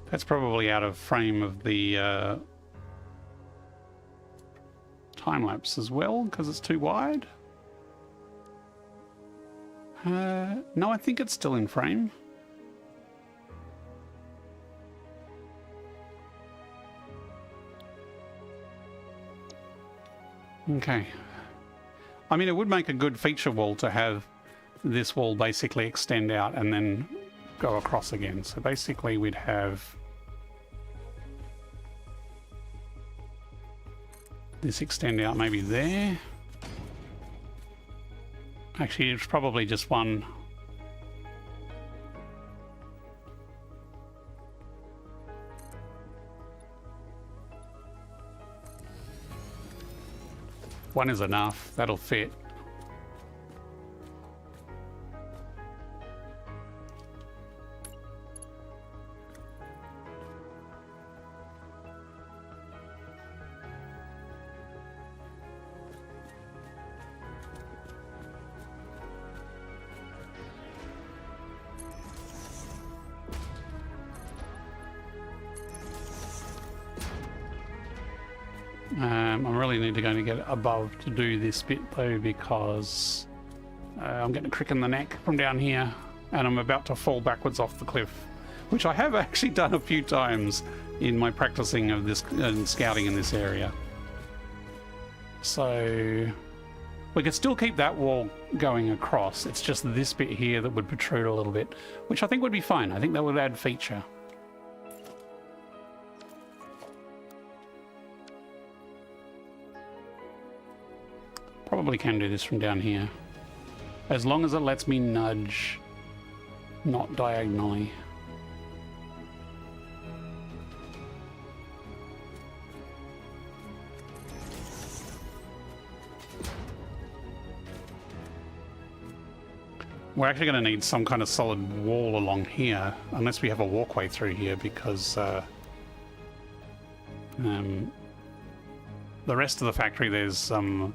That's probably out of frame of the time lapse as well, because it's too wide. No, I think it's still in frame. Okay. I mean, it would make a good feature wall to have this wall basically extend out and then go across again. So basically we'd have this extend out maybe there. Actually, it's probably just one. One is enough. That'll fit. I really need to go and get above to do this bit though, because I'm getting a crick in the neck from down here and I'm about to fall backwards off the cliff, which I have actually done a few times in my practicing of this and scouting in this area. So we could still keep that wall going across. It's just this bit here that would protrude a little bit, which I think would be fine. I think that would add feature. Probably can do this from down here, as long as it lets me nudge, not diagonally. We're actually going to need some kind of solid wall along here, unless we have a walkway through here, because the rest of the factory, there's some,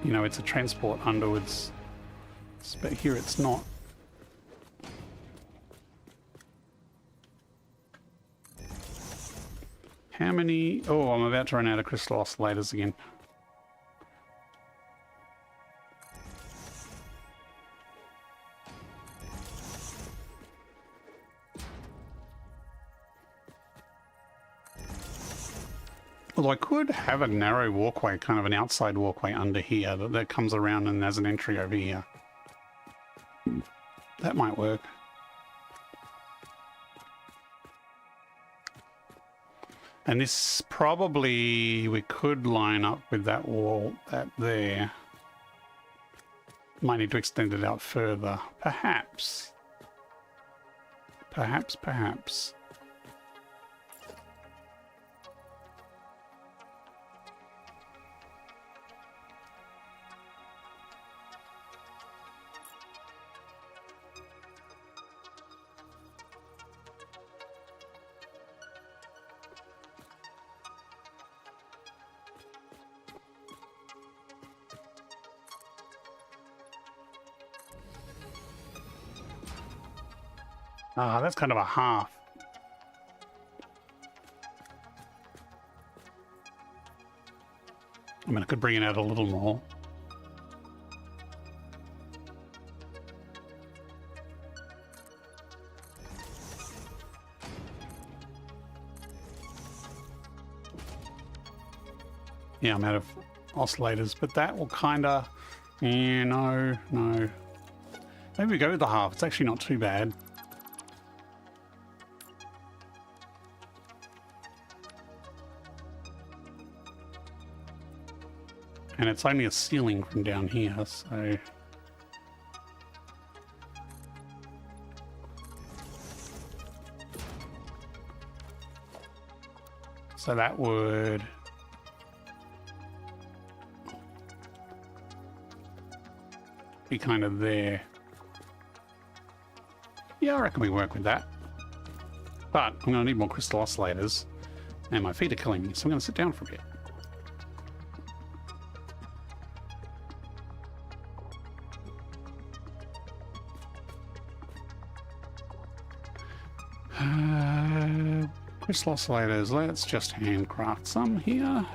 you know, it's a transport underwards, but here it's not. How many? Oh, I'm about to run out of crystal oscillators again. Although I could have a narrow walkway, kind of an outside walkway under here that comes around and has an entry over here. That might work. And this probably, we could line up with that wall, that there. Might need to extend it out further. Perhaps. Perhaps. Ah, that's kind of a half. I mean, I could bring it out a little more. Yeah, I'm out of oscillators, but that will kind of... Yeah, no. Maybe we go with the half. It's actually not too bad. And it's only a ceiling from down here, so... So that would... be kind of there. Yeah, I reckon we work with that. But I'm going to need more crystal oscillators. And my feet are killing me, so I'm going to sit down for a bit. Crystal oscillators, let's just handcraft some here.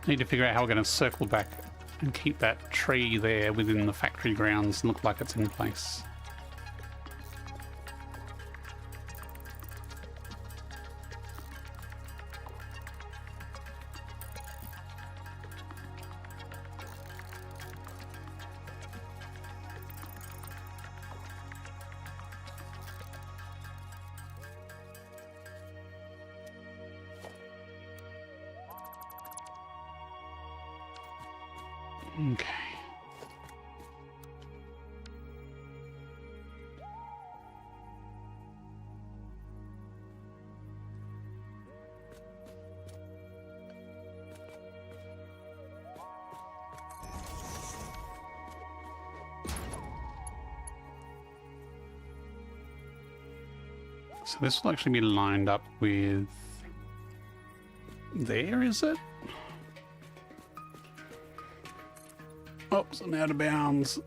Need to figure out how we're going to circle back and keep that tree there within the factory grounds and look like it's in place. Okay. So this will actually be lined up with... There, is it? Oops, I'm out of bounds.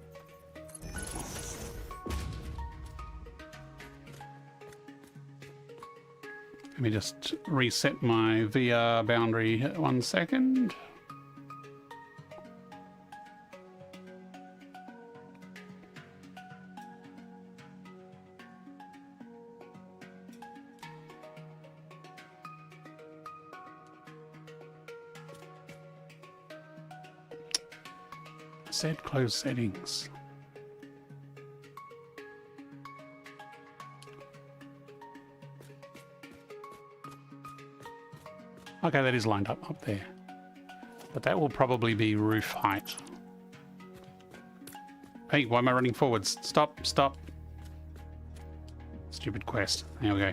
Let me just reset my VR boundary 1 second. Set close settings. Okay, that is lined up there. But that will probably be roof height. Hey, why am I running forwards? Stop. Stupid quest. There we go.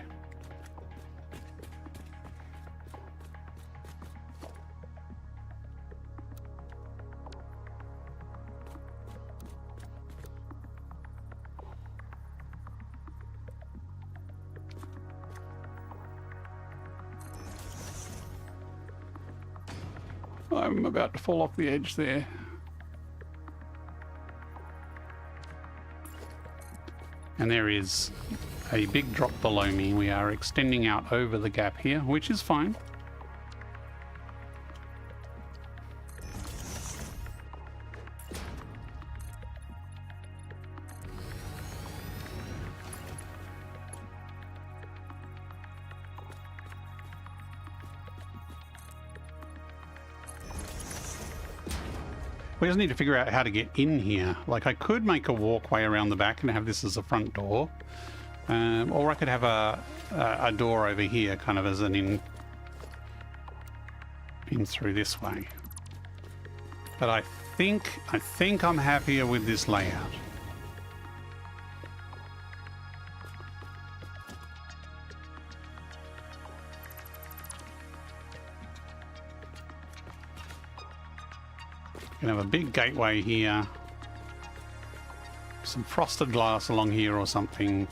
I'm about to fall off the edge there. And there is a big drop below me. We are extending out over the gap here, which is fine. We just need to figure out how to get in here. Like, I could make a walkway around the back and have this as a front door. Or I could have a door over here, kind of as an in through this way. But I think I'm happier with this layout. Gonna have a big gateway here. Some frosted glass along here or something.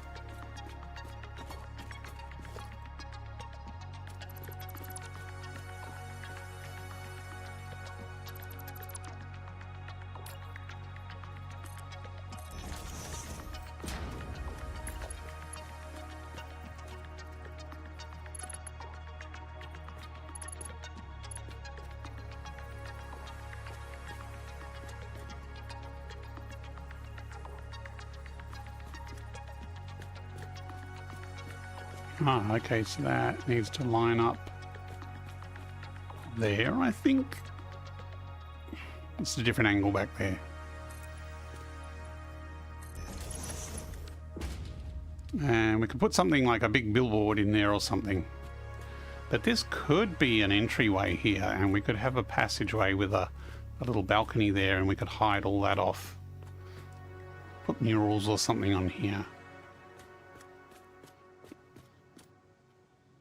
Ah, okay, so that needs to line up there, I think. It's a different angle back there. And we could put something like a big billboard in there or something. But this could be an entryway here, and we could have a passageway with a little balcony there, and we could hide all that off. Put murals or something on here.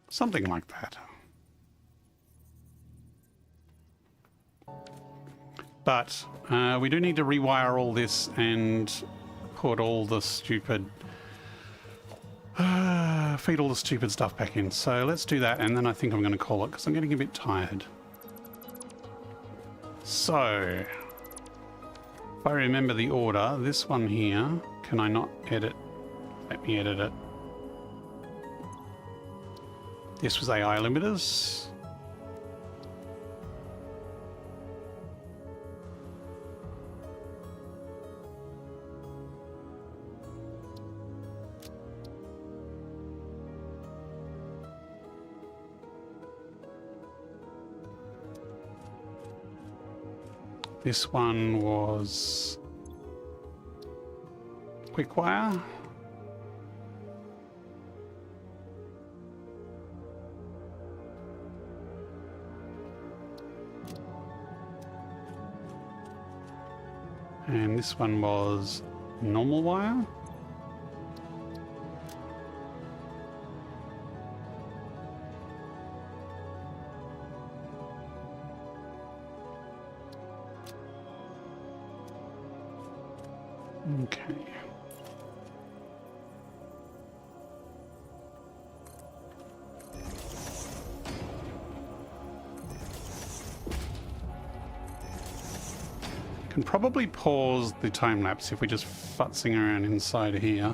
Something like that. But we do need to rewire all this and put all the stupid... feed all the stupid stuff back in. So let's do that, and then I think I'm going to call it, because I'm getting a bit tired. So, if I remember the order, this one here, can I not edit? Let me edit it. This was AI limiters. This one was quick wire. And this one was normal wire. Okay. Can probably pause the time lapse if we're just futzing around inside here.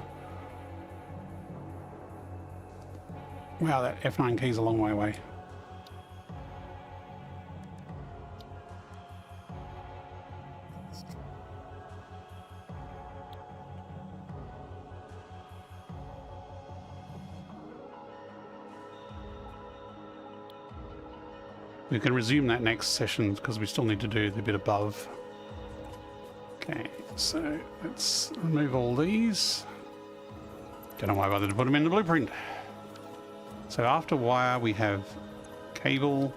Wow, that F9 key's a long way away. We can resume that next session because we still need to do the bit above. Okay, so let's remove all these. Don't know why I bothered to put them in the blueprint. So after wire we have cable.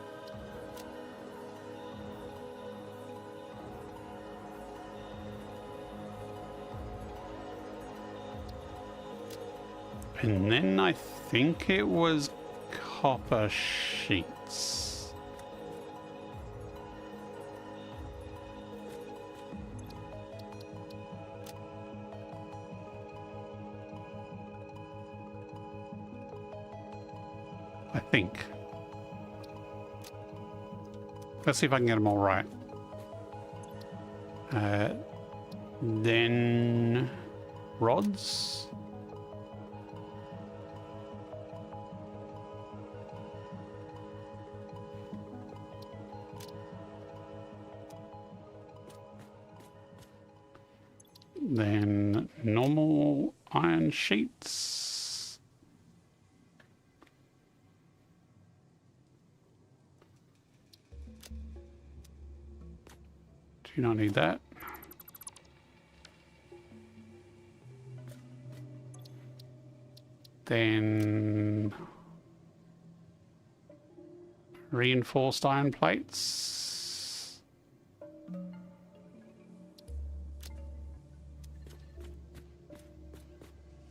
And then I think it was copper sheets. I think. Let's see if I can get them all right. Then rods. Then normal iron sheets. Do not need that. Then reinforced iron plates.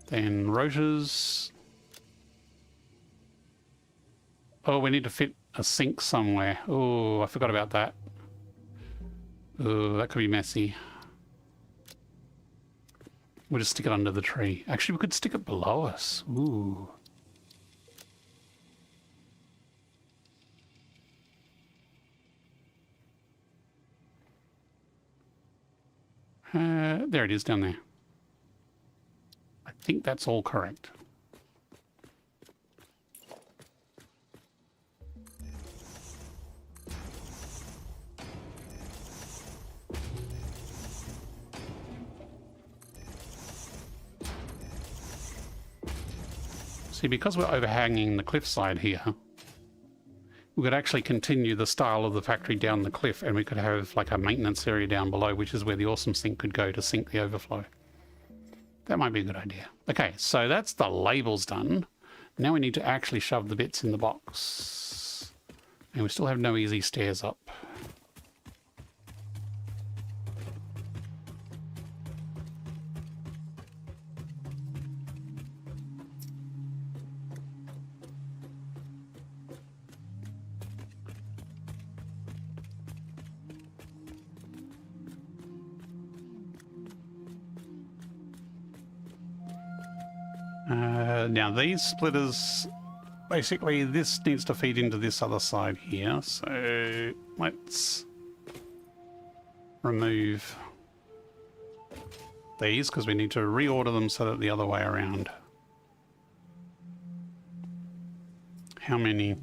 Then rotors. Oh, we need to fit a sink somewhere. Oh, I forgot about that. Oh, that could be messy. We'll just stick it under the tree. Actually, we could stick it below us. Ooh. There it is down there. I think that's all correct. See, because we're overhanging the cliffside here, we could actually continue the style of the factory down the cliff, and we could have like a maintenance area down below, which is where the awesome sink could go to sink the overflow. That might be a good idea. Okay, so that's the labels done. Now we need to actually shove the bits in the box. And we still have no easy stairs up. Now these splitters, basically this needs to feed into this other side here, so let's remove these because we need to reorder them so that the other way around. How many?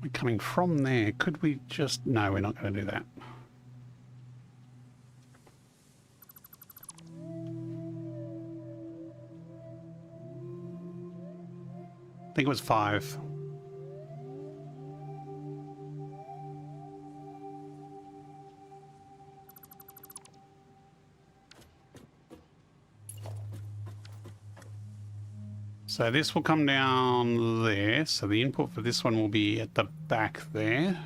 We're coming from there. Could we just... No, we're not going to do that. I think it was 5. So this will come down there. So the input for this one will be at the back there.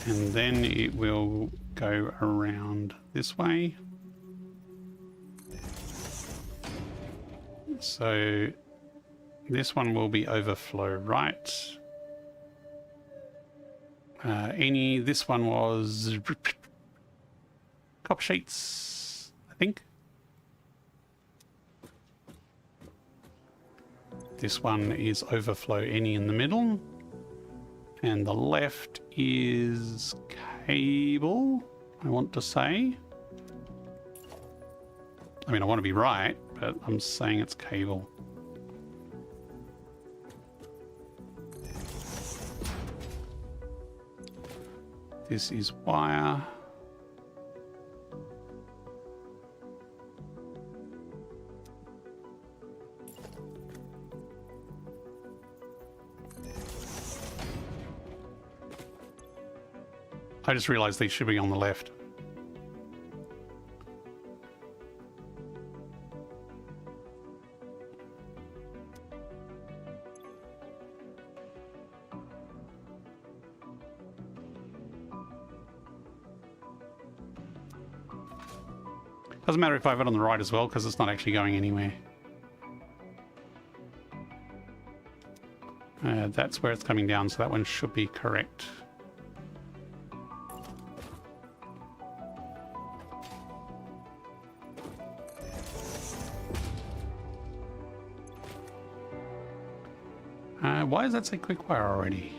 And then it will go around this way. So this one will be overflow right. This one was copper sheets, I think. This one is overflow any in the middle. And the left is cable, I want to say. I mean, I want to be right, but I'm saying it's cable. This is wire. I just realized these should be on the left. Doesn't matter if I have it on the right as well, because it's not actually going anywhere. That's where it's coming down, so that one should be correct. Why does that say quick wire already?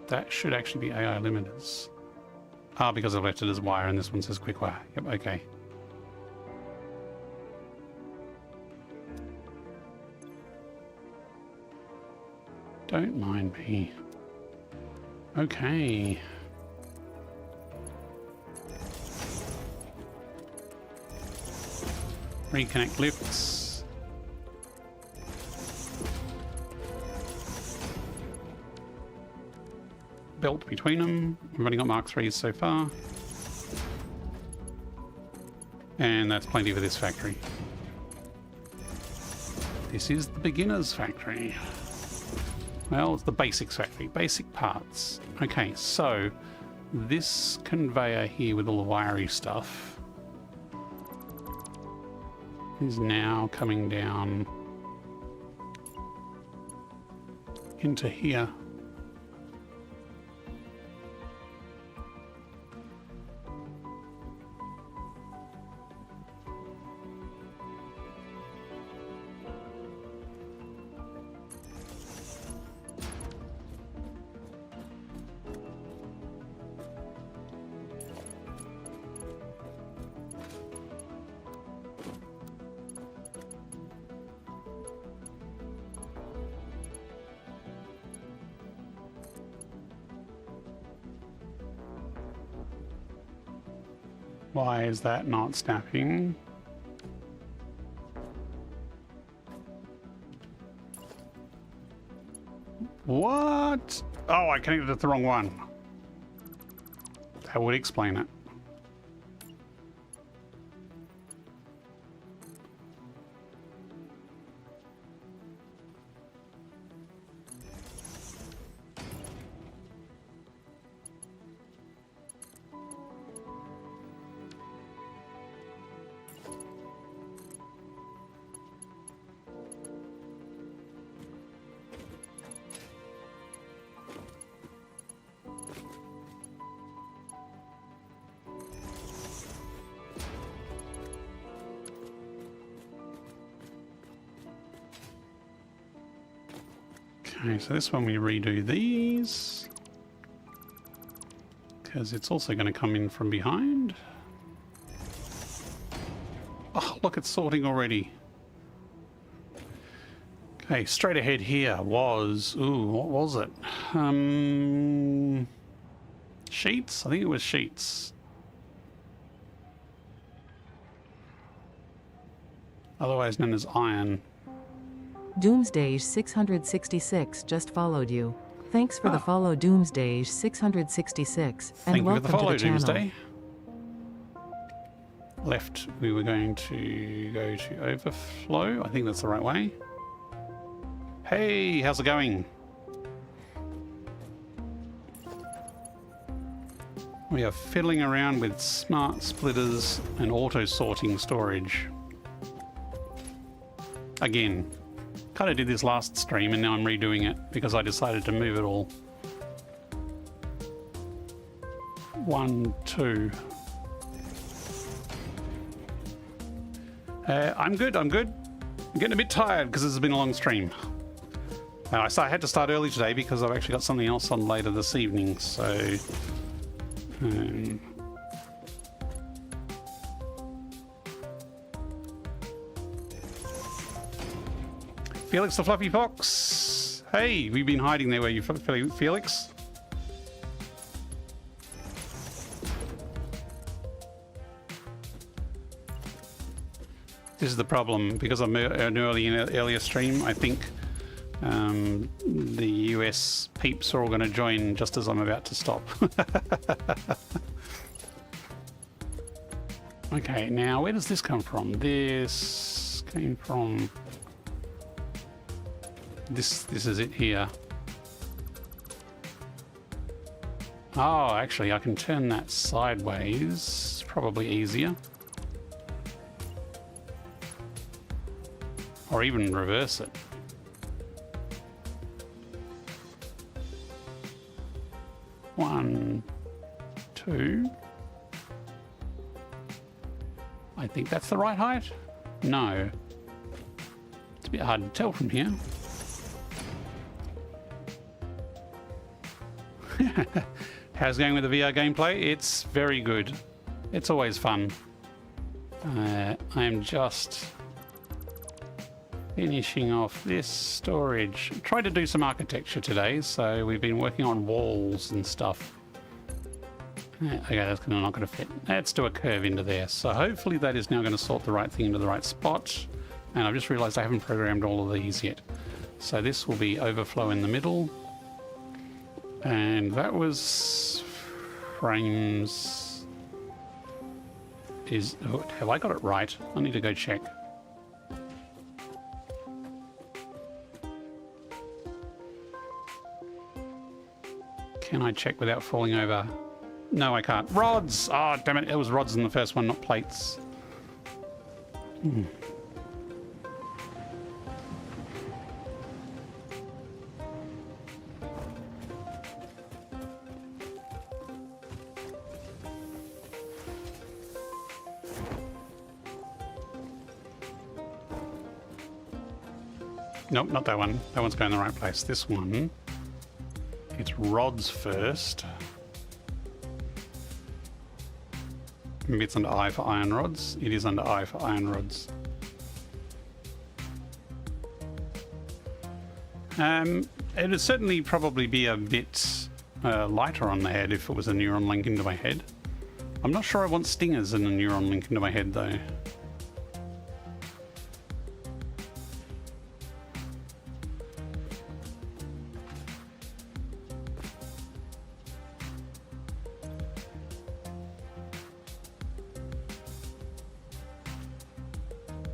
That should actually be AI limiters. Ah, because I've left it as wire and this one says quick wire. Yep, okay. Don't mind me. Okay. Reconnect lifts. Belt between them. We've only got Mark 3s so far. And that's plenty for this factory. This is the beginner's factory. Well, it's the basics factory. Basic parts. Okay, so this conveyor here with all the wiry stuff is now coming down into here. Why is that not snapping? What? Oh, I connected it to the wrong one. That would explain it. Okay, so this one we redo these, because it's also going to come in from behind. Oh, look, it's sorting already. Okay, straight ahead here was... Ooh, what was it? Sheets? I think it was sheets. Otherwise known as iron. Doomsday 666 just followed you. Thanks for the follow, Doomsday 666, and Thank you for welcome the follow, to the channel. Doomsday. Left, we were going to go to overflow. I think that's the right way. Hey, how's it going? We are fiddling around with smart splitters and auto sorting storage. Again. Kind of did this last stream and now I'm redoing it because I decided to move it all. 1, 2. I'm good. I'm getting a bit tired because this has been a long stream. I had to start early today because I've actually got something else on later this evening, so... Felix the Fluffy Fox. Hey, we've been hiding there where you, Felix. This is the problem because I'm an earlier stream. I think the US peeps are all going to join just as I'm about to stop. Okay, now where does this come from? This came from... This is it here. Oh, actually, I can turn that sideways. Probably easier. Or even reverse it. One, two. I think that's the right height. No. It's a bit hard to tell from here. How's it going with the VR gameplay? It's very good. It's always fun. I am just Finishing off this storage. Tried to do some architecture today, so we've been working on walls and stuff. Okay, that's not going to fit. Let's do a curve into there. So hopefully that is now going to sort the right thing into the right spot. And I've just realized I haven't programmed all of these yet. So this will be overflow in the middle. And that was frames. Have I got it right? I need to go check. Can I check without falling over? No, I can't. Rods! Oh, damn it. It was rods in the first one, not plates. Nope, not that one. That one's going the right place. This one, it's rods first. Maybe it's under I for iron rods. It is under I for iron rods. It would certainly probably be a bit lighter on the head if it was a neuron link into my head. I'm not sure I want stingers in a neuron link into my head though.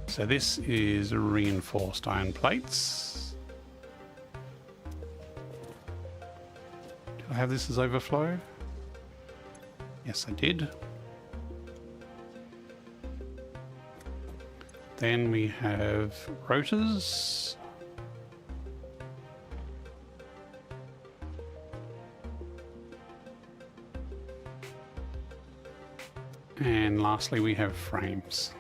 So this is reinforced iron plates. Do I have this as overflow? Yes, I did. Then we have rotors. And lastly, we have frames.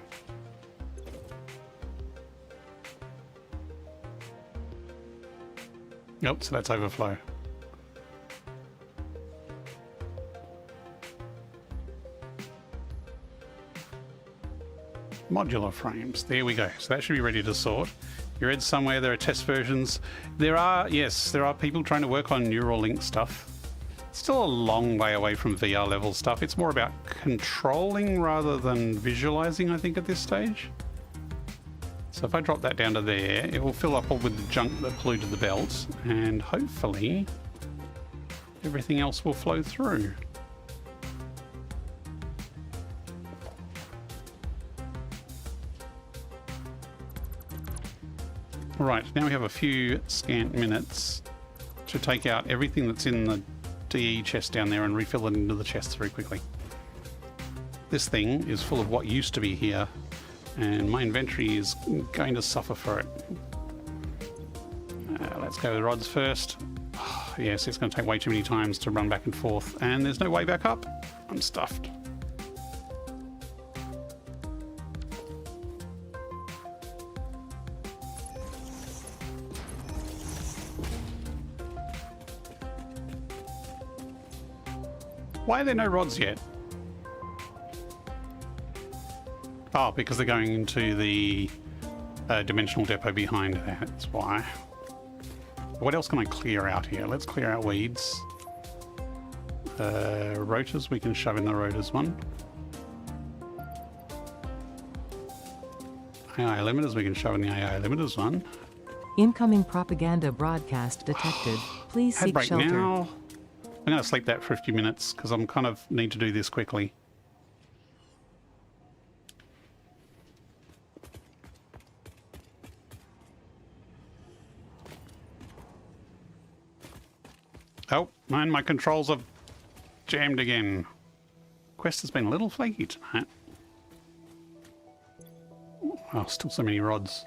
Nope, so that's overflow. Modular frames. There we go. So that should be ready to sort. You read somewhere there are test versions. There are people trying to work on Neuralink stuff. Still a long way away from VR level stuff. It's more about controlling rather than visualizing, I think, at this stage. So if I drop that down to there, it will fill up all with the junk that polluted the belt, and hopefully everything else will flow through. Right, now we have a few scant minutes to take out everything that's in the DE chest down there and refill it into the chests very quickly. This thing is full of what used to be here, and my inventory is going to suffer for it. Let's go with rods first. Oh, yes, it's going to take way too many times to run back and forth, and there's no way back up. I'm stuffed. Why are there no rods yet? Oh, because they're going into the dimensional depot behind. That's why. What else can I clear out here? Let's clear out weeds. Rotors, we can shove in the rotors one. AI limiters, we can shove in the AI limiters one. Incoming propaganda broadcast detected. Please seek Headbreak shelter. now. I'm going to sleep that for a few minutes because I'm kind of need to do this quickly. Oh, man, my controls have jammed again. Quest has been a little flaky tonight. Oh, still so many rods.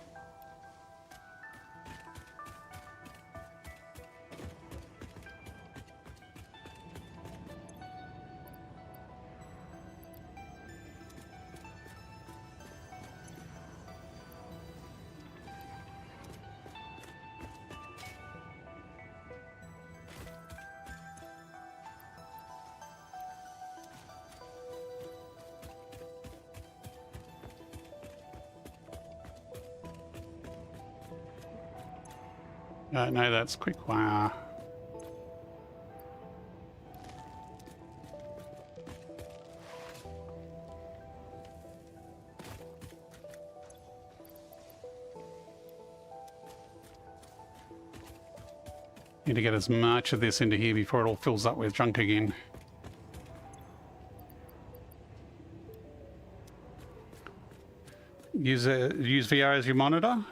No, that's quick wire. Need to get as much of this into here before it all fills up with junk again. Use VR as your monitor.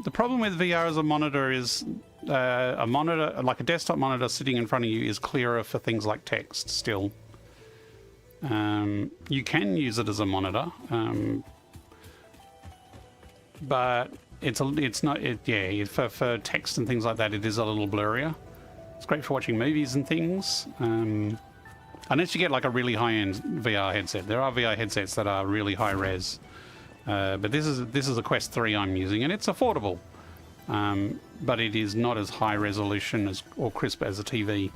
The problem with VR as a monitor is a monitor, like a desktop monitor sitting in front of you, is clearer for things like text still. You can use it as a monitor, but for text and things like that, it is a little blurrier. It's great for watching movies and things. Unless you get like a really high-end VR headset. There are VR headsets that are really high res. But this is a Quest 3 I'm using, and it's affordable. But it is not as high resolution or crisp as a TV.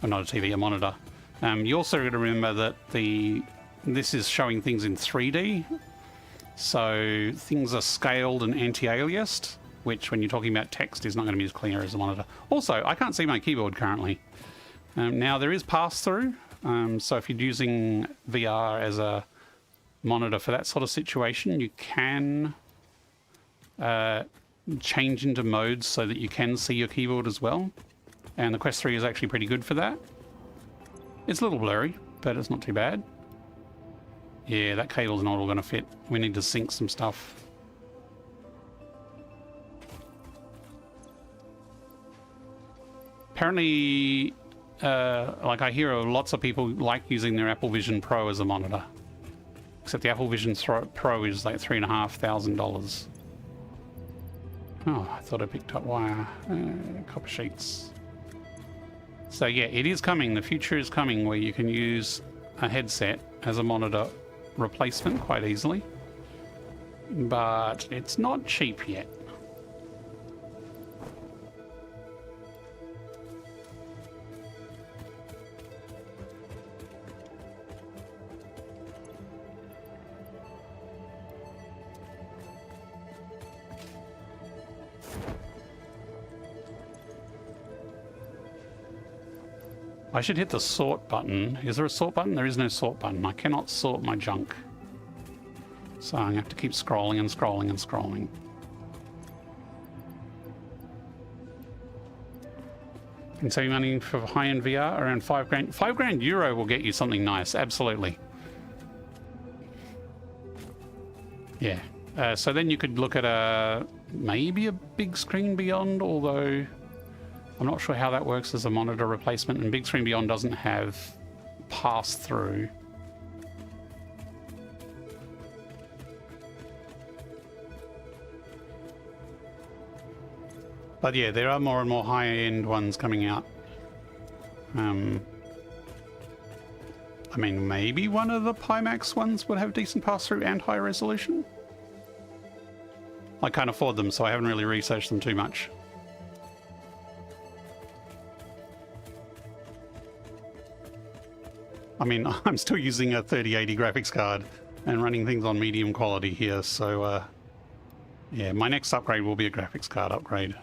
Or not a TV, a monitor. You also got to remember that this is showing things in 3D. So things are scaled and anti-aliased, which when you're talking about text is not going to be as clear as a monitor. Also, I can't see my keyboard currently. Now there is pass-through, so if you're using VR as a monitor for that sort of situation, you can change into modes so that you can see your keyboard as well. And the Quest 3 is actually pretty good for that. It's a little blurry, but it's not too bad. Yeah, that cable's not all going to fit. We need to sync some stuff. Apparently, like I hear lots of people like using their Apple Vision Pro as a monitor. Except the Apple Vision Pro is like $3,500. Oh, I thought I picked up wire. Copper sheets. So yeah, it is coming. The future is coming where you can use a headset as a monitor replacement quite easily. But it's not cheap yet. I should hit the sort button. Is there a sort button? There is no sort button. I cannot sort my junk. So I'm going to have to keep scrolling and scrolling and scrolling. Can save money for high-end VR around 5 grand. 5 grand euro will get you something nice, absolutely. Yeah. So then you could look at maybe a big screen beyond, although I'm not sure how that works as a monitor replacement, and Big Screen Beyond doesn't have pass-through. But yeah, there are more and more high-end ones coming out. I mean, maybe one of the Pimax ones would have decent pass-through and high resolution. I can't afford them, so I haven't really researched them too much. I mean, I'm still using a 3080 graphics card and running things on medium quality here, so yeah, my next upgrade will be a graphics card upgrade.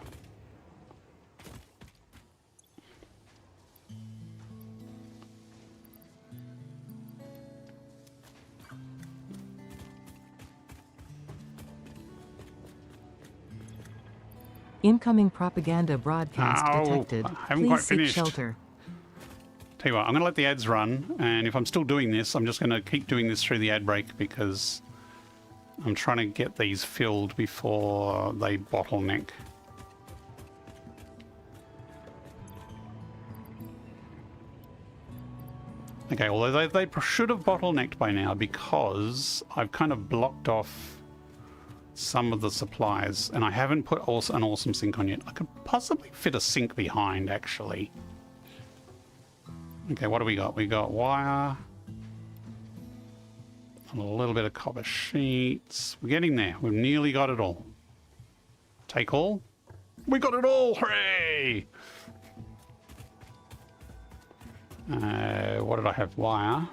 Incoming propaganda broadcast detected. I haven't quite Please seek finished. shelter. Tell you what, I'm going to let the ads run, and if I'm still doing this, I'm just going to keep doing this through the ad break because I'm trying to get these filled before they bottleneck. Okay, although they should have bottlenecked by now because I've kind of blocked off some of the supplies, and I haven't put an awesome sink on yet. I could possibly fit a sink behind, actually. Okay, what do we got? We got wire, a little bit of copper sheets. We're getting there. We've nearly got it all. Take all? We got it all! Hooray! What did I have? Wire.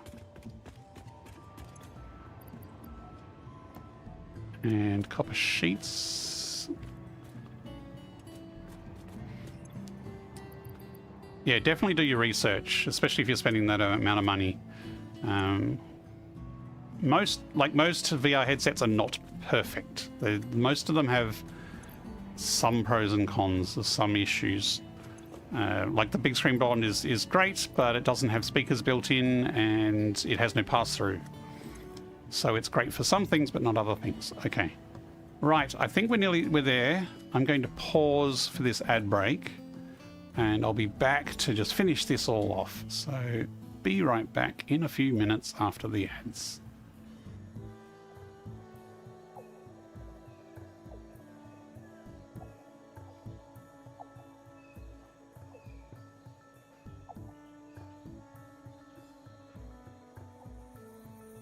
And copper sheets. Yeah, definitely do your research, especially if you're spending that amount of money. Most VR headsets are not perfect. Most of them have some pros and cons, some issues. Like the big screen bond is great, but it doesn't have speakers built in and it has no pass-through. So it's great for some things, but not other things. Okay. Right, I think we're there. I'm going to pause for this ad break and I'll be back to just finish this all off. So be right back in a few minutes after the ads.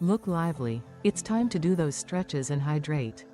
Look lively. It's time to do those stretches and hydrate.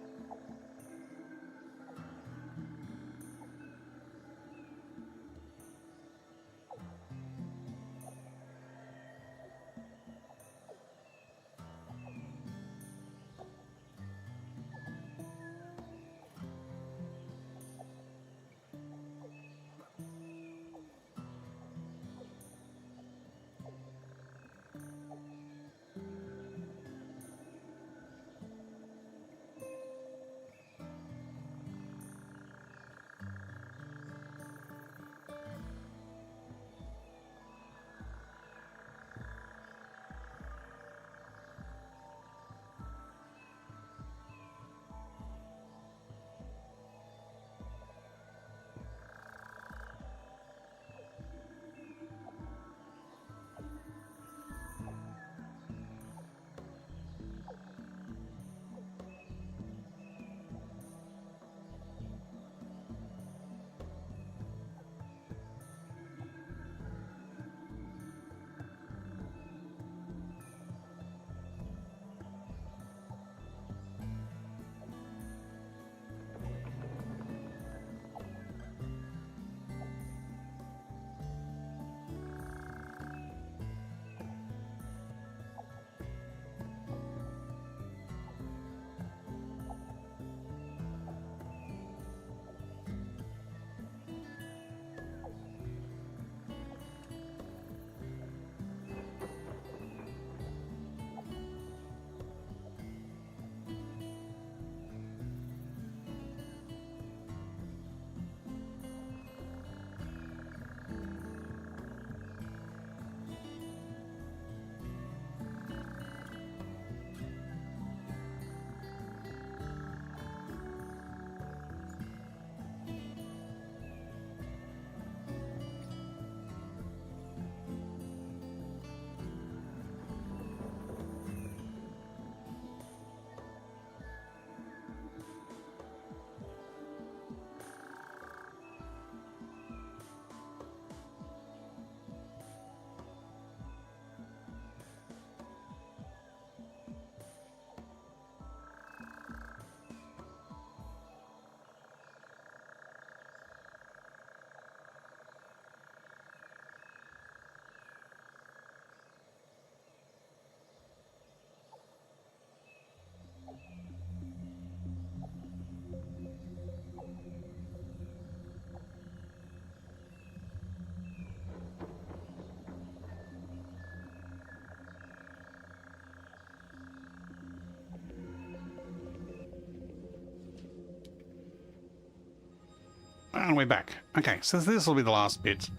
And we're back. Okay, so this will be the last bit.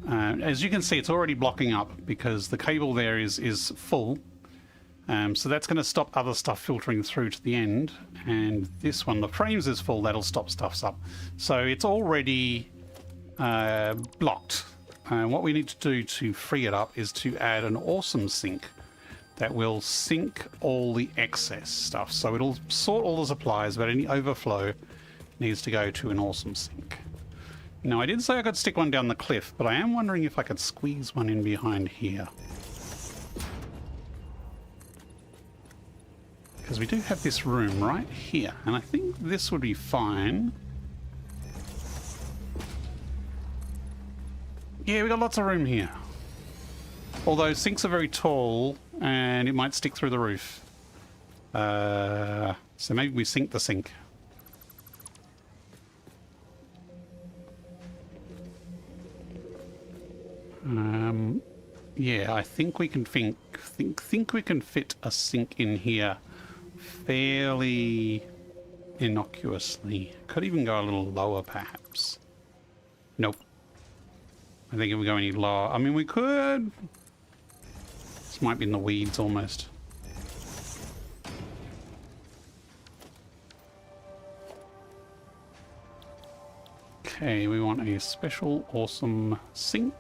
As you can see, it's already blocking up because the cable there is full. So that's going to stop other stuff filtering through to the end. And this one, the frames is full, that'll stop stuffs up. So it's already blocked. What we need to do to free it up is to add an awesome sync that will sync all the excess stuff. So it'll sort all the supplies, but any overflow needs to go to an awesome sync. Now, I did say I could stick one down the cliff, but I am wondering if I could squeeze one in behind here. Because we do have this room right here, and I think this would be fine. Yeah, we got lots of room here. Although sinks are very tall, and it might stick through the roof. So maybe we sink the sink. Yeah, I think we can think we can fit a sink in here fairly innocuously. Could even go a little lower, perhaps. Nope. I think if we go any lower, I mean, we could. This might be in the weeds almost. Okay, we want a special awesome sink.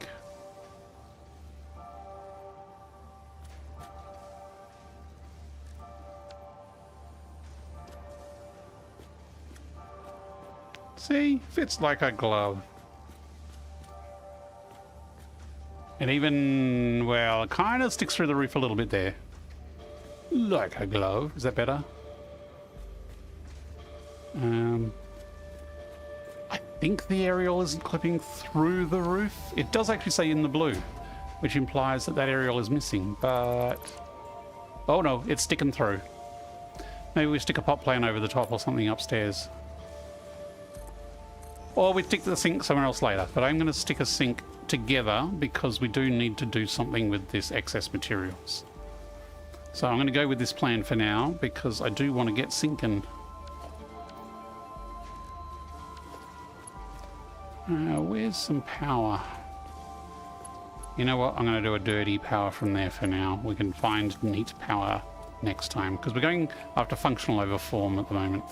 See, fits like a glove. And even, well, it kind of sticks through the roof a little bit there. Like a glove. Is that better? I think the aerial isn't clipping through the roof. It does actually say in the blue, which implies that that aerial is missing, but... Oh no, it's sticking through. Maybe we stick a pot plant over the top or something upstairs. Or we stick the sink somewhere else later, but I'm going to stick a sink together because we do need to do something with this excess materials. So I'm going to go with this plan for now because I do want to get sinking. Where's some power? You know what? I'm going to do a dirty power from there for now. We can find neat power next time because we're going after functional over form at the moment.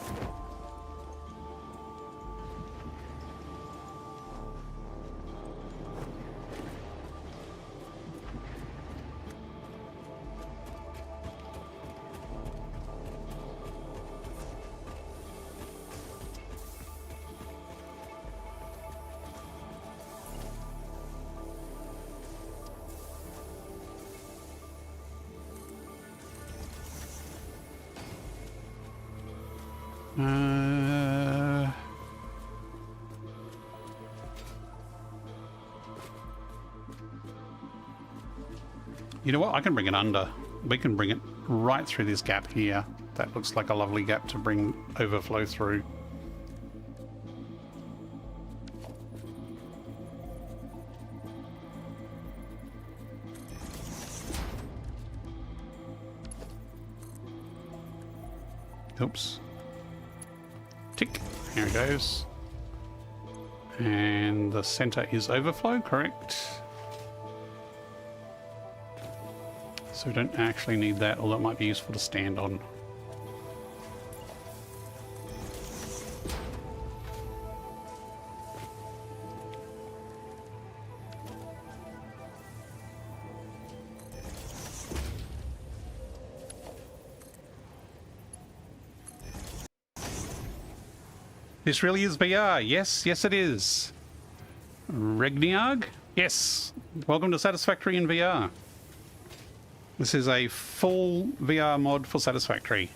You know what? I can bring it under. We can bring it right through this gap here. That looks like a lovely gap to bring overflow through. Oops. Tick. Here it goes. And the center is overflow, correct? So we don't actually need that, although it might be useful to stand on. This really is VR. Yes, yes it is. Regniarg? Yes. Welcome to Satisfactory in VR. This is a full VR mod for Satisfactory.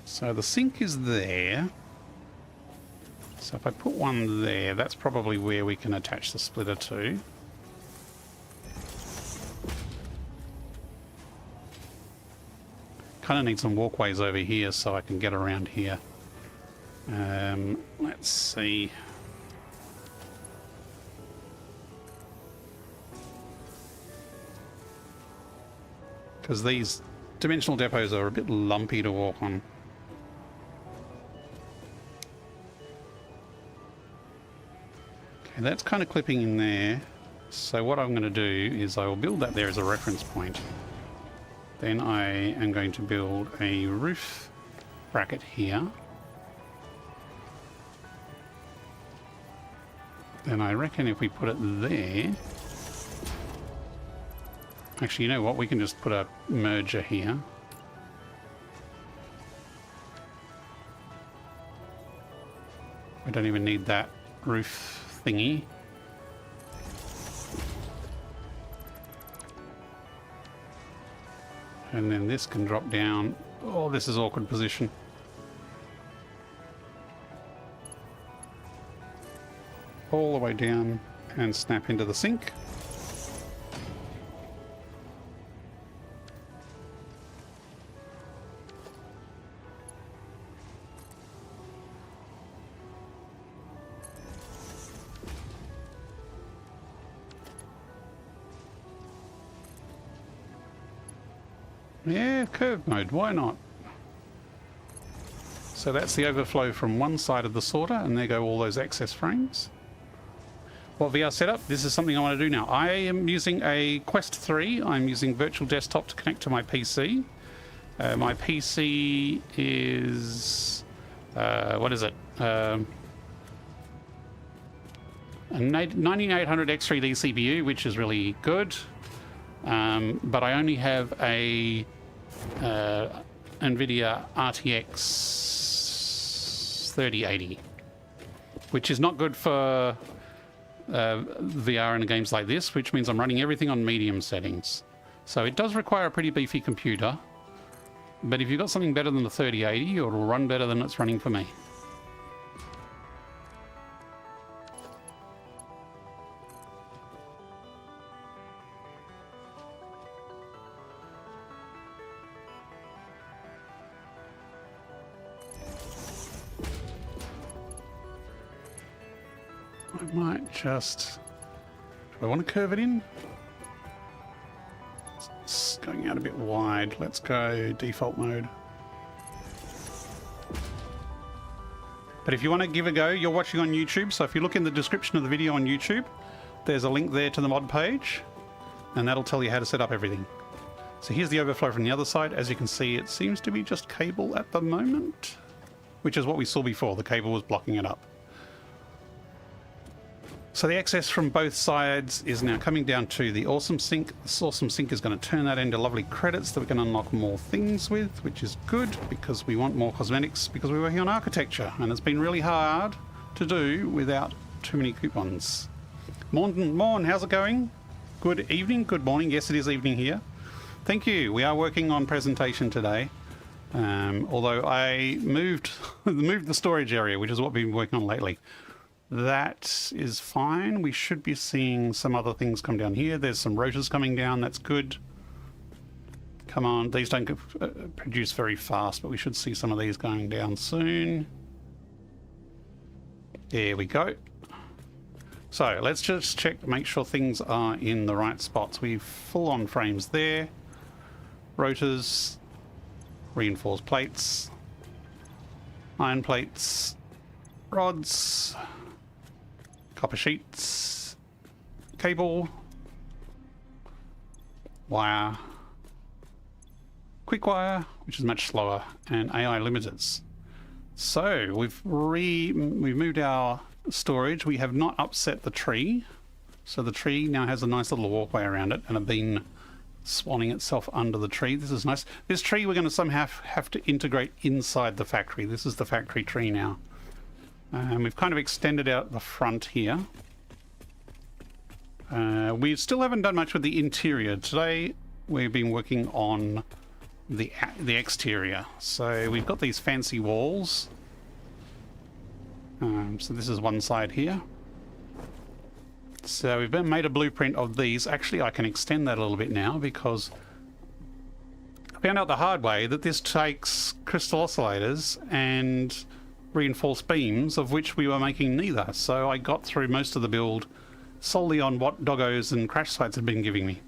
So the sink is there. So if I put one there, that's probably where we can attach the splitter to. Kind of need some walkways over here so I can get around here. Let's see. Because these dimensional depots are a bit lumpy to walk on. Okay, that's kind of clipping in there. So what I'm going to do is I will build that there as a reference point. Then I am going to build a roof bracket here. Then I reckon if we put it there... Actually, you know what? We can just put a merger here. We don't even need that roof thingy. And then this can drop down. Oh, this is awkward position. All the way down and snap into the sink. Yeah, curve mode, why not? So that's the overflow from one side of the sorter, and there go all those excess frames. What VR setup? This is something I want to do now. I am using a Quest 3. I'm using virtual desktop to connect to my PC. My PC is... what is it? A 9800 X3D CPU, which is really good. But I only have a NVIDIA RTX 3080, which is not good for VR and games like this, which means I'm running everything on medium settings. So it does require a pretty beefy computer, but if you've got something better than the 3080, it'll run better than it's running for me. I might just... Do I want to curve it in? It's going out a bit wide. Let's go default mode. But if you want to give it a go, you're watching on YouTube, so if you look in the description of the video on YouTube, there's a link there to the mod page, and that'll tell you how to set up everything. So here's the overflow from the other side. As you can see, it seems to be just cable at the moment, which is what we saw before. The cable was blocking it up. So the excess from both sides is now coming down to the Awesome Sync. This Awesome Sync is going to turn that into lovely credits that we can unlock more things with, which is good because we want more cosmetics, because we're working on architecture, and it's been really hard to do without too many coupons. Morn, how's it going? Good evening, good morning. Yes, it is evening here. Thank you. We are working on presentation today. Although I moved the storage area, which is what we've been working on lately. That is fine. We should be seeing some other things come down here. There's some rotors coming down. That's good. Come on. These don't produce very fast, but we should see some of these going down soon. There we go. So let's just check to make sure things are in the right spots. We've full on frames there. Rotors. Reinforced plates. Iron plates. Rods. Copper sheets, cable, wire, quick wire, which is much slower, and AI limiters. So we've moved our storage. We have not upset the tree, so the tree now has a nice little walkway around it, and a bean swanning itself under the tree. This is nice. This tree we're going to somehow have to integrate inside the factory. This is the factory tree now. And we've kind of extended out the front here. We still haven't done much with the interior. Today we've been working on the exterior. So we've got these fancy walls. So this is one side here. So we've made a blueprint of these. Actually, I can extend that a little bit now because I found out the hard way that this takes crystal oscillators and reinforced beams, of which we were making neither. So I got through most of the build solely on what doggos and crash sites had been giving me.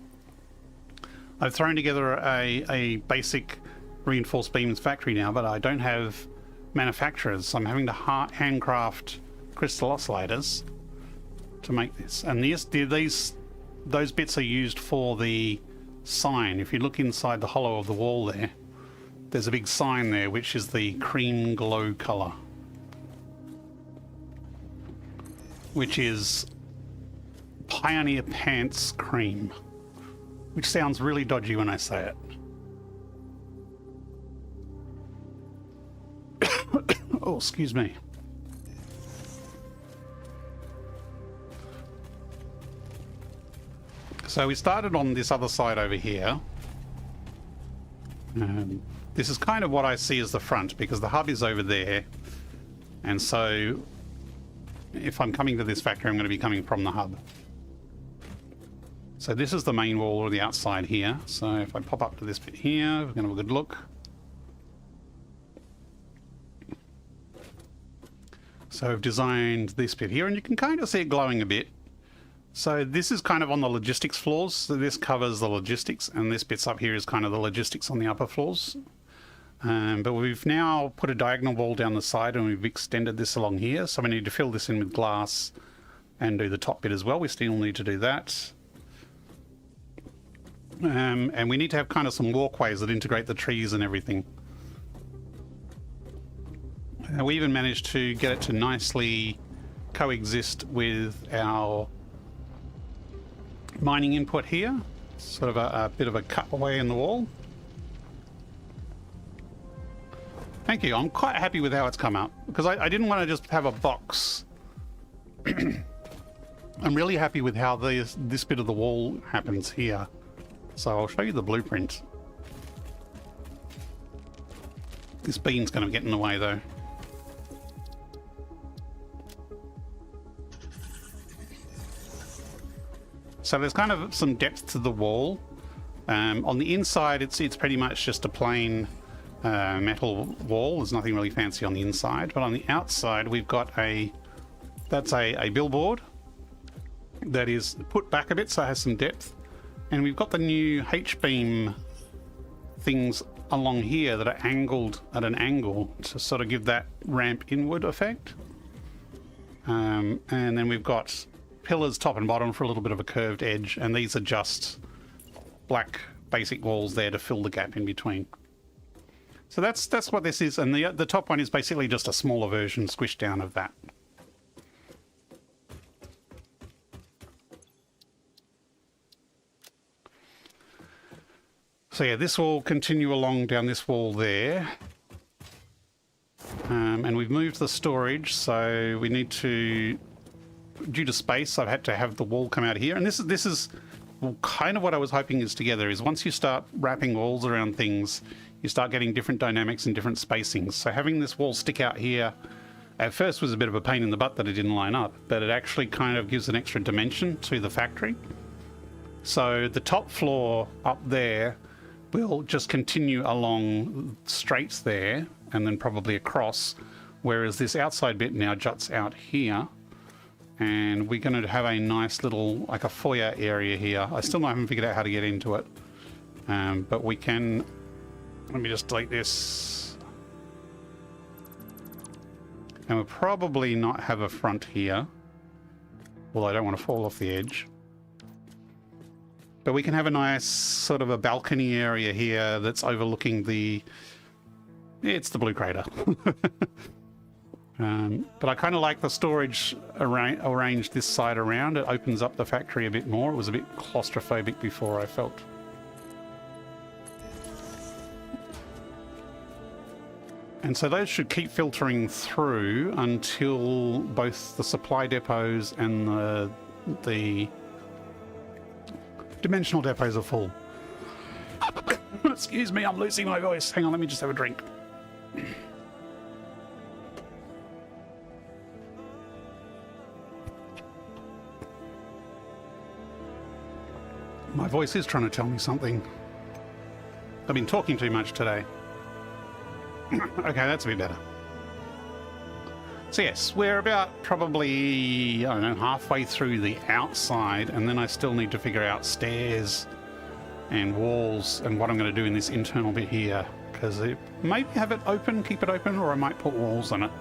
I've thrown together a basic reinforced beams factory now, but I don't have manufacturers. So I'm having to handcraft crystal oscillators to make this. And those bits are used for the sign. If you look inside the hollow of the wall there, there's a big sign there, which is the cream glow color, which is Pioneer Pants Cream, which sounds really dodgy when I say it. Oh, excuse me. So we started on this other side over here. This is kind of what I see as the front, because the hub is over there, and so if I'm coming to this factory, I'm going to be coming from the hub. So this is the main wall or the outside here. So if I pop up to this bit here, we're going to have a good look. So I've designed this bit here, and you can kind of see it glowing a bit. So this is kind of on the logistics floors. So this covers the logistics, and this bit's up here is kind of the logistics on the upper floors. But we've now put a diagonal wall down the side and we've extended this along here. So we need to fill this in with glass and do the top bit as well. We still need to do that. And we need to have kind of some walkways that integrate the trees and everything. We even managed to get it to nicely coexist with our mining input here. Sort of a bit of a cutaway in the wall. Thank you. I'm quite happy with how it's come out because I didn't want to just have a box. I'm really happy with how this bit of the wall happens here. So I'll show you the blueprint. This beam's going to get in the way though. So there's kind of some depth to the wall. On the inside, it's pretty much just a plain metal wall. There's nothing really fancy on the inside, but on the outside we've got that's a billboard that is put back a bit, so it has some depth, and we've got the new H-beam things along here that are angled at an angle to sort of give that ramp inward effect. And then we've got pillars top and bottom for a little bit of a curved edge, and these are just black basic walls there to fill the gap in between. So that's what this is, and the top one is basically just a smaller version squished down of that. So yeah, this will continue along down this wall there. And we've moved the storage, so we need to, due to space, I've had to have the wall come out here. And this is well, kind of what I was hoping is together, is once you start wrapping walls around things, you start getting different dynamics and different spacings. So having this wall stick out here at first was a bit of a pain in the butt that it didn't line up, but it actually kind of gives an extra dimension to the factory. So the top floor up there will just continue along straight there and then probably across, whereas this outside bit now juts out here. And we're going to have a nice little, like a foyer area here. I still haven't figured out how to get into it. But we can, let me just delete this. And we'll probably not have a front here. Although I don't want to fall off the edge. But we can have a nice sort of a balcony area here that's overlooking it's the blue crater. But I kind of like the storage arranged this side around. It opens up the factory a bit more. It was a bit claustrophobic before, I felt. And so those should keep filtering through until both the supply depots and the dimensional depots are full. Excuse me, I'm losing my voice. Hang on, let me just have a drink. My voice is trying to tell me something. I've been talking too much today. Okay, that's a bit better. So yes, we're about probably, I don't know, halfway through the outside, and then I still need to figure out stairs and walls and what I'm going to do in this internal bit here, because maybe have it open, keep it open, or I might put walls on it.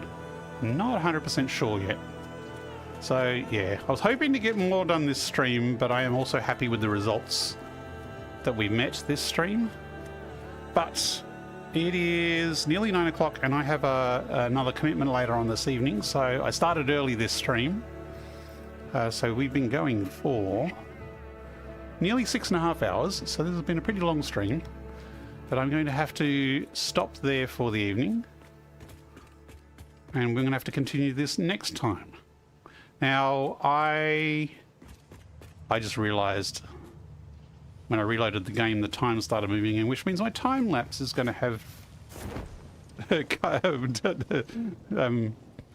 Not 100% sure yet. So yeah, I was hoping to get more done this stream, but I am also happy with the results that we met this stream. But it is nearly 9 o'clock and I have another commitment later on this evening, so I started early this stream. So we've been going for nearly 6.5 hours, so this has been a pretty long stream. But I'm going to have to stop there for the evening, and we're going to have to continue this next time. Now, I just realized when I reloaded the game, the time started moving in, which means my time lapse is going to have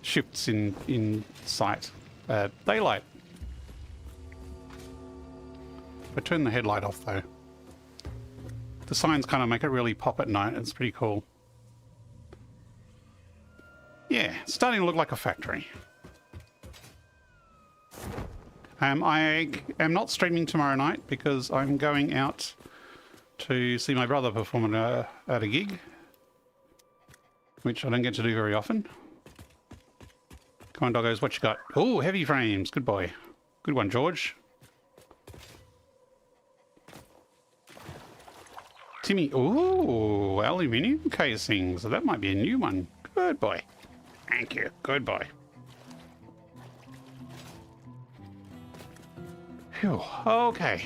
shifts in sight. Daylight. I turn the headlight off though. The signs kind of make it really pop at night. It's pretty cool. Yeah, it's starting to look like a factory. I am not streaming tomorrow night because I'm going out to see my brother perform at a gig, which I don't get to do very often. Come on, doggos, what you got? Oh, heavy frames. Good boy. Good one, George. Timmy. Ooh, aluminium casing. So that might be a new one. Good boy. Thank you. Good boy. Phew. Okay.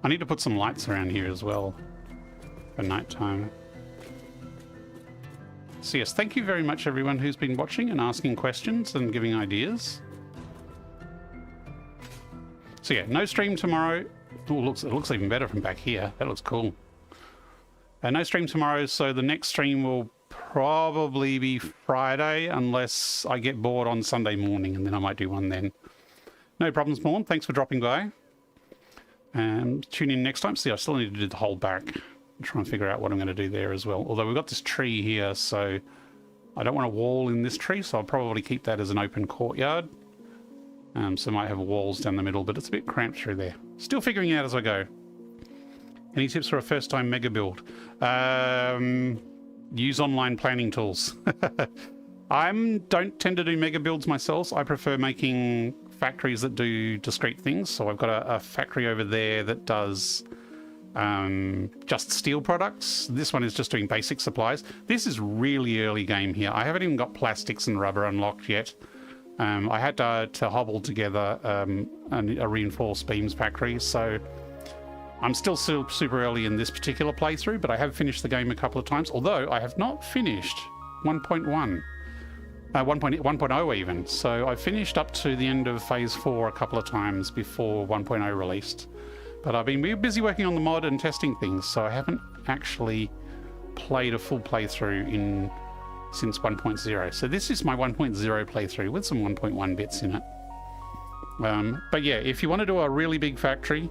I need to put some lights around here as well for nighttime. So yes, thank you very much everyone who's been watching and asking questions and giving ideas. So yeah, no stream tomorrow. Oh, it looks even better from back here. That looks cool. No stream tomorrow, so the next stream will probably be Friday unless I get bored on Sunday morning, and then I might do one then. No problems, Morn. Thanks for dropping by. Tune in next time. See, I still need to do the whole back. Try and figure out what I'm going to do there as well. Although we've got this tree here, so I don't want a wall in this tree, so I'll probably keep that as an open courtyard. So I might have walls down the middle, but it's a bit cramped through there. Still figuring it out as I go. Any tips for a first-time mega build? Use online planning tools. I don't tend to do mega builds myself. I prefer making factories that do discrete things. So I've got a factory over there that does just steel products. This one is just doing basic supplies. This is really early game here. I haven't even got plastics and rubber unlocked yet. I had to hobble together a reinforced beams factory, so I'm still super early in this particular playthrough, but I have finished the game a couple of times, although I have not finished 1.1. 1.0 even. So I finished up to the end of phase 4 a couple of times before 1.0 released. But I've been busy working on the mod and testing things, so I haven't actually played a full playthrough since 1.0. So this is my 1.0 playthrough with some 1.1 bits in it. But yeah, if you want to do a really big factory,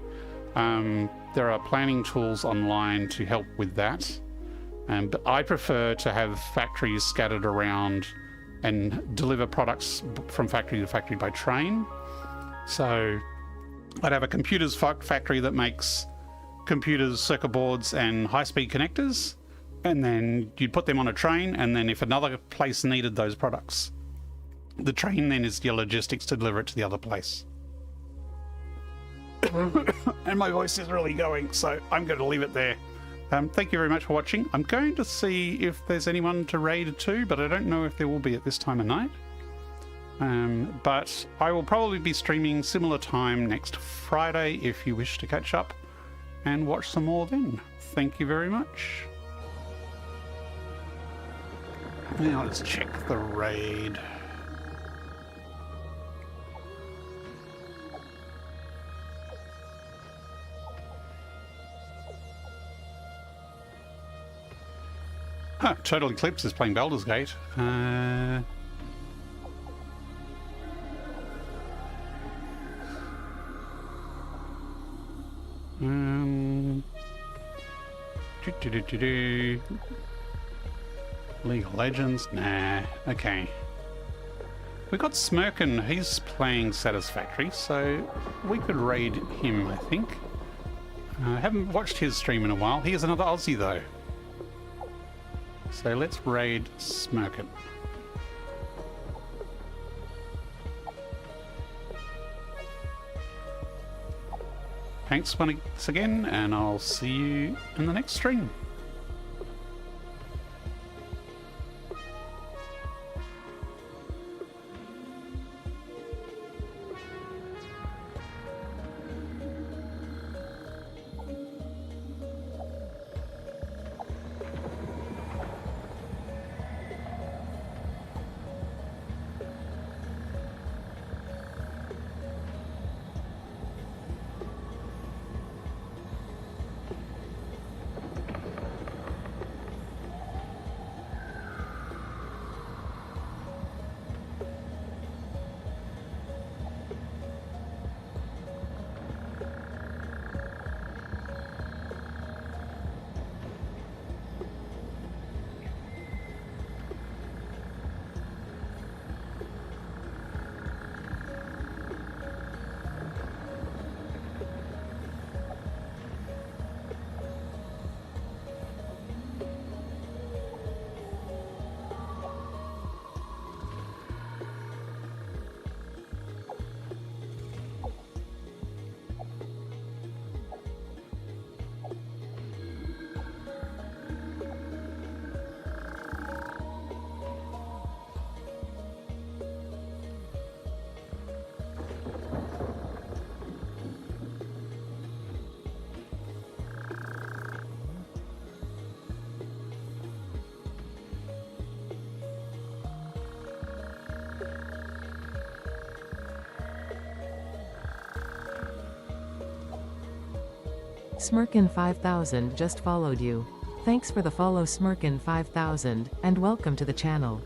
there are planning tools online to help with that. But I prefer to have factories scattered around and deliver products from factory to factory by train. So I'd have a computers factory that makes computers, circuit boards, and high-speed connectors, and then you'd put them on a train, and then if another place needed those products, the train then is your logistics to deliver it to the other place. And my voice is really going, so I'm going to leave it there. Thank you very much for watching. I'm going to see if there's anyone to raid to, but I don't know if there will be at this time of night. But I will probably be streaming similar time next Friday if you wish to catch up and watch some more then. Thank you very much. Now let's check the raid. Huh, Total Eclipse is playing Baldur's Gate. League of Legends? Nah. Okay. We got Smirkin. He's playing Satisfactory, so we could raid him, I think. I haven't watched his stream in a while. He is another Aussie, though. So let's raid Smirkin. Thanks once again, and I'll see you in the next stream. Smirkin 5000 just followed you. Thanks for the follow Smirkin 5000, and welcome to the channel.